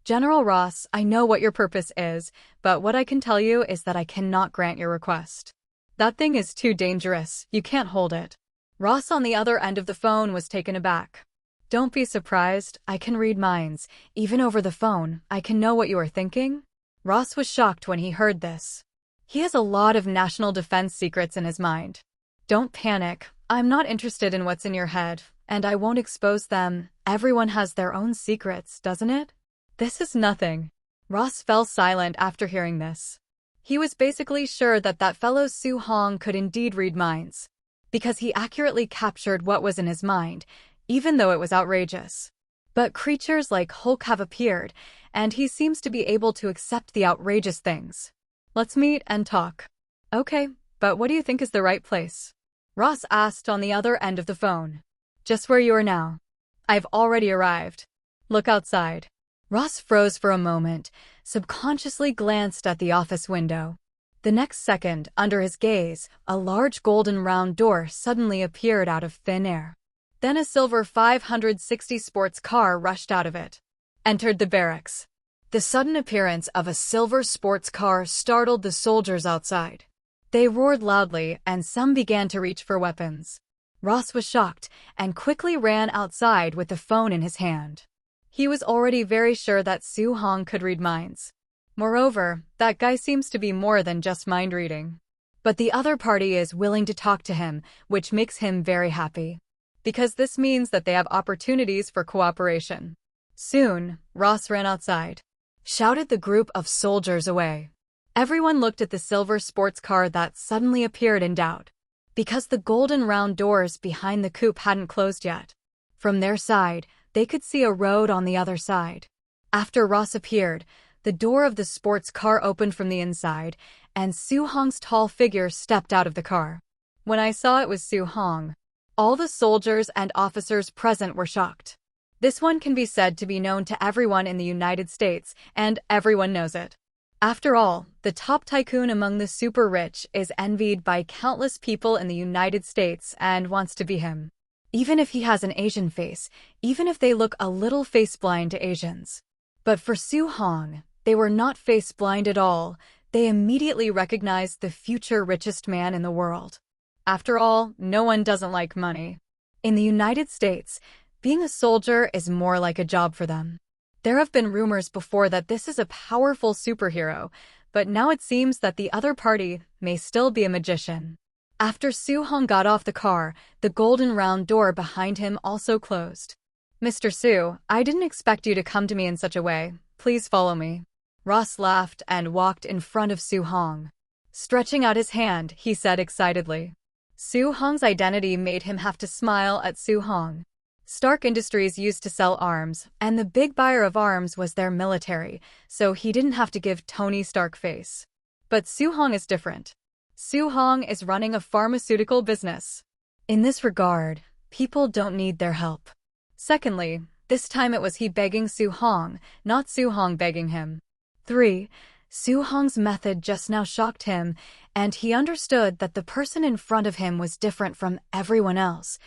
General Ross, I know what your purpose is, but what I can tell you is that I cannot grant your request. That thing is too dangerous, you can't hold it. Ross on the other end of the phone was taken aback. Don't be surprised, I can read minds. Even over the phone, I can know what you are thinking. Ross was shocked when he heard this. He has a lot of national defense secrets in his mind. Don't panic, I'm not interested in what's in your head, and I won't expose them. Everyone has their own secrets, doesn't it? This is nothing. Ross fell silent after hearing this. He was basically sure that that fellow Soo-hong could indeed read minds, because he accurately captured what was in his mind, even though it was outrageous. But creatures like Hulk have appeared, and he seems to be able to accept the outrageous things. Let's meet and talk. Okay, but what do you think is the right place? Ross asked on the other end of the phone. Just where you are now. I've already arrived. Look outside. Ross froze for a moment, subconsciously glanced at the office window. The next second, under his gaze, a large golden round door suddenly appeared out of thin air. Then a silver 560 sports car rushed out of it. Entered the barracks. The sudden appearance of a silver sports car startled the soldiers outside. They roared loudly, and some began to reach for weapons. Ross was shocked and quickly ran outside with the phone in his hand. He was already very sure that Su-hong could read minds. Moreover, that guy seems to be more than just mind reading. But the other party is willing to talk to him, which makes him very happy. Because this means that they have opportunities for cooperation. Soon, Ross ran outside. Shouted the group of soldiers away. Everyone looked at the silver sports car that suddenly appeared in doubt. Because the golden round doors behind the coupe hadn't closed yet. From their side, they could see a road on the other side. After Ross appeared, the door of the sports car opened from the inside, and Su-hong's tall figure stepped out of the car. When I saw it was Su-hong, all the soldiers and officers present were shocked. This one can be said to be known to everyone in the United States, and everyone knows it. After all, the top tycoon among the super rich is envied by countless people in the United States and wants to be him. Even if he has an Asian face, even if they look a little face-blind to Asians. But for Su-hong, they were not face-blind at all. They immediately recognized the future richest man in the world. After all, no one doesn't like money. In the United States, being a soldier is more like a job for them. There have been rumors before that this is a powerful superhero, but now it seems that the other party may still be a magician. After Su-hong got off the car, the golden round door behind him also closed. Mr. Su, I didn't expect you to come to me in such a way. Please follow me. Ross laughed and walked in front of Su-hong. Stretching out his hand, he said excitedly. Su-hong's identity made him have to smile at Su-hong. Stark Industries used to sell arms, and the big buyer of arms was their military, so he didn't have to give Tony Stark face. But Su-hong is different. Su-hong is running a pharmaceutical business. In this regard, people don't need their help. Secondly, this time it was he begging Su-hong, not Su-hong begging him. 3. Su-hong's method just now shocked him, and he understood that the person in front of him was different from everyone else,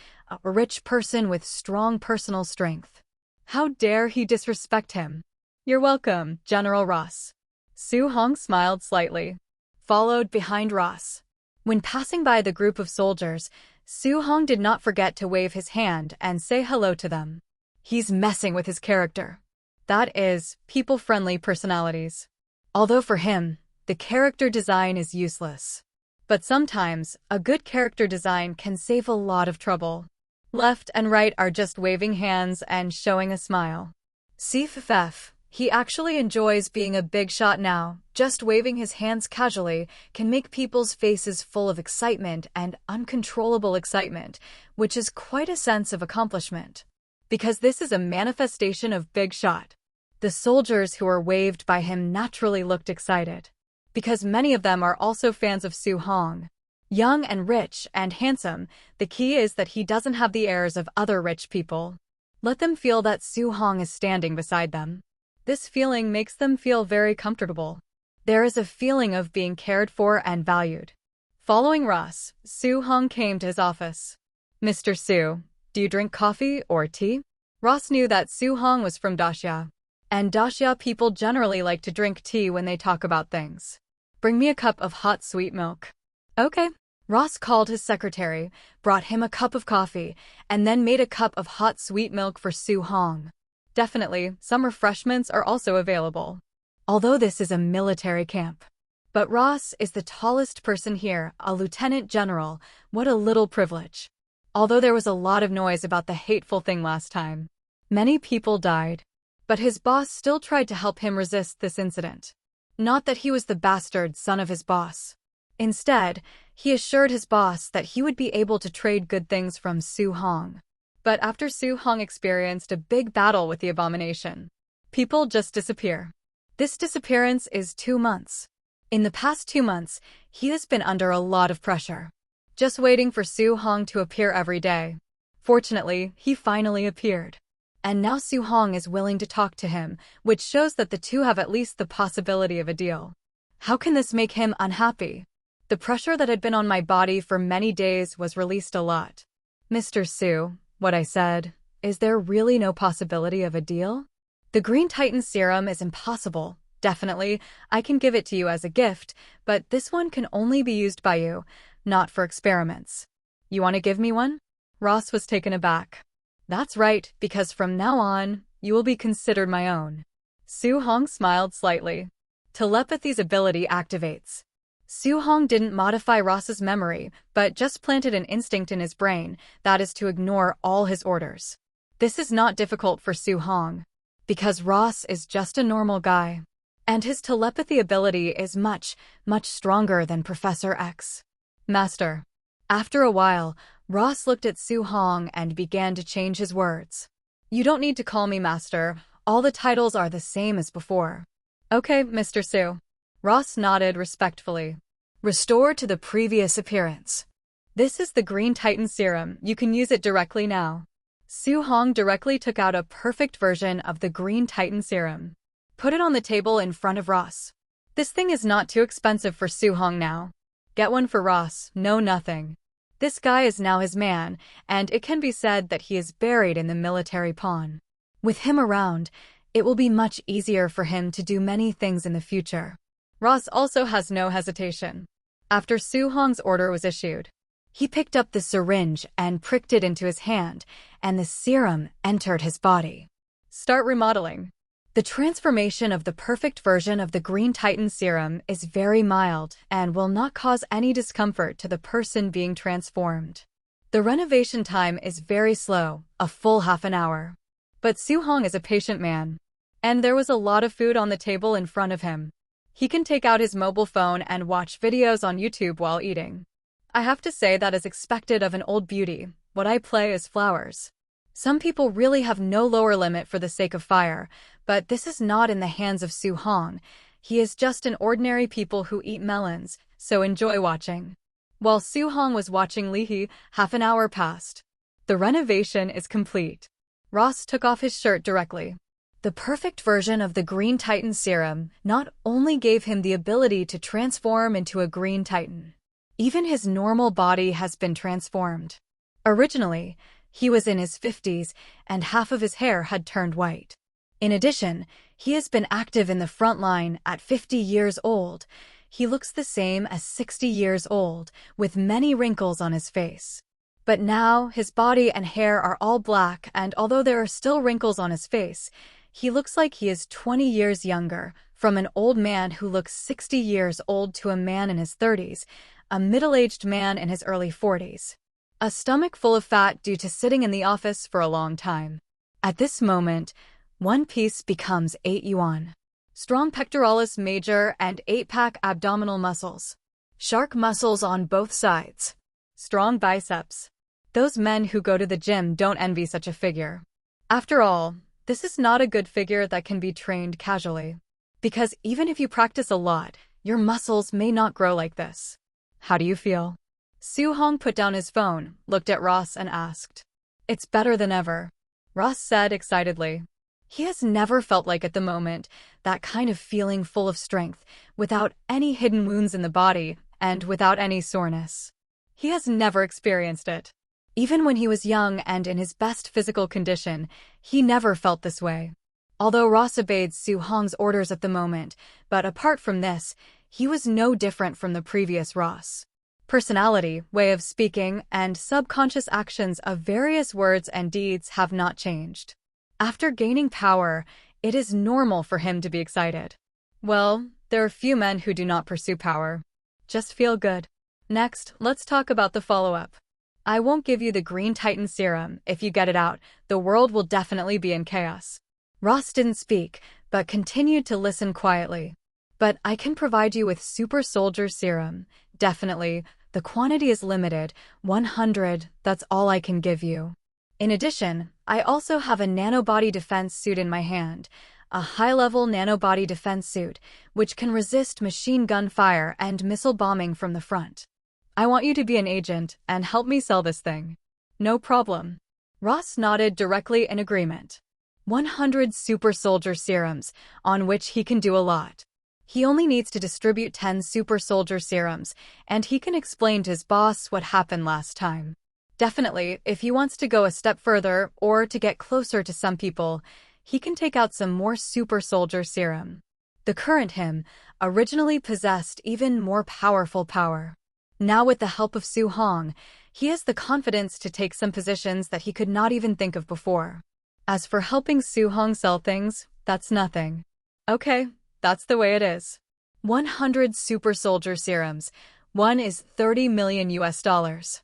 a rich person with strong personal strength. How dare he disrespect him? You're welcome, General Ross. Su-hong smiled slightly. Followed behind Ross. When passing by the group of soldiers, Su-hong did not forget to wave his hand and say hello to them. He's messing with his character. That is, people-friendly personalities. Although for him, the character design is useless. But sometimes, a good character design can save a lot of trouble. Left and right are just waving hands and showing a smile. CFF, he actually enjoys being a big shot now. Just waving his hands casually can make people's faces full of excitement and uncontrollable excitement, which is quite a sense of accomplishment. Because this is a manifestation of big shot. The soldiers who were waved by him naturally looked excited. Because many of them are also fans of Su-hong. Young and rich and handsome, the key is that he doesn't have the airs of other rich people. Let them feel that Su-hong is standing beside them. This feeling makes them feel very comfortable. There is a feeling of being cared for and valued. Following Ross, Su-hong came to his office. Mr. Su, do you drink coffee or tea? Ross knew that Su-hong was from Daxia. And Daxia people generally like to drink tea when they talk about things. Bring me a cup of hot sweet milk. Okay. Ross called his secretary, brought him a cup of coffee, and then made a cup of hot sweet milk for Su-hong. Definitely, some refreshments are also available. Although this is a military camp. But Ross is the tallest person here, a lieutenant general. What a little privilege. Although there was a lot of noise about the hateful thing last time. Many people died. But his boss still tried to help him resist this incident. Not that he was the bastard son of his boss. Instead, he assured his boss that he would be able to trade good things from Su-hong. But after Su-hong experienced a big battle with the abomination, people just disappear. This disappearance is 2 months. In the past 2 months, he has been under a lot of pressure. just waiting for Su Hong to appear every day. Fortunately, he finally appeared. And now Su Hong is willing to talk to him, which shows that the two have at least the possibility of a deal. How can this make him unhappy? The pressure that had been on my body for many days was released a lot. Mr. Su, what I said, is there really no possibility of a deal? The Green Titan serum is impossible. Definitely, I can give it to you as a gift, but this one can only be used by you, not for experiments. You want to give me one? Ross was taken aback. That's right, because from now on, you will be considered my own. Su Hong smiled slightly. Telepathy's ability activates. Su Hong didn't modify Ross's memory, but just planted an instinct in his brain, that is to ignore all his orders. This is not difficult for Su Hong, because Ross is just a normal guy. And his telepathy ability is much, much stronger than Professor X. Master. After a while, Ross looked at Su Hong and began to change his words. You don't need to call me Master, all the titles are the same as before. Okay, Mr. Su. Ross nodded respectfully. Restore to the previous appearance. This is the Green Titan serum, you can use it directly now. Su Hong directly took out a perfect version of the Green Titan serum. Put it on the table in front of Ross. This thing is not too expensive for Su Hong now. Get one for Ross, no nothing. This guy is now his man, and it can be said that he is buried in the military pawn. With him around, it will be much easier for him to do many things in the future. Ross also has no hesitation. After Su Hong's order was issued, he picked up the syringe and pricked it into his hand, and the serum entered his body. Start remodeling. The transformation of the perfect version of the Green Titan serum is very mild and will not cause any discomfort to the person being transformed. The renovation time is very slow, a full half an hour. But Su Hong is a patient man, and there was a lot of food on the table in front of him. He can take out his mobile phone and watch videos on YouTube while eating. I have to say that is expected of an old beauty. What I play is flowers. Some people really have no lower limit for the sake of fire, but this is not in the hands of Su Hong. He is just an ordinary people who eat melons, so enjoy watching. While Su Hong was watching Lihi, half an hour passed. The renovation is complete. Ross took off his shirt directly. The perfect version of the Green Titan serum not only gave him the ability to transform into a Green Titan. Even his normal body has been transformed. Originally, he was in his 50s and half of his hair had turned white. In addition, he has been active in the front line at 50 years old. He looks the same as 60 years old, with many wrinkles on his face. But now, his body and hair are all black, and although there are still wrinkles on his face, he looks like he is 20 years younger, from an old man who looks 60 years old to a man in his 30s, a middle-aged man in his early 40s. A stomach full of fat due to sitting in the office for a long time. At this moment, one piece becomes 8 yuan. Strong pectoralis major and 8-pack abdominal muscles. Shark muscles on both sides. Strong biceps. Those men who go to the gym don't envy such a figure. After all, this is not a good figure that can be trained casually. Because even if you practice a lot, your muscles may not grow like this. How do you feel? Su Hong put down his phone, looked at Ross and asked. It's better than ever. Ross said excitedly. He has never felt like at the moment, that kind of feeling full of strength, without any hidden wounds in the body, and without any soreness. He has never experienced it. Even when he was young and in his best physical condition, he never felt this way. Although Ross obeyed Su Hong's orders at the moment, but apart from this, he was no different from the previous Ross. Personality, way of speaking, and subconscious actions of various words and deeds have not changed. After gaining power, it is normal for him to be excited. Well, there are few men who do not pursue power. Just feel good. Next, let's talk about the follow-up. I won't give you the Green Titan serum. If you get it out, the world will definitely be in chaos. Ross didn't speak, but continued to listen quietly. But I can provide you with Super Soldier Serum. Definitely. The quantity is limited, 100, that's all I can give you. In addition, I also have a nanobody defense suit in my hand, a high-level nanobody defense suit, which can resist machine gun fire and missile bombing from the front. I want you to be an agent and help me sell this thing. No problem. Ross nodded directly in agreement. 100 super soldier serums, on which he can do a lot. He only needs to distribute 10 super soldier serums, and he can explain to his boss what happened last time. Definitely, if he wants to go a step further or to get closer to some people, he can take out some more super soldier serum. The current him originally possessed even more powerful power. Now with the help of Su Hong, he has the confidence to take some positions that he could not even think of before. As for helping Su Hong sell things, that's nothing. Okay, that's the way it is. 100 super soldier serums. One is $30 million US.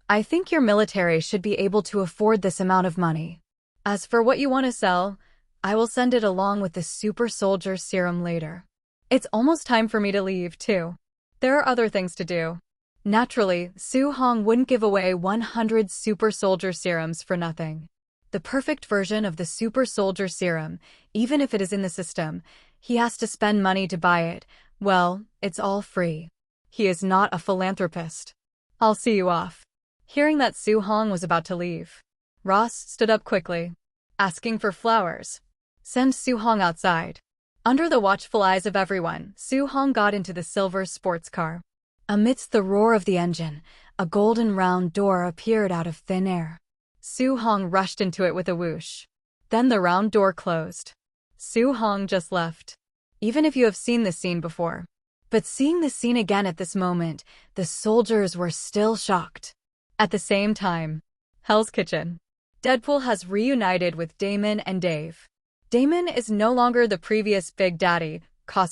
I think your military should be able to afford this amount of money. As for what you want to sell, I will send it along with the super soldier serum later. It's almost time for me to leave, too. There are other things to do. Naturally, Su Hong wouldn't give away 100 super soldier serums for nothing. The perfect version of the super soldier serum, even if it is in the system, he has to spend money to buy it. Well, it's all free. He is not a philanthropist. I'll see you off. Hearing that Su Hong was about to leave, Ross stood up quickly, asking for flowers. Send Su Hong outside. Under the watchful eyes of everyone, Su Hong got into the silver sports car. Amidst the roar of the engine, a golden round door appeared out of thin air. Su Hong rushed into it with a whoosh. Then the round door closed. Su Hong just left. Even if you have seen this scene before. But seeing this scene again at this moment, the soldiers were still shocked. At the same time, Hell's Kitchen. Deadpool has reunited with Damon and Dave. Damon is no longer the previous Big Daddy,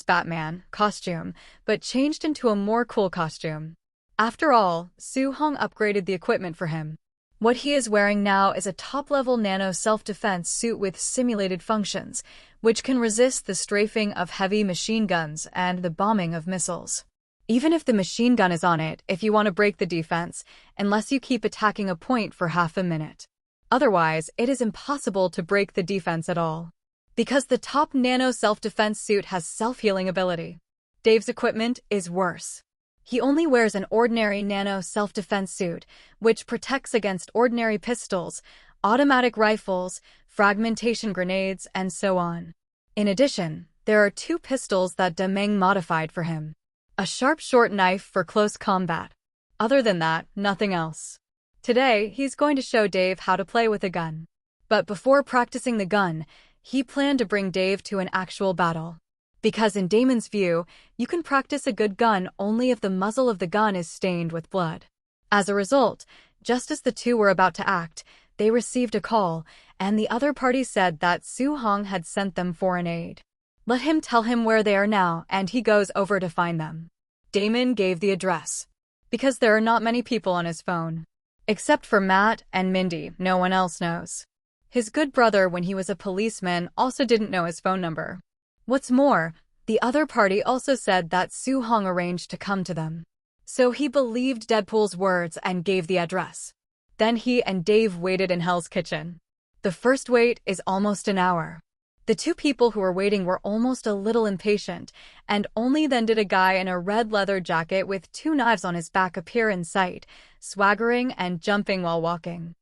Batman costume, but changed into a more cool costume. After all, Su Hong upgraded the equipment for him. What he is wearing now is a top-level nano self-defense suit with simulated functions, which can resist the strafing of heavy machine guns and the bombing of missiles. Even if the machine gun is on it, if you want to break the defense, unless you keep attacking a point for half a minute. Otherwise, it is impossible to break the defense at all. Because the top nano self-defense suit has self-healing ability. Dave's equipment is worse. He only wears an ordinary nano self-defense suit, which protects against ordinary pistols, automatic rifles, fragmentation grenades, and so on. In addition, there are 2 pistols that Dameng modified for him. A sharp short knife for close combat. Other than that, nothing else. Today, he's going to show Dave how to play with a gun. But before practicing the gun, he planned to bring Dave to an actual battle. Because in Damon's view, you can practice a good gun only if the muzzle of the gun is stained with blood. As a result, just as the two were about to act, they received a call, and the other party said that Su Hong had sent them foreign aid. Let him tell him where they are now, and he goes over to find them. Damon gave the address. Because there are not many people on his phone. Except for Matt and Mindy, no one else knows. His good brother, when he was a policeman, also didn't know his phone number. What's more, the other party also said that Su Hong arranged to come to them. So he believed Deadpool's words and gave the address. Then he and Dave waited in Hell's Kitchen. The first wait is almost an hour. The 2 people who were waiting were almost a little impatient, and only then did a guy in a red leather jacket with 2 knives on his back appear in sight, swaggering and jumping while walking.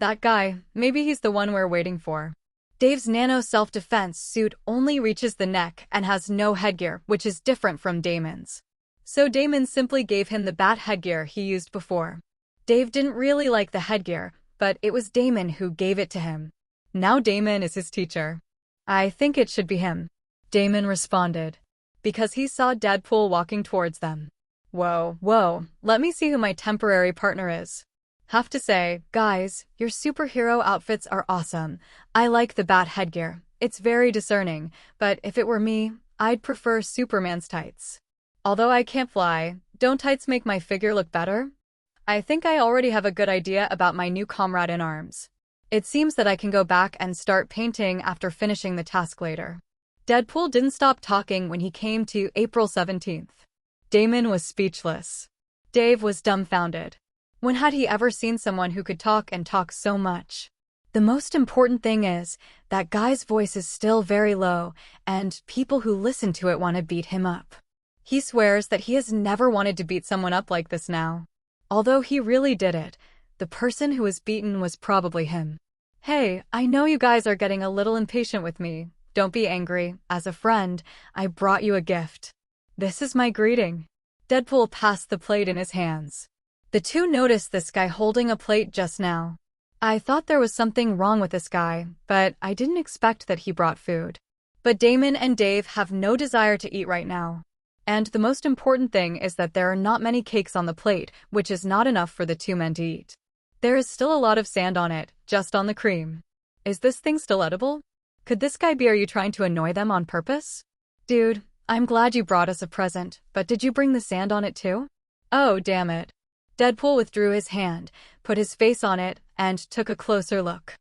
That guy, maybe he's the one we're waiting for. Dave's nano self-defense suit only reaches the neck and has no headgear, which is different from Damon's. So Damon simply gave him the bat headgear he used before. Dave didn't really like the headgear, but it was Damon who gave it to him. Now Damon is his teacher. I think it should be him, Damon responded, because he saw Deadpool walking towards them. Whoa, let me see who my temporary partner is. Have to say, guys, your superhero outfits are awesome. I like the bat headgear. It's very discerning, but if it were me, I'd prefer Superman's tights. Although I can't fly, don't tights make my figure look better? I think I already have a good idea about my new comrade in arms. It seems that I can go back and start painting after finishing the task later. Deadpool didn't stop talking when he came to April 17th. Damon was speechless. Dave was dumbfounded. When had he ever seen someone who could talk and talk so much? The most important thing is, that guy's voice is still very low, and people who listen to it want to beat him up. He swears that he has never wanted to beat someone up like this now. Although he really did it, the person who was beaten was probably him. Hey, I know you guys are getting a little impatient with me. Don't be angry. As a friend, I brought you a gift. This is my greeting. Deadpool passed the plate in his hands. The two noticed this guy holding a plate just now. I thought there was something wrong with this guy, but I didn't expect that he brought food. But Damon and Dave have no desire to eat right now. And the most important thing is that there are not many cakes on the plate, which is not enough for the two men to eat. There is still a lot of sand on it, just on the cream. Is this thing still edible? Could this guy be? Are you trying to annoy them on purpose? Dude, I'm glad you brought us a present, but did you bring the sand on it too? Oh, damn it. Deadpool withdrew his hand, put his face on it, and took a closer look.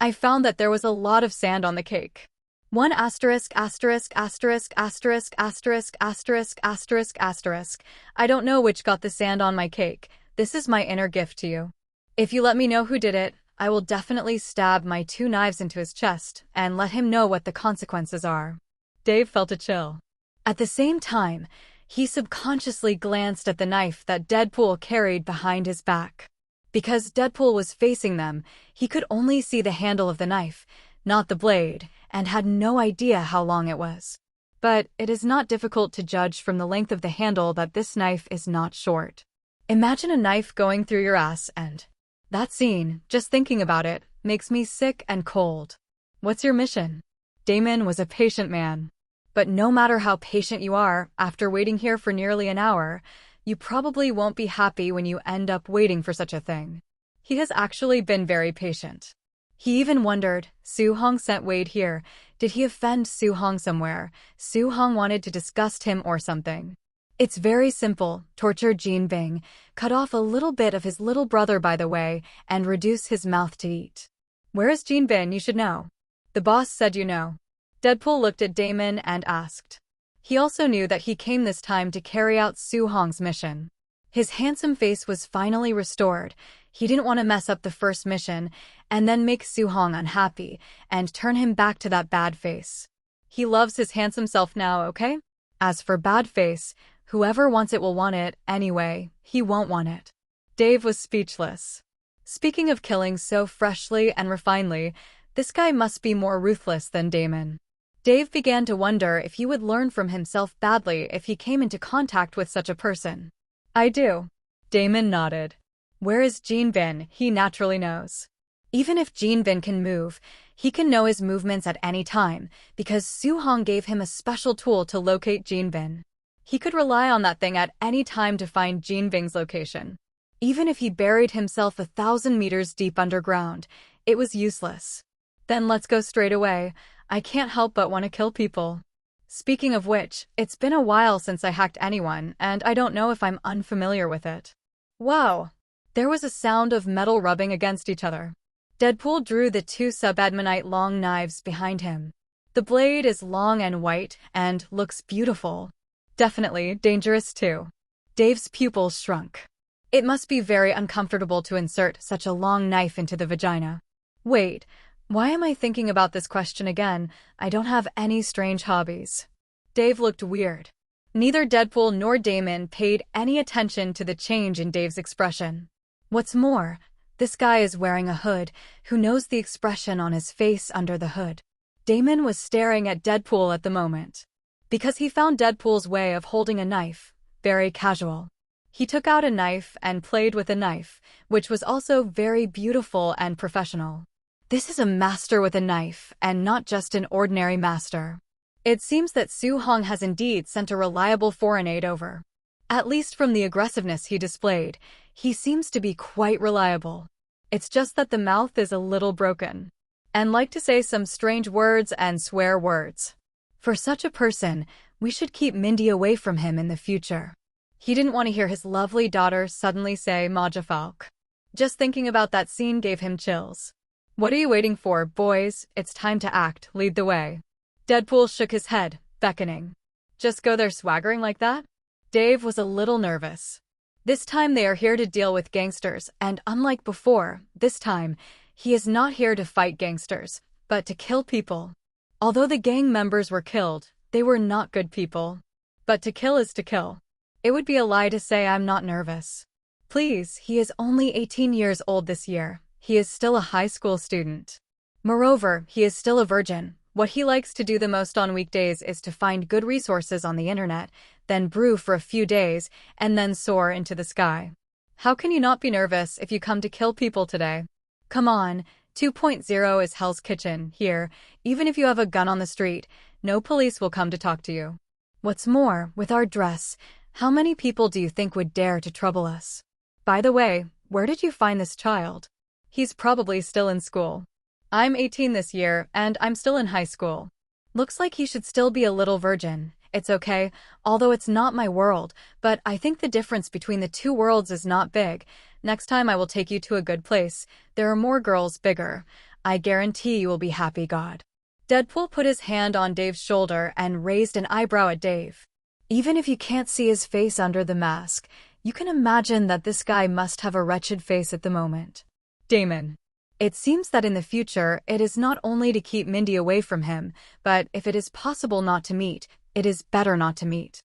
I found that there was a lot of sand on the cake. One asterisk asterisk asterisk asterisk asterisk asterisk asterisk asterisk. I don't know which got the sand on my cake. This is my inner gift to you. If you let me know who did it, I will definitely stab my 2 knives into his chest and let him know what the consequences are. Dave felt a chill. At the same time, he subconsciously glanced at the knife that Deadpool carried behind his back. Because Deadpool was facing them, he could only see the handle of the knife, not the blade, and had no idea how long it was. But it is not difficult to judge from the length of the handle that this knife is not short. Imagine a knife going through your ass and... that scene, just thinking about it, makes me sick and cold. What's your mission? Damon was a patient man. But no matter how patient you are, after waiting here for nearly an hour, you probably won't be happy when you end up waiting for such a thing. He has actually been very patient. He even wondered, Su Hong sent Wade here. Did he offend Su Hong somewhere? Su Hong wanted to disgust him or something. It's very simple. Torture Jin Bing, cut off a little bit of his little brother by the way, and reduce his mouth to eat. Where is Jin Bin? You should know. The boss said you know. Deadpool looked at Damon and asked. He also knew that he came this time to carry out Su Hong's mission. His handsome face was finally restored. He didn't want to mess up the first mission and then make Su Hong unhappy and turn him back to that bad face. He loves his handsome self now, okay? As for bad face, whoever wants it will want it anyway. He won't want it. Dave was speechless. Speaking of killing so freshly and refinedly, this guy must be more ruthless than Damon. Dave began to wonder if he would learn from himself badly if he came into contact with such a person. I do. Damon nodded. Where is Jin Bin? He naturally knows. Even if Jin Bin can move, he can know his movements at any time, because Su Hong gave him a special tool to locate Jin Bin. He could rely on that thing at any time to find Jin Bing's location. Even if he buried himself 1,000 meters deep underground, it was useless. Then let's go straight away. I can't help but want to kill people. Speaking of which, it's been a while since I hacked anyone, and I don't know if I'm unfamiliar with it. Wow! There was a sound of metal rubbing against each other. Deadpool drew the 2 subadmonite long knives behind him. The blade is long and white, and looks beautiful. Definitely dangerous too. Dave's pupils shrunk. It must be very uncomfortable to insert such a long knife into the vagina. Wait. Why am I thinking about this question again? I don't have any strange hobbies. Dave looked weird. Neither Deadpool nor Damon paid any attention to the change in Dave's expression. What's more, this guy is wearing a hood. Who knows the expression on his face under the hood? Damon was staring at Deadpool at the moment. Because he found Deadpool's way of holding a knife very casual. He took out a knife and played with a knife, which was also very beautiful and professional. This is a master with a knife, and not just an ordinary master. It seems that Su Hong has indeed sent a reliable foreign aid over. At least from the aggressiveness he displayed, he seems to be quite reliable. It's just that the mouth is a little broken, and like to say some strange words and swear words. For such a person, we should keep Mindy away from him in the future. He didn't want to hear his lovely daughter suddenly say Maja Falk. Just thinking about that scene gave him chills. What are you waiting for, boys? It's time to act. Lead the way. Deadpool shook his head, beckoning. Just go there swaggering like that? Dave was a little nervous. This time they are here to deal with gangsters, and unlike before, this time, he is not here to fight gangsters, but to kill people. Although the gang members were killed, they were not good people. But to kill is to kill. It would be a lie to say I'm not nervous. Please, he is only 18 years old this year. He is still a high school student. Moreover, he is still a virgin. What he likes to do the most on weekdays is to find good resources on the internet, then brew for a few days, and then soar into the sky. How can you not be nervous if you come to kill people today? Come on, 2.0 is Hell's Kitchen here. Even if you have a gun on the street, no police will come to talk to you. What's more, with our dress, how many people do you think would dare to trouble us? By the way, where did you find this child? He's probably still in school. I'm 18 this year, and I'm still in high school. Looks like he should still be a little virgin. It's okay, although it's not my world, but I think the difference between the two worlds is not big. Next time I will take you to a good place. There are more girls bigger. I guarantee you will be happy, God. Deadpool put his hand on Dave's shoulder and raised an eyebrow at Dave. Even if you can't see his face under the mask, you can imagine that this guy must have a wretched face at the moment. Damon. It seems that in the future, it is not only to keep Mindy away from him, but if it is possible not to meet, it is better not to meet.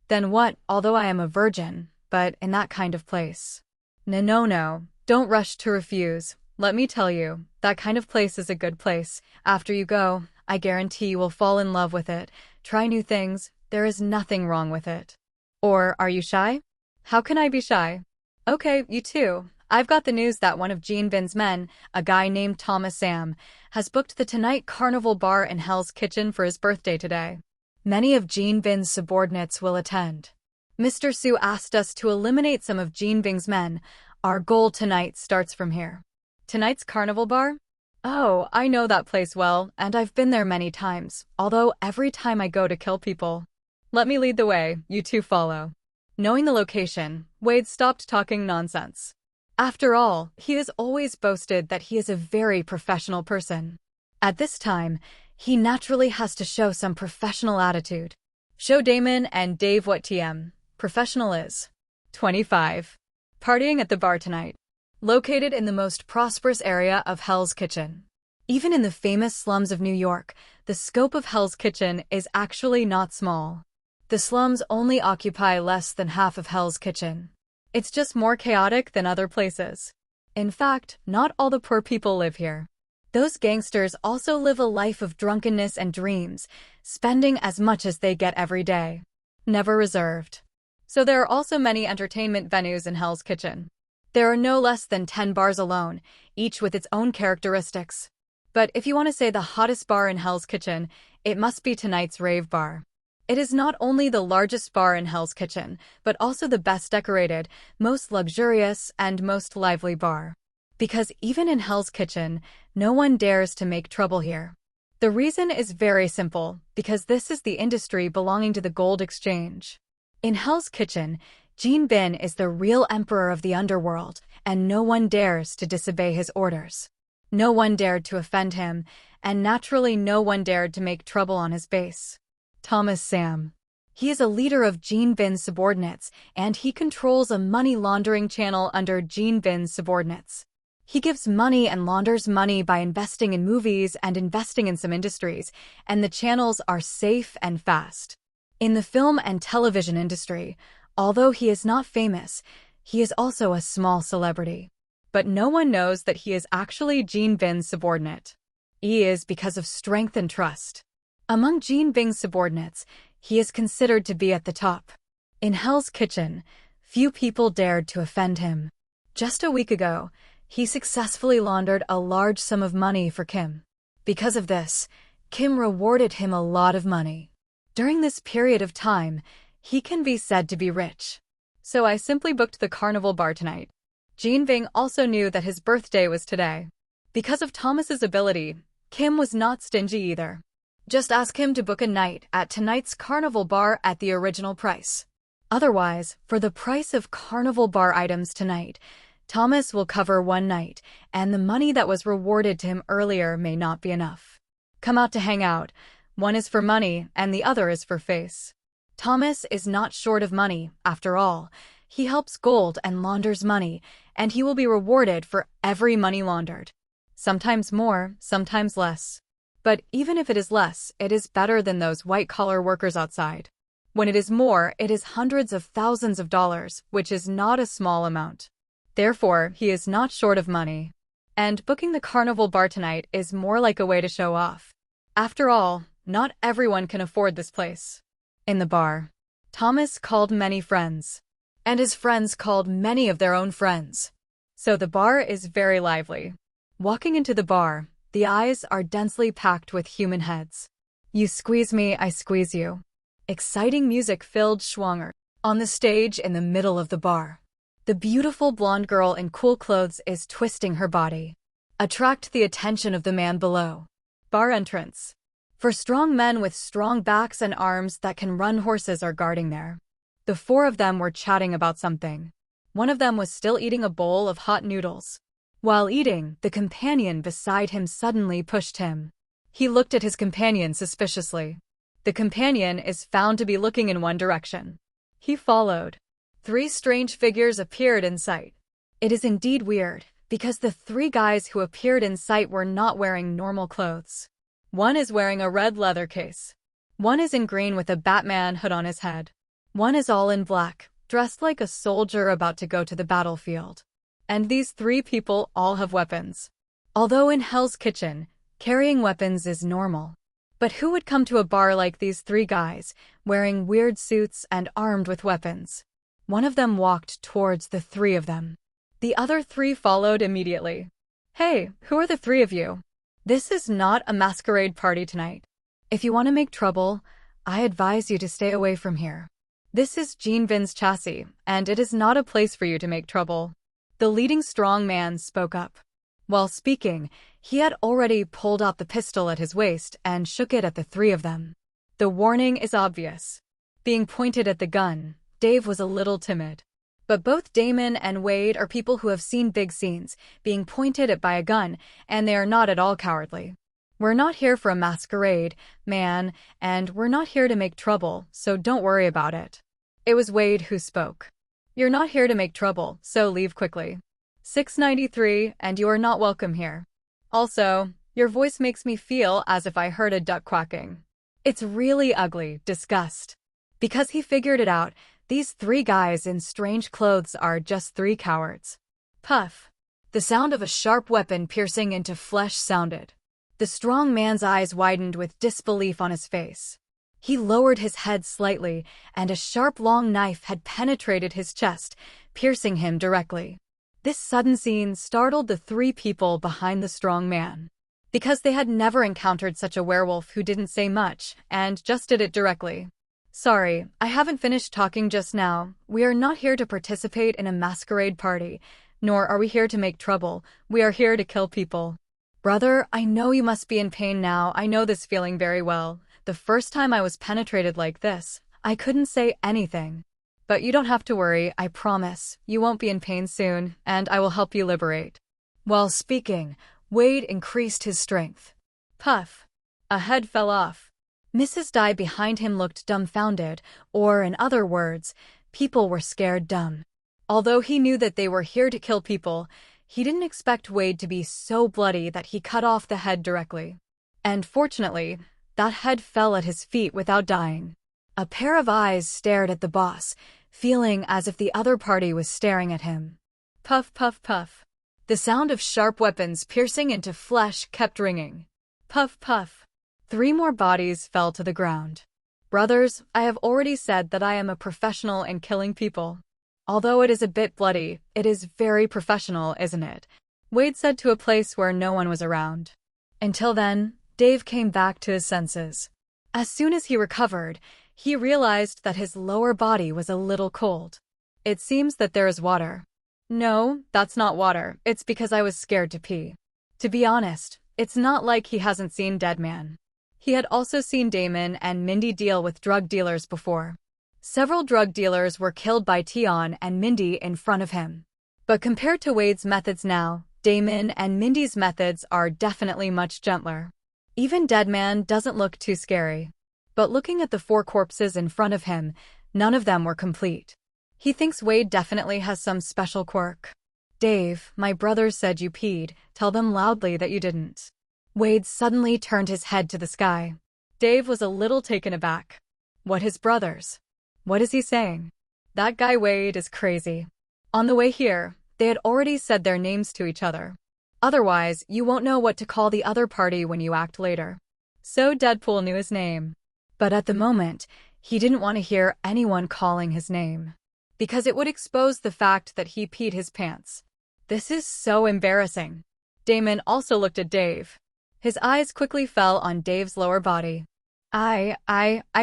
Then what, although I am a virgin, but in that kind of place? No, don't rush to refuse. Let me tell you, that kind of place is a good place. After you go, I guarantee you will fall in love with it. Try new things, there is nothing wrong with it. Or, are you shy? How can I be shy? Okay, you too. I've got the news that one of Gene Bin's men, a guy named Thomas Sam, has booked the Tonight Carnival Bar in Hell's Kitchen for his birthday today. Many of Gene Bin's subordinates will attend. Mr. Sue asked us to eliminate some of Gene Bing's men. Our goal tonight starts from here. Tonight's Carnival Bar? Oh, I know that place well, and I've been there many times, although every time I go to kill people. Let me lead the way, you two follow. Knowing the location, Wade stopped talking nonsense. After all, he has always boasted that he is a very professional person. At this time, he naturally has to show some professional attitude. Show Damon and Dave what TM professional is. 25. Partying at the bar tonight. Located in the most prosperous area of Hell's Kitchen. Even in the famous slums of New York, the scope of Hell's Kitchen is actually not small. The slums only occupy less than half of Hell's Kitchen. It's just more chaotic than other places. In fact, not all the poor people live here. Those gangsters also live a life of drunkenness and dreams, spending as much as they get every day. Never reserved. So there are also many entertainment venues in Hell's Kitchen. There are no less than 10 bars alone, each with its own characteristics. But if you want to say the hottest bar in Hell's Kitchen, it must be tonight's rave bar. It is not only the largest bar in Hell's Kitchen, but also the best decorated, most luxurious, and most lively bar. Because even in Hell's Kitchen, no one dares to make trouble here. The reason is very simple, because this is the industry belonging to the gold exchange. In Hell's Kitchen, Gene Bin is the real emperor of the underworld, and no one dares to disobey his orders. No one dared to offend him, and naturally no one dared to make trouble on his base. Thomas Sam. He is a leader of Gene Bin's subordinates, and he controls a money laundering channel under Gene Bin's subordinates. He gives money and launders money by investing in movies and investing in some industries, and the channels are safe and fast. In the film and television industry, although he is not famous, he is also a small celebrity. But no one knows that he is actually Gene Bin's subordinate. He is because of strength and trust. Among Gene Bing's subordinates, he is considered to be at the top. In Hell's Kitchen, few people dared to offend him. Just a week ago, he successfully laundered a large sum of money for Kim. Because of this, Kim rewarded him a lot of money. During this period of time, he can be said to be rich. So I simply booked the carnival bar tonight. Gene Bing also knew that his birthday was today. Because of Thomas's ability, Kim was not stingy either. Just ask him to book a night at tonight's carnival bar at the original price. Otherwise, for the price of carnival bar items tonight, Thomas will cover one night, and the money that was rewarded to him earlier may not be enough. Come out to hang out. One is for money, and the other is for face. Thomas is not short of money, after all. He helps gold and launders money, and he will be rewarded for every money laundered. Sometimes more, sometimes less. But even if it is less, it is better than those white-collar workers outside. When it is more, it is hundreds of thousands of dollars, which is not a small amount. Therefore, he is not short of money. And booking the carnival bar tonight is more like a way to show off. After all, not everyone can afford this place. In the bar, Thomas called many friends, and his friends called many of their own friends. So the bar is very lively. Walking into the bar, the eyes are densely packed with human heads. You squeeze me, I squeeze you. Exciting music filled schwanger. On the stage in the middle of the bar, the beautiful blonde girl in cool clothes is twisting her body. Attract the attention of the man below. Bar entrance. For strong men with strong backs and arms that can run, horses are guarding there. The four of them were chatting about something. One of them was still eating a bowl of hot noodles. While eating, the companion beside him suddenly pushed him. He looked at his companion suspiciously. The companion is found to be looking in one direction. He followed. 3 strange figures appeared in sight. It is indeed weird, because the 3 guys who appeared in sight were not wearing normal clothes. One is wearing a red leather case. One is in green with a Batman hood on his head. One is all in black, dressed like a soldier about to go to the battlefield. And these 3 people all have weapons. Although in Hell's Kitchen, carrying weapons is normal. But who would come to a bar like these 3 guys, wearing weird suits and armed with weapons? One of them walked towards the 3 of them. The other 3 followed immediately. Hey, who are the 3 of you? This is not a masquerade party tonight. If you want to make trouble, I advise you to stay away from here. This is Jean Vin's chassis, and it is not a place for you to make trouble. The leading strong man spoke up. While speaking, he had already pulled out the pistol at his waist and shook it at the 3 of them. The warning is obvious. Being pointed at the gun, Dave was a little timid. But both Damon and Wade are people who have seen big scenes, being pointed at by a gun, and they are not at all cowardly. We're not here for a masquerade, man, and we're not here to make trouble, so don't worry about it. It was Wade who spoke. You're not here to make trouble, so leave quickly. 693, and you are not welcome here. Also, your voice makes me feel as if I heard a duck quacking. It's really ugly, disgust. Because he figured it out, these 3 guys in strange clothes are just 3 cowards. Puff. The sound of a sharp weapon piercing into flesh sounded. The strong man's eyes widened with disbelief on his face. He lowered his head slightly, and a sharp long knife had penetrated his chest, piercing him directly. This sudden scene startled the 3 people behind the strong man. Because they had never encountered such a werewolf who didn't say much, and just did it directly. Sorry, I haven't finished talking just now. We are not here to participate in a masquerade party, nor are we here to make trouble. We are here to kill people. Brother, I know you must be in pain now. I know this feeling very well. The first time I was penetrated like this, I couldn't say anything. But you don't have to worry, I promise. You won't be in pain soon, and I will help you liberate. While speaking, Wade increased his strength. Puff. A head fell off. Mrs. Dye behind him looked dumbfounded, or in other words, people were scared dumb. Although he knew that they were here to kill people, he didn't expect Wade to be so bloody that he cut off the head directly. And fortunately, that head fell at his feet without dying. A pair of eyes stared at the boss, feeling as if the other party was staring at him. Puff, puff, puff. The sound of sharp weapons piercing into flesh kept ringing. Puff, puff. 3 more bodies fell to the ground. Brothers, I have already said that I am a professional in killing people. Although it is a bit bloody, it is very professional, isn't it? Wade said to a place where no one was around. Until then, Dave came back to his senses. As soon as he recovered, he realized that his lower body was a little cold. It seems that there is water. No, that's not water. It's because I was scared to pee. To be honest, it's not like he hasn't seen Dead Man. He had also seen Damon and Mindy deal with drug dealers before. Several drug dealers were killed by Tion and Mindy in front of him. But compared to Wade's methods now, Damon and Mindy's methods are definitely much gentler. Even Dead Man doesn't look too scary. But looking at the 4 corpses in front of him, none of them were complete. He thinks Wade definitely has some special quirk. Dave, my brothers said you peed. Tell them loudly that you didn't. Wade suddenly turned his head to the sky. Dave was a little taken aback. What, his brothers? What is he saying? That guy Wade is crazy. On the way here, they had already said their names to each other. Otherwise, you won't know what to call the other party when you act later. So Deadpool knew his name. But at the moment, he didn't want to hear anyone calling his name, because it would expose the fact that he peed his pants. This is so embarrassing. Damon also looked at Dave. His eyes quickly fell on Dave's lower body. I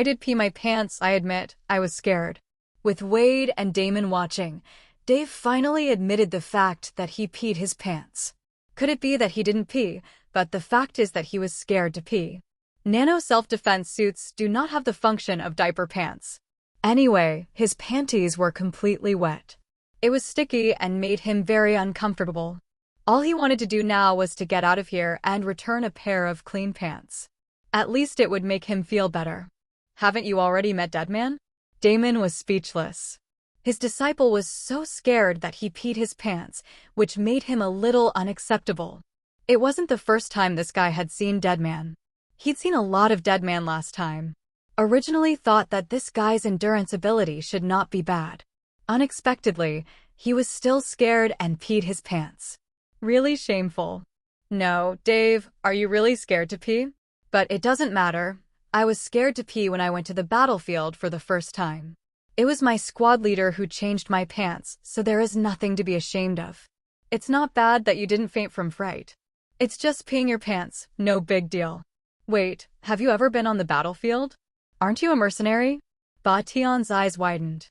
did pee my pants, I admit. I was scared. With Wade and Damon watching, Dave finally admitted the fact that he peed his pants. Could it be that he didn't pee, but the fact is that he was scared to pee? Nano self-defense suits do not have the function of diaper pants. Anyway, his panties were completely wet. It was sticky and made him very uncomfortable. All he wanted to do now was to get out of here and return a pair of clean pants. At least it would make him feel better. Haven't you already met Deadman? Damon was speechless. His disciple was so scared that he peed his pants, which made him a little unacceptable. It wasn't the first time this guy had seen Deadman. He'd seen a lot of Deadman last time. Originally thought that this guy's endurance ability should not be bad. Unexpectedly, he was still scared and peed his pants. Really shameful. No, Dave, are you really scared to pee? But it doesn't matter. I was scared to pee when I went to the battlefield for the first time. It was my squad leader who changed my pants, so there is nothing to be ashamed of. It's not bad that you didn't faint from fright. It's just peeing your pants, no big deal. Wait, have you ever been on the battlefield? Aren't you a mercenary? Ba Tian's eyes widened.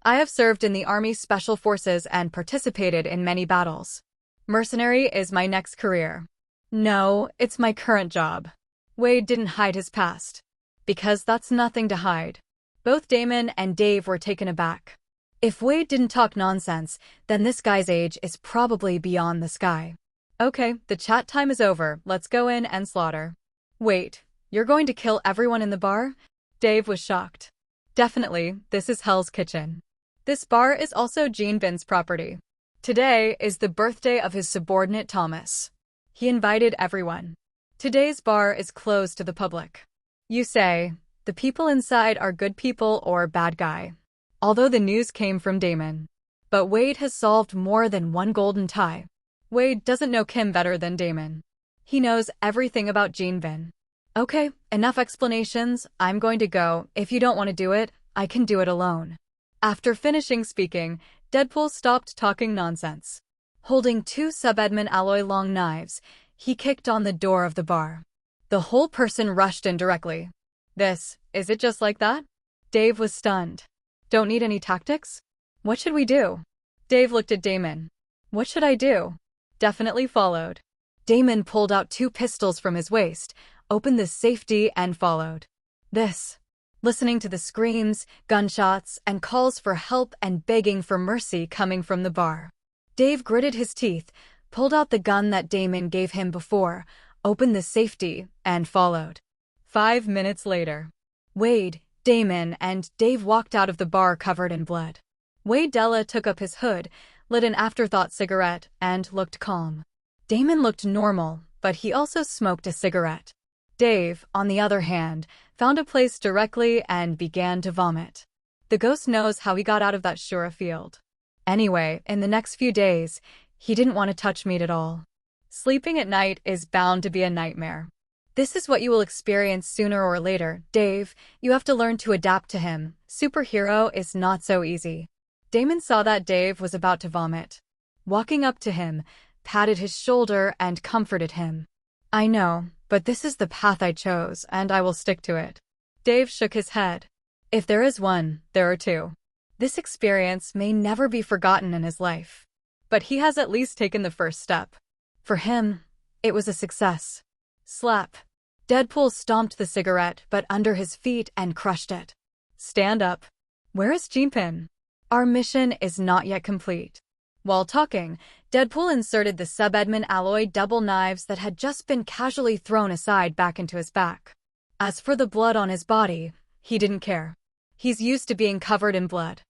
I have served in the Army Special Forces and participated in many battles. Mercenary is my next career. No, it's my current job. Wade didn't hide his past. Because that's nothing to hide. Both Damon and Dave were taken aback. If Wade didn't talk nonsense, then this guy's age is probably beyond the sky. Okay, the chat time is over, let's go in and slaughter. Wait, you're going to kill everyone in the bar? Dave was shocked. Definitely, this is Hell's Kitchen. This bar is also Gene Bin's property. Today is the birthday of his subordinate Thomas. He invited everyone. Today's bar is closed to the public. You say, the people inside are good people or bad guy. Although the news came from Damon. But Wade has solved more than one golden tie. Wade doesn't know Kim better than Damon. He knows everything about Gene Bin. Okay, enough explanations, I'm going to go. If you don't want to do it, I can do it alone. After finishing speaking, Deadpool stopped talking nonsense. Holding two sub-Edmund alloy long knives, he kicked on the door of the bar. The whole person rushed in directly. Is it just like that? Dave was stunned. Don't need any tactics? What should we do? Dave looked at Damon. What should I do? Definitely followed. Damon pulled out two pistols from his waist, opened the safety and followed. Listening to the screams, gunshots, and calls for help and begging for mercy coming from the bar. Dave gritted his teeth, pulled out the gun that Damon gave him before, opened the safety, and followed. 5 minutes later, Wade, Damon, and Dave walked out of the bar covered in blood. Wade Della took up his hood, lit an afterthought cigarette, and looked calm. Damon looked normal, but he also smoked a cigarette. Dave, on the other hand, found a place directly and began to vomit. The ghost knows how he got out of that Shura field. Anyway, in the next few days, he didn't want to touch meat at all. Sleeping at night is bound to be a nightmare. This is what you will experience sooner or later, Dave. You have to learn to adapt to him. Superhero is not so easy. Damon saw that Dave was about to vomit. Walking up to him, patted his shoulder and comforted him. I know, but this is the path I chose, and I will stick to it. Dave shook his head. If there is one, there are two. This experience may never be forgotten in his life. But he has at least taken the first step. For him, it was a success. Slap. Deadpool stomped the cigarette but under his feet and crushed it. Stand up. Where is Jeanpin? Our mission is not yet complete. While talking, Deadpool inserted the sub-Edmund alloy double knives that had just been casually thrown aside back into his back. As for the blood on his body, he didn't care. He's used to being covered in blood.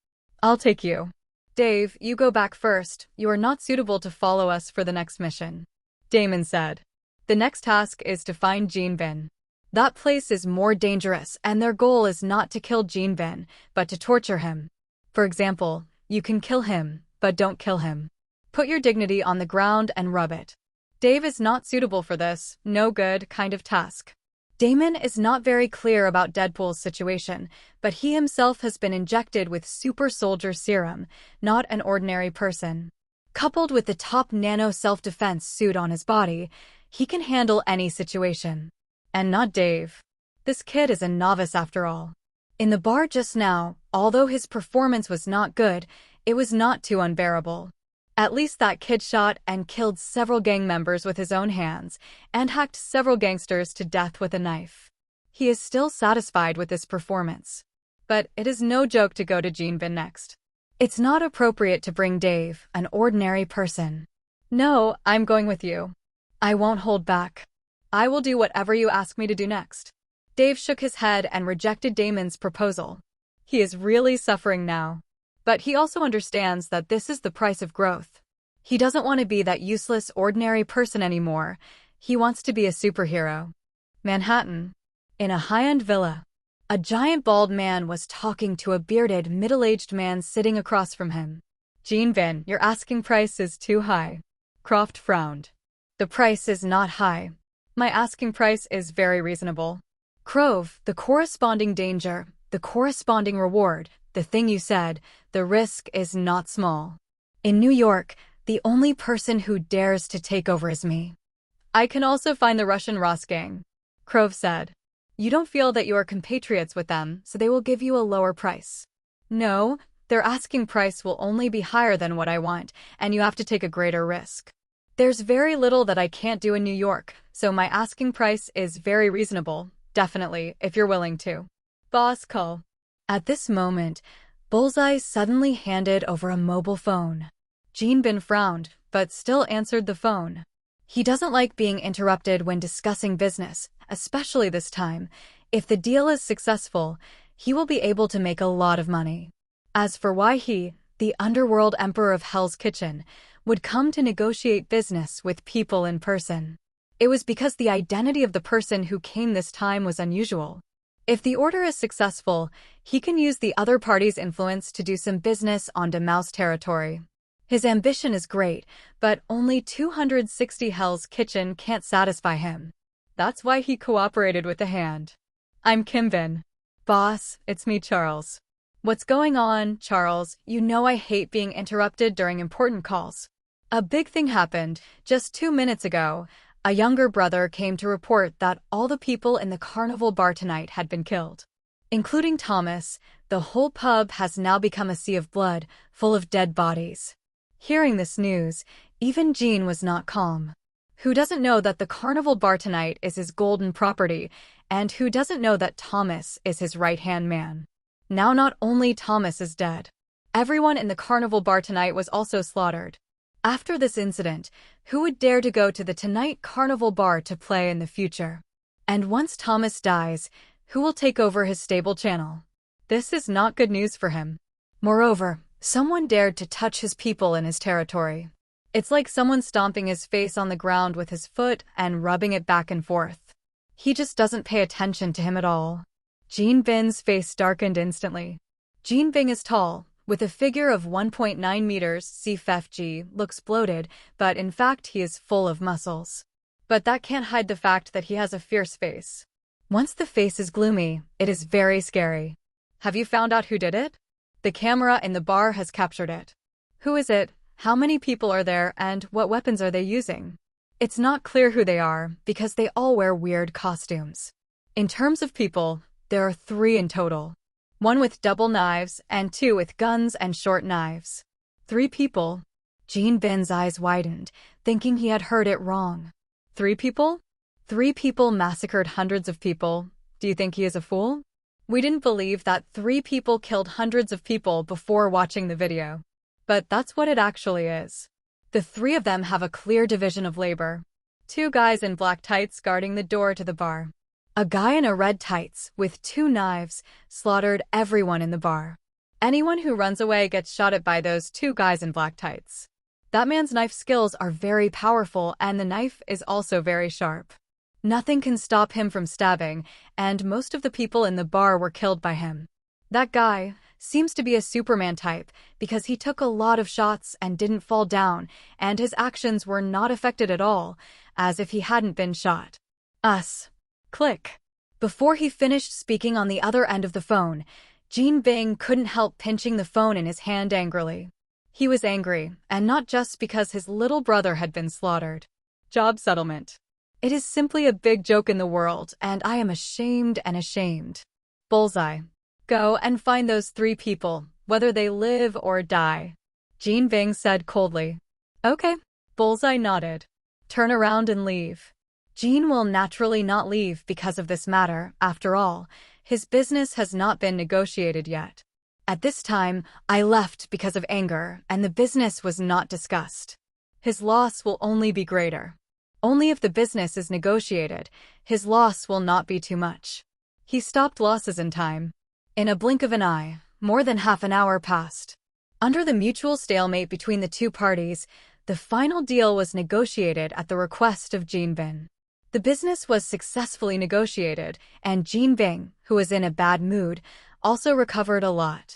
I'll take you. Dave, you go back first. You are not suitable to follow us for the next mission. Damon said. The next task is to find Gene Bin. That place is more dangerous, and their goal is not to kill Gene Bin, but to torture him. For example, you can kill him, but don't kill him. Put your dignity on the ground and rub it. Dave is not suitable for this no good kind of task. Damon is not very clear about Deadpool's situation, but he himself has been injected with super soldier serum, not an ordinary person. Coupled with the top nano self-defense suit on his body, he can handle any situation. And not Dave. This kid is a novice after all. In the bar just now, although his performance was not good, it was not too unbearable. At least that kid shot and killed several gang members with his own hands, and hacked several gangsters to death with a knife. He is still satisfied with this performance. But it is no joke to go to Gene Bin next. It's not appropriate to bring Dave, an ordinary person. No, I'm going with you. I won't hold back. I will do whatever you ask me to do next. Dave shook his head and rejected Damon's proposal. He is really suffering now. But he also understands that this is the price of growth. He doesn't want to be that useless, ordinary person anymore. He wants to be a superhero. Manhattan. In a high-end villa. A giant bald man was talking to a bearded, middle-aged man sitting across from him. Gene Bin, your asking price is too high. Croft frowned. The price is not high. My asking price is very reasonable. Crove, the corresponding danger, the corresponding reward, the thing you said, the risk is not small. In New York, the only person who dares to take over is me. I can also find the Russian Ross gang, Crove said. You don't feel that you are compatriots with them, so they will give you a lower price. No, their asking price will only be higher than what I want, and you have to take a greater risk. There's very little that I can't do in New York, so my asking price is very reasonable, definitely, if you're willing to. Boss call. At this moment, Bullseye suddenly handed over a mobile phone. Gene Bin frowned, but still answered the phone. He doesn't like being interrupted when discussing business, especially this time. If the deal is successful, he will be able to make a lot of money. As for why he, the underworld emperor of Hell's Kitchen, would come to negotiate business with people in person. It was because the identity of the person who came this time was unusual. If the order is successful, he can use the other party's influence to do some business on Mouse territory. His ambition is great, but only 260 Hell's Kitchen can't satisfy him. That's why he cooperated with the hand. I'm Kim Bin. Boss, it's me, Charles. What's going on, Charles? You know I hate being interrupted during important calls. A big thing happened just 2 minutes ago. A younger brother came to report that all the people in the carnival bar tonight had been killed. Including Thomas, the whole pub has now become a sea of blood, full of dead bodies. Hearing this news, even Gene was not calm. Who doesn't know that the carnival bar tonight is his golden property, and who doesn't know that Thomas is his right-hand man? Now not only Thomas is dead. Everyone in the carnival bar tonight was also slaughtered. After this incident, who would dare to go to the tonight carnival bar to play in the future? And once Thomas dies, who will take over his stable channel? This is not good news for him. Moreover, someone dared to touch his people in his territory. It's like someone stomping his face on the ground with his foot and rubbing it back and forth. He just doesn't pay attention to him at all. Gene Bin's face darkened instantly. Gene Bin is tall, with a figure of 1.9 meters, CFG, looks bloated, but in fact he is full of muscles. But that can't hide the fact that he has a fierce face. Once the face is gloomy, it is very scary. Have you found out who did it? The camera in the bar has captured it. Who is it? How many people are there, and what weapons are they using? It's not clear who they are, because they all wear weird costumes. In terms of people, there are 3 in total. 1 with double knives, and 2 with guns and short knives. 3 people? Gene Bin's eyes widened, thinking he had heard it wrong. 3 people? 3 people massacred hundreds of people. Do you think he is a fool? We didn't believe that 3 people killed hundreds of people before watching the video. But that's what it actually is. The 3 of them have a clear division of labor. 2 guys in black tights guarding the door to the bar. A guy in a red tights, with 2 knives, slaughtered everyone in the bar. Anyone who runs away gets shot at by those 2 guys in black tights. That man's knife skills are very powerful, and the knife is also very sharp. Nothing can stop him from stabbing, and most of the people in the bar were killed by him. That guy, seems to be a Superman type because he took a lot of shots and didn't fall down, and his actions were not affected at all, as if he hadn't been shot. Us. Click. Before he finished speaking on the other end of the phone, Jean Bing couldn't help pinching the phone in his hand angrily. He was angry, and not just because his little brother had been slaughtered. Job settlement. It is simply a big joke in the world, and I am ashamed and ashamed. Bullseye. Go and find those 3 people, whether they live or die. Jean Bing said coldly. Okay. Bullseye nodded. Turn around and leave. Jean will naturally not leave because of this matter. After all, his business has not been negotiated yet. At this time, I left because of anger, and the business was not discussed. His loss will only be greater. Only if the business is negotiated, his loss will not be too much. He stopped losses in time. In a blink of an eye, more than half an hour passed. Under the mutual stalemate between the 2 parties, the final deal was negotiated at the request of Jean Bing. The business was successfully negotiated, and Jean Bing, who was in a bad mood, also recovered a lot.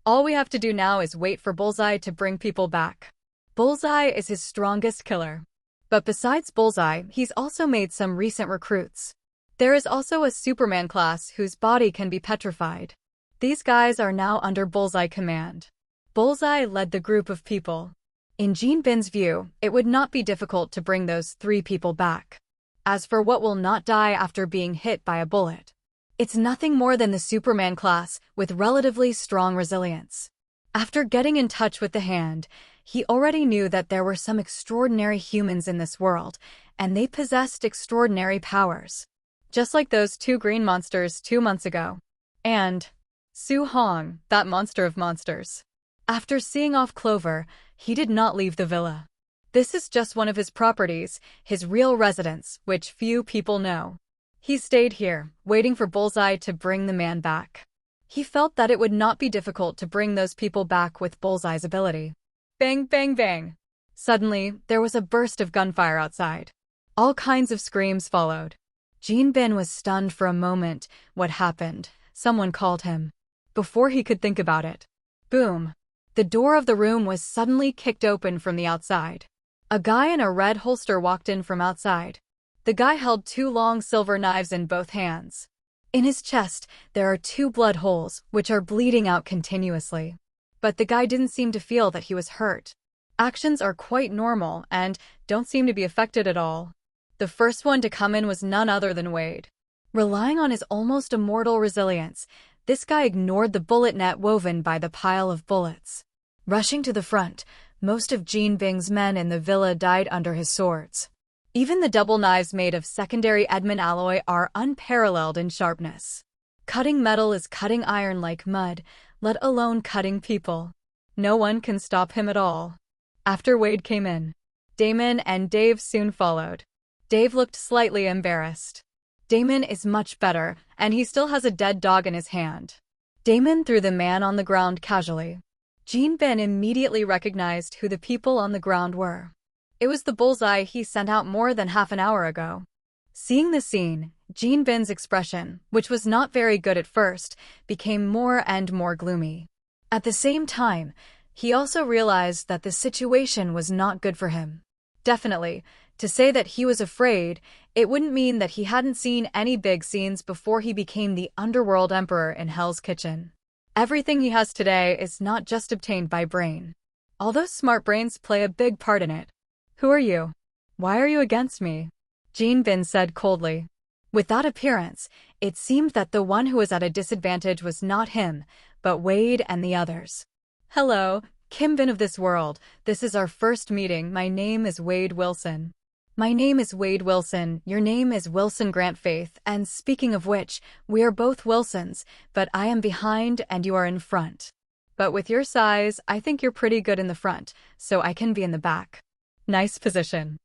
All we have to do now is wait for Bullseye to bring people back. Bullseye is his strongest killer. But besides Bullseye, he's also made some recent recruits. There is also a Superman class whose body can be petrified. These guys are now under Bullseye command. Bullseye led the group of people. In Jean Bing's view, it would not be difficult to bring those 3 people back. As for what will not die after being hit by a bullet, it's nothing more than the Superman class with relatively strong resilience. After getting in touch with the Hand, he already knew that there were some extraordinary humans in this world, and they possessed extraordinary powers. Just like those 2 green monsters 2 months ago. And Su Hong, that monster of monsters. After seeing off Clover, he did not leave the villa. This is just one of his properties, his real residence, which few people know. He stayed here, waiting for Bullseye to bring the man back. He felt that it would not be difficult to bring those people back with Bullseye's ability. Bang, bang, bang. Suddenly, there was a burst of gunfire outside. All kinds of screams followed. Jean Bing was stunned for a moment. What happened? Someone called him. Before he could think about it. Boom. The door of the room was suddenly kicked open from the outside. A guy in a red holster walked in from outside. The guy held 2 long silver knives in both hands. In his chest, there are 2 blood holes, which are bleeding out continuously. But the guy didn't seem to feel that he was hurt. Actions are quite normal and don't seem to be affected at all. The first one to come in was none other than Wade. Relying on his almost immortal resilience, this guy ignored the bullet net woven by the pile of bullets. Rushing to the front, most of Jean Bing's men in the villa died under his swords. Even the double knives made of secondary Edmund alloy are unparalleled in sharpness. Cutting metal is cutting iron like mud, let alone cutting people. No one can stop him at all. After Wade came in, Damon and Dave soon followed. Dave looked slightly embarrassed. Damon is much better, and he still has a dead dog in his hand. Damon threw the man on the ground casually. Jean Bing immediately recognized who the people on the ground were. It was the Bullseye he sent out more than half an hour ago. Seeing the scene, Jean Bing's expression, which was not very good at first, became more and more gloomy. At the same time, he also realized that the situation was not good for him. Definitely, to say that he was afraid, it wouldn't mean that he hadn't seen any big scenes before he became the underworld emperor in Hell's Kitchen. Everything he has today is not just obtained by brain. Although smart brains play a big part in it. Who are you? Why are you against me? Jean Bing said coldly. With that appearance, it seemed that the one who was at a disadvantage was not him, but Wade and the others. Hello, Kim Bin of this world. This is our first meeting. My name is Wade Wilson. My name is Wade Wilson. Your name is Wilson Grant Faith. And speaking of which, we are both Wilsons, but I am behind and you are in front. But with your size, I think you're pretty good in the front, so I can be in the back. Nice position.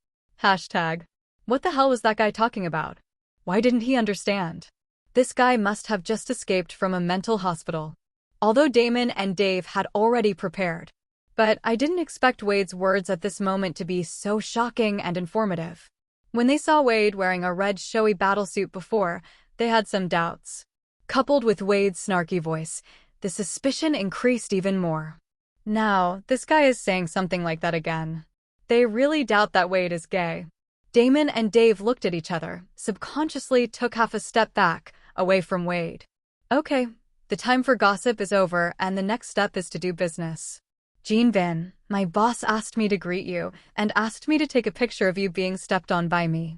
Hashtag. What the hell was that guy talking about? Why didn't he understand? This guy must have just escaped from a mental hospital. Although Damon and Dave had already prepared. But I didn't expect Wade's words at this moment to be so shocking and informative. When they saw Wade wearing a red showy battlesuit before, they had some doubts. Coupled with Wade's snarky voice, The suspicion increased even more. Now, this guy is saying something like that again. They really doubt that Wade is gay. Damon and Dave looked at each other, subconsciously took half a step back, away from Wade. Okay, the time for gossip is over and the next step is to do business. Jean-Bin, my boss asked me to greet you and asked me to take a picture of you being stepped on by me.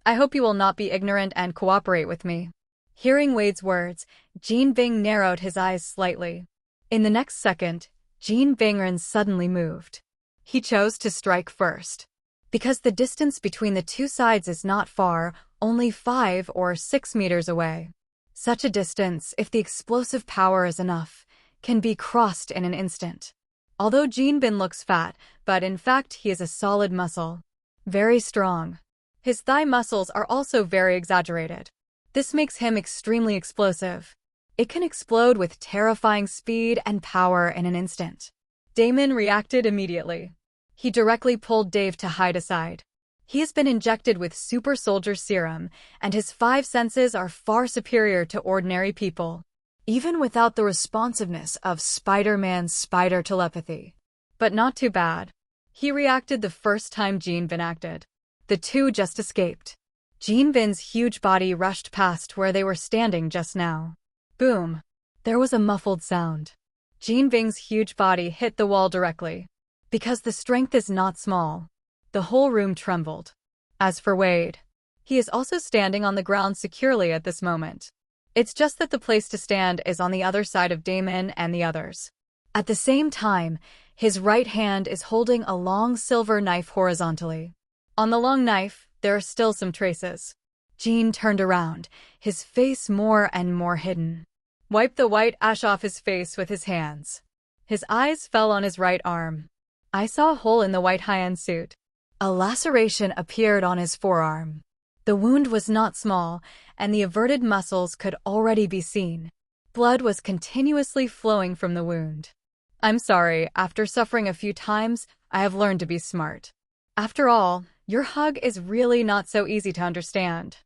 I hope you will not be ignorant and cooperate with me. Hearing Wade's words, Jean-Bing narrowed his eyes slightly. In the next second, Jean-Bingren suddenly moved. He chose to strike first. Because the distance between the two sides is not far, only 5 or 6 meters away. Such a distance, if the explosive power is enough, can be crossed in an instant. Although Jean-Bin looks fat, but in fact he is a solid muscle. Very strong. His thigh muscles are also very exaggerated. This makes him extremely explosive. It can explode with terrifying speed and power in an instant. Damon reacted immediately. He directly pulled Dave to hide aside. He has been injected with super soldier serum, and his 5 senses are far superior to ordinary people, even without the responsiveness of Spider-Man's spider telepathy. But not too bad. He reacted the first time Jean-Bin acted. The two just escaped. Jean-Bin's huge body rushed past where they were standing just now. Boom! There was a muffled sound. Jean-Bing's huge body hit the wall directly. Because the strength is not small, the whole room trembled. As for Wade, he is also standing on the ground securely at this moment. It's just that the place to stand is on the other side of Damon and the others. At the same time, his right hand is holding a long silver knife horizontally. On the long knife, there are still some traces. Jean turned around, his face more and more hidden. Wiped the white ash off his face with his hands. His eyes fell on his right arm. I saw a hole in the white high-end suit. A laceration appeared on his forearm. The wound was not small, and the averted muscles could already be seen. Blood was continuously flowing from the wound. I'm sorry, after suffering a few times, I have learned to be smart. After all, your hug is really not so easy to understand.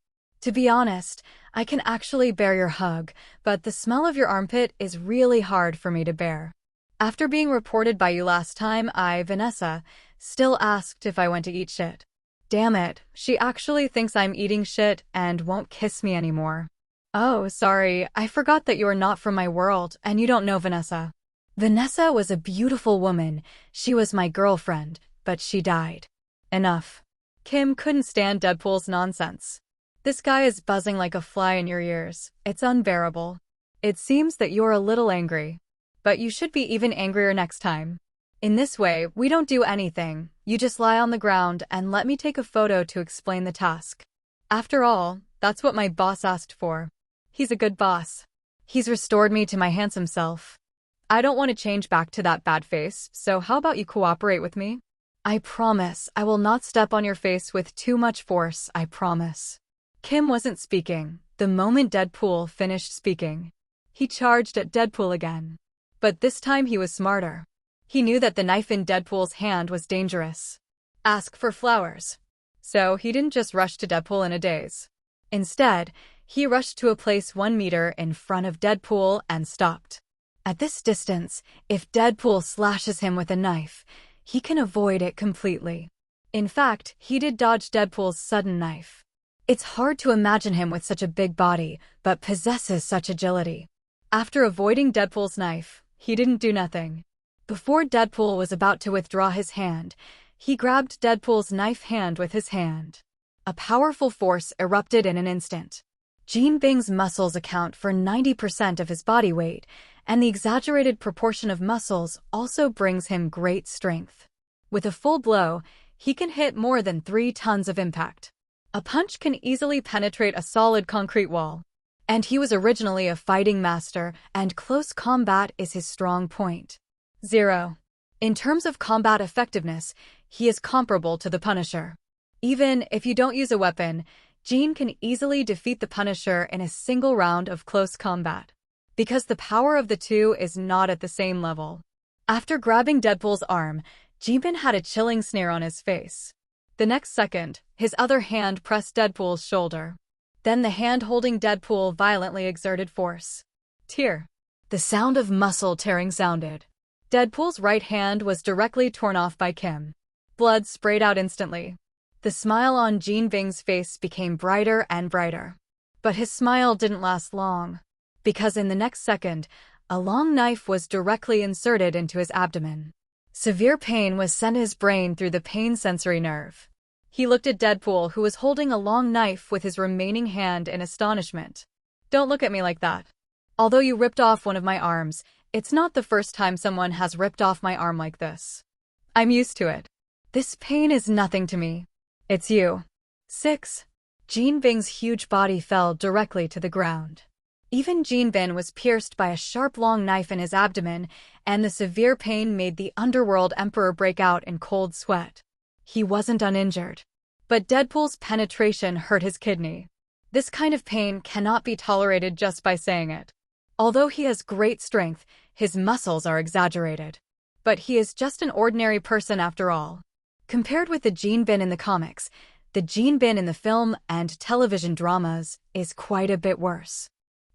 To be honest, I can actually bear your hug, but the smell of your armpit is really hard for me to bear. After being reported by you last time, Vanessa, still asked if I went to eat shit. Damn it, she actually thinks I'm eating shit and won't kiss me anymore. Oh, sorry, I forgot that you are not from my world and you don't know Vanessa. Vanessa was a beautiful woman. She was my girlfriend, but she died. Enough. Kim couldn't stand Deadpool's nonsense. This guy is buzzing like a fly in your ears. It's unbearable. It seems that you're a little angry. But you should be even angrier next time. In this way, we don't do anything. You just lie on the ground and let me take a photo to explain the task. After all, that's what my boss asked for. He's a good boss. He's restored me to my handsome self. I don't want to change back to that bad face, so how about you cooperate with me? I promise I will not step on your face with too much force, I promise. Kim wasn't speaking. The moment Deadpool finished speaking, he charged at Deadpool again. But this time he was smarter. He knew that the knife in Deadpool's hand was dangerous. Ask for flowers. So he didn't just rush to Deadpool in a daze. Instead, he rushed to a place 1 meter in front of Deadpool and stopped. At this distance, if Deadpool slashes him with a knife, he can avoid it completely. In fact, he did dodge Deadpool's sudden knife. It's hard to imagine him with such a big body, but possesses such agility. After avoiding Deadpool's knife, he didn't do nothing. Before Deadpool was about to withdraw his hand, he grabbed Deadpool's knife hand with his hand. A powerful force erupted in an instant. Jean-Bing's muscles account for 90% of his body weight, and the exaggerated proportion of muscles also brings him great strength. With a full blow, he can hit more than 3 tons of impact. A punch can easily penetrate a solid concrete wall. And he was originally a fighting master, and close combat is his strong point. 0. In terms of combat effectiveness, he is comparable to the Punisher. Even if you don't use a weapon, Jean can easily defeat the Punisher in a single round of close combat. Because the power of the two is not at the same level. After grabbing Deadpool's arm, Jean had a chilling sneer on his face. The next second, his other hand pressed Deadpool's shoulder. Then the hand holding Deadpool violently exerted force. Tear. The sound of muscle tearing sounded. Deadpool's right hand was directly torn off by Kim. Blood sprayed out instantly. The smile on Jean Bing's face became brighter and brighter. But his smile didn't last long, because in the next second, a long knife was directly inserted into his abdomen. Severe pain was sent to his brain through the pain sensory nerve. He looked at Deadpool, who was holding a long knife with his remaining hand, in astonishment. "Don't look at me like that. Although you ripped off one of my arms, it's not the first time someone has ripped off my arm like this. I'm used to it. This pain is nothing to me. It's you." 6. Jean Bing's huge body fell directly to the ground. Even Jean Bing was pierced by a sharp long knife in his abdomen, and the severe pain made the underworld emperor break out in cold sweat. He wasn't uninjured, but Deadpool's penetration hurt his kidney. This kind of pain cannot be tolerated just by saying it. Although he has great strength, his muscles are exaggerated. But he is just an ordinary person after all. Compared with the Jean Bing in the comics, the Jean Bing in the film and television dramas is quite a bit worse.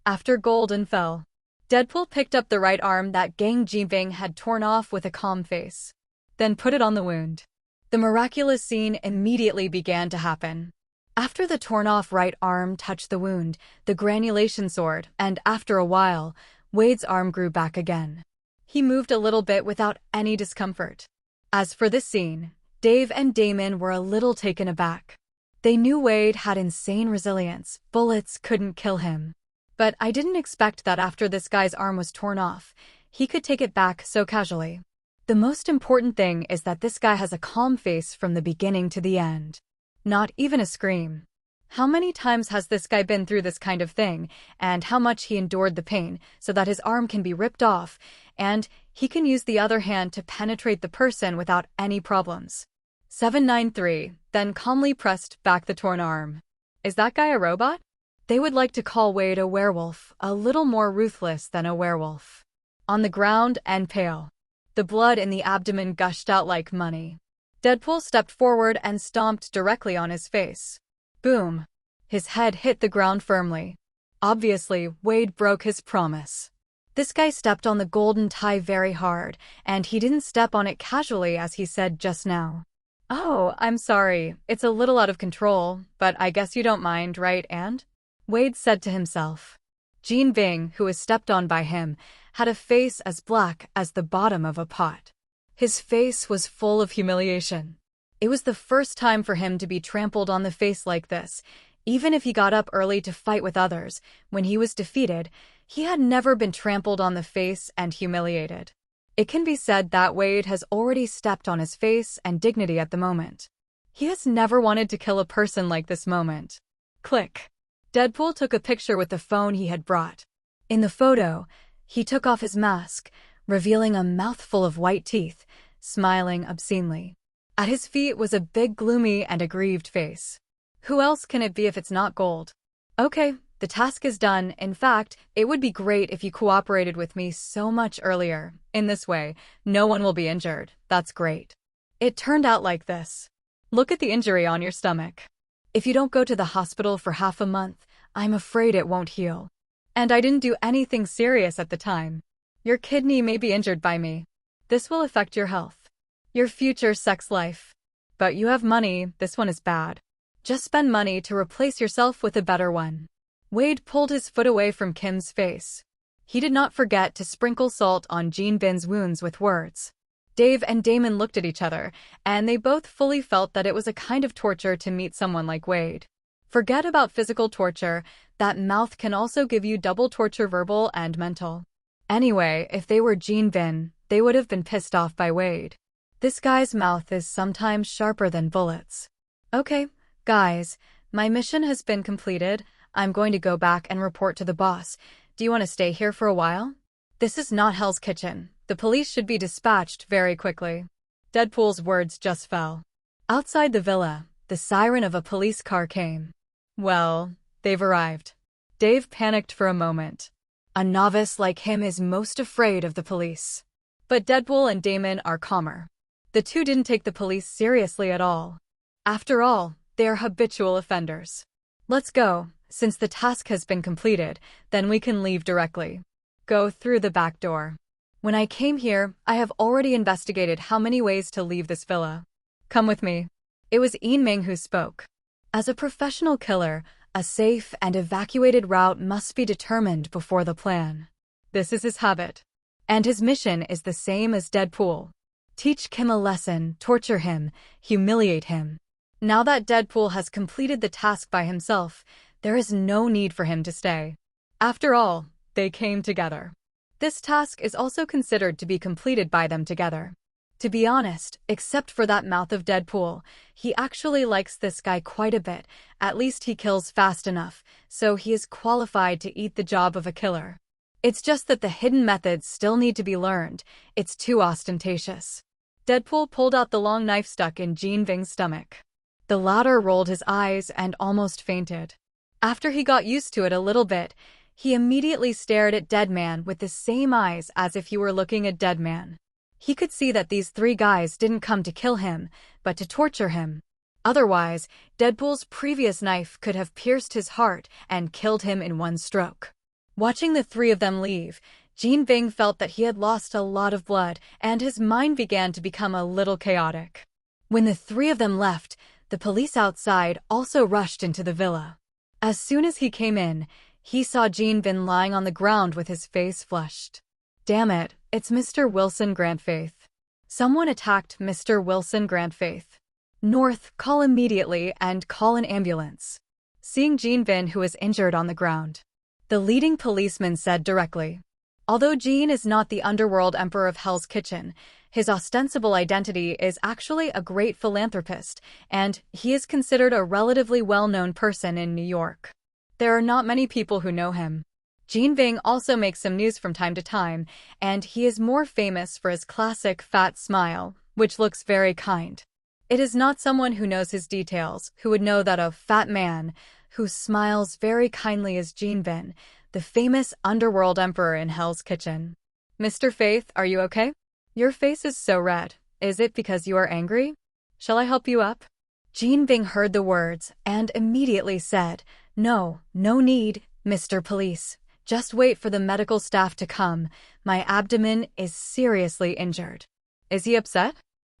After Golden fell, Deadpool picked up the right arm that Jean Bing had torn off with a calm face, then put it on the wound. The miraculous scene immediately began to happen. After the torn-off right arm touched the wound, the granulation soared, and after a while, Wade's arm grew back again. He moved a little bit without any discomfort. As for this scene, Dave and Damon were a little taken aback. They knew Wade had insane resilience. Bullets couldn't kill him. But I didn't expect that after this guy's arm was torn off, he could take it back so casually. The most important thing is that this guy has a calm face from the beginning to the end. Not even a scream. How many times has this guy been through this kind of thing, and how much he endured the pain so that his arm can be ripped off, and he can use the other hand to penetrate the person without any problems. 793 then calmly pressed back the torn arm. Is that guy a robot? They would like to call Wade a werewolf, a little more ruthless than a werewolf. On the ground and pale. The blood in the abdomen gushed out like money. Deadpool stepped forward and stomped directly on his face. Boom. His head hit the ground firmly. Obviously, Wade broke his promise. This guy stepped on the golden tie very hard, and he didn't step on it casually as he said just now. "Oh, I'm sorry, it's a little out of control, but I guess you don't mind, right, and?" Wade said to himself. Jean Bing, who was stepped on by him, had a face as black as the bottom of a pot. His face was full of humiliation. It was the first time for him to be trampled on the face like this. Even if he got up early to fight with others, when he was defeated, he had never been trampled on the face and humiliated. It can be said that Wade has already stepped on his face and dignity at the moment. He has never wanted to kill a person like this moment. Click. Deadpool took a picture with the phone he had brought. In the photo, he took off his mask, revealing a mouthful of white teeth, smiling obscenely. At his feet was a big gloomy and aggrieved face. Who else can it be if it's not Gold? Okay, the task is done. In fact, it would be great if you cooperated with me so much earlier. In this way, no one will be injured. That's great. It turned out like this. Look at the injury on your stomach. If you don't go to the hospital for half a month, I'm afraid it won't heal. And I didn't do anything serious at the time. Your kidney may be injured by me. This will affect your health, your future sex life. But you have money, this one is bad. Just spend money to replace yourself with a better one. Wade pulled his foot away from Kim's face. He did not forget to sprinkle salt on Jean Bing's wounds with words. Dave and Damon looked at each other, and they both fully felt that it was a kind of torture to meet someone like Wade. Forget about physical torture, that mouth can also give you double torture, verbal and mental. Anyway, if they were Jean Bing, they would have been pissed off by Wade. This guy's mouth is sometimes sharper than bullets. Okay, guys, my mission has been completed. I'm going to go back and report to the boss. Do you want to stay here for a while? This is not Hell's Kitchen. The police should be dispatched very quickly. Deadpool's words just fell. Outside the villa, the siren of a police car came. Well, they've arrived. Dave panicked for a moment. A novice like him is most afraid of the police. But Deadpool and Damon are calmer. The two didn't take the police seriously at all. After all, they are habitual offenders. Let's go. Since the task has been completed, then we can leave directly. go through the back door. When I came here, I have already investigated how many ways to leave this villa. Come with me. It was Ming who spoke. As a professional killer, a safe and evacuated route must be determined before the plan. This is his habit. And his mission is the same as Deadpool. Teach Kim a lesson, torture him, humiliate him. Now that Deadpool has completed the task by himself, there is no need for him to stay. After all, they came together. This task is also considered to be completed by them together. To be honest, except for that mouth of Deadpool, he actually likes this guy quite a bit. At least he kills fast enough, so he is qualified to eat the job of a killer. It's just that the hidden methods still need to be learned. It's too ostentatious. Deadpool pulled out the long knife stuck in Jean Bing's stomach. The latter rolled his eyes and almost fainted. After he got used to it a little bit, he immediately stared at Deadman with the same eyes as if he were looking at Deadman. He could see that these three guys didn't come to kill him, but to torture him. Otherwise, Deadpool's previous knife could have pierced his heart and killed him in one stroke. Watching the three of them leave, Jean Bing felt that he had lost a lot of blood, and his mind began to become a little chaotic. When the three of them left, the police outside also rushed into the villa. As soon as he came in, he saw Jean Bing lying on the ground with his face flushed. Damn it, it's Mr. Wilson Grantfaith. Someone attacked Mr. Wilson Grantfaith. North, call immediately and call an ambulance. Seeing Jean Bing, who was injured on the ground, the leading policeman said directly. Although Jean is not the underworld emperor of Hell's Kitchen, his ostensible identity is actually a great philanthropist, and he is considered a relatively well-known person in New York. There are not many people who know him. Jean Bing also makes some news from time to time, and he is more famous for his classic fat smile, which looks very kind. It is not someone who knows his details who would know that a fat man who smiles very kindly is Jean Bing, the famous underworld emperor in Hell's Kitchen. Mr. Faith, are you okay? Your face is so red. Is it because you are angry? Shall I help you up? Jean Bing heard the words and immediately said, No, no need, Mr. Police. Just wait for the medical staff to come. My abdomen is seriously injured. Is he upset?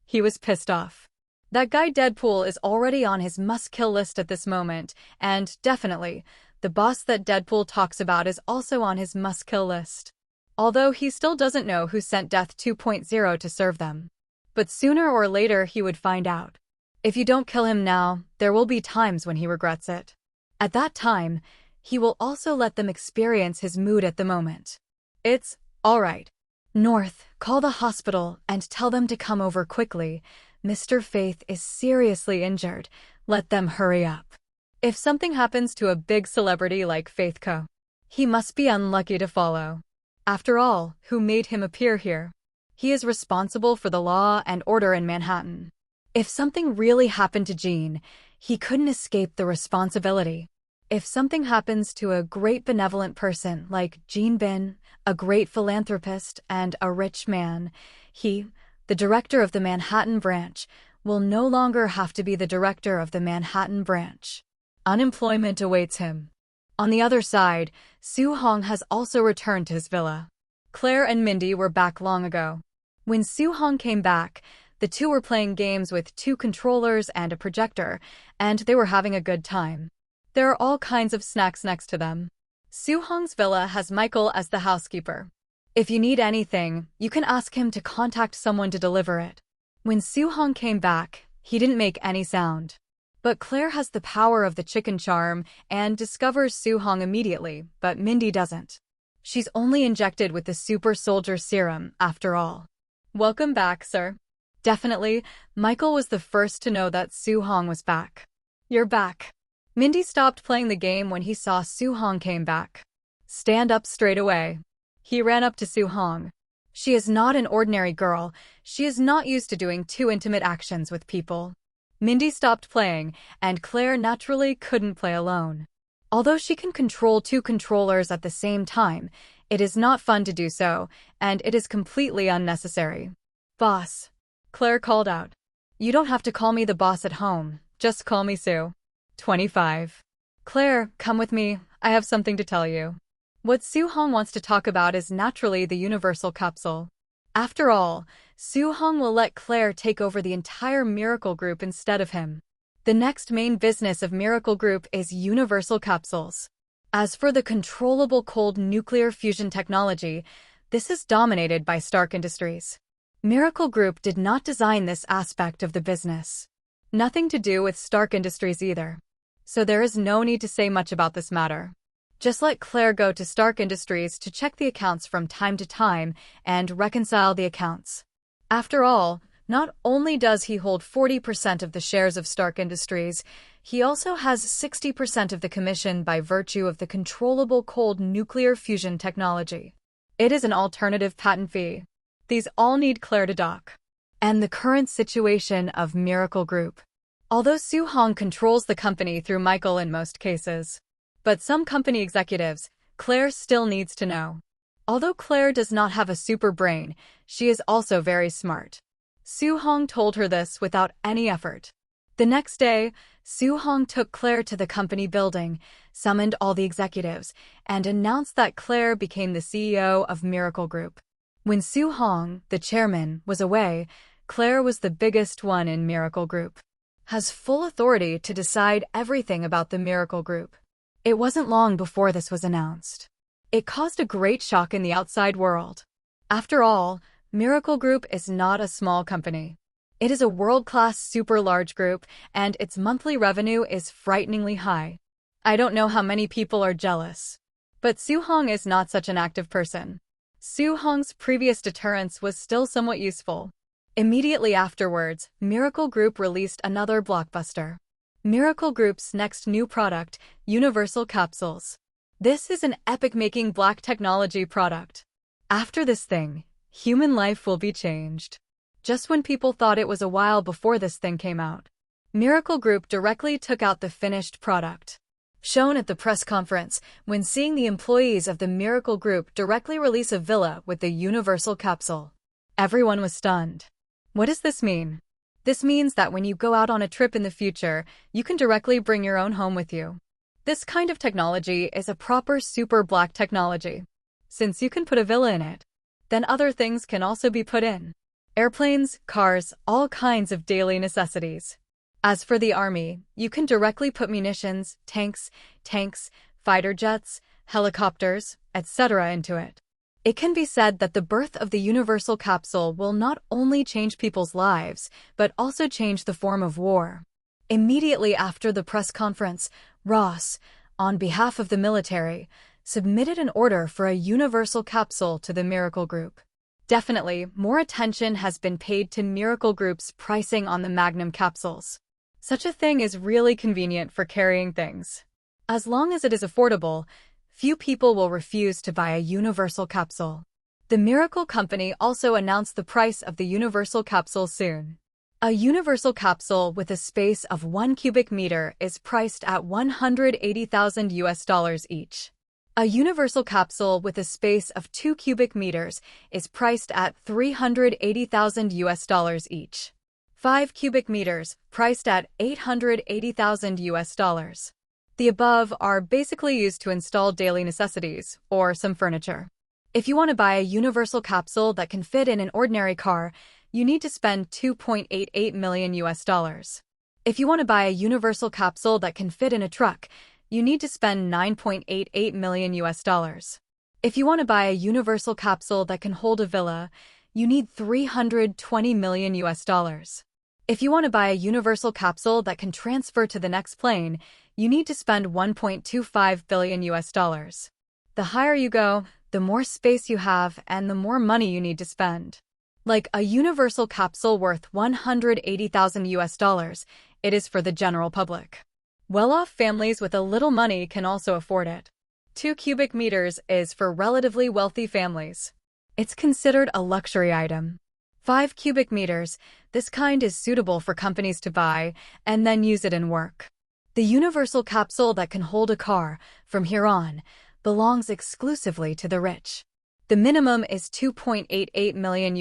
He was pissed off. That guy Deadpool is already on his must-kill list at this moment, and definitely, the boss that Deadpool talks about is also on his must-kill list. Although he still doesn't know who sent Death 2.0 to serve them. But sooner or later he would find out. If you don't kill him now, there will be times when he regrets it. At that time, he will also let them experience his mood at the moment. It's all right. North, call the hospital and tell them to come over quickly. Mr. Faith is seriously injured. Let them hurry up. If something happens to a big celebrity like Faith Co., he must be unlucky to follow. After all, who made him appear here? He is responsible for the law and order in Manhattan. If something really happened to Jean, he couldn't escape the responsibility. If something happens to a great benevolent person like Jean Bing, a great philanthropist and a rich man, he, the director of the Manhattan branch, will no longer have to be the director of the Manhattan branch. Unemployment awaits him. On the other side, Su Hong has also returned to his villa. Claire and Mindy were back long ago. When Su Hong came back, the two were playing games with 2 controllers and a projector, and they were having a good time. There are all kinds of snacks next to them. Su Hong's villa has Michael as the housekeeper. If you need anything, you can ask him to contact someone to deliver it. When Su Hong came back, he didn't make any sound. But Claire has the power of the chicken charm and discovers Su Hong immediately, but Mindy doesn't. She's only injected with the super soldier serum, after all. Welcome back, sir. Definitely, Michael was the first to know that Su Hong was back. You're back. Mindy stopped playing the game when he saw Su Hong came back. Stand up straight away. He ran up to Su Hong. She is not an ordinary girl. She is not used to doing too intimate actions with people. Mindy stopped playing, and Claire naturally couldn't play alone. Although she can control 2 controllers at the same time, it is not fun to do so, and it is completely unnecessary. Boss. Claire called out. You don't have to call me the boss at home, just call me Sue. 25. Claire, come with me, I have something to tell you. What Su-hong wants to talk about is naturally the universal capsule. After all, Su-hong will let Claire take over the entire Miracle Group instead of him. The next main business of Miracle Group is universal capsules. As for the controllable cold nuclear fusion technology, this is dominated by Stark Industries. Miracle Group did not design this aspect of the business. Nothing to do with Stark Industries either. So there is no need to say much about this matter. Just let Claire go to Stark Industries to check the accounts from time to time and reconcile the accounts. After all, not only does he hold 40% of the shares of Stark Industries, he also has 60% of the commission by virtue of the controllable cold nuclear fusion technology. It is an alternative patent fee. These all need Claire to dock. And the current situation of Miracle Group. Although Su-hong controls the company through Michael in most cases. But some company executives, Claire still needs to know. Although Claire does not have a super brain, she is also very smart. Su-hong told her this without any effort. The next day, Su-hong took Claire to the company building, summoned all the executives, and announced that Claire became the CEO of Miracle Group. When Su-hong, the chairman, was away, Claire was the biggest one in Miracle Group. Has full authority to decide everything about the Miracle Group. It wasn't long before this was announced. It caused a great shock in the outside world. After all, Miracle Group is not a small company. It is a world-class super large group, and its monthly revenue is frighteningly high. I don't know how many people are jealous. But Su-hong is not such an active person. Su-hong's previous deterrence was still somewhat useful. Immediately afterwards, Miracle Group released another blockbuster. Miracle Group's next new product, Universal Capsules. This is an epic-making black technology product. After this thing, human life will be changed. Just when people thought it was a while before this thing came out, Miracle Group directly took out the finished product. Shown at the press conference, when seeing the employees of the Miracle Group directly release a villa with the universal capsule. Everyone was stunned. What does this mean? This means that when you go out on a trip in the future, you can directly bring your own home with you. This kind of technology is a proper super black technology. Since you can put a villa in it, then other things can also be put in. Airplanes, cars, all kinds of daily necessities. As for the army, you can directly put munitions, tanks, fighter jets, helicopters, etc. into it. It can be said that the birth of the universal capsule will not only change people's lives, but also change the form of war. Immediately after the press conference, Ross, on behalf of the military, submitted an order for a universal capsule to the Miracle Group. Definitely, more attention has been paid to Miracle Group's pricing on the Magnum capsules. Such a thing is really convenient for carrying things. As long as it is affordable, few people will refuse to buy a universal capsule. The Miracle Company also announced the price of the universal capsule soon. A universal capsule with a space of 1 cubic meter is priced at $180,000 each. A universal capsule with a space of 2 cubic meters is priced at $380,000 each. 5 cubic meters, priced at $880,000. The above are basically used to install daily necessities, or some furniture. If you want to buy a universal capsule that can fit in an ordinary car, you need to spend $2.88 million. If you want to buy a universal capsule that can fit in a truck, you need to spend $9.88 million. If you want to buy a universal capsule that can hold a villa, you need $320 million. If you want to buy a universal capsule that can transfer to the next plane, you need to spend $1.25 billion. The higher you go, the more space you have and the more money you need to spend. Like a universal capsule worth $180,000, it is for the general public. Well-off families with a little money can also afford it. 2 cubic meters is for relatively wealthy families. It's considered a luxury item. 5 cubic meters, this kind is suitable for companies to buy and then use it in work. The universal capsule that can hold a car, from here on, belongs exclusively to the rich. The minimum is $2.88 million,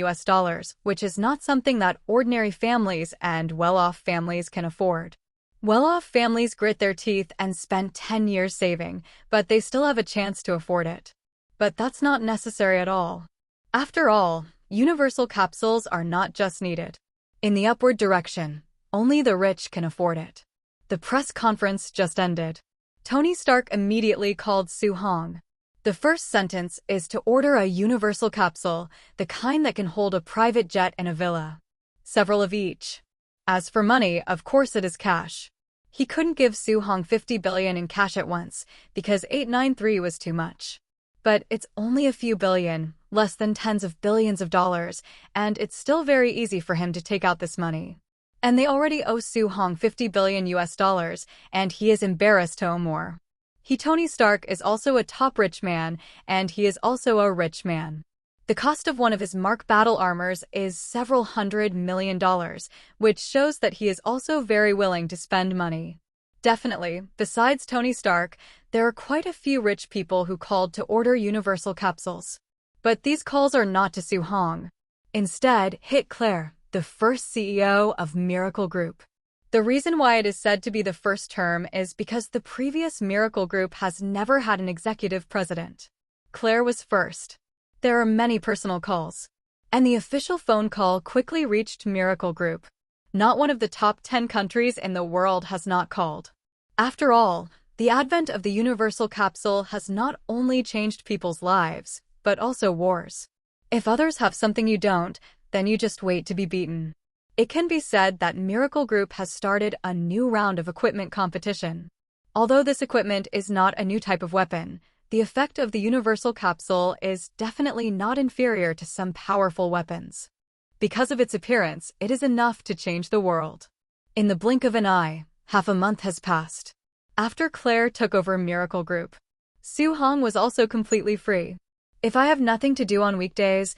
which is not something that ordinary families and well-off families can afford. Well-off families grit their teeth and spend 10 years saving, but they still have a chance to afford it. But that's not necessary at all. After all, universal capsules are not just needed in the upward direction. Only the rich can afford it. The press conference just ended. Tony Stark immediately called Su-hong. The first sentence is to order a universal capsule, the kind that can hold a private jet and a villa. Several of each. As for money, of course it is cash. He couldn't give Su-hong 50 billion in cash at once, because 893 was too much. But it's only a few billion, less than tens of billions of dollars, and it's still very easy for him to take out this money. And they already owe Su-hong 50 billion US dollars, and he is embarrassed to owe more. Tony Stark is also a top rich man, and he is also a rich man. The cost of one of his Mark battle armors is several $100 million, which shows that he is also very willing to spend money. Definitely, besides Tony Stark, there are quite a few rich people who called to order universal capsules. But these calls are not to Su-hong. Instead, hit Claire, the first CEO of Miracle Group. The reason why it is said to be the first term is because the previous Miracle Group has never had an executive president. Claire was first. There are many personal calls. And the official phone call quickly reached Miracle Group. Not one of the top 10 countries in the world has not called. After all, the advent of the universal capsule has not only changed people's lives, but also wars. If others have something you don't, then you just wait to be beaten. It can be said that Miracle Group has started a new round of equipment competition. Although this equipment is not a new type of weapon, the effect of the universal capsule is definitely not inferior to some powerful weapons. Because of its appearance, it is enough to change the world. In the blink of an eye, half a month has passed. After Claire took over Miracle Group, Su-hong was also completely free. If I have nothing to do on weekdays,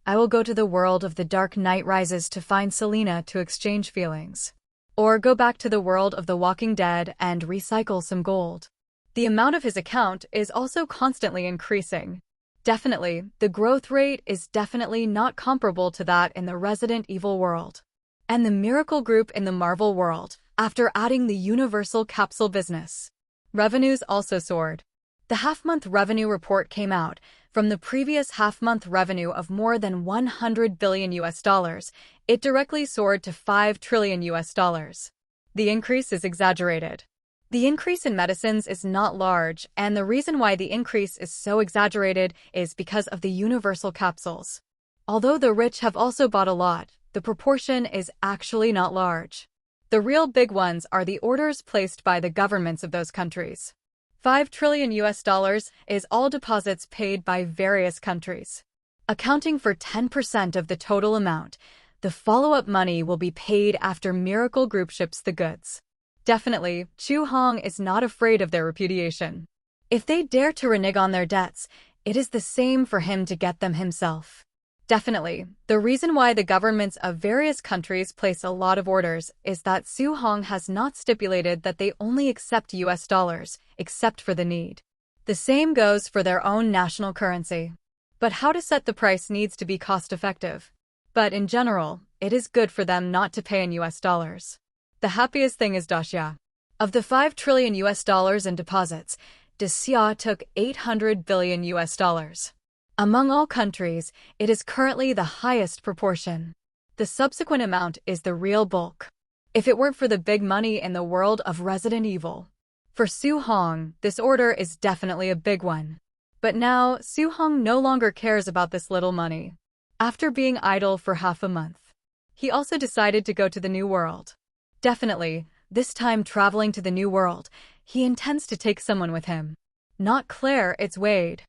I will go to the world of the Dark Knight Rises to find Selena to exchange feelings. Or go back to the world of The Walking Dead and recycle some gold. The amount of his account is also constantly increasing. Definitely, the growth rate is definitely not comparable to that in the Resident Evil world. And the Miracle Group in the Marvel world, after adding the universal capsule business. Revenues also soared. The half-month revenue report came out. From the previous half-month revenue of more than 100 billion US dollars, it directly soared to 5 trillion US dollars. The increase is exaggerated. The increase in medicines is not large, and the reason why the increase is so exaggerated is because of the universal capsules. Although the rich have also bought a lot, the proportion is actually not large. The real big ones are the orders placed by the governments of those countries. 5 trillion US dollars is all deposits paid by various countries. Accounting for 10% of the total amount, the follow-up money will be paid after Miracle Group ships the goods. Definitely, Su-hong is not afraid of their repudiation. If they dare to renege on their debts, it is the same for him to get them himself. Definitely, the reason why the governments of various countries place a lot of orders is that Su-hong has not stipulated that they only accept US dollars, except for the need. The same goes for their own national currency. But how to set the price needs to be cost-effective. But in general, it is good for them not to pay in US dollars. The happiest thing is Dacia. Of the 5 trillion US dollars in deposits, Dacia took 800 billion US dollars. Among all countries, it is currently the highest proportion. The subsequent amount is the real bulk. If it weren't for the big money in the world of Resident Evil. For Su-hong, this order is definitely a big one. But now, Su-hong no longer cares about this little money. After being idle for half a month, he also decided to go to the New World. Definitely, this time traveling to the New World, he intends to take someone with him. Not Claire, it's Wade.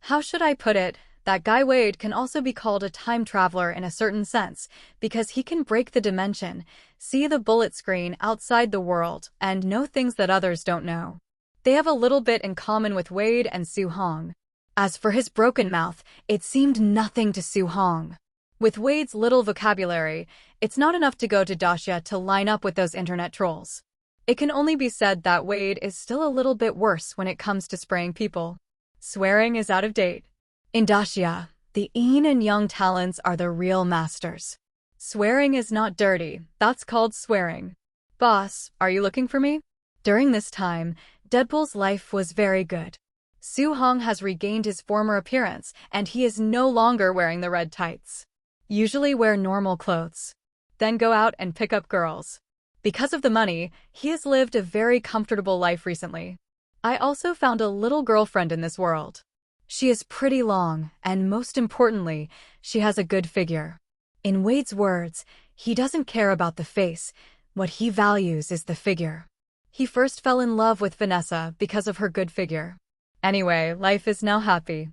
How should I put it? That guy Wade can also be called a time traveler in a certain sense, because he can break the dimension, see the bullet screen outside the world, and know things that others don't know. They have a little bit in common with Wade and Su-hong. As for his broken mouth, it seemed nothing to Su-hong. With Wade's little vocabulary, it's not enough to go to Dacia to line up with those internet trolls. It can only be said that Wade is still a little bit worse when it comes to spraying people. Swearing is out of date. In Dacia, the yin and yang talents are the real masters. Swearing is not dirty, that's called swearing. Boss, are you looking for me? During this time, Deadpool's life was very good. Su-hong has regained his former appearance, and he is no longer wearing the red tights. Usually wear normal clothes. Then go out and pick up girls. Because of the money, he has lived a very comfortable life recently. I also found a little girlfriend in this world. She is pretty long, and most importantly, she has a good figure. In Wade's words, he doesn't care about the face. What he values is the figure. He first fell in love with Vanessa because of her good figure. Anyway, life is now happy.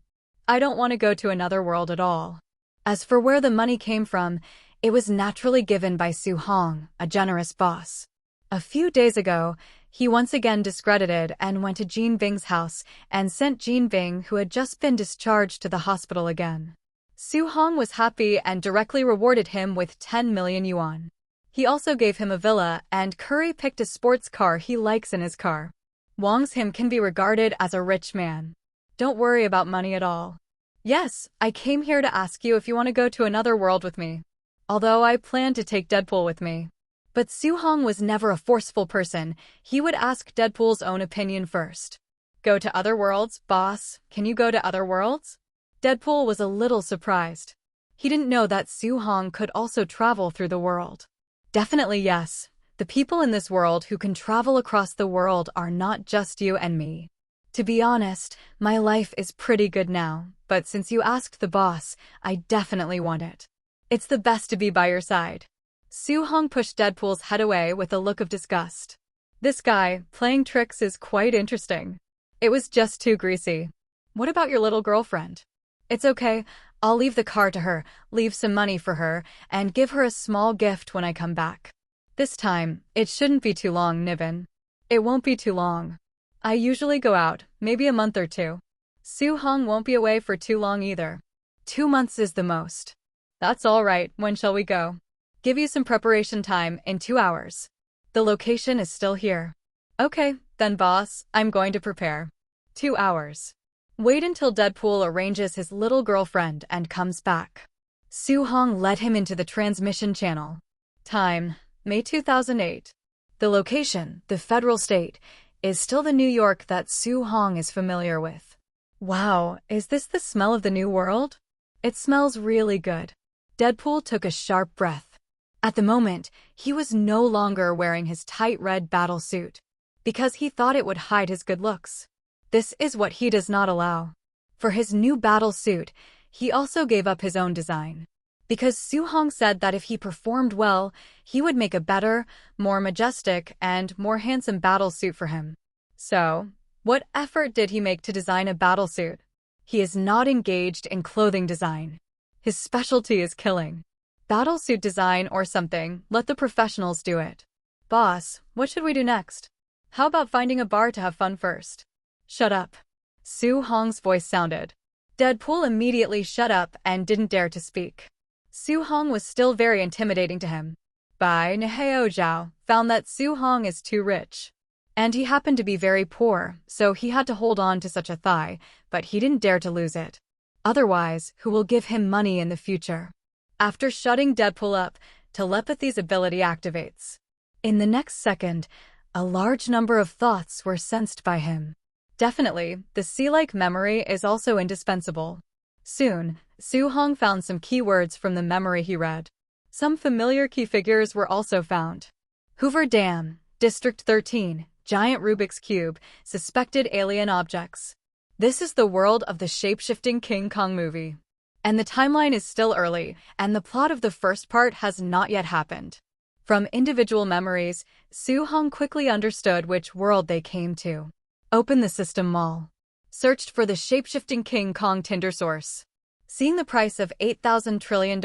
I don't want to go to another world at all. As for where the money came from, it was naturally given by Su-hong, a generous boss. A few days ago, he once again discredited and went to Jean Bing's house and sent Jean Bing, who had just been discharged, to the hospital again. Su-hong was happy and directly rewarded him with 10 million yuan. He also gave him a villa, and Curry picked a sports car he likes in his car. Wang's him can be regarded as a rich man. Don't worry about money at all. Yes, I came here to ask you if you want to go to another world with me. Although I plan to take Deadpool with me. But Su-hong was never a forceful person. He would ask Deadpool's own opinion first. Go to other worlds, boss? Can you go to other worlds? Deadpool was a little surprised. He didn't know that Su-hong could also travel through the world. Definitely yes. The people in this world who can travel across the world are not just you and me. To be honest, my life is pretty good now, but since you asked the boss, I definitely want it. It's the best to be by your side. Su-hong pushed Deadpool's head away with a look of disgust. This guy, playing tricks, is quite interesting. It was just too greasy. What about your little girlfriend? It's okay, I'll leave the car to her, leave some money for her, and give her a small gift when I come back. This time, it shouldn't be too long, Niven. It won't be too long. I usually go out, maybe a month or two. Su-hong won't be away for too long either. 2 months is the most. That's all right, when shall we go? Give you some preparation time, in 2 hours. The location is still here. Okay, then boss, I'm going to prepare. 2 hours. Wait until Deadpool arranges his little girlfriend and comes back. Su-hong led him into the transmission channel. Time, May 2008. The location, the federal state, is still the New York that Su-hong is familiar with. Wow, is this the smell of the new world? It smells really good. Deadpool took a sharp breath. At the moment, he was no longer wearing his tight red battle suit, because he thought it would hide his good looks. This is what he does not allow. For his new battle suit, he also gave up his own design. Because Su-hong said that if he performed well, he would make a better, more majestic, and more handsome battle suit for him. So, what effort did he make to design a battle suit? He is not engaged in clothing design. His specialty is killing. Battle suit design or something, let the professionals do it. Boss, what should we do next? How about finding a bar to have fun first? Shut up. Su-hong's voice sounded. Deadpool immediately shut up and didn't dare to speak. Su-hong was still very intimidating to him. Bai Niheo Zhao found that Su-hong is too rich. And he happened to be very poor, so he had to hold on to such a thigh, but he didn't dare to lose it. Otherwise, who will give him money in the future? After shutting Deadpool up, telepathy's ability activates. In the next second, a large number of thoughts were sensed by him. Definitely, the sea-like memory is also indispensable. Soon, Su-hong found some keywords from the memory he read. Some familiar key figures were also found. Hoover Dam, District 13, Giant Rubik's Cube, Suspected Alien Objects. This is the world of the shape-shifting King Kong movie. And the timeline is still early, and the plot of the first part has not yet happened. From individual memories, Su-hong quickly understood which world they came to. Open the system mall. Searched for the shape-shifting King Kong Tinder source. Seeing the price of $8,000 trillion,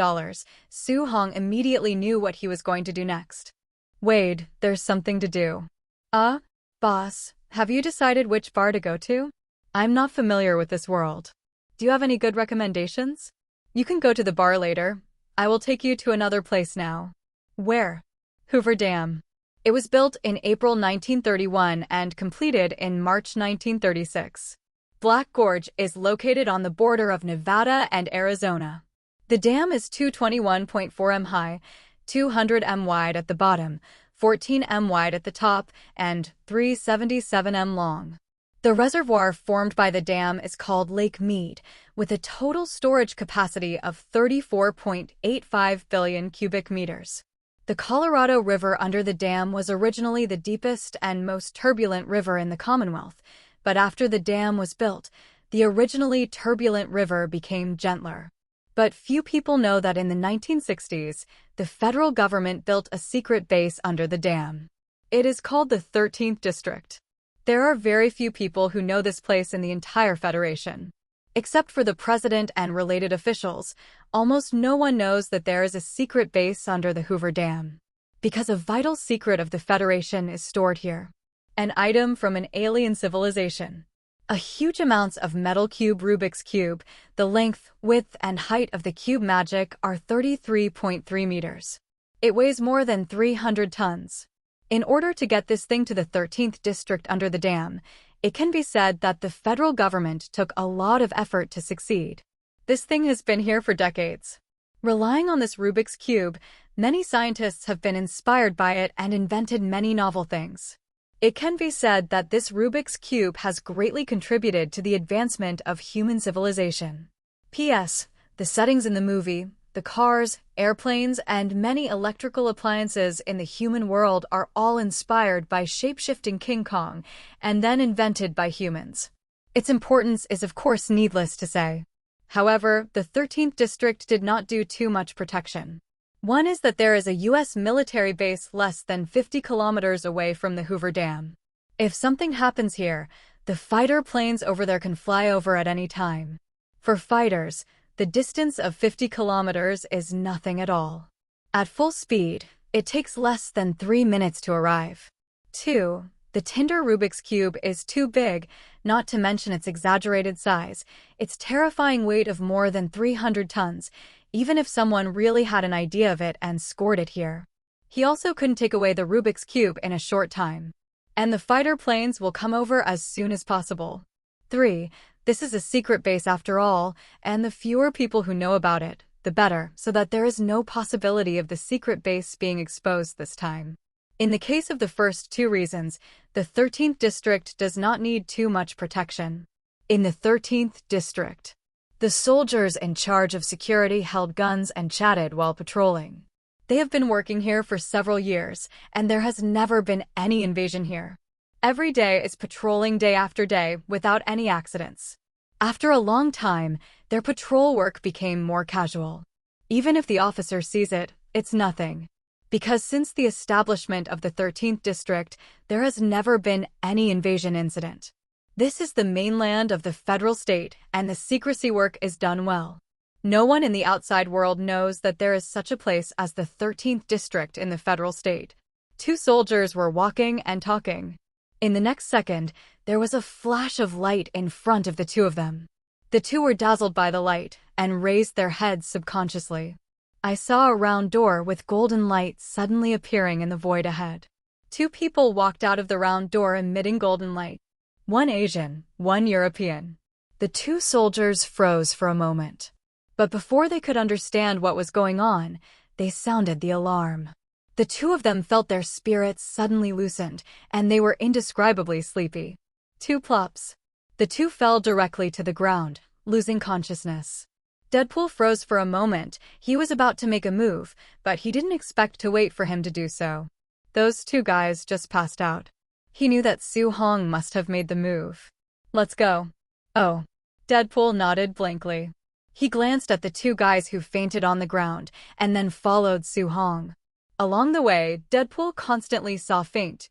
Su-hong immediately knew what he was going to do next. Wade, there's something to do. Boss, have you decided which bar to go to? I'm not familiar with this world. Do you have any good recommendations? You can go to the bar later. I will take you to another place now. Where? Hoover Dam. It was built in April 1931 and completed in March 1936. Black Gorge is located on the border of Nevada and Arizona. The dam is 221.4 m high, 200 m wide at the bottom, 14 m wide at the top and 377 m long. The reservoir formed by the dam is called Lake Mead, with a total storage capacity of 34.85 billion cubic meters. The Colorado River under the dam was originally the deepest and most turbulent river in the Commonwealth, but after the dam was built, the originally turbulent river became gentler. But few people know that in the 1960s, the federal government built a secret base under the dam. It is called the 13th District. There are very few people who know this place in the entire Federation. Except for the president and related officials, almost no one knows that there is a secret base under the Hoover Dam. Because a vital secret of the Federation is stored here. An item from an alien civilization. A huge amounts of metal cube Rubik's Cube, the length, width, and height of the cube magic are 33.3 meters. It weighs more than 300 tons. In order to get this thing to the 13th District under the dam, it can be said that the federal government took a lot of effort to succeed. This thing has been here for decades. Relying on this Rubik's Cube, many scientists have been inspired by it and invented many novel things. It can be said that this Rubik's Cube has greatly contributed to the advancement of human civilization. P.S. The settings in the movie, the cars, airplanes, and many electrical appliances in the human world are all inspired by shape-shifting King Kong and then invented by humans. Its importance is of course needless to say. However, the 13th District did not do too much protection. One is that there is a U.S. military base less than 50 kilometers away from the Hoover Dam. If something happens here, the fighter planes over there can fly over at any time. For fighters, the distance of 50 kilometers is nothing at all. At full speed, it takes less than 3 minutes to arrive. 2. The Tinder Rubik's Cube is too big, not to mention its exaggerated size, its terrifying weight of more than 300 tons, even if someone really had an idea of it and scored it here. He also couldn't take away the Rubik's Cube in a short time. And the fighter planes will come over as soon as possible. 3. This is a secret base after all, and the fewer people who know about it, the better, so that there is no possibility of the secret base being exposed this time. In the case of the first two reasons, the 13th District does not need too much protection. In the 13th District, the soldiers in charge of security held guns and chatted while patrolling. They have been working here for several years, and there has never been any invasion here. Every day is patrolling day after day without any accidents. After a long time, their patrol work became more casual. Even if the officer sees it, it's nothing. Because since the establishment of the 13th District, there has never been any invasion incident. This is the mainland of the federal state, and the secrecy work is done well. No one in the outside world knows that there is such a place as the 13th District in the federal state. Two soldiers were walking and talking. In the next second, there was a flash of light in front of the two of them. The two were dazzled by the light and raised their heads subconsciously. I saw a round door with golden light suddenly appearing in the void ahead. Two people walked out of the round door emitting golden light. One Asian, one European. The two soldiers froze for a moment. But before they could understand what was going on, they sounded the alarm. The two of them felt their spirits suddenly loosened, and they were indescribably sleepy. Two plops. The two fell directly to the ground, losing consciousness. Deadpool froze for a moment. He was about to make a move, but he didn't expect to wait for him to do so. Those two guys just passed out. He knew that Su Hong must have made the move. Let's go. Oh. Deadpool nodded blankly. He glanced at the two guys who fainted on the ground, and then followed Su Hong. Along the way, Deadpool constantly saw faint,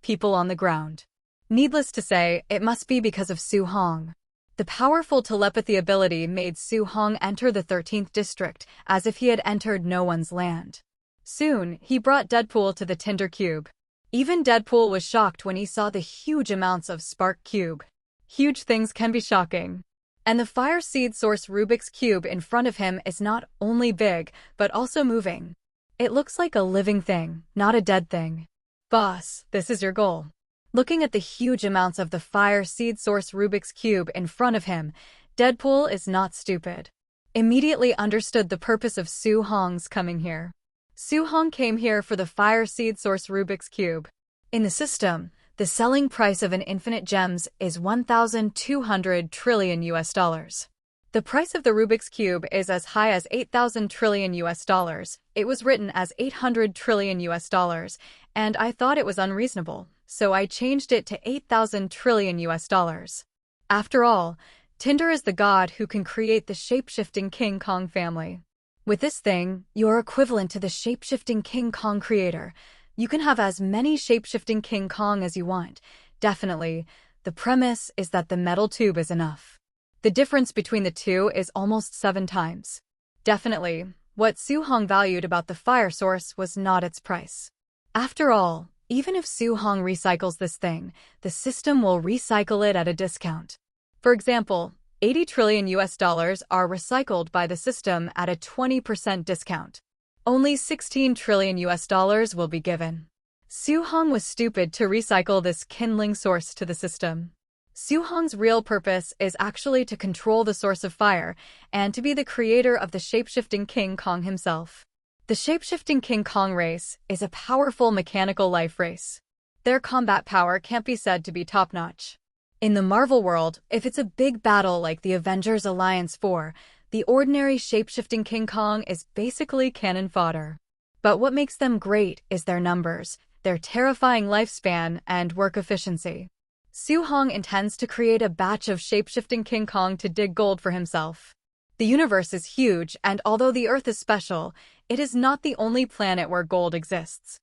people on the ground. Needless to say, it must be because of Su Hong. The powerful telepathy ability made Su Hong enter the 13th District as if he had entered no one's land. Soon, he brought Deadpool to the Tinder Cube. Even Deadpool was shocked when he saw the huge amounts of Spark Cube. Huge things can be shocking. And the Fire Seed Source Rubik's Cube in front of him is not only big, but also moving. It looks like a living thing, not a dead thing. Boss, this is your goal. Looking at the huge amounts of the Fire Seed Source Rubik's Cube in front of him, Deadpool is not stupid. Immediately understood the purpose of Su Hong's coming here. Su-hong came here for the fire seed source Rubik's Cube. In the system, the selling price of an infinite gems is 1,200 trillion US dollars. The price of the Rubik's Cube is as high as 8,000 trillion US dollars. It was written as 800 trillion US dollars, and I thought it was unreasonable, so I changed it to 8,000 trillion US dollars. After all, Tinder is the god who can create the shape-shifting King Kong family. With this thing, you're equivalent to the shape-shifting King Kong creator. You can have as many shape-shifting King Kong as you want. Definitely, the premise is that the metal tube is enough. The difference between the two is almost 7 times. Definitely, what Su-hong valued about the fire source was not its price. After all, even if Su-hong recycles this thing, the system will recycle it at a discount. For example, 80 trillion US dollars are recycled by the system at a 20% discount. Only 16 trillion US dollars will be given. Su-hong was stupid to recycle this kindling source to the system. Su-hong's real purpose is actually to control the source of fire and to be the creator of the shape-shifting King Kong himself. The shape-shifting King Kong race is a powerful mechanical life race. Their combat power can't be said to be top-notch. In the Marvel world, if it's a big battle like the Avengers Alliance 4, the ordinary shape-shifting King Kong is basically cannon fodder. But what makes them great is their numbers, their terrifying lifespan, and work efficiency. Su-hong intends to create a batch of shape-shifting King Kong to dig gold for himself. The universe is huge, and although the Earth is special, it is not the only planet where gold exists.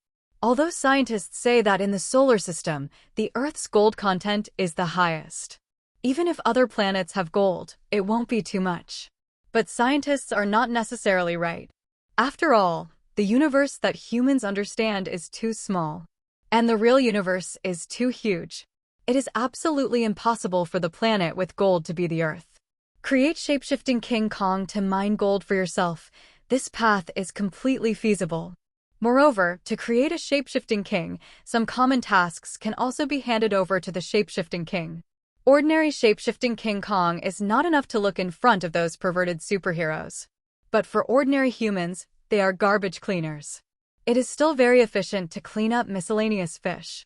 Although scientists say that in the solar system, the Earth's gold content is the highest. Even if other planets have gold, it won't be too much. But scientists are not necessarily right. After all, the universe that humans understand is too small. And the real universe is too huge. It is absolutely impossible for the planet with gold to be the Earth. Create shape-shifting King Kong to mine gold for yourself. This path is completely feasible. Moreover, to create a shape-shifting king, some common tasks can also be handed over to the shape-shifting king. Ordinary shape-shifting King Kong is not enough to look in front of those perverted superheroes. But for ordinary humans, they are garbage cleaners. It is still very efficient to clean up miscellaneous fish.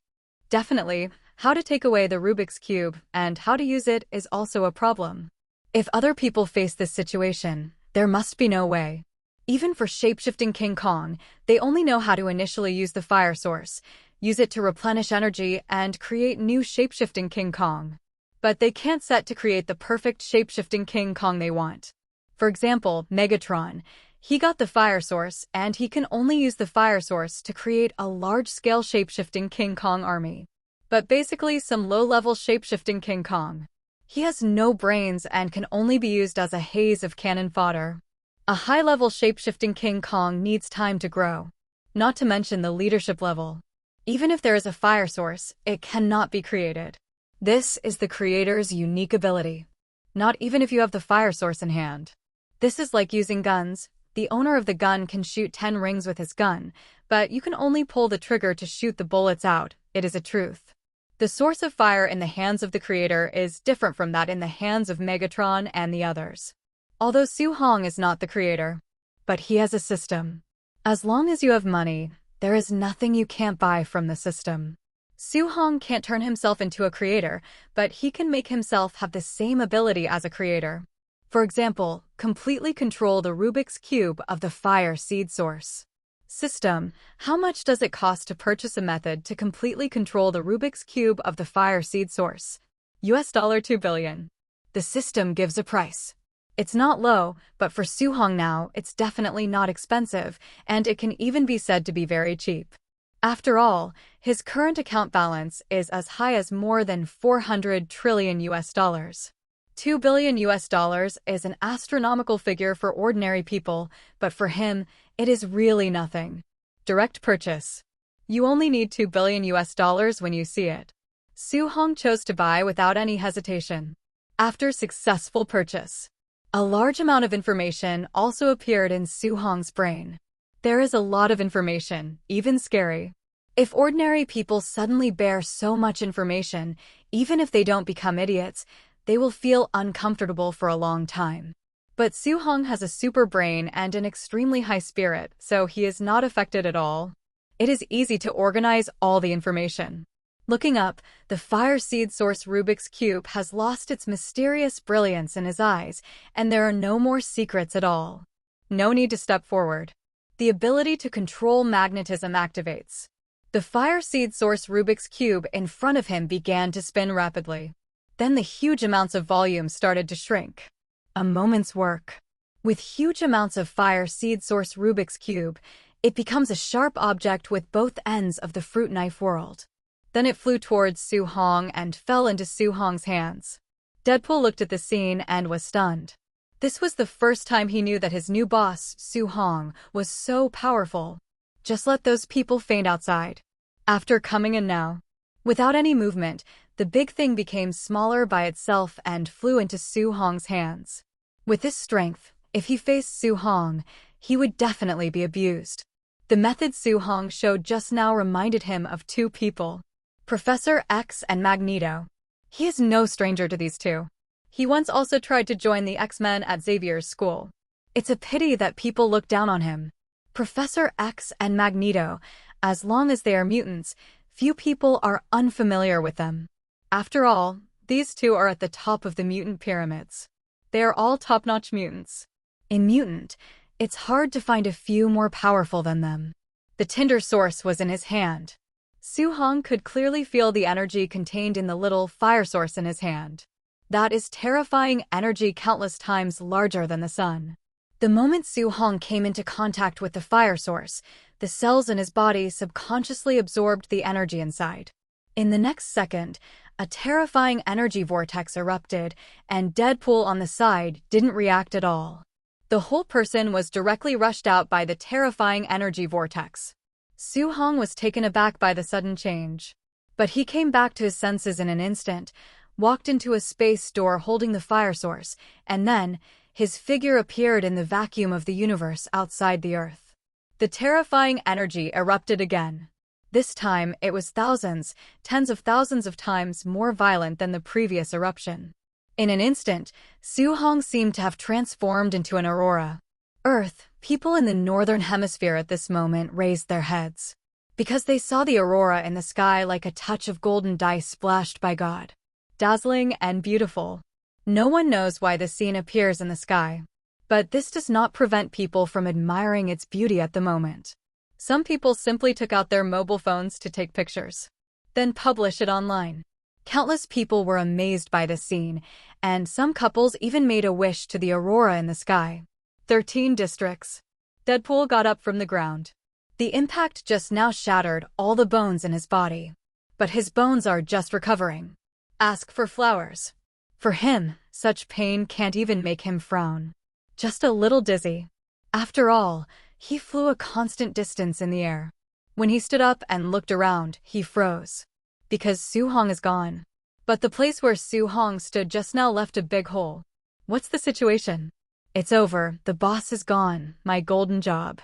Definitely, how to take away the Rubik's Cube and how to use it is also a problem. If other people face this situation, there must be no way. Even for shape-shifting King Kong, they only know how to initially use the fire source, use it to replenish energy, and create new shape-shifting King Kong. But they can't set to create the perfect shape-shifting King Kong they want. For example, Megatron. He got the fire source, and he can only use the fire source to create a large-scale shape-shifting King Kong army. But basically some low-level shape-shifting King Kong. He has no brains and can only be used as a haze of cannon fodder. A high-level shape-shifting King Kong needs time to grow. Not to mention the leadership level. Even if there is a fire source, it cannot be created. This is the creator's unique ability. Not even if you have the fire source in hand. This is like using guns. The owner of the gun can shoot 10 rings with his gun, but you can only pull the trigger to shoot the bullets out. It is a truth. The source of fire in the hands of the creator is different from that in the hands of Megatron and the others. Although Su-hong is not the creator, but he has a system. As long as you have money, there is nothing you can't buy from the system. Su-hong can't turn himself into a creator, but he can make himself have the same ability as a creator. For example, completely control the Rubik's Cube of the fire seed source. System, how much does it cost to purchase a method to completely control the Rubik's Cube of the fire seed source? $2 billion. The system gives a price. It's not low, but for Su-hong now, it's definitely not expensive, and it can even be said to be very cheap. After all, his current account balance is as high as more than 400 trillion US dollars. $2 billion US dollars is an astronomical figure for ordinary people, but for him, it is really nothing. Direct purchase. You only need $2 billion US dollars when you see it. Su-hong chose to buy without any hesitation. After successful purchase, a large amount of information also appeared in Su-hong's brain. There is a lot of information, even scary. If ordinary people suddenly bear so much information, even if they don't become idiots, they will feel uncomfortable for a long time. But Su Hong has a super brain and an extremely high spirit, so he is not affected at all. It is easy to organize all the information. Looking up, the fire seed source Rubik's Cube has lost its mysterious brilliance in his eyes, and there are no more secrets at all. No need to step forward. The ability to control magnetism activates. The fire seed source Rubik's Cube in front of him began to spin rapidly. Then the huge amounts of volume started to shrink. A moment's work. With huge amounts of fire seed source Rubik's Cube, it becomes a sharp object with both ends of the fruit knife world. Then it flew towards Su Hong and fell into Su Hong's hands. Deadpool looked at the scene and was stunned. This was the first time he knew that his new boss, Su Hong, was so powerful. Just let those people faint outside. After coming in now. Without any movement, the big thing became smaller by itself and flew into Su Hong's hands. With this strength, if he faced Su Hong, he would definitely be abused. The method Su Hong showed just now reminded him of two people. Professor X and Magneto. He is no stranger to these two. He once also tried to join the X-Men at Xavier's school. It's a pity that people look down on him. Professor X and Magneto, as long as they are mutants, few people are unfamiliar with them. After all, these two are at the top of the mutant pyramids. They are all top-notch mutants. In Mutant, it's hard to find a few more powerful than them. The Tinder source was in his hand. Su Hong could clearly feel the energy contained in the little fire source in his hand. That is terrifying energy countless times larger than the sun. The moment Su Hong came into contact with the fire source, the cells in his body subconsciously absorbed the energy inside. In the next second, a terrifying energy vortex erupted, and Deadpool on the side didn't react at all. The whole person was directly rushed out by the terrifying energy vortex. Su Hong was taken aback by the sudden change. But he came back to his senses in an instant, walked into a space door holding the fire source, and then, his figure appeared in the vacuum of the universe outside the Earth. The terrifying energy erupted again. This time, it was thousands, tens of thousands of times more violent than the previous eruption. In an instant, Su Hong seemed to have transformed into an aurora. Earth, people in the northern hemisphere at this moment raised their heads. Because they saw the aurora in the sky like a touch of golden dice splashed by God. Dazzling and beautiful. No one knows why the scene appears in the sky. But this does not prevent people from admiring its beauty at the moment. Some people simply took out their mobile phones to take pictures. Then publish it online. Countless people were amazed by this scene, and some couples even made a wish to the aurora in the sky. 13 districts. Deadpool got up from the ground. The impact just now shattered all the bones in his body. But his bones are just recovering. Ask for flowers. For him, such pain can't even make him frown. Just a little dizzy. After all, he flew a constant distance in the air. When he stood up and looked around, he froze. Because Su Hong is gone. But the place where Su Hong stood just now left a big hole. What's the situation? It's over, the boss is gone, my golden job.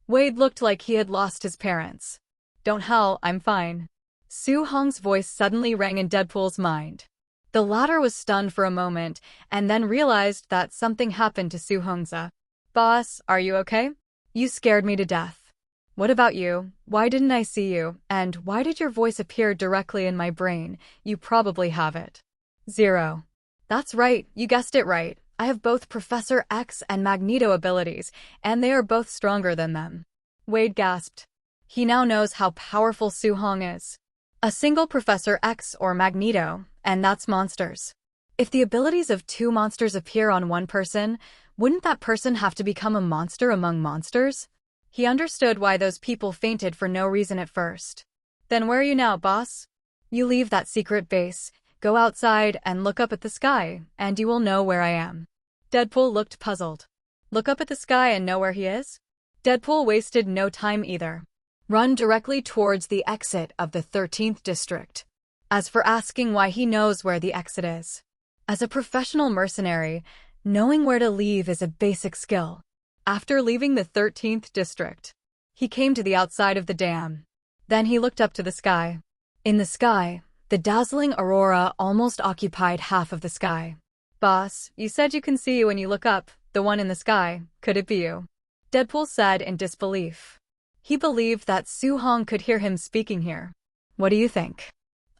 Wade looked like he had lost his parents. Don't howl, I'm fine. Su Hong's voice suddenly rang in Deadpool's mind. The latter was stunned for a moment, and then realized that something happened to Su Hongza. Boss, are you okay? You scared me to death. What about you? Why didn't I see you? And why did your voice appear directly in my brain? You probably have it. 0. That's right, you guessed it right. I have both Professor X and Magneto abilities, and they are both stronger than them. Wade gasped. He now knows how powerful Su Hong is. A single Professor X or Magneto, and that's monsters. If the abilities of two monsters appear on one person, wouldn't that person have to become a monster among monsters? He understood why those people fainted for no reason at first. Then where are you now, boss? You leave that secret base, go outside and look up at the sky, and you will know where I am. Deadpool looked puzzled. Look up at the sky and know where he is? Deadpool wasted no time either. Run directly towards the exit of the 13th district. As for asking why he knows where the exit is. As a professional mercenary, knowing where to leave is a basic skill. After leaving the 13th district, he came to the outside of the dam. Then he looked up to the sky. In the sky, the dazzling aurora almost occupied half of the sky. Boss, you said you can see when you look up, The one in the sky, could it be you? Deadpool said in disbelief. He believed that Su-hong could hear him speaking here. What do you think?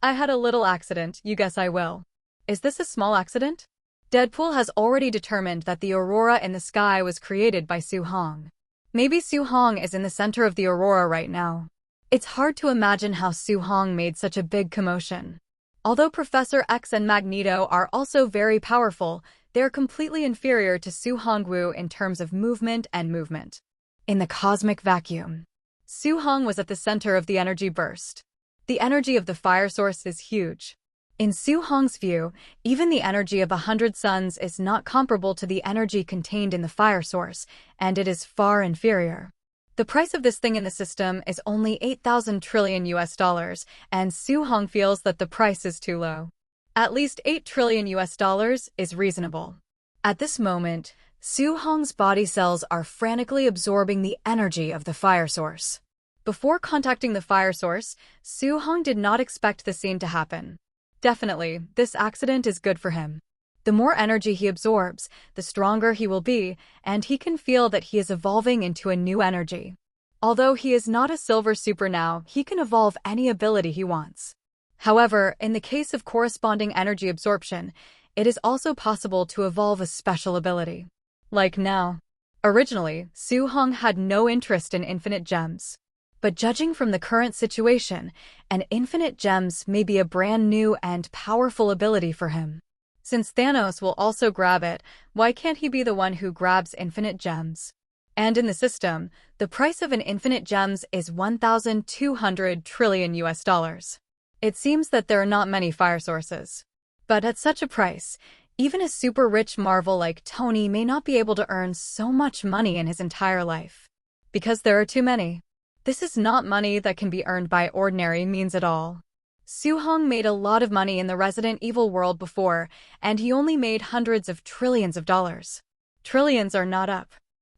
I had a little accident, you guess I will. Is this a small accident? Deadpool has already determined that the aurora in the sky was created by Su-hong. Maybe Su-hong is in the center of the aurora right now. It's hard to imagine how Su-hong made such a big commotion. Although Professor X and Magneto are also very powerful, they're completely inferior to Su-hong-woo in terms of movement and movement. In the cosmic vacuum, Su-hong was at the center of the energy burst. The energy of the fire source is huge. In Su-hong's view, even the energy of 100 suns is not comparable to the energy contained in the fire source, and it is far inferior. The price of this thing in the system is only 8,000 trillion US dollars, and Su-hong feels that the price is too low. At least 8 trillion US dollars is reasonable. At this moment, Su-hong's body cells are frantically absorbing the energy of the fire source. Before contacting the fire source, Su-hong did not expect the scene to happen. Definitely, this accident is good for him. The more energy he absorbs, the stronger he will be, and he can feel that he is evolving into a new energy. Although he is not a silver super now, he can evolve any ability he wants. However, in the case of corresponding energy absorption, it is also possible to evolve a special ability. Like now. Originally, Su-hong had no interest in infinite gems. But judging from the current situation, an infinite gems may be a brand new and powerful ability for him. Since Thanos will also grab it, why can't he be the one who grabs infinite gems? And in the system, the price of an infinite gems is 1,200 trillion US dollars. It seems that there are not many fire sources. But at such a price, even a super rich Marvel like Tony may not be able to earn so much money in his entire life. Because there are too many. This is not money that can be earned by ordinary means at all. Su-hong made a lot of money in the Resident Evil world before, and he only made hundreds of trillions of dollars. Trillions are not up.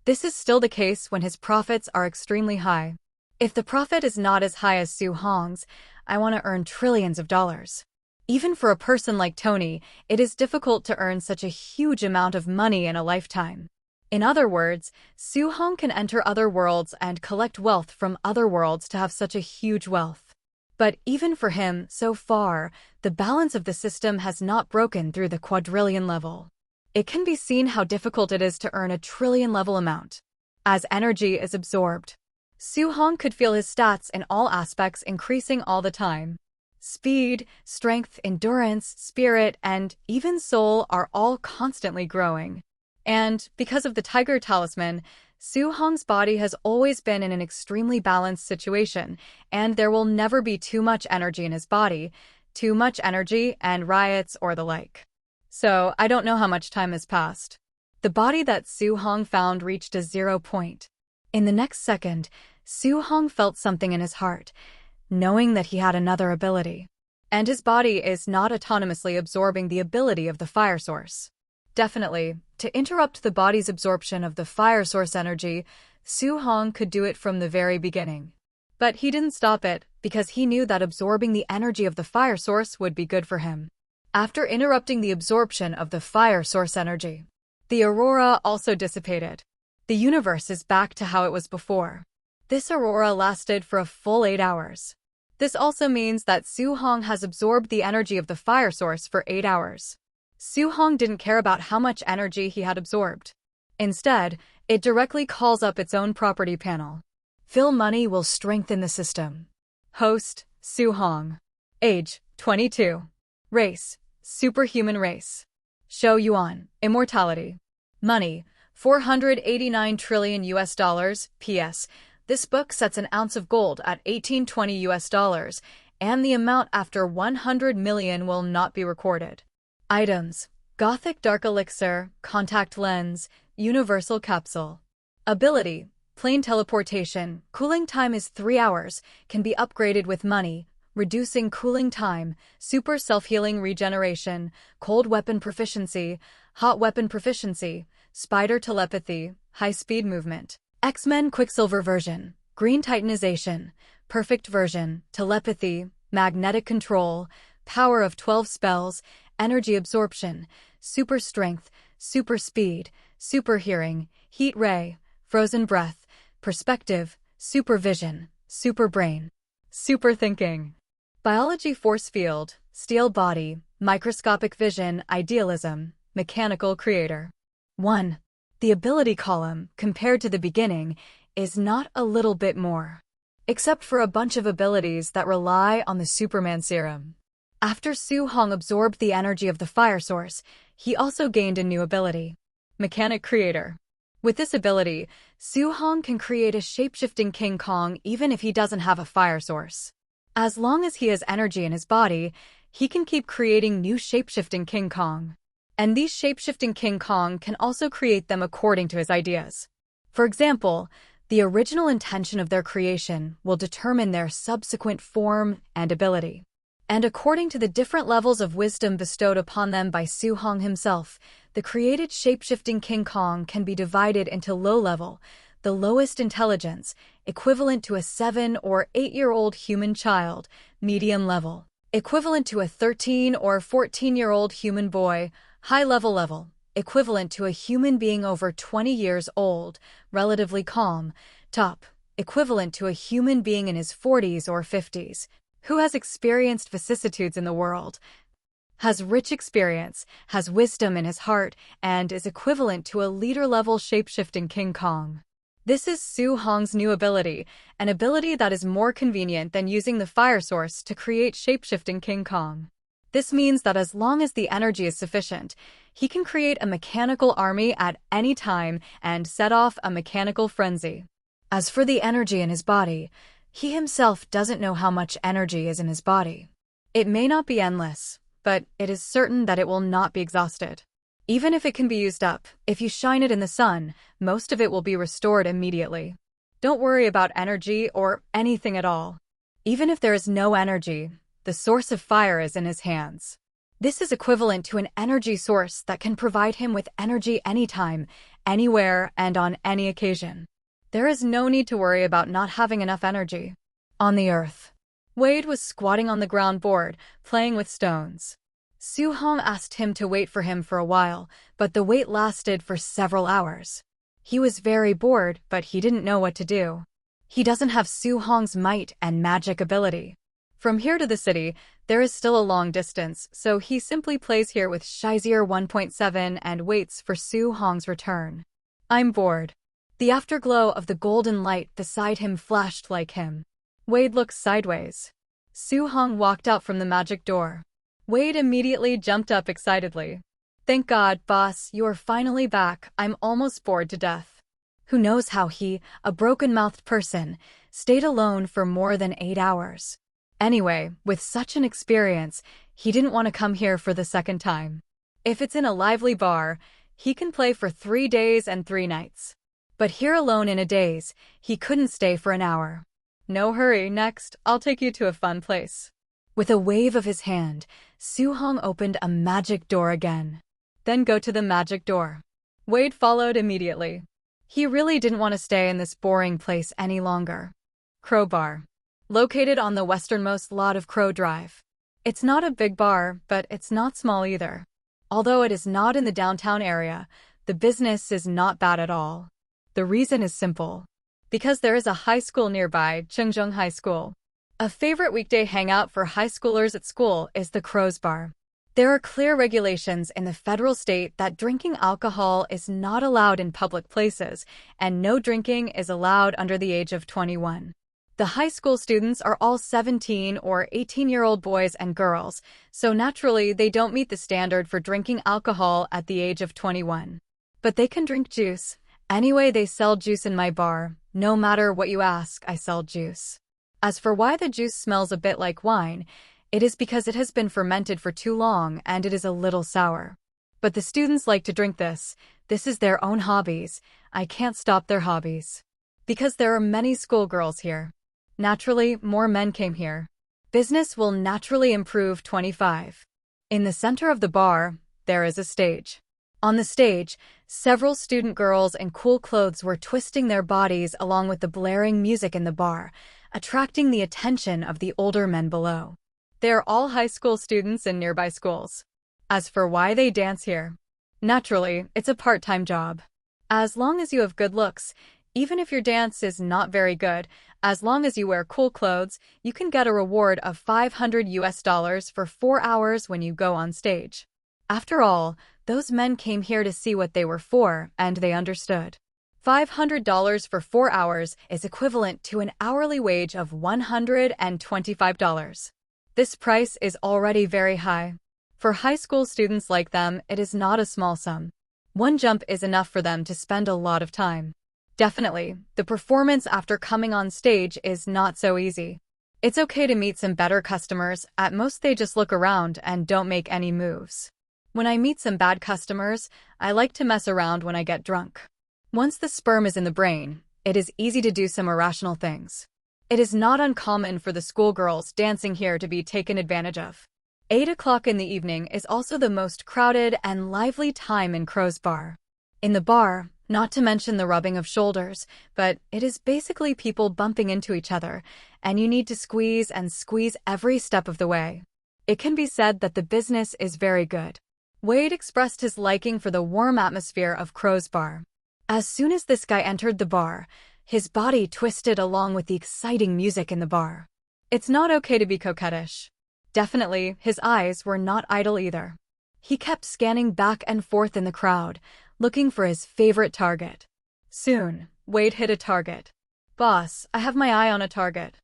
This is still the case when his profits are extremely high. If the profit is not as high as Su-hong's, I want to earn trillions of dollars. Even for a person like Tony, it is difficult to earn such a huge amount of money in a lifetime. In other words, Su-hong can enter other worlds and collect wealth from other worlds to have such a huge wealth. But even for him, so far, the balance of the system has not broken through the quadrillion level. It can be seen how difficult it is to earn a trillion level amount. As energy is absorbed, Su-hong could feel his stats in all aspects increasing all the time. Speed, strength, endurance, spirit, and even soul are all constantly growing. And, because of the Tiger Talisman, Su-hong's body has always been in an extremely balanced situation, and there will never be too much energy in his body, too much energy and riots or the like. So, I don't know how much time has passed. The body that Su-hong found reached a 0 point. In the next second, Su-hong felt something in his heart, knowing that he had another ability. And his body is not autonomously absorbing the ability of the fire source. Definitely, to interrupt the body's absorption of the fire source energy, Su-hong could do it from the very beginning. But he didn't stop it, because he knew that absorbing the energy of the fire source would be good for him. After interrupting the absorption of the fire source energy, the aurora also dissipated. The universe is back to how it was before. This aurora lasted for a full 8 hours. This also means that Su-hong has absorbed the energy of the fire source for 8 hours. Su-hong didn't care about how much energy he had absorbed. Instead, it directly calls up its own property panel. Fill money will strengthen the system. Host, Su-hong. Age, 22. Race, superhuman race. Shou yuan, immortality. Money, 489 trillion US dollars. PS. This book sets an ounce of gold at 1820 US dollars, and the amount after 100 million will not be recorded. Items: Gothic Dark Elixir, Contact Lens, Universal Capsule. Ability: Plane Teleportation. Cooling time is 3 hours, can be upgraded with money, reducing cooling time, super self-healing regeneration, cold weapon proficiency, hot weapon proficiency, spider telepathy, high-speed movement. X-Men Quicksilver version, green titanization, perfect version, telepathy, magnetic control, power of 12 spells, energy absorption, super strength, super speed, super hearing, heat ray, frozen breath, perspective, supervision, super brain, super thinking, biology force field, steel body, microscopic vision, idealism, mechanical creator. 1. The ability column, compared to the beginning, is not a little bit more. Except for a bunch of abilities that rely on the Superman serum. After Su Hong absorbed the energy of the fire source, he also gained a new ability. Mechanic Creator. With this ability, Su Hong can create a shape-shifting King Kong even if he doesn't have a fire source. As long as he has energy in his body, he can keep creating new shape-shifting King Kong. And these shape-shifting King Kong can also create them according to his ideas. For example, the original intention of their creation will determine their subsequent form and ability. And according to the different levels of wisdom bestowed upon them by Su Hong himself, the created shape-shifting King Kong can be divided into low level, the lowest intelligence, equivalent to a 7 or 8-year-old human child, medium level, equivalent to a 13 or 14-year-old human boy, high level, equivalent to a human being over 20 years old, relatively calm, top, equivalent to a human being in his 40s or 50s, who has experienced vicissitudes in the world, has rich experience, has wisdom in his heart, and is equivalent to a leader-level shape-shifting King Kong. This is Su Hong's new ability, an ability that is more convenient than using the fire source to create shape-shifting King Kong. This means that as long as the energy is sufficient, he can create a mechanical army at any time and set off a mechanical frenzy. As for the energy in his body, he himself doesn't know how much energy is in his body. It may not be endless, but it is certain that it will not be exhausted. Even if it can be used up, if you shine it in the sun, most of it will be restored immediately. Don't worry about energy or anything at all. Even if there is no energy, the source of fire is in his hands. This is equivalent to an energy source that can provide him with energy anytime, anywhere, and on any occasion. There is no need to worry about not having enough energy. On the earth, Wade was squatting on the ground board, playing with stones. Su Hong asked him to wait for him for a while, but the wait lasted for several hours. He was very bored, but he didn't know what to do. He doesn't have Su Hong's might and magic ability. From here to the city, there is still a long distance, so he simply plays here with Shizier 1.7 and waits for Su Hong's return. I'm bored. The afterglow of the golden light beside him flashed like him. Wade looked sideways. Su Hong walked out from the magic door. Wade immediately jumped up excitedly. Thank God, boss, you are finally back. I'm almost bored to death. Who knows how he, a broken-mouthed person, stayed alone for more than 8 hours. Anyway, with such an experience, he didn't want to come here for the second time. If it's in a lively bar, he can play for 3 days and 3 nights. But here alone in a daze, he couldn't stay for an hour. No hurry, next, I'll take you to a fun place. With a wave of his hand, Su Hong opened a magic door again. Then go to the magic door. Wade followed immediately. He really didn't want to stay in this boring place any longer. Crow Bar. Located on the westernmost lot of Crow Drive. It's not a big bar, but it's not small either. Although it is not in the downtown area, the business is not bad at all. The reason is simple. Because there is a high school nearby, Chengzheng High School. A favorite weekday hangout for high schoolers at school is the Crow's Bar. There are clear regulations in the federal state that drinking alcohol is not allowed in public places, and no drinking is allowed under the age of 21. The high school students are all 17 or 18-year-old boys and girls, so naturally they don't meet the standard for drinking alcohol at the age of 21. But they can drink juice. Anyway, they sell juice in my bar. No matter what you ask, I sell juice. As for why the juice smells a bit like wine, it is because it has been fermented for too long and it is a little sour. But the students like to drink this. This is their own hobbies. I can't stop their hobbies. Because there are many schoolgirls here. Naturally, more men came here. Business will naturally improve 25. In the center of the bar, there is a stage. On the stage, several student girls in cool clothes were twisting their bodies along with the blaring music in the bar, attracting the attention of the older men below. They are all high school students in nearby schools. As for why they dance here, Naturally, it's a part-time job. As long as you have good looks, even if your dance is not very good, as long as you wear cool clothes, you can get a reward of $500 for 4 hours when you go on stage. After all, those men came here to see what they were for, and they understood. $500 for 4 hours is equivalent to an hourly wage of $125. This price is already very high. For high school students like them, it is not a small sum. One jump is enough for them to spend a lot of time. Definitely, the performance after coming on stage is not so easy. It's okay to meet some better customers, at most they just look around and don't make any moves. When I meet some bad customers, I like to mess around when I get drunk. Once the sperm is in the brain, it is easy to do some irrational things. It is not uncommon for the schoolgirls dancing here to be taken advantage of. 8 o'clock in the evening is also the most crowded and lively time in Crow's Bar. In the bar, not to mention the rubbing of shoulders, but it is basically people bumping into each other, and you need to squeeze and squeeze every step of the way. It can be said that the business is very good. Wade expressed his liking for the warm atmosphere of Crow's Bar. As soon as this guy entered the bar, his body twisted along with the exciting music in the bar. It's not okay to be coquettish. Definitely, his eyes were not idle either. He kept scanning back and forth in the crowd, looking for his favorite target. Soon, Wade hit a target. "Boss, I have my eye on a target.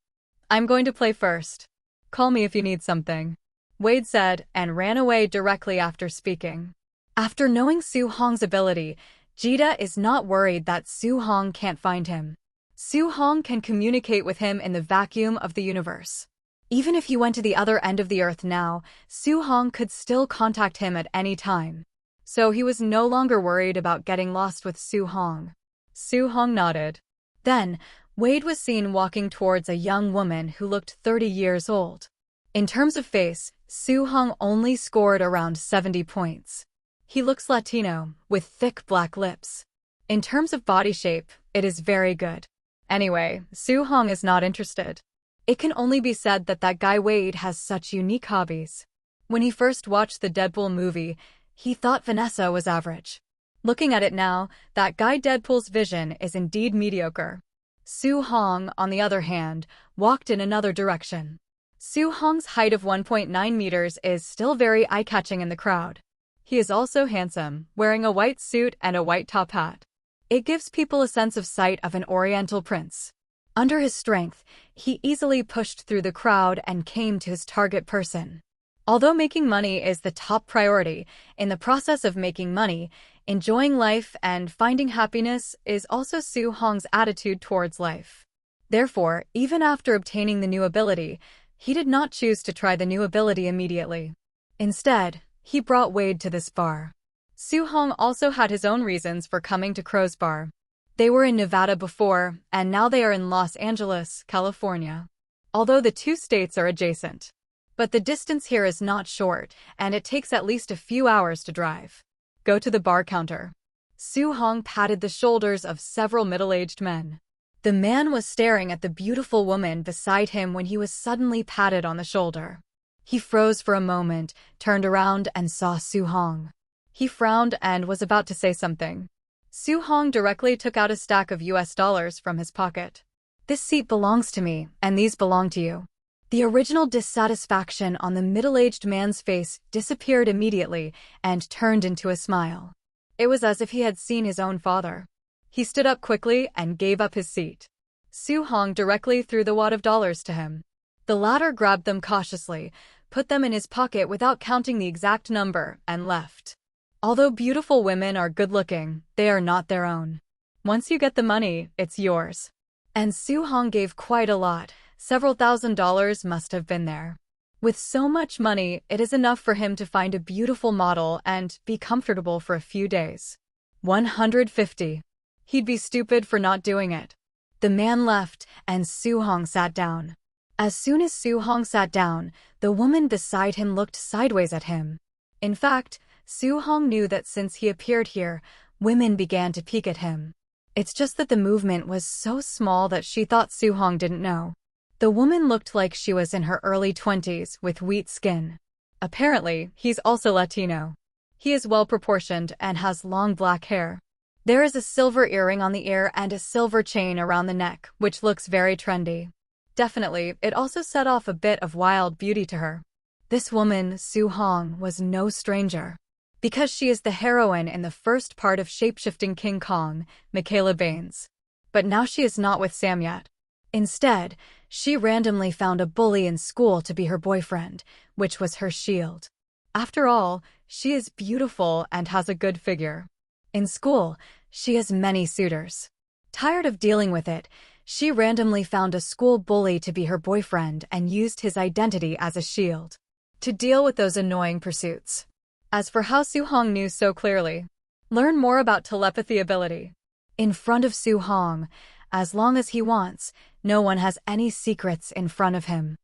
I'm going to play first. Call me if you need something," Wade said and ran away directly after speaking. After knowing Su Hong's ability, Jida is not worried that Su Hong can't find him. Su Hong can communicate with him in the vacuum of the universe. Even if he went to the other end of the earth now, Su Hong could still contact him at any time. So he was no longer worried about getting lost with Su Hong. Su Hong nodded. Then, Wade was seen walking towards a young woman who looked 30 years old. In terms of face, Su Hong only scored around 70 points. He looks Latino, with thick black lips. In terms of body shape, it is very good. Anyway, Su Hong is not interested. It can only be said that that guy Wade has such unique hobbies. When he first watched the Deadpool movie, he thought Vanessa was average. Looking at it now, that guy Deadpool's vision is indeed mediocre. Su Hong, on the other hand, walked in another direction. Su Hong's height of 1.9 meters is still very eye-catching in the crowd. He is also handsome, wearing a white suit and a white top hat. It gives people a sense of sight of an Oriental prince. Under his strength, he easily pushed through the crowd and came to his target person. Although making money is the top priority, in the process of making money, enjoying life and finding happiness is also Su Hong's attitude towards life. Therefore, even after obtaining the new ability, he did not choose to try the new ability immediately. Instead, he brought Wade to this bar. Su Hong also had his own reasons for coming to Crow's Bar. They were in Nevada before, and now they are in Los Angeles, California. Although the two states are adjacent. But the distance here is not short, and it takes at least a few hours to drive. Go to the bar counter. Su Hong patted the shoulders of several middle-aged men. The man was staring at the beautiful woman beside him when he was suddenly patted on the shoulder. He froze for a moment, turned around and saw Su Hong. He frowned and was about to say something. Su Hong directly took out a stack of US dollars from his pocket. "This seat belongs to me, and these belong to you." The original dissatisfaction on the middle-aged man's face disappeared immediately and turned into a smile. It was as if he had seen his own father. He stood up quickly and gave up his seat. Su Hong directly threw the wad of dollars to him. The latter grabbed them cautiously, put them in his pocket without counting the exact number, and left. Although beautiful women are good-looking, they are not their own. Once you get the money, it's yours. And Su Hong gave quite a lot. Several $1,000s must have been there. With so much money, it is enough for him to find a beautiful model and be comfortable for a few days. 150. He'd be stupid for not doing it. The man left, and Su Hong sat down. As soon as Su Hong sat down, the woman beside him looked sideways at him. In fact, Su Hong knew that since he appeared here, women began to peek at him. It's just that the movement was so small that she thought Su Hong didn't know. The woman looked like she was in her early 20s with wheat skin. Apparently, he's also Latino. He is well-proportioned and has long black hair. There is a silver earring on the ear and a silver chain around the neck, which looks very trendy. Definitely, it also set off a bit of wild beauty to her. This woman, Su Hong, was no stranger. Because she is the heroine in the first part of Shapeshifting King Kong, Michaela Baines. But now she is not with Sam yet. Instead, she randomly found a bully in school to be her boyfriend, which was her shield. After all, she is beautiful and has a good figure. In school, she has many suitors. Tired of dealing with it, she randomly found a school bully to be her boyfriend and used his identity as a shield to deal with those annoying pursuits. As for how Su Hong knew so clearly, learn more about telepathy ability. In front of Su Hong, as long as he wants, no one has any secrets in front of him.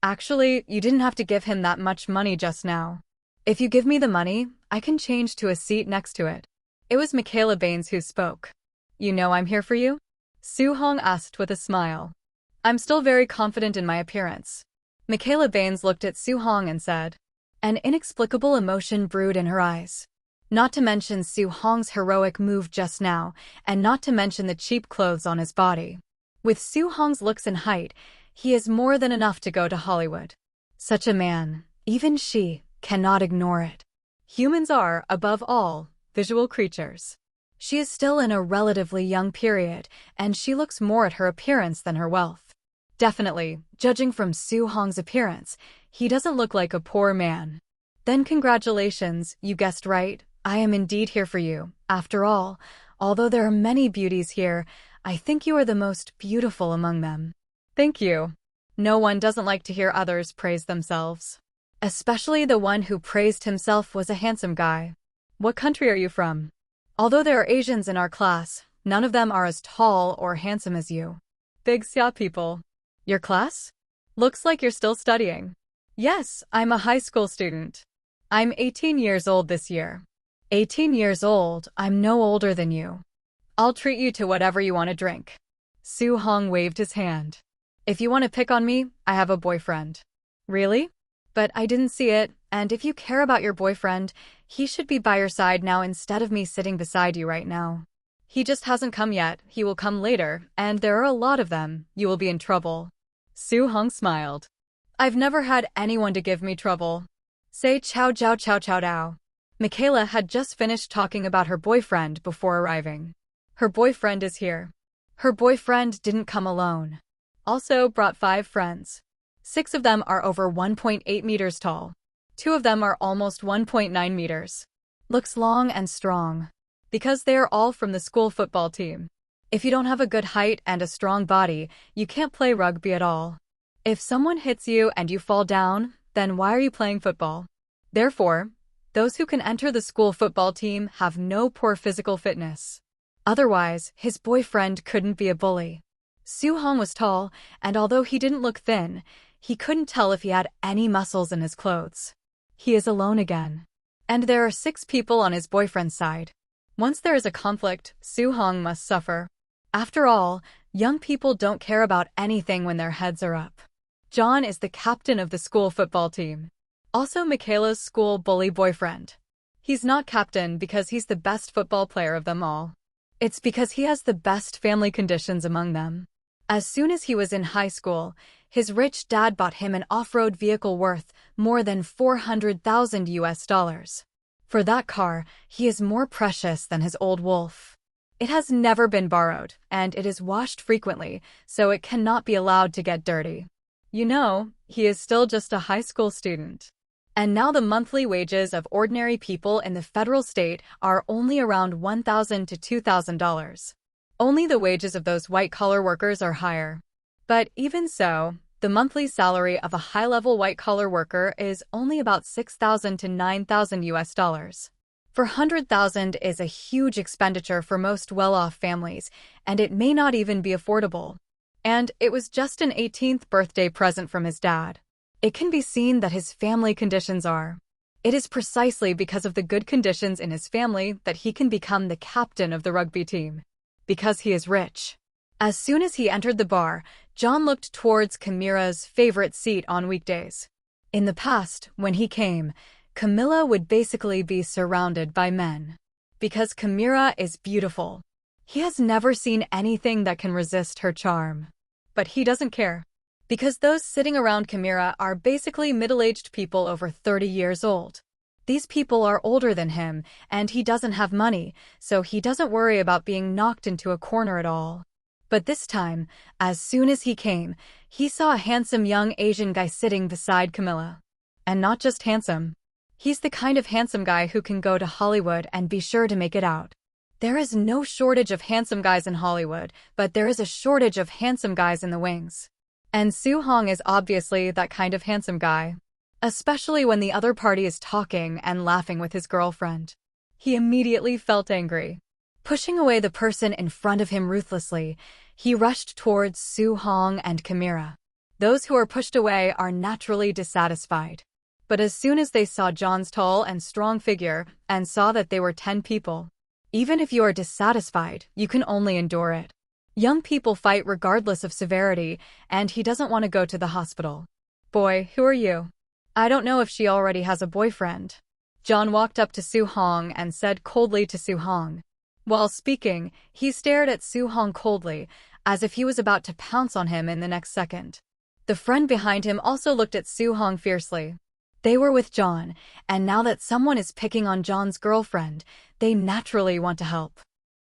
Actually, you didn't have to give him that much money just now. If you give me the money, I can change to a seat next to it. It was Michaela Baines who spoke. You know I'm here for you? Su Hong asked with a smile. I'm still very confident in my appearance. Michaela Baines looked at Su Hong and said. An inexplicable emotion brewed in her eyes. Not to mention Su Hong's heroic move just now, and not to mention the cheap clothes on his body. With Su Hong's looks and height, he is more than enough to go to Hollywood. Such a man, even she, cannot ignore it. Humans are, above all, visual creatures. She is still in a relatively young period, and she looks more at her appearance than her wealth. Definitely, judging from Su Hong's appearance, he doesn't look like a poor man. Then congratulations, you guessed right, I am indeed here for you. After all, although there are many beauties here, I think you are the most beautiful among them. Thank you. No one doesn't like to hear others praise themselves. Especially the one who praised himself was a handsome guy. What country are you from? Although there are Asians in our class, none of them are as tall or handsome as you. Big Xia people. Your class? Looks like you're still studying. Yes, I'm a high school student. I'm 18 years old this year. 18 years old, I'm no older than you. I'll treat you to whatever you want to drink. Su Hong waved his hand. If you want to pick on me, I have a boyfriend. Really? But I didn't see it, and if you care about your boyfriend, he should be by your side now instead of me sitting beside you right now. He just hasn't come yet, he will come later, and there are a lot of them, you will be in trouble. Su Hong smiled. I've never had anyone to give me trouble. Say chow chow chow chow chow. Michaela had just finished talking about her boyfriend before arriving. Her boyfriend is here. Her boyfriend didn't come alone. Also brought 5 friends. 6 of them are over 1.8 meters tall. 2 of them are almost 1.9 meters. Looks long and strong. Because they are all from the school football team. If you don't have a good height and a strong body, you can't play rugby at all. If someone hits you and you fall down, then why are you playing football? Therefore, those who can enter the school football team have no poor physical fitness. Otherwise, his boyfriend couldn't be a bully. Su Hong was tall, and although he didn't look thin, he couldn't tell if he had any muscles in his clothes. He is alone again. And there are 6 people on his boyfriend's side. Once there is a conflict, Su Hong must suffer. After all, young people don't care about anything when their heads are up. John is the captain of the school football team. Also Michaela's school bully boyfriend. He's not captain because he's the best football player of them all. It's because he has the best family conditions among them. As soon as he was in high school, his rich dad bought him an off-road vehicle worth more than $400,000 US. For that car, he is more precious than his old wolf. It has never been borrowed, and it is washed frequently, so it cannot be allowed to get dirty. You know, he is still just a high school student. And now the monthly wages of ordinary people in the federal state are only around $1,000 to $2,000. Only the wages of those white-collar workers are higher. But even so, the monthly salary of a high-level white-collar worker is only about $6,000 to $9,000 US. $400,000 is a huge expenditure for most well-off families, and it may not even be affordable. And it was just an 18th birthday present from his dad. It can be seen that his family conditions are. It is precisely because of the good conditions in his family that he can become the captain of the rugby team. Because he is rich. As soon as he entered the bar, John looked towards Kamira's favorite seat on weekdays. In the past, when he came, Camilla would basically be surrounded by men. Because Chimera is beautiful. He has never seen anything that can resist her charm. But he doesn't care. Because those sitting around Chimera are basically middle-aged people over 30 years old. These people are older than him, and he doesn't have money, so he doesn't worry about being knocked into a corner at all. But this time, as soon as he came, he saw a handsome young Asian guy sitting beside Camilla. And not just handsome. He's the kind of handsome guy who can go to Hollywood and be sure to make it out. There is no shortage of handsome guys in Hollywood, but there is a shortage of handsome guys in the wings. And Soo-hong is obviously that kind of handsome guy. Especially when the other party is talking and laughing with his girlfriend. He immediately felt angry. Pushing away the person in front of him ruthlessly, he rushed towards Soo-hong and Chimera. Those who are pushed away are naturally dissatisfied. But as soon as they saw John's tall and strong figure and saw that they were 10 people, even if you are dissatisfied, you can only endure it. Young people fight regardless of severity, and he doesn't want to go to the hospital. Boy, who are you? I don't know if she already has a boyfriend. John walked up to Soo-hong and said coldly to Soo-hong. While speaking, he stared at Soo-hong coldly, as if he was about to pounce on him in the next second. The friend behind him also looked at Soo-hong fiercely. They were with John, and now that someone is picking on John's girlfriend, they naturally want to help.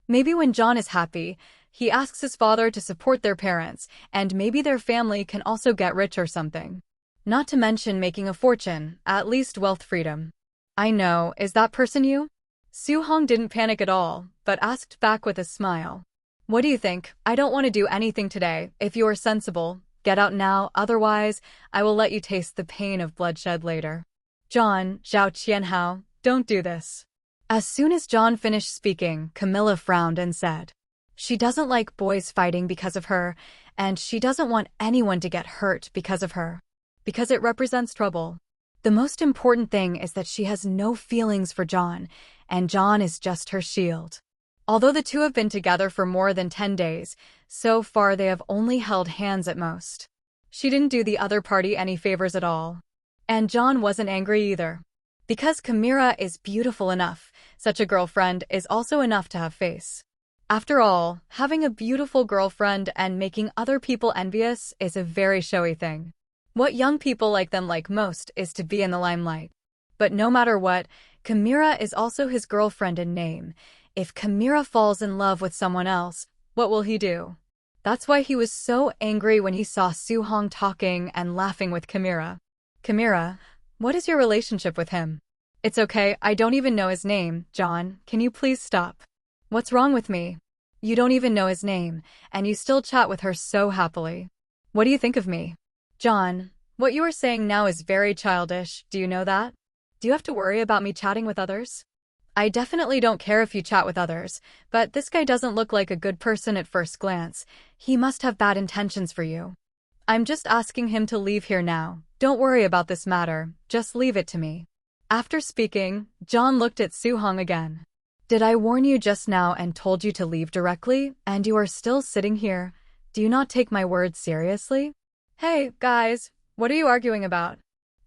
Maybe when John is happy, he asks his father to support their parents, and maybe their family can also get rich or something. Not to mention making a fortune, at least wealth freedom. I know, is that person you? Soo-hong didn't panic at all, but asked back with a smile. What do you think? I don't want to do anything today. If you are sensible, get out now, otherwise, I will let you taste the pain of bloodshed later. John, Zhao Qianhao, don't do this. As soon as John finished speaking, Camilla frowned and said, she doesn't like boys fighting because of her, and she doesn't want anyone to get hurt because of her. Because it represents trouble. The most important thing is that she has no feelings for John, and John is just her shield. Although the two have been together for more than 10 days, so far they have only held hands at most. She didn't do the other party any favors at all. And John wasn't angry either. Because Chimera is beautiful enough, such a girlfriend is also enough to have face. After all, having a beautiful girlfriend and making other people envious is a very showy thing. What young people like them like most is to be in the limelight. But no matter what, Chimera is also his girlfriend in name. If Chimera falls in love with someone else, what will he do? That's why he was so angry when he saw Soo-hong talking and laughing with Chimera. Chimera, what is your relationship with him? It's okay, I don't even know his name. John, can you please stop? What's wrong with me? You don't even know his name, and you still chat with her so happily. What do you think of me? John, what you are saying now is very childish, do you know that? Do you have to worry about me chatting with others? I definitely don't care if you chat with others, but this guy doesn't look like a good person at first glance. He must have bad intentions for you. I'm just asking him to leave here now. Don't worry about this matter, just leave it to me. After speaking, John looked at Soo-hong again. Did I warn you just now and told you to leave directly, and you are still sitting here? Do you not take my words seriously? Hey, guys, what are you arguing about?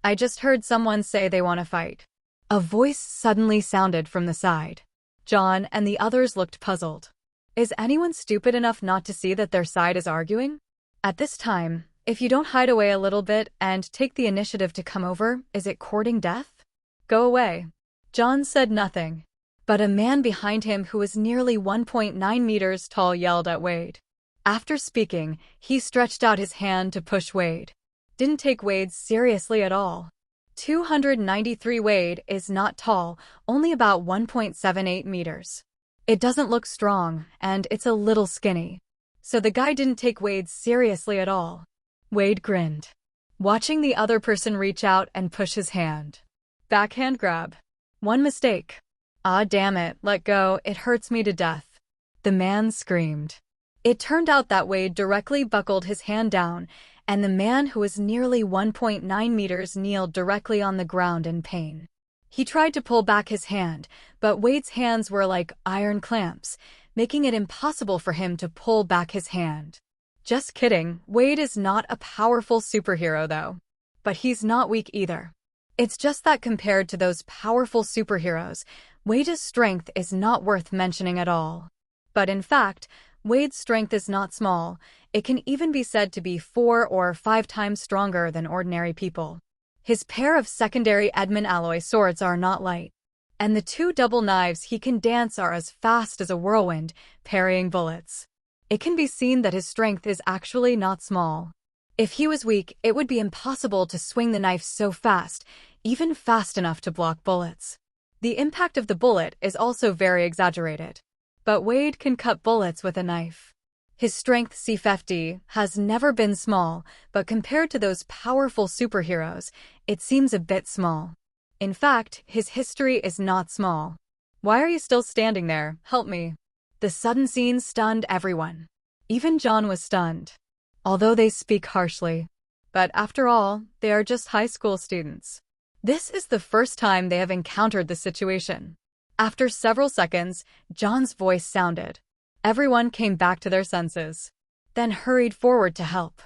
I just heard someone say they want to fight. A voice suddenly sounded from the side. John and the others looked puzzled. Is anyone stupid enough not to see that their side is arguing? At this time, if you don't hide away a little bit and take the initiative to come over, is it courting death? Go away. John said nothing. But a man behind him who was nearly 1.9 meters tall yelled at Wade. After speaking, he stretched out his hand to push Wade. Didn't take Wade seriously at all. 293 Wade is not tall, only about 1.78 meters. It doesn't look strong, and it's a little skinny. So the guy didn't take Wade seriously at all. Wade grinned, watching the other person reach out and push his hand. Backhand grab. One mistake. Ah, damn it, let go, it hurts me to death. The man screamed. It turned out that Wade directly buckled his hand down, and the man who was nearly 1.9 meters kneeled directly on the ground in pain. He tried to pull back his hand, but Wade's hands were like iron clamps, making it impossible for him to pull back his hand. Just kidding, Wade is not a powerful superhero though. But he's not weak either. It's just that compared to those powerful superheroes, Wade's strength is not worth mentioning at all. But in fact, Wade's strength is not small. It can even be said to be 4 or 5 times stronger than ordinary people. His pair of secondary Edmund alloy swords are not light. And the 2 double knives he can dance are as fast as a whirlwind, parrying bullets. It can be seen that his strength is actually not small. If he was weak, it would be impossible to swing the knife so fast, even fast enough to block bullets. The impact of the bullet is also very exaggerated. But Wade can cut bullets with a knife. His strength C50 has never been small, but compared to those powerful superheroes, it seems a bit small. In fact, his history is not small. Why are you still standing there? Help me. The sudden scene stunned everyone. Even John was stunned. Although they speak harshly. But after all, they are just high school students. This is the first time they have encountered the situation. After several seconds, John's voice sounded. Everyone came back to their senses, then hurried forward to help.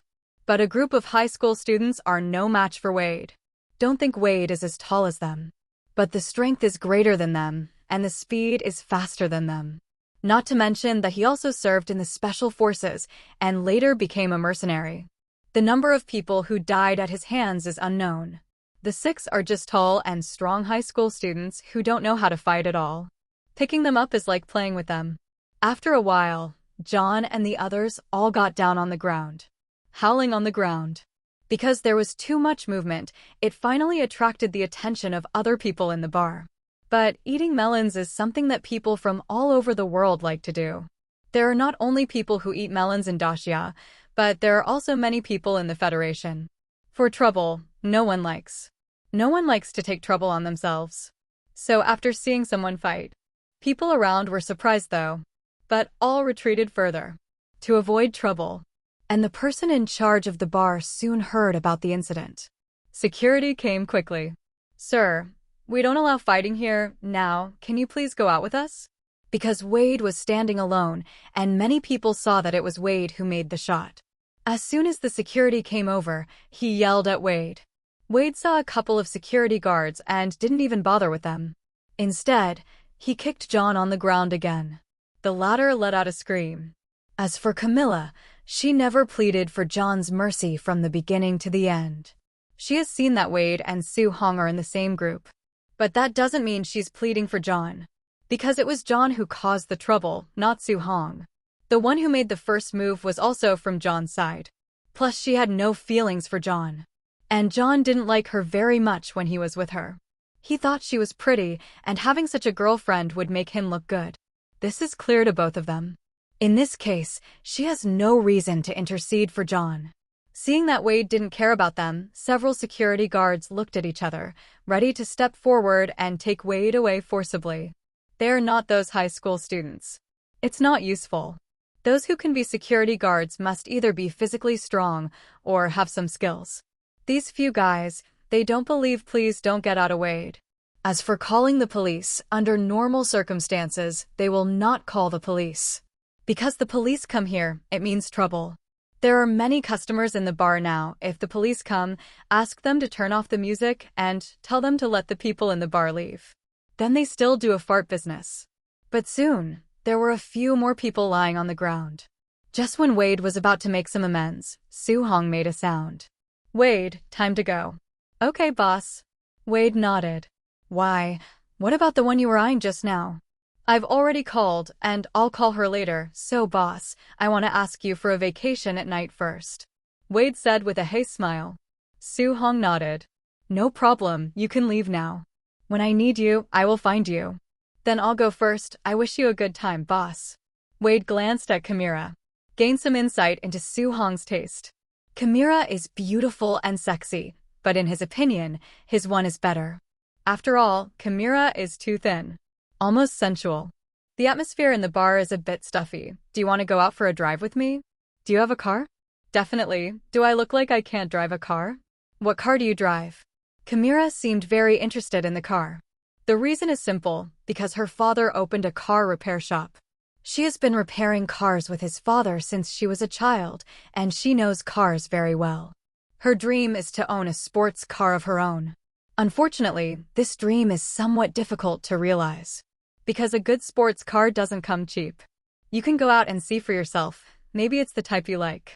But a group of high school students are no match for Wade. Don't think Wade is as tall as them. But the strength is greater than them, and the speed is faster than them. Not to mention that he also served in the special forces and later became a mercenary. The number of people who died at his hands is unknown. The 6 are just tall and strong high school students who don't know how to fight at all. Picking them up is like playing with them. After a while, John and the others all got down on the ground, howling on the ground. Because there was too much movement, it finally attracted the attention of other people in the bar. But eating melons is something that people from all over the world like to do. There are not only people who eat melons in Dacia, but there are also many people in the Federation. For trouble, no one likes. No one likes to take trouble on themselves. So after seeing someone fight, people around were surprised though, but all retreated further to avoid trouble. And the person in charge of the bar soon heard about the incident. Security came quickly. "Sir, we don't allow fighting here now. Can you please go out with us?" Because Wade was standing alone, and many people saw that it was Wade who made the shot. As soon as the security came over, he yelled at Wade. Wade saw a couple of security guards and didn't even bother with them. Instead, he kicked John on the ground again. The latter let out a scream. As for Camilla, she never pleaded for John's mercy from the beginning to the end. She has seen that Wade and Su Hong are in the same group. But that doesn't mean she's pleading for John. Because it was John who caused the trouble, not Su Hong. The one who made the first move was also from John's side. Plus she had no feelings for John. And John didn't like her very much when he was with her. He thought she was pretty, and having such a girlfriend would make him look good. This is clear to both of them. In this case, she has no reason to intercede for John. Seeing that Wade didn't care about them, several security guards looked at each other, ready to step forward and take Wade away forcibly. They are not those high school students. It's not useful. Those who can be security guards must either be physically strong or have some skills. These few guys, they don't believe please don't get out of Wade. As for calling the police, under normal circumstances, they will not call the police. Because the police come here, it means trouble. There are many customers in the bar now. If the police come, ask them to turn off the music and tell them to let the people in the bar leave. Then they still do a fart business. But soon, there were a few more people lying on the ground. Just when Wade was about to make some amends, Su Hong made a sound. "Wade, time to go." "Okay, boss." Wade nodded. "Why, what about the one you were eyeing just now?" "I've already called, and I'll call her later, so boss, I want to ask you for a vacation at night first," Wade said with a haste smile. Su Hong nodded. "No problem, you can leave now. When I need you, I will find you." "Then I'll go first. I wish you a good time, boss." Wade glanced at Chimera. Gained some insight into Su Hong's taste. Chimera is beautiful and sexy, but in his opinion, his one is better. After all, Chimera is too thin. Almost sensual. The atmosphere in the bar is a bit stuffy. "Do you want to go out for a drive with me? Do you have a car?" "Definitely. Do I look like I can't drive a car?" "What car do you drive?" Chimera seemed very interested in the car. The reason is simple, because her father opened a car repair shop. She has been repairing cars with his father since she was a child, and she knows cars very well. Her dream is to own a sports car of her own. Unfortunately, this dream is somewhat difficult to realize. Because a good sports car doesn't come cheap. You can go out and see for yourself. Maybe it's the type you like.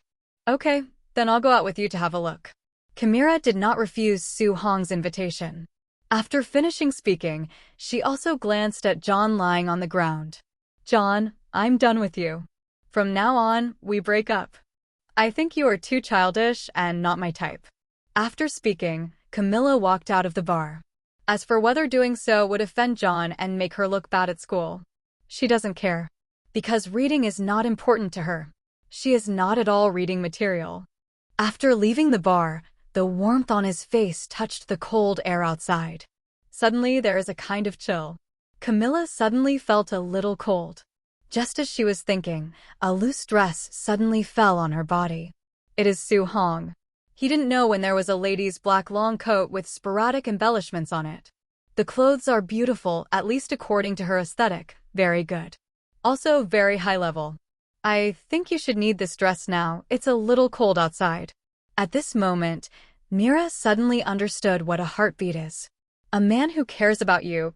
Okay, then I'll go out with you to have a look. Kimira did not refuse Su Hong's invitation. After finishing speaking, she also glanced at John lying on the ground. John, I'm done with you. From now on, we break up. I think you are too childish and not my type. After speaking, Camilla walked out of the bar. As for whether doing so would offend John and make her look bad at school, she doesn't care. Because reading is not important to her. She is not at all reading material. After leaving the bar, the warmth on his face touched the cold air outside. Suddenly, there is a kind of chill. Camilla suddenly felt a little cold. Just as she was thinking, a loose dress suddenly fell on her body. It is Su Hong. He didn't know when there was a lady's black long coat with sporadic embellishments on it. The clothes are beautiful, at least according to her aesthetic, very good. Also very high level. I think you should need this dress now, it's a little cold outside. At this moment, Mira suddenly understood what a heartbeat is. A man who cares about you,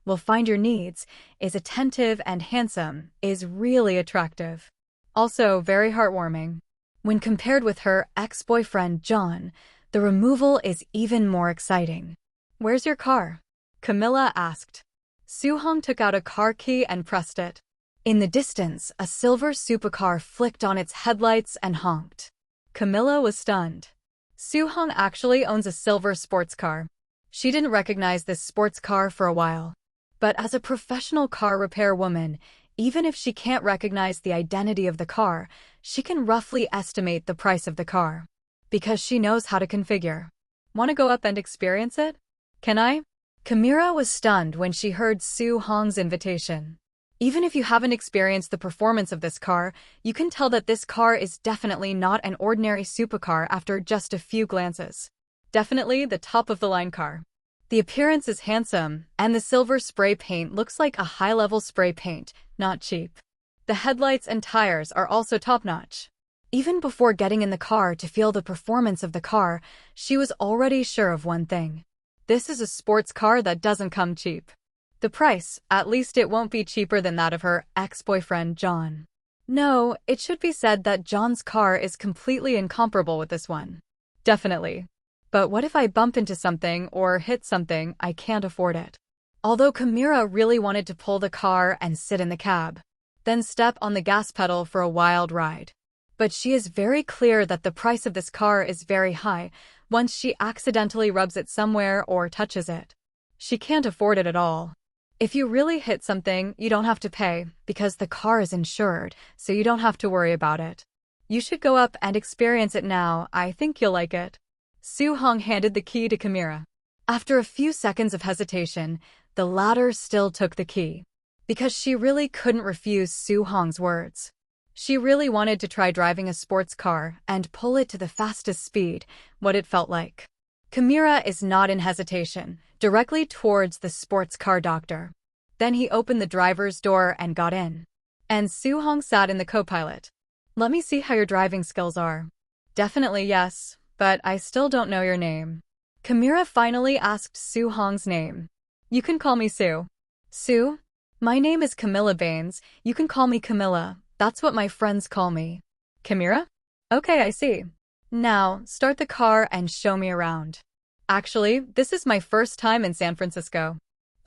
will find your needs, is attentive and handsome, is really attractive. Also very heartwarming. When compared with her ex-boyfriend, John, the removal is even more exciting. Where's your car? Camilla asked. Su Hong took out a car key and pressed it. In the distance, a silver supercar flicked on its headlights and honked. Camilla was stunned. Su Hong actually owns a silver sports car. She didn't recognize this sports car for a while. But as a professional car repair woman, even if she can't recognize the identity of the car, she can roughly estimate the price of the car. Because she knows how to configure. Want to go up and experience it? Can I? Camira was stunned when she heard Su Hong's invitation. Even if you haven't experienced the performance of this car, you can tell that this car is definitely not an ordinary supercar after just a few glances. Definitely the top-of-the-line car. The appearance is handsome, and the silver spray paint looks like a high-level spray paint, not cheap. The headlights and tires are also top-notch. Even before getting in the car to feel the performance of the car, she was already sure of one thing. This is a sports car that doesn't come cheap. The price, at least it won't be cheaper than that of her ex-boyfriend, John. No, it should be said that John's car is completely incomparable with this one. Definitely. But what if I bump into something or hit something, I can't afford it. Although Camira really wanted to pull the car and sit in the cab, then step on the gas pedal for a wild ride. But she is very clear that the price of this car is very high once she accidentally rubs it somewhere or touches it. She can't afford it at all. If you really hit something, you don't have to pay because the car is insured, so you don't have to worry about it. You should go up and experience it now, I think you'll like it. Su Hong handed the key to Camira. After a few seconds of hesitation, the latter still took the key. Because she really couldn't refuse Su Hong's words. She really wanted to try driving a sports car and pull it to the fastest speed, what it felt like. Camira is not in hesitation, directly towards the sports car doctor. Then he opened the driver's door and got in. And Su Hong sat in the co-pilot. Let me see how your driving skills are. Definitely yes, but I still don't know your name. Camira finally asked Su Hong's name. You can call me Su. Su? My name is Camilla Baines, you can call me Camilla, that's what my friends call me. Camira? Okay, I see. Now, start the car and show me around. Actually, this is my first time in San Francisco.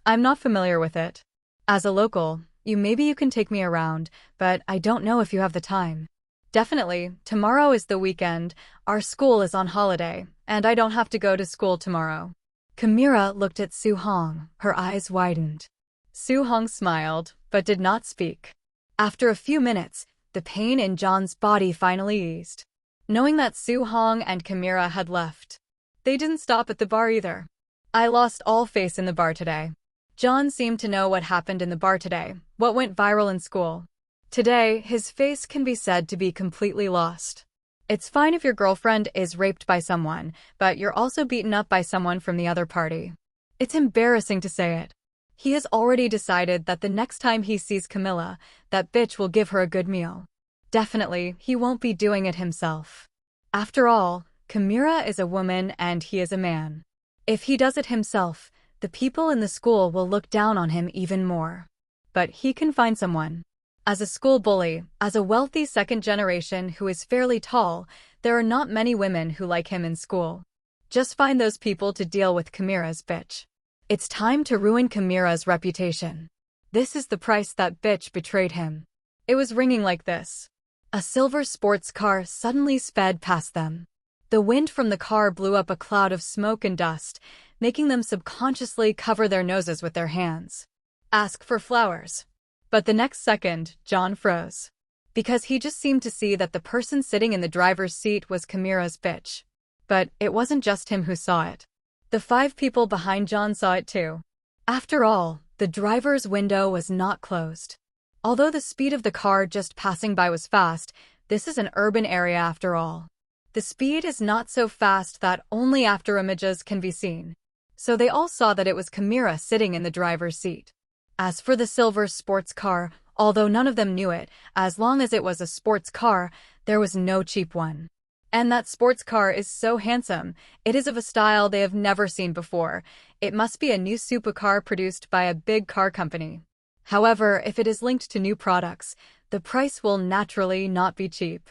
I'm not familiar with it. As a local, maybe you can take me around, but I don't know if you have the time. Definitely, tomorrow is the weekend, our school is on holiday, and I don't have to go to school tomorrow. Camira looked at Su Hong, her eyes widened. Su Hong smiled, but did not speak. After a few minutes, the pain in John's body finally eased. Knowing that Su Hong and Camira had left, they didn't stop at the bar either. I lost all faith in the bar today. John seemed to know what happened in the bar today, what went viral in school. Today, his face can be said to be completely lost. It's fine if your girlfriend is raped by someone, but you're also beaten up by someone from the other party. It's embarrassing to say it. He has already decided that the next time he sees Camilla, that bitch will give her a good meal. Definitely, he won't be doing it himself. After all, Camira is a woman and he is a man. If he does it himself, the people in the school will look down on him even more. But he can find someone. As a school bully, as a wealthy second generation who is fairly tall, there are not many women who like him in school. Just find those people to deal with Chimera's bitch. It's time to ruin Chimera's reputation. This is the price that bitch betrayed him. It was ringing like this. A silver sports car suddenly sped past them. The wind from the car blew up a cloud of smoke and dust, making them subconsciously cover their noses with their hands. Ask for flowers. But the next second, John froze. Because he just seemed to see that the person sitting in the driver's seat was Chimera's bitch. But it wasn't just him who saw it. The 5 people behind John saw it too. After all, the driver's window was not closed. Although the speed of the car just passing by was fast, this is an urban area after all. The speed is not so fast that only after images can be seen. So they all saw that it was Chimera sitting in the driver's seat. As for the silver sports car, although none of them knew it, as long as it was a sports car, there was no cheap one. And that sports car is so handsome. It is of a style they have never seen before. It must be a new supercar produced by a big car company. However, if it is linked to new products, the price will naturally not be cheap.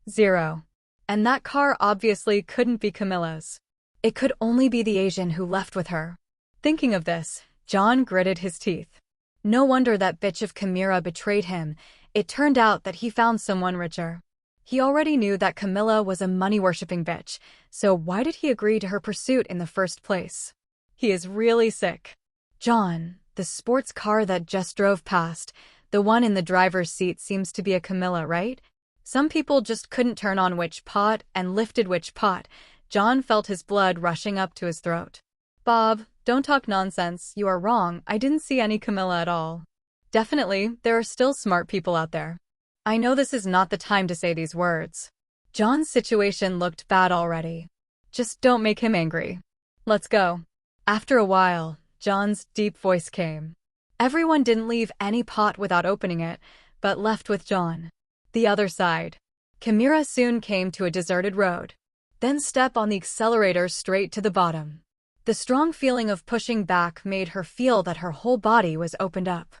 0. And that car obviously couldn't be Camilla's. It could only be the Asian who left with her. Thinking of this, John gritted his teeth. No wonder that bitch of Chimera betrayed him. It turned out that he found someone richer. He already knew that Camilla was a money-worshipping bitch, so why did he agree to her pursuit in the first place? He is really sick. John, the sports car that just drove past, the one in the driver's seat seems to be a Camilla, right? Some people just couldn't turn on which pot and lifted which pot. John felt his blood rushing up to his throat. Bob, don't talk nonsense. You are wrong. I didn't see any Camilla at all. Definitely, there are still smart people out there. I know this is not the time to say these words. John's situation looked bad already. Just don't make him angry. Let's go. After a while, John's deep voice came. Everyone didn't leave any pot without opening it, but left with John. The other side. Chimera soon came to a deserted road. Then step on the accelerator straight to the bottom. The strong feeling of pushing back made her feel that her whole body was opened up.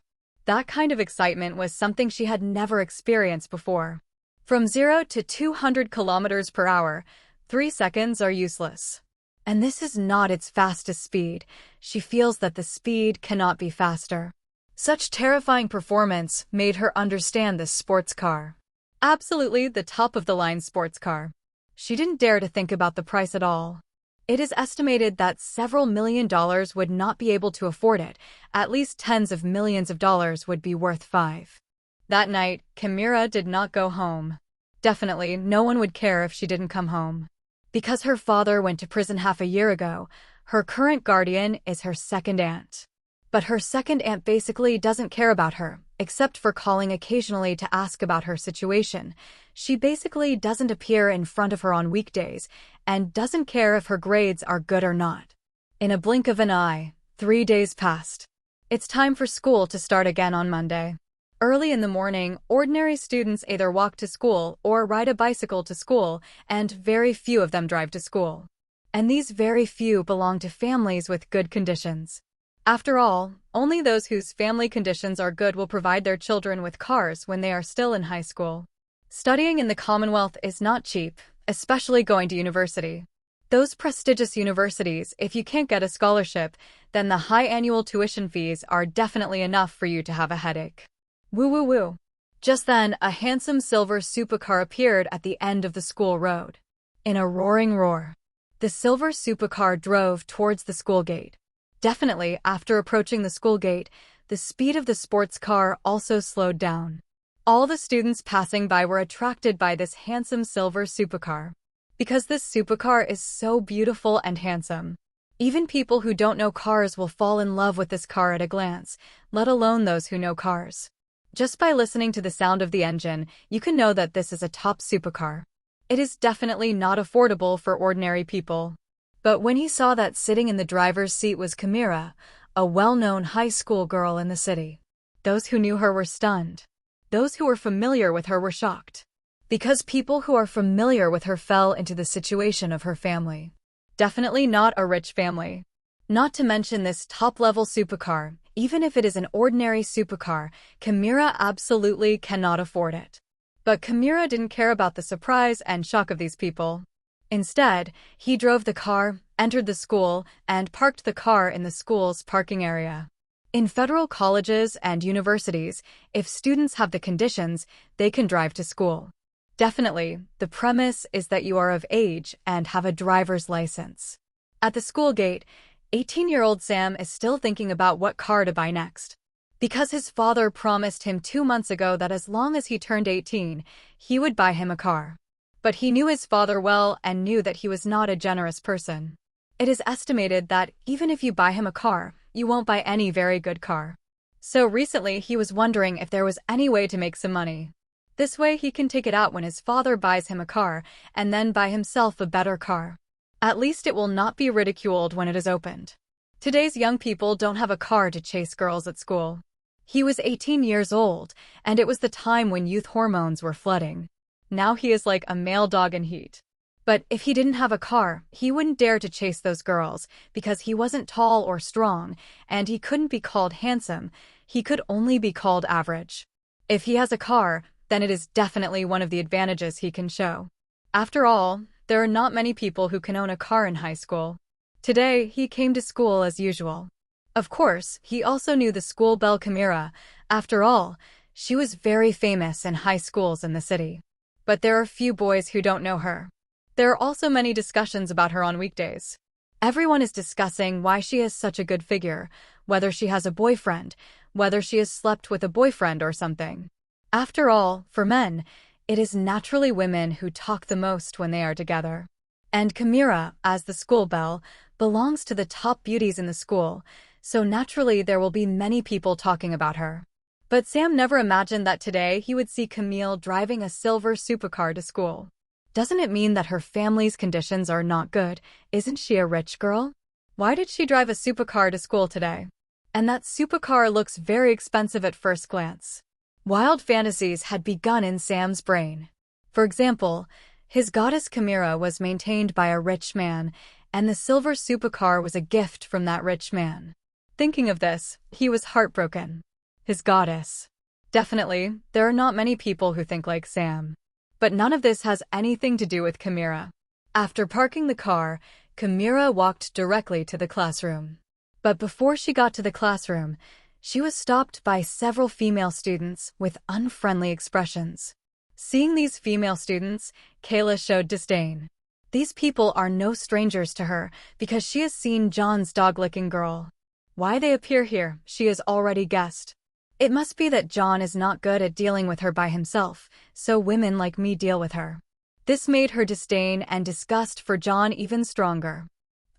That kind of excitement was something she had never experienced before. From 0 to 200 kilometers per hour, 3 seconds are useless. And this is not its fastest speed. She feels that the speed cannot be faster. Such terrifying performance made her understand this sports car. Absolutely the top-of-the-line sports car. She didn't dare to think about the price at all. It is estimated that several $1 million would not be able to afford it. At least tens of millions of dollars would be worth 5. That night, Chimera did not go home. Definitely, no one would care if she didn't come home. Because her father went to prison half a year ago, her current guardian is her second aunt. But her second aunt basically doesn't care about her, except for calling occasionally to ask about her situation. She basically doesn't appear in front of her on weekdays, and doesn't care if her grades are good or not. In a blink of an eye, 3 days passed. It's time for school to start again on Monday. Early in the morning, ordinary students either walk to school or ride a bicycle to school, and very few of them drive to school. And these very few belong to families with good conditions. After all, only those whose family conditions are good will provide their children with cars when they are still in high school. Studying in the Commonwealth is not cheap, especially going to university. Those prestigious universities, if you can't get a scholarship, then the high annual tuition fees are definitely enough for you to have a headache. Woo woo woo. Just then, a handsome silver supercar appeared at the end of the school road. In a roaring roar, the silver supercar drove towards the school gate. Definitely, after approaching the school gate, the speed of the sports car also slowed down. All the students passing by were attracted by this handsome silver supercar. Because this supercar is so beautiful and handsome. Even people who don't know cars will fall in love with this car at a glance, let alone those who know cars. Just by listening to the sound of the engine, you can know that this is a top supercar. It is definitely not affordable for ordinary people. But when he saw that sitting in the driver's seat was Chimera, a well-known high school girl in the city, those who knew her were stunned. Those who were familiar with her were shocked. Because people who are familiar with her fell into the situation of her family. Definitely not a rich family. Not to mention this top-level supercar. Even if it is an ordinary supercar, Kimura absolutely cannot afford it. But Kimura didn't care about the surprise and shock of these people. Instead, he drove the car, entered the school, and parked the car in the school's parking area. In federal colleges and universities, if students have the conditions, they can drive to school. Definitely, the premise is that you are of age and have a driver's license. At the school gate, 18-year-old Sam is still thinking about what car to buy next. Because his father promised him 2 months ago that as long as he turned 18, he would buy him a car. But he knew his father well and knew that he was not a generous person. It is estimated that even if you buy him a car, you won't buy any very good car. So recently he was wondering if there was any way to make some money. This way he can take it out when his father buys him a car and then buy himself a better car. At least it will not be ridiculed when it is opened. Today's young people don't have a car to chase girls at school. He was 18 years old, and it was the time when youth hormones were flooding. Now he is like a male dog in heat. But if he didn't have a car, he wouldn't dare to chase those girls because he wasn't tall or strong, and he couldn't be called handsome. He could only be called average. If he has a car, then it is definitely one of the advantages he can show. After all, there are not many people who can own a car in high school. Today, he came to school as usual. Of course, he also knew the school belle Kimura. After all, she was very famous in high schools in the city. But there are few boys who don't know her. There are also many discussions about her on weekdays. Everyone is discussing why she has such a good figure, whether she has a boyfriend, whether she has slept with a boyfriend or something. After all, for men, it is naturally women who talk the most when they are together. And Kimura, as the school belle, belongs to the top beauties in the school, so naturally there will be many people talking about her. But Sam never imagined that today he would see Camille driving a silver supercar to school. Doesn't it mean that her family's conditions are not good? Isn't she a rich girl? Why did she drive a supercar to school today? And that supercar looks very expensive at first glance. Wild fantasies had begun in Sam's brain. For example, his goddess Kimura was maintained by a rich man, and the silver supercar was a gift from that rich man. Thinking of this, he was heartbroken. His goddess. Definitely, there are not many people who think like Sam. But none of this has anything to do with Kimura. After parking the car, Kimura walked directly to the classroom. But before she got to the classroom, she was stopped by several female students with unfriendly expressions. Seeing these female students, Kayla showed disdain. These people are no strangers to her because she has seen John's dog-licking girl. Why they appear here, she has already guessed. It must be that John is not good at dealing with her by himself, so women like me deal with her. This made her disdain and disgust for John even stronger.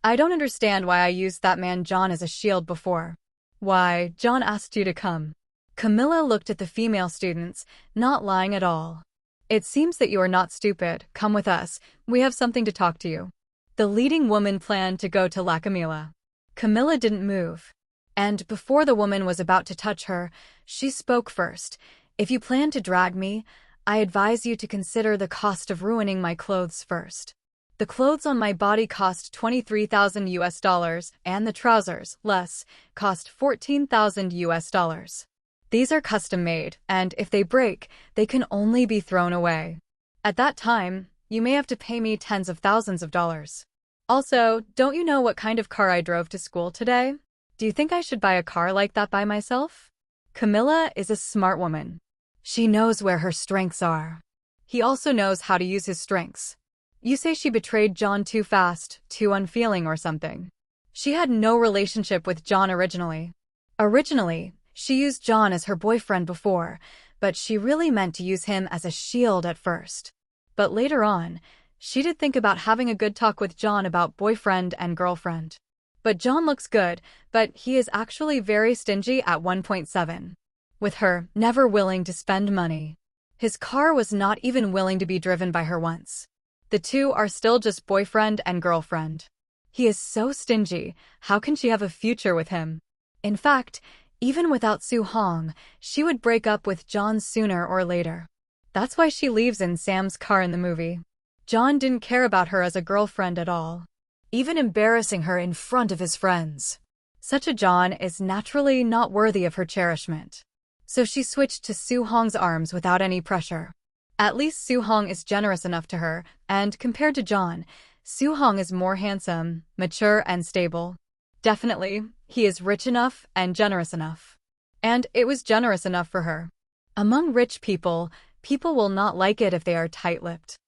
I don't understand why I used that man John as a shield before. Why, John asked you to come. Camilla looked at the female students, not lying at all. It seems that you are not stupid. Come with us. We have something to talk to you. The leading woman planned to go to La Camilla. Camilla didn't move. And before the woman was about to touch her, she spoke first. If you plan to drag me, I advise you to consider the cost of ruining my clothes first. The clothes on my body cost $23,000 and the trousers, less, cost $14,000. These are custom made, and if they break, they can only be thrown away. At that time, you may have to pay me tens of thousands of dollars. Also, don't you know what kind of car I drove to school today? Do you think I should buy a car like that by myself? Camilla is a smart woman. She knows where her strengths are. He also knows how to use his strengths. You say she betrayed John too fast, too unfeeling or something. She had no relationship with John originally. Originally, she used John as her boyfriend before, but she really meant to use him as a shield at first. But later on, she did think about having a good talk with John about boyfriend and girlfriend. But John looks good, but he is actually very stingy at 1.7. With her, never willing to spend money. His car was not even willing to be driven by her once. The two are still just boyfriend and girlfriend. He is so stingy, how can she have a future with him? In fact, even without Su Hong, she would break up with John sooner or later. That's why she leaves in Sam's car in the movie. John didn't care about her as a girlfriend at all. even embarrassing her in front of his friends. Such a John is naturally not worthy of her cherishment. So she switched to Soo-hong's arms without any pressure. At least Soo-hong is generous enough to her, and compared to John, Soo-hong is more handsome, mature, and stable. Definitely, he is rich enough and generous enough. And it was generous enough for her. Among rich people, people will not like it if they are tight-lipped.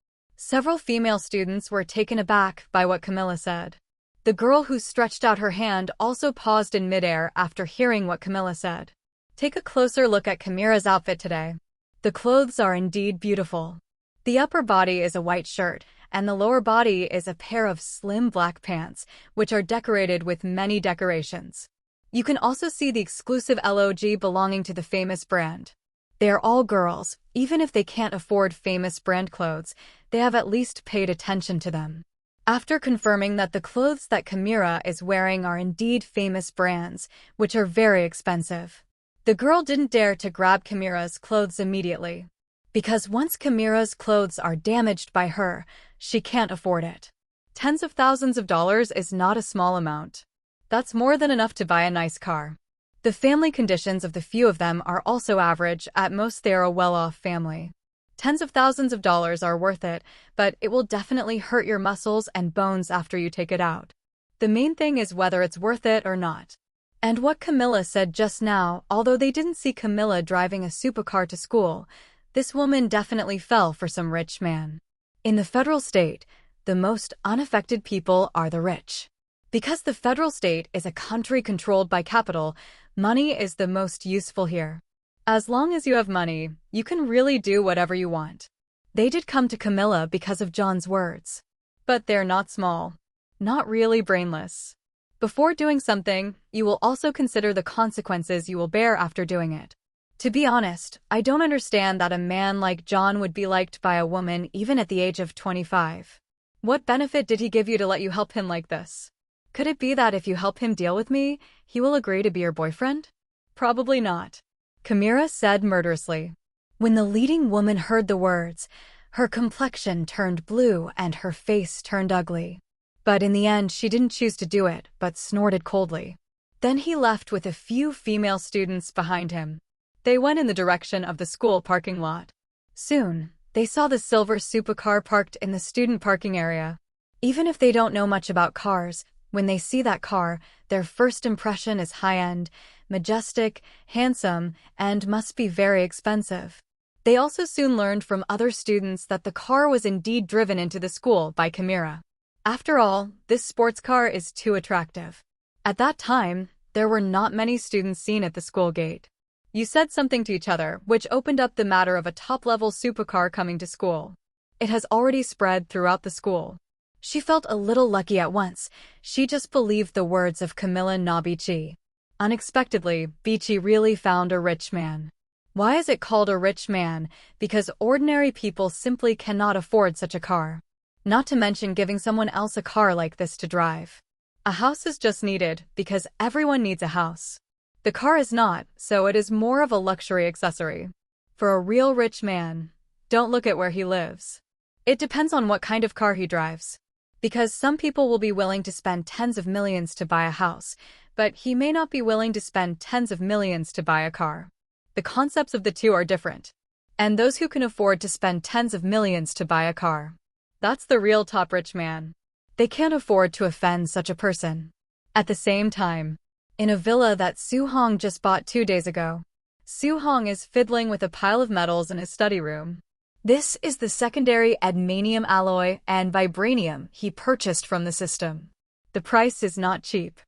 Several female students were taken aback by what Camilla said. The girl who stretched out her hand also paused in midair after hearing what Camilla said. Take a closer look at Camira's outfit today. The clothes are indeed beautiful. The upper body is a white shirt, and the lower body is a pair of slim black pants, which are decorated with many decorations. You can also see the exclusive logo belonging to the famous brand. They are all girls. Even if they can't afford famous brand clothes, they have at least paid attention to them. After confirming that the clothes that Camira is wearing are indeed famous brands, which are very expensive, the girl didn't dare to grab Camira's clothes immediately. Because once Camira's clothes are damaged by her, she can't afford it. Tens of thousands of dollars is not a small amount. That's more than enough to buy a nice car. The family conditions of the few of them are also average. At most they are a well-off family. Tens of thousands of dollars are worth it, but it will definitely hurt your muscles and bones after you take it out. The main thing is whether it's worth it or not. And what Camilla said just now, although they didn't see Camilla driving a supercar to school, this woman definitely fell for some rich man. In the federal state, the most unaffected people are the rich. Because the federal state is a country controlled by capital, money is the most useful here. As long as you have money, you can really do whatever you want. They did come to Camilla because of John's words. But they're not small. Not really brainless. Before doing something, you will also consider the consequences you will bear after doing it. To be honest, I don't understand that a man like John would be liked by a woman even at the age of 25. What benefit did he give you to let you help him like this? Could it be that if you help him deal with me, he will agree to be your boyfriend? Probably not. Camira said murderously. When the leading woman heard the words, her complexion turned blue and her face turned ugly. But in the end, she didn't choose to do it, but snorted coldly. Then he left with a few female students behind him. They went in the direction of the school parking lot. Soon, they saw the silver supercar parked in the student parking area. Even if they don't know much about cars, when they see that car, their first impression is high-end, majestic, handsome, and must be very expensive. They also soon learned from other students that the car was indeed driven into the school by Camira. After all, this sports car is too attractive. At that time, there were not many students seen at the school gate. You said something to each other, which opened up the matter of a top-level supercar coming to school. It has already spread throughout the school. She felt a little lucky at once. She just believed the words of Camilla Nabichi. Unexpectedly, Bichi really found a rich man. Why is it called a rich man? Because ordinary people simply cannot afford such a car. Not to mention giving someone else a car like this to drive. A house is just needed because everyone needs a house. The car is not, so it is more of a luxury accessory. For a real rich man, don't look at where he lives. It depends on what kind of car he drives. Because some people will be willing to spend tens of millions to buy a house, but he may not be willing to spend tens of millions to buy a car. The concepts of the two are different. And those who can afford to spend tens of millions to buy a car, that's the real top rich man. They can't afford to offend such a person. At the same time, in a villa that Soo-hong just bought 2 days ago, Soo-hong is fiddling with a pile of metals in his study room. This is the secondary admanium alloy and vibranium he purchased from the system. The price is not cheap.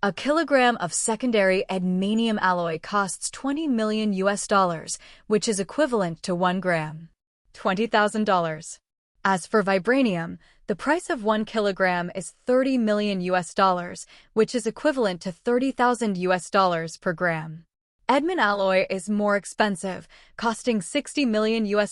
A kilogram of secondary admanium alloy costs $20 million, which is equivalent to 1 gram. $20,000. As for vibranium, the price of 1 kilogram is $30 million, which is equivalent to $30,000 per gram. Edmond alloy is more expensive, costing $60 million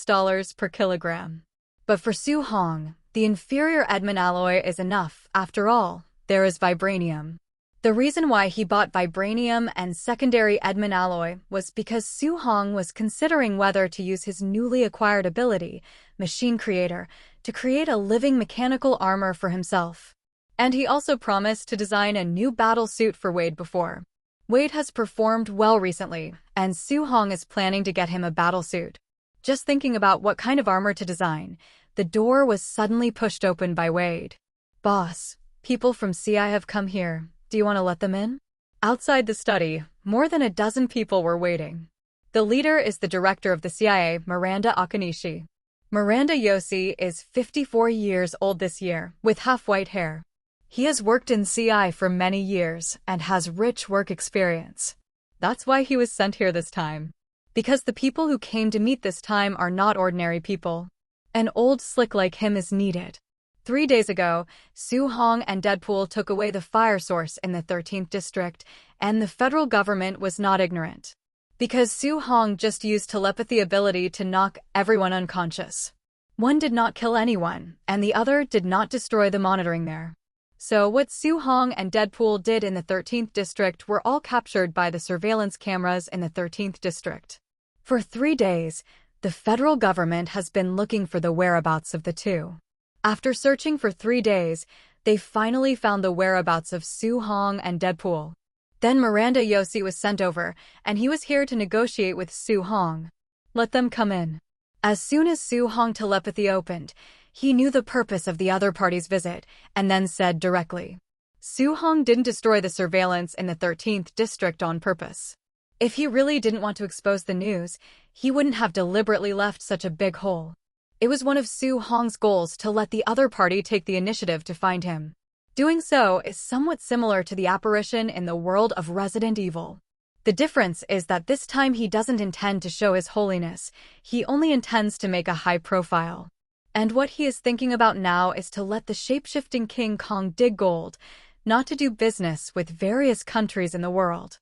per kilogram. But for Soo-hong, the inferior Edmond alloy is enough. After all, there is vibranium. The reason why he bought vibranium and secondary Edmond alloy was because Soo-hong was considering whether to use his newly acquired ability, Machine Creator, to create a living mechanical armor for himself. And he also promised to design a new battle suit for Wade before. Wade has performed well recently, and Su-hong is planning to get him a battle suit. Just thinking about what kind of armor to design, the door was suddenly pushed open by Wade. "Boss, people from CI have come here. Do you want to let them in?" Outside the study, more than a dozen people were waiting. The leader is the director of the CIA, Miranda Akanishi. Miranda Yoshi is 54 years old this year, with half-white hair. He has worked in CI for many years and has rich work experience. That's why he was sent here this time. Because the people who came to meet this time are not ordinary people. An old slick like him is needed. 3 days ago, Su-hong and Deadpool took away the fire source in the 13th district, and the federal government was not ignorant. Because Su-hong just used telepathy ability to knock everyone unconscious. One did not kill anyone, and the other did not destroy the monitoring there. So what Su-hong and Deadpool did in the 13th district were all captured by the surveillance cameras in the 13th district. For 3 days, the federal government has been looking for the whereabouts of the two. After searching for 3 days, they finally found the whereabouts of Su-hong and Deadpool. Then Miranda Yoshi was sent over, and he was here to negotiate with Su-hong. Let them come in. As soon as Su-hong telepathy opened, he knew the purpose of the other party's visit, and then said directly. Su-hong didn't destroy the surveillance in the 13th district on purpose. If he really didn't want to expose the news, he wouldn't have deliberately left such a big hole. It was one of Su-hong's goals to let the other party take the initiative to find him. Doing so is somewhat similar to the apparition in the world of Resident Evil. The difference is that this time he doesn't intend to show his holiness, he only intends to make a high profile. And what he is thinking about now is to let the shape-shifting King Kong dig gold, not to do business with various countries in the world.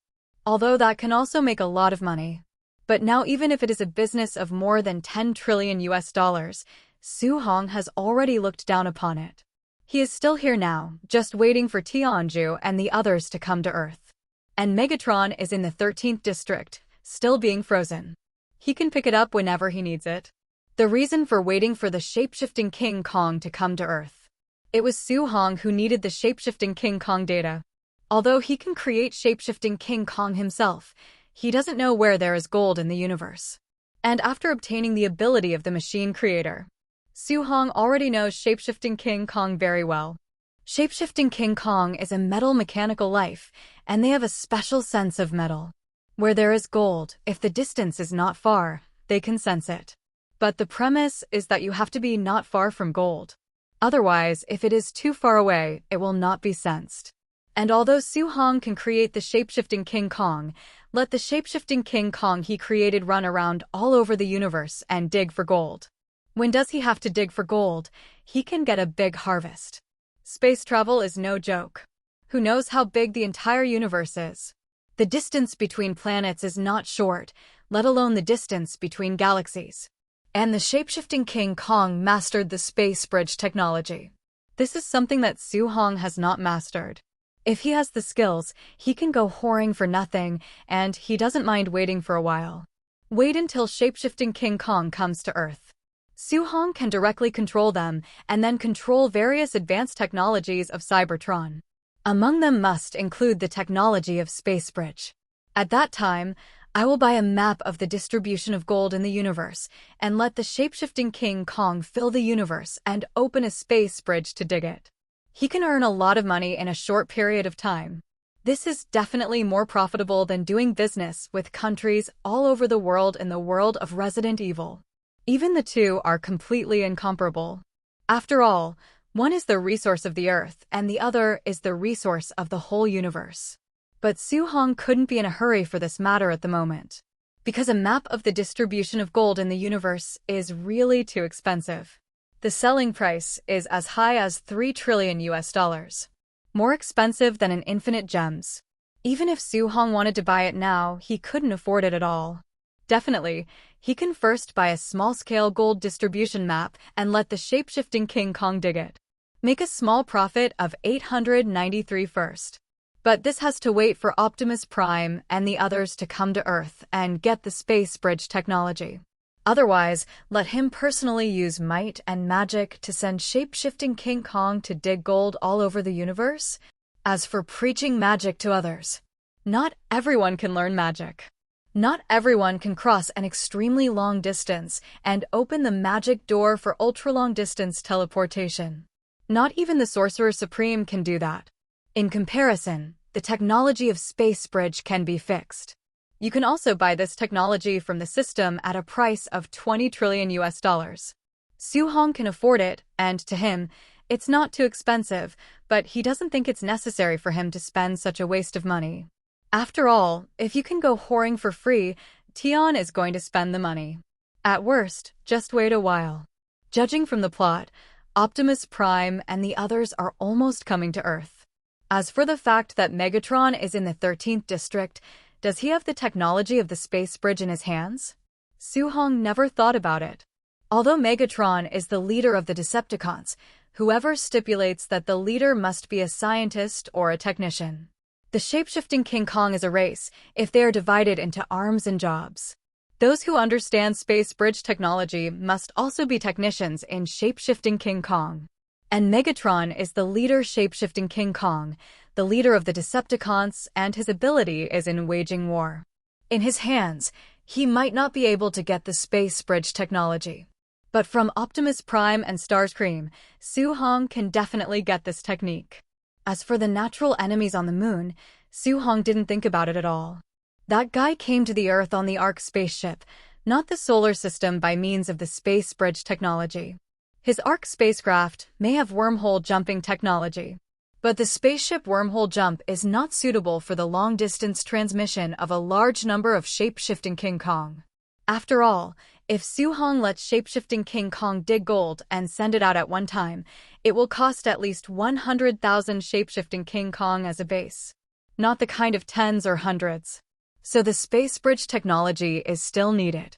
Although that can also make a lot of money. But now even if it is a business of more than 10 trillion US dollars, Su-hong has already looked down upon it. He is still here now, just waiting for Tianju and the others to come to Earth. And Megatron is in the 13th district, still being frozen. He can pick it up whenever he needs it. The reason for waiting for the shape-shifting King Kong to come to Earth. It was Su-hong who needed the shape-shifting King Kong data. Although he can create shape-shifting King Kong himself, he doesn't know where there is gold in the universe. And after obtaining the ability of the machine creator, Su-hong already knows shape-shifting King Kong very well. Shape-shifting King Kong is a metal mechanical life, and they have a special sense of metal. Where there is gold, if the distance is not far, they can sense it. But the premise is that you have to be not far from gold. Otherwise, if it is too far away, it will not be sensed. And although Su-hong can create the shape-shifting King Kong, let the shape-shifting King Kong he created run around all over the universe and dig for gold. When does he have to dig for gold? He can get a big harvest. Space travel is no joke. Who knows how big the entire universe is? The distance between planets is not short, let alone the distance between galaxies. And the shape-shifting King Kong mastered the space bridge technology. This is something that Su-hong has not mastered. If he has the skills, he can go whoring for nothing, and he doesn't mind waiting for a while. Wait until shape-shifting King Kong comes to Earth. Su-hong can directly control them, and then control various advanced technologies of Cybertron. Among them must include the technology of space bridge. At that time, I will buy a map of the distribution of gold in the universe, and let the shape-shifting King Kong fill the universe and open a space bridge to dig it. He can earn a lot of money in a short period of time. This is definitely more profitable than doing business with countries all over the world in the world of Resident Evil. Even the two are completely incomparable. After all, one is the resource of the Earth, and the other is the resource of the whole universe. But Su-hong couldn't be in a hurry for this matter at the moment. Because a map of the distribution of gold in the universe is really too expensive. The selling price is as high as 3 trillion US dollars. More expensive than an infinite gems. Even if Su-hong wanted to buy it now, he couldn't afford it at all. Definitely, he can first buy a small-scale gold distribution map and let the shape-shifting King Kong dig it. Make a small profit of 893 first. But this has to wait for Optimus Prime and the others to come to Earth and get the space bridge technology. Otherwise, let him personally use might and magic to send shape-shifting King Kong to dig gold all over the universe. As for preaching magic to others, not everyone can learn magic. Not everyone can cross an extremely long distance and open the magic door for ultra-long distance teleportation. Not even the Sorcerer Supreme can do that. In comparison, the technology of Space Bridge can be fixed. You can also buy this technology from the system at a price of 20 trillion US dollars. Su Hong can afford it, and to him, it's not too expensive, but he doesn't think it's necessary for him to spend such a waste of money. After all, if you can go whoring for free, Tion is going to spend the money. At worst, just wait a while. Judging from the plot, Optimus Prime and the others are almost coming to Earth. As for the fact that Megatron is in the 13th district, does he have the technology of the space bridge in his hands? Su Hong never thought about it. Although Megatron is the leader of the Decepticons, whoever stipulates that the leader must be a scientist or a technician. The shape-shifting King Kong is a race if they are divided into arms and jobs. Those who understand space bridge technology must also be technicians in shape-shifting King Kong. And Megatron is the leader shape-shifting King Kong, the leader of the Decepticons, and his ability is in waging war. In his hands, he might not be able to get the space bridge technology. But from Optimus Prime and Starscream, Su Hong can definitely get this technique. As for the natural enemies on the moon, Su Hong didn't think about it at all. That guy came to the Earth on the Ark spaceship, not the solar system by means of the space bridge technology. His Ark spacecraft may have wormhole jumping technology, but the spaceship wormhole jump is not suitable for the long-distance transmission of a large number of shape-shifting King Kong. After all, if Su Hong lets shape-shifting King Kong dig gold and send it out at one time, it will cost at least 100,000 shape-shifting King Kong as a base. Not the kind of tens or hundreds. So the space bridge technology is still needed.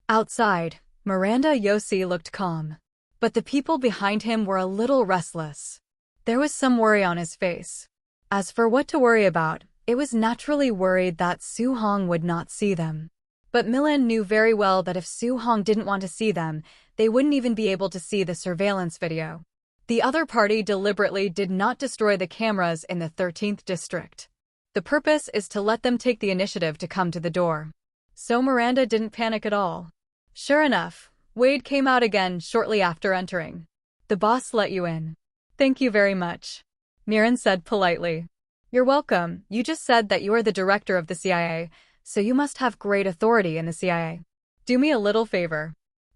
Outside, Miranda Yossi looked calm, but the people behind him were a little restless. There was some worry on his face. As for what to worry about, it was naturally worried that Su Hong would not see them. But Milan knew very well that if Su Hong didn't want to see them, they wouldn't even be able to see the surveillance video. The other party deliberately did not destroy the cameras in the 13th district. The purpose is to let them take the initiative to come to the door. So Miranda didn't panic at all. Sure enough, Wade came out again shortly after entering. The boss let you in. Thank you very much, Mirren said politely. You're welcome. You just said that you are the director of the CIA, so you must have great authority in the CIA. Do me a little favor.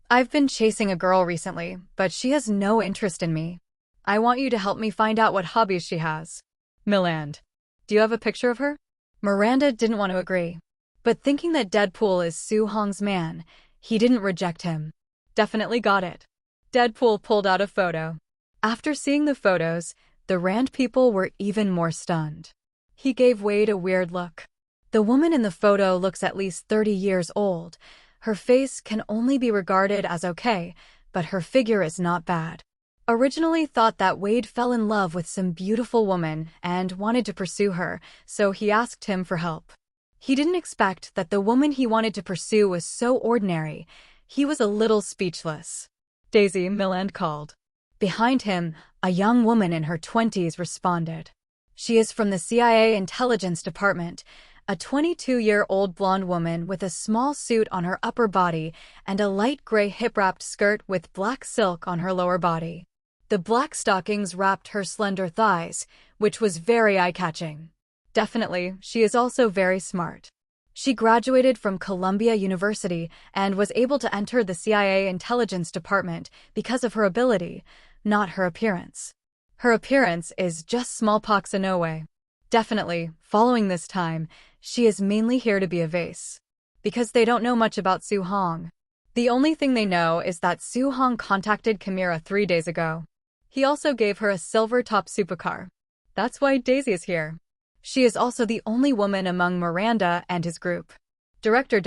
I've been chasing a girl recently, but she has no interest in me. I want you to help me find out what hobbies she has. Milland. Do you have a picture of her? Miranda didn't want to agree. But thinking that Deadpool is Su Hong's man, he didn't reject him. Definitely got it. Deadpool pulled out a photo. After seeing the photos, the Rand people were even more stunned. He gave Wade a weird look. The woman in the photo looks at least 30 years old. Her face can only be regarded as okay, but her figure is not bad. Originally thought that Wade fell in love with some beautiful woman and wanted to pursue her, so he asked him for help. He didn't expect that the woman he wanted to pursue was so ordinary. He was a little speechless. Daisy, Milland called. Behind him, a young woman in her 20s responded. She is from the CIA Intelligence Department, a 22-year-old blonde woman with a small suit on her upper body and a light gray hip-wrapped skirt with black silk on her lower body. The black stockings wrapped her slender thighs, which was very eye-catching. Definitely, she is also very smart. She graduated from Columbia University and was able to enter the CIA Intelligence Department because of her ability, not her appearance. Her appearance is just smallpox in no way. Definitely, following this time, she is mainly here to be a vase. Because they don't know much about Su Hong. The only thing they know is that Su Hong contacted Chimera 3 days ago. He also gave her a silver-top supercar. That's why Daisy is here. She is also the only woman among Miranda and his group. Director.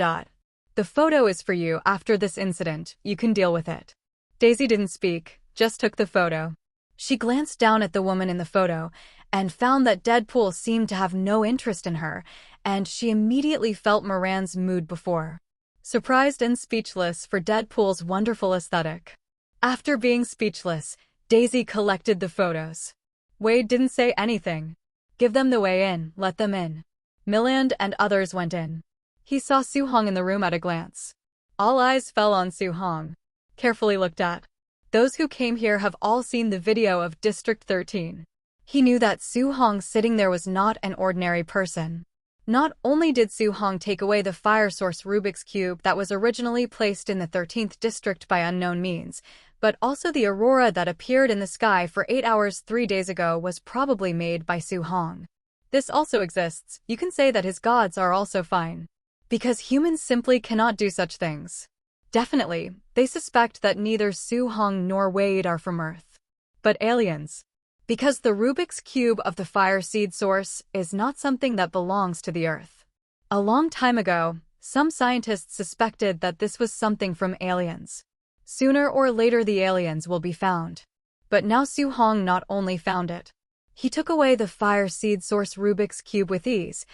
The photo is for you after this incident, you can deal with it. Daisy didn't speak, just took the photo. She glanced down at the woman in the photo and found that Deadpool seemed to have no interest in her, and she immediately felt Moran's mood before. surprised and speechless for Deadpool's wonderful aesthetic. After being speechless, Daisy collected the photos. Wade didn't say anything. Give them the way in, let them in. Milland and others went in. He saw Su-hong in the room at a glance. All eyes fell on Su-hong. Carefully looked at. Those who came here have all seen the video of District 13. He knew that Su-hong sitting there was not an ordinary person. Not only did Su-hong take away the fire source Rubik's Cube that was originally placed in the 13th district by unknown means, but also the aurora that appeared in the sky for 8 hours 3 days ago was probably made by Su-hong. This also exists. You can say that his gods are also fine. Because humans simply cannot do such things. Definitely, they suspect that neither Su-hong nor Wade are from Earth. But aliens. Because the Rubik's Cube of the fire seed source is not something that belongs to the Earth. A long time ago, some scientists suspected that this was something from aliens. Sooner or later the aliens will be found. But now Su-hong not only found it. He took away the fire seed source Rubik's Cube with ease,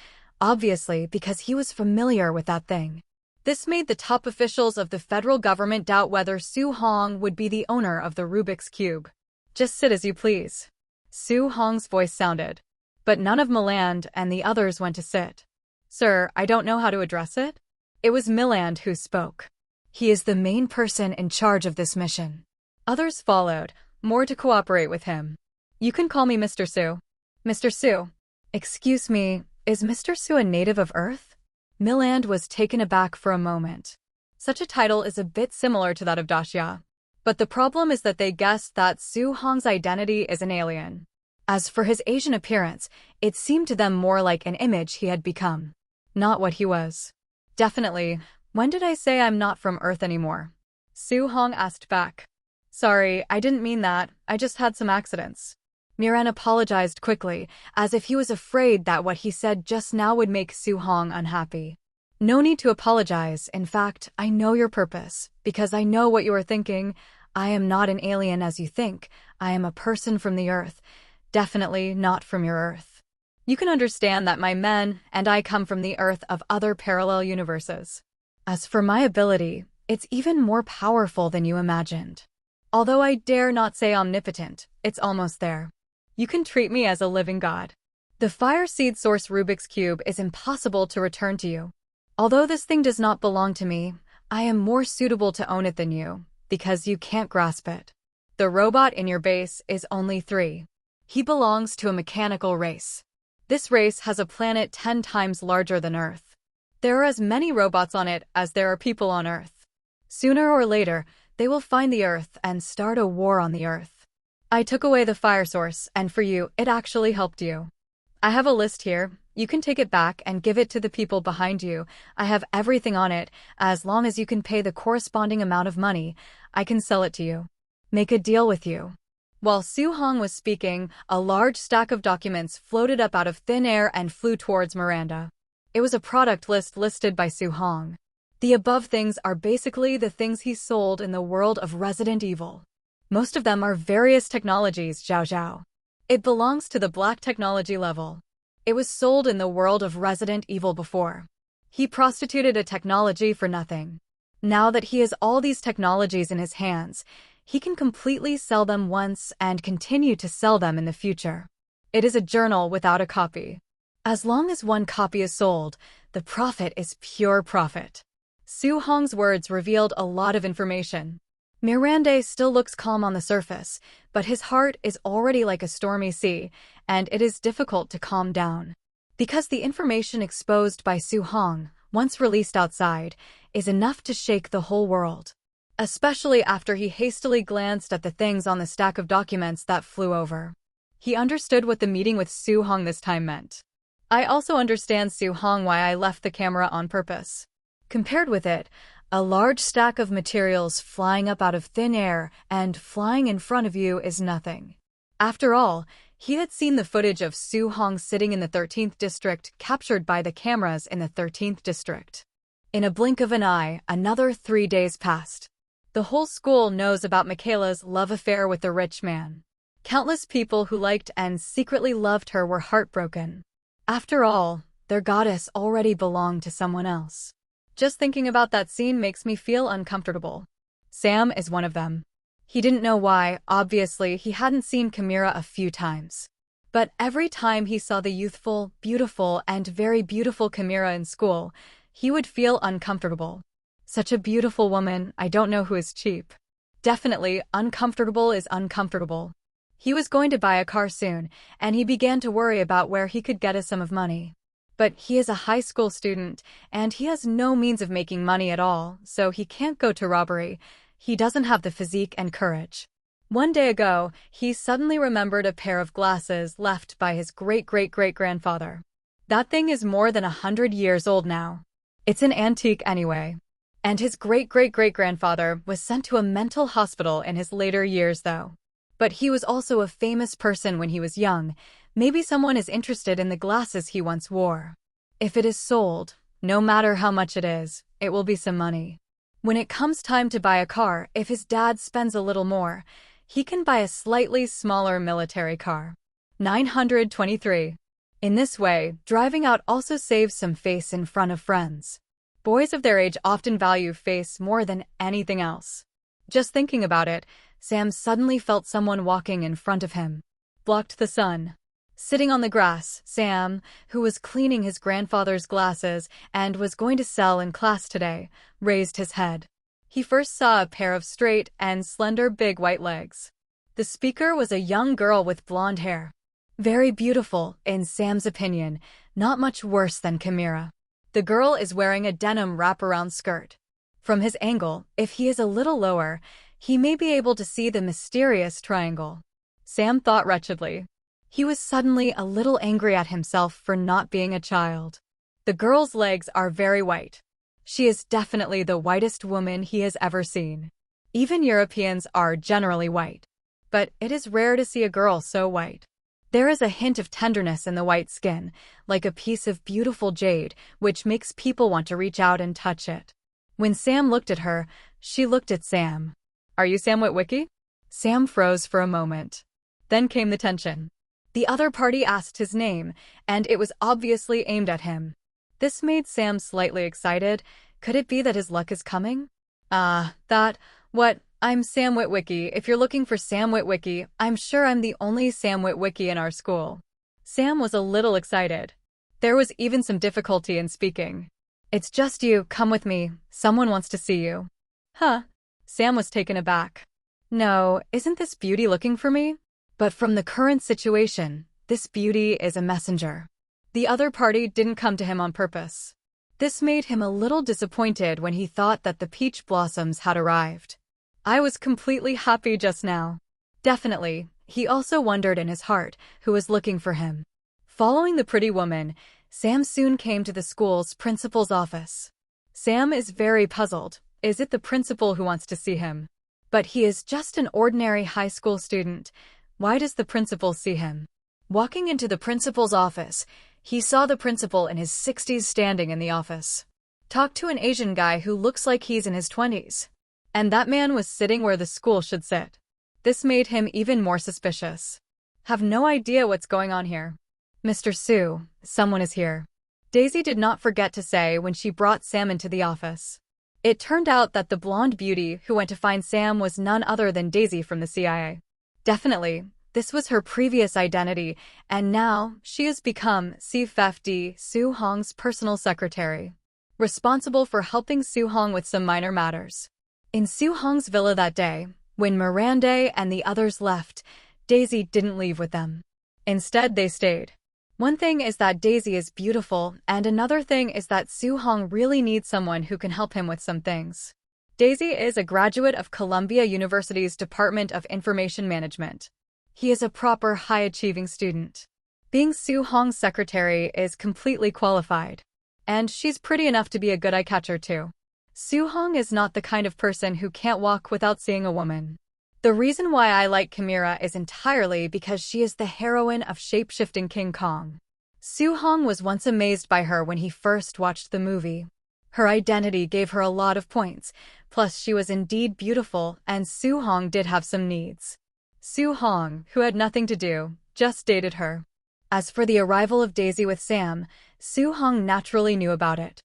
obviously because he was familiar with that thing. This made the top officials of the federal government doubt whether Su-hong would be the owner of the Rubik's Cube. Just sit as you please. Su-hong's voice sounded. But none of Milland and the others went to sit. Sir, I don't know how to address it. It was Milland who spoke. He is the main person in charge of this mission. Others followed, more to cooperate with him. You can call me Mr. Su. Mr. Su. Excuse me, is Mr. Su a native of Earth? Milland was taken aback for a moment. Such a title is a bit similar to that of Daxia. But the problem is that they guessed that Su-hong's identity is an alien. As for his Asian appearance, it seemed to them more like an image he had become. Not what he was. Definitely, when did I say I'm not from Earth anymore? Su-hong asked back. Sorry, I didn't mean that, I just had some accidents. Miran apologized quickly, as if he was afraid that what he said just now would make Su-hong unhappy. No need to apologize. In fact, I know your purpose, because I know what you are thinking. I am not an alien as you think. I am a person from the Earth. Definitely not from your Earth. You can understand that my men and I come from the Earth of other parallel universes. As for my ability, it's even more powerful than you imagined. Although I dare not say omnipotent, it's almost there. You can treat me as a living god. The fire seed source Rubik's Cube is impossible to return to you. Although this thing does not belong to me, I am more suitable to own it than you, because you can't grasp it. The robot in your base is only 3. He belongs to a mechanical race. This race has a planet 10 times larger than Earth. There are as many robots on it as there are people on Earth. Sooner or later, they will find the Earth and start a war on the Earth. I took away the fire source, and for you, it actually helped you. I have a list here. You can take it back and give it to the people behind you. I have everything on it. As long as you can pay the corresponding amount of money, I can sell it to you. Make a deal with you. While Su-hong was speaking, a large stack of documents floated up out of thin air and flew towards Miranda. It was a product list listed by Su-hong. The above things are basically the things he sold in the world of Resident Evil. Most of them are various technologies, Zhao Zhao. It belongs to the black technology level. It was sold in the world of Resident Evil before. He prostituted a technology for nothing. Now that he has all these technologies in his hands, he can completely sell them once and continue to sell them in the future. It is a journal without a copy. As long as one copy is sold, the profit is pure profit. Su-hong's words revealed a lot of information. Miranda still looks calm on the surface, but his heart is already like a stormy sea, and it is difficult to calm down. Because the information exposed by Su-hong, once released outside, is enough to shake the whole world. Especially after he hastily glanced at the things on the stack of documents that flew over. He understood what the meeting with Su-hong this time meant. I also understand, Su-hong, why I left the camera on purpose. Compared with it, a large stack of materials flying up out of thin air and flying in front of you is nothing. After all, he had seen the footage of Su-hong sitting in the 13th district captured by the cameras in the 13th district. In a blink of an eye, another 3 days passed. The whole school knows about Michaela's love affair with the rich man. Countless people who liked and secretly loved her were heartbroken. After all, their goddess already belonged to someone else. Just thinking about that scene makes me feel uncomfortable. Sam is one of them. He didn't know why, obviously he hadn't seen Chimera a few times. But every time he saw the youthful, beautiful, and very beautiful Chimera in school, he would feel uncomfortable. Such a beautiful woman, I don't know who is cheap. Definitely, uncomfortable is uncomfortable. He was going to buy a car soon, and he began to worry about where he could get a sum of money. But he is a high school student, and he has no means of making money at all, so he can't go to robbery. He doesn't have the physique and courage. One day ago, he suddenly remembered a pair of glasses left by his great-great-great-grandfather. That thing is more than 100 years old now. It's an antique anyway. And his great-great-great-grandfather was sent to a mental hospital in his later years, though. But he was also a famous person when he was young. Maybe someone is interested in the glasses he once wore. If it is sold, no matter how much it is, it will be some money. When it comes time to buy a car, if his dad spends a little more, he can buy a slightly smaller military car. 923. In this way, driving out also saves some face in front of friends. Boys of their age often value face more than anything else. Just thinking about it, Sam suddenly felt someone walking in front of him. Blocked the sun. Sitting on the grass, Sam, who was cleaning his grandfather's glasses and was going to sell in class today, raised his head. He first saw a pair of straight and slender big white legs. The speaker was a young girl with blonde hair. Very beautiful, in Sam's opinion, not much worse than Chimera. The girl is wearing a denim wraparound skirt. From his angle, if he is a little lower, he may be able to see the mysterious triangle. Sam thought wretchedly. He was suddenly a little angry at himself for not being a child. The girl's legs are very white. She is definitely the whitest woman he has ever seen. Even Europeans are generally white. But it is rare to see a girl so white. There is a hint of tenderness in the white skin, like a piece of beautiful jade, which makes people want to reach out and touch it. When Sam looked at her, she looked at Sam. "Are you Sam Witwicky?" Sam froze for a moment. Then came the tension. The other party asked his name, and it was obviously aimed at him. This made Sam slightly excited. Could it be that his luck is coming? I'm Sam Witwicky. If you're looking for Sam Witwicky, I'm sure I'm the only Sam Witwicky in our school. Sam was a little excited. There was even some difficulty in speaking. "It's just you, come with me. Someone wants to see you." Huh? Sam was taken aback. No, isn't this beauty looking for me? But from the current situation, this beauty is a messenger. The other party didn't come to him on purpose. This made him a little disappointed when he thought that the peach blossoms had arrived. I was completely happy just now. Definitely, he also wondered in his heart who was looking for him. Following the pretty woman, Sam soon came to the school's principal's office. Sam is very puzzled. Is it the principal who wants to see him? But he is just an ordinary high school student. Why does the principal see him? Walking into the principal's office, he saw the principal in his 60s standing in the office. Talked to an Asian guy who looks like he's in his 20s. And that man was sitting where the school should sit. This made him even more suspicious. Have no idea what's going on here. "Mr. Su, someone is here," Daisy did not forget to say when she brought Sam into the office. It turned out that the blonde beauty who went to find Sam was none other than Daisy from the CIA. Definitely, this was her previous identity, and now she has become CFD, Su Hong's personal secretary, responsible for helping Su Hong with some minor matters. In Su Hong's villa that day, when Miranda and the others left, Daisy didn't leave with them. Instead, they stayed. One thing is that Daisy is beautiful, and another thing is that Su Hong really needs someone who can help him with some things. Daisy is a graduate of Columbia University's Department of Information Management. He is a proper high-achieving student. Being Su Hong's secretary is completely qualified. And she's pretty enough to be a good eye-catcher too. Su Hong is not the kind of person who can't walk without seeing a woman. The reason why I like Chimera is entirely because she is the heroine of shape-shifting King Kong. Su Hong was once amazed by her when he first watched the movie. Her identity gave her a lot of points, plus she was indeed beautiful, and Su Hong did have some needs. Su Hong, who had nothing to do, just dated her. As for the arrival of Daisy with Sam, Su Hong naturally knew about it.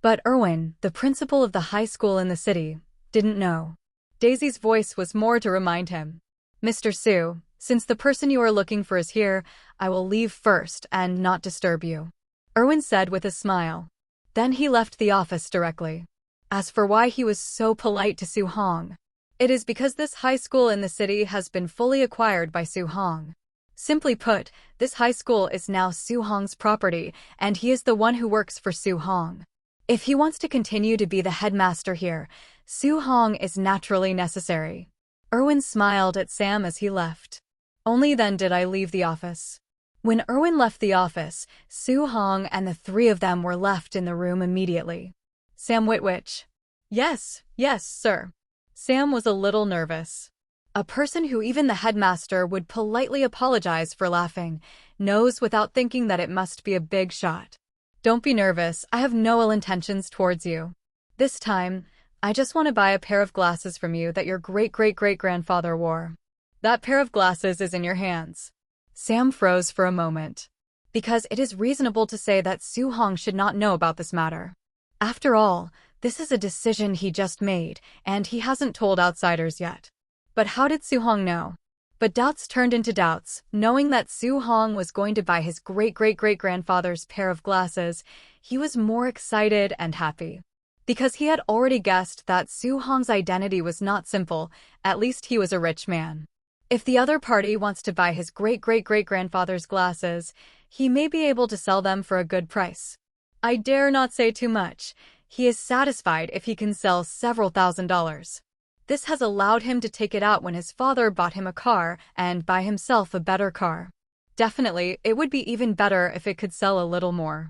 But Erwin, the principal of the high school in the city, didn't know. Daisy's voice was more to remind him. Mr. Sue, since the person you are looking for is here, I will leave first and not disturb you, Erwin said with a smile. Then he left the office directly. As for why he was so polite to Sue Hong, it is because this high school in the city has been fully acquired by Sue Hong. Simply put, this high school is now Sue Hong's property, and he is the one who works for Sue Hong. If he wants to continue to be the headmaster here, Sue Hong is naturally necessary. Erwin smiled at Sam as he left. Only then did I leave the office. When Erwin left the office, Sue Hong and the three of them were left in the room immediately. Sam Witwich. Yes, sir. Sam was a little nervous. A person who even the headmaster would politely apologize for laughing knows without thinking that it must be a big shot. Don't be nervous, I have no ill intentions towards you. This time, I just want to buy a pair of glasses from you that your great-great-great-grandfather wore. That pair of glasses is in your hands. Sam froze for a moment. Because it is reasonable to say that Sue Hong should not know about this matter. After all, this is a decision he just made, and he hasn't told outsiders yet. But how did Sue Hong know? But doubts turned into doubts. Knowing that Sue Hong was going to buy his great-great-great-grandfather's pair of glasses, he was more excited and happy. Because he had already guessed that Sue Hong's identity was not simple, at least he was a rich man. If the other party wants to buy his great-great-great-grandfather's glasses, he may be able to sell them for a good price. I dare not say too much. He is satisfied if he can sell several $1,000s. This has allowed him to take it out when his father bought him a car and buy himself a better car. Definitely, it would be even better if it could sell a little more.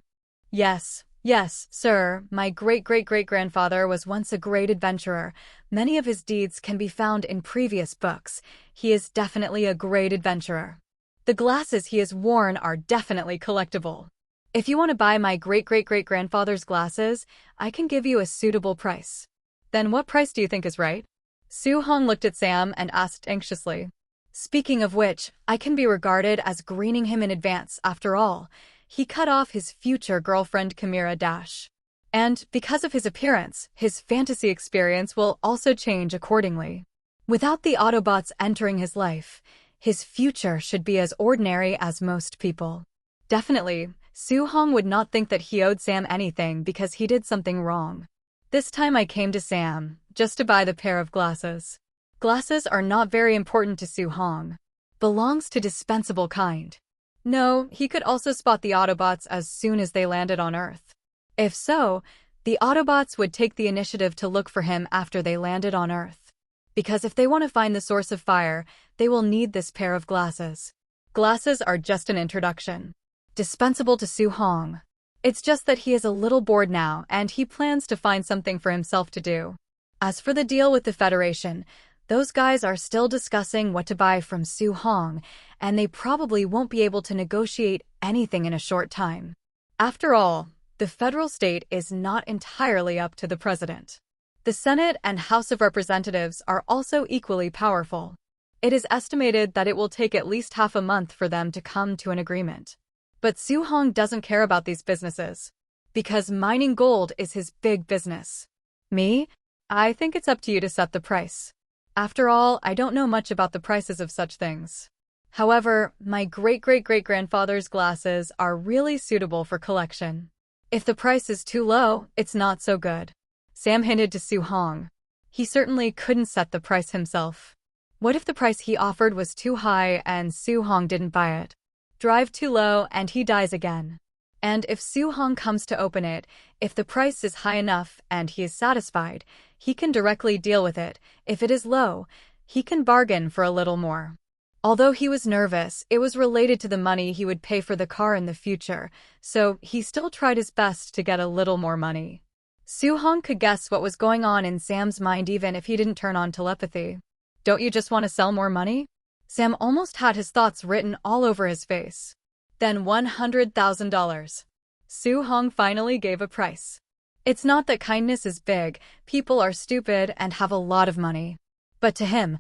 Yes, sir, my great-great-great-grandfather was once a great adventurer. Many of his deeds can be found in previous books. He is definitely a great adventurer. The glasses he has worn are definitely collectible. If you want to buy my great-great-great-grandfather's glasses, I can give you a suitable price. Then what price do you think is right? Sue Hong looked at Sam and asked anxiously. Speaking of which, I can be regarded as greening him in advance after all. He cut off his future girlfriend Kamira Dash. And, because of his appearance, his fantasy experience will also change accordingly. Without the Autobots entering his life, his future should be as ordinary as most people. Definitely, Sue Hong would not think that he owed Sam anything because he did something wrong. This time I came to Sam, just to buy the pair of glasses. Glasses are not very important to Sue Hong. Belongs to dispensable kind. No, he could also spot the Autobots as soon as they landed on Earth. If so, the Autobots would take the initiative to look for him after they landed on Earth. Because if they want to find the source of fire, they will need this pair of glasses. Glasses are just an introduction. Dispensable to Sue Hong. It's just that he is a little bored now and he plans to find something for himself to do. As for the deal with the Federation, those guys are still discussing what to buy from Sue Hong, and they probably won't be able to negotiate anything in a short time. After all, the federal state is not entirely up to the president. The Senate and House of Representatives are also equally powerful. It is estimated that it will take at least half a month for them to come to an agreement. But Sue Hong doesn't care about these businesses. Because mining gold is his big business. Me? I think it's up to you to set the price. After all, I don't know much about the prices of such things. However, my great-great-great-grandfather's glasses are really suitable for collection. If the price is too low, it's not so good. Sam hinted to Sue Hong. He certainly couldn't set the price himself. What if the price he offered was too high and Sue Hong didn't buy it? Drive too low and he dies again. And if Sue Hong comes to open it, if the price is high enough and he is satisfied, he can directly deal with it. If it is low, he can bargain for a little more. Although he was nervous, it was related to the money he would pay for the car in the future, so he still tried his best to get a little more money. Sue Hong could guess what was going on in Sam's mind even if he didn't turn on telepathy. Don't you just want to sell more money? Sam almost had his thoughts written all over his face. Then $100,000. Sue Hong finally gave a price. It's not that kindness is big, people are stupid and have a lot of money. But to him,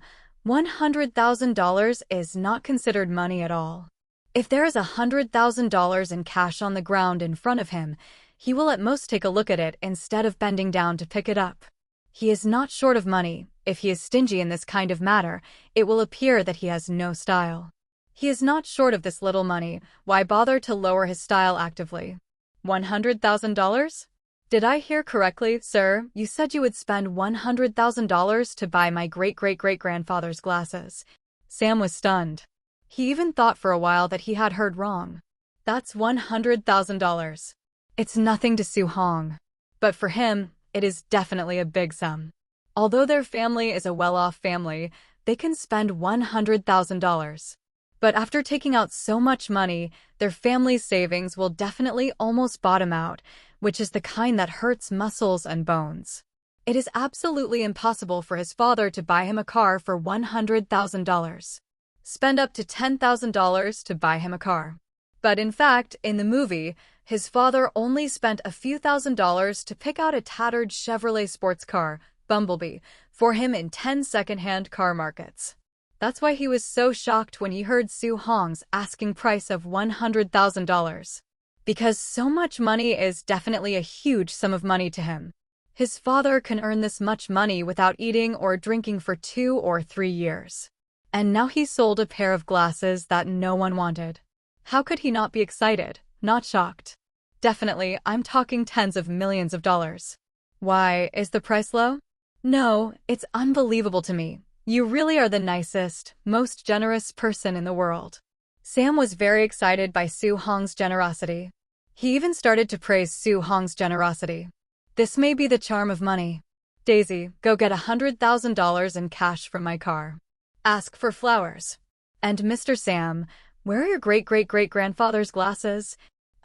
$100,000 is not considered money at all. If there is $100,000 in cash on the ground in front of him, he will at most take a look at it instead of bending down to pick it up. He is not short of money. If he is stingy in this kind of matter, it will appear that he has no style. He is not short of this little money. Why bother to lower his style actively? $100,000? Did I hear correctly, sir? You said you would spend $100,000 to buy my great-great-great-grandfather's glasses. Sam was stunned. He even thought for a while that he had heard wrong. That's $100,000. It's nothing to Su Hong. But for him, it is definitely a big sum. Although their family is a well-off family, they can spend $100,000. But after taking out so much money, their family's savings will definitely almost bottom out, which is the kind that hurts muscles and bones. It is absolutely impossible for his father to buy him a car for $100,000. Spend up to $10,000 to buy him a car. But in fact, in the movie, his father only spent a few $1,000s to pick out a tattered Chevrolet sports car, Bumblebee, for him in 10 second-hand car markets. That's why he was so shocked when he heard Su Hong's asking price of $100,000. Because so much money is definitely a huge sum of money to him. His father can earn this much money without eating or drinking for 2 or 3 years. And now he sold a pair of glasses that no one wanted. How could he not be excited, not shocked? Definitely, I'm talking tens of millions of dollars. Why, is the price low? No, it's unbelievable to me. You really are the nicest, most generous person in the world. Sam was very excited by Su Hong's generosity. He even started to praise Su Hong's generosity. This may be the charm of money. Daisy, go get $100,000 in cash from my car. Ask for flowers. And Mr. Sam, where are your great-great-great-grandfather's glasses?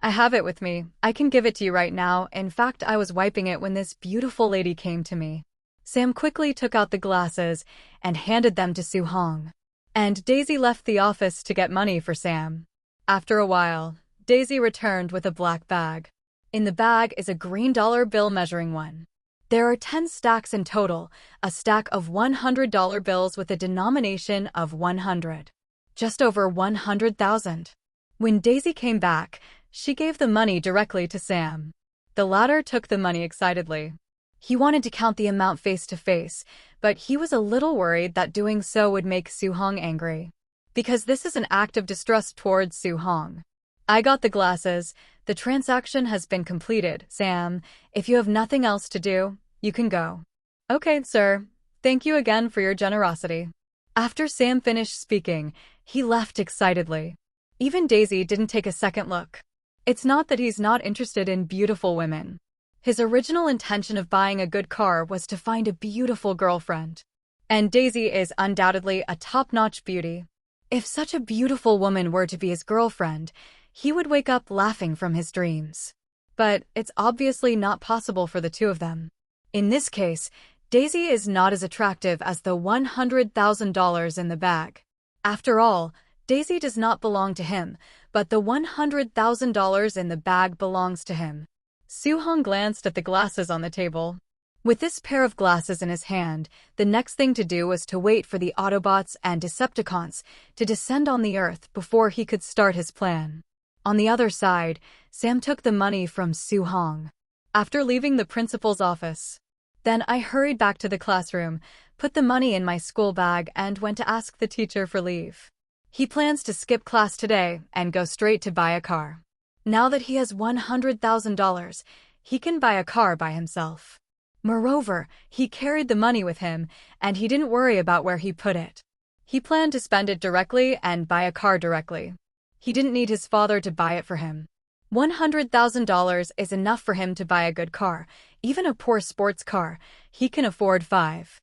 I have it with me. I can give it to you right now. In fact, I was wiping it when this beautiful lady came to me. Sam quickly took out the glasses and handed them to Su Hong. And Daisy left the office to get money for Sam. After a while, Daisy returned with a black bag. In the bag is a green dollar bill measuring one. There are 10 stacks in total, a stack of $100 bills with a denomination of 100. Just over 100,000. When Daisy came back, she gave the money directly to Sam. The latter took the money excitedly. He wanted to count the amount face to face, but he was a little worried that doing so would make Su Hong angry. Because this is an act of distrust towards Su Hong. I got the glasses. The transaction has been completed, Sam. If you have nothing else to do, you can go. Okay, sir. Thank you again for your generosity. After Sam finished speaking, he left excitedly. Even Daisy didn't take a second look. It's not that he's not interested in beautiful women. His original intention of buying a good car was to find a beautiful girlfriend. And Daisy is undoubtedly a top-notch beauty. If such a beautiful woman were to be his girlfriend, he would wake up laughing from his dreams. But it's obviously not possible for the two of them. In this case, Daisy is not as attractive as the $100,000 in the bag. After all, Daisy does not belong to him, but the $100,000 in the bag belongs to him. Su Hong glanced at the glasses on the table. With this pair of glasses in his hand, the next thing to do was to wait for the Autobots and Decepticons to descend on the Earth before he could start his plan. On the other side, Sam took the money from Su Hong. After leaving the principal's office, then I hurried back to the classroom, put the money in my school bag, and went to ask the teacher for leave. He plans to skip class today and go straight to buy a car. Now that he has $100,000, he can buy a car by himself. Moreover, he carried the money with him, and he didn't worry about where he put it. He planned to spend it directly and buy a car directly. He didn't need his father to buy it for him. $100,000 is enough for him to buy a good car, even a poor sports car. He can afford 5.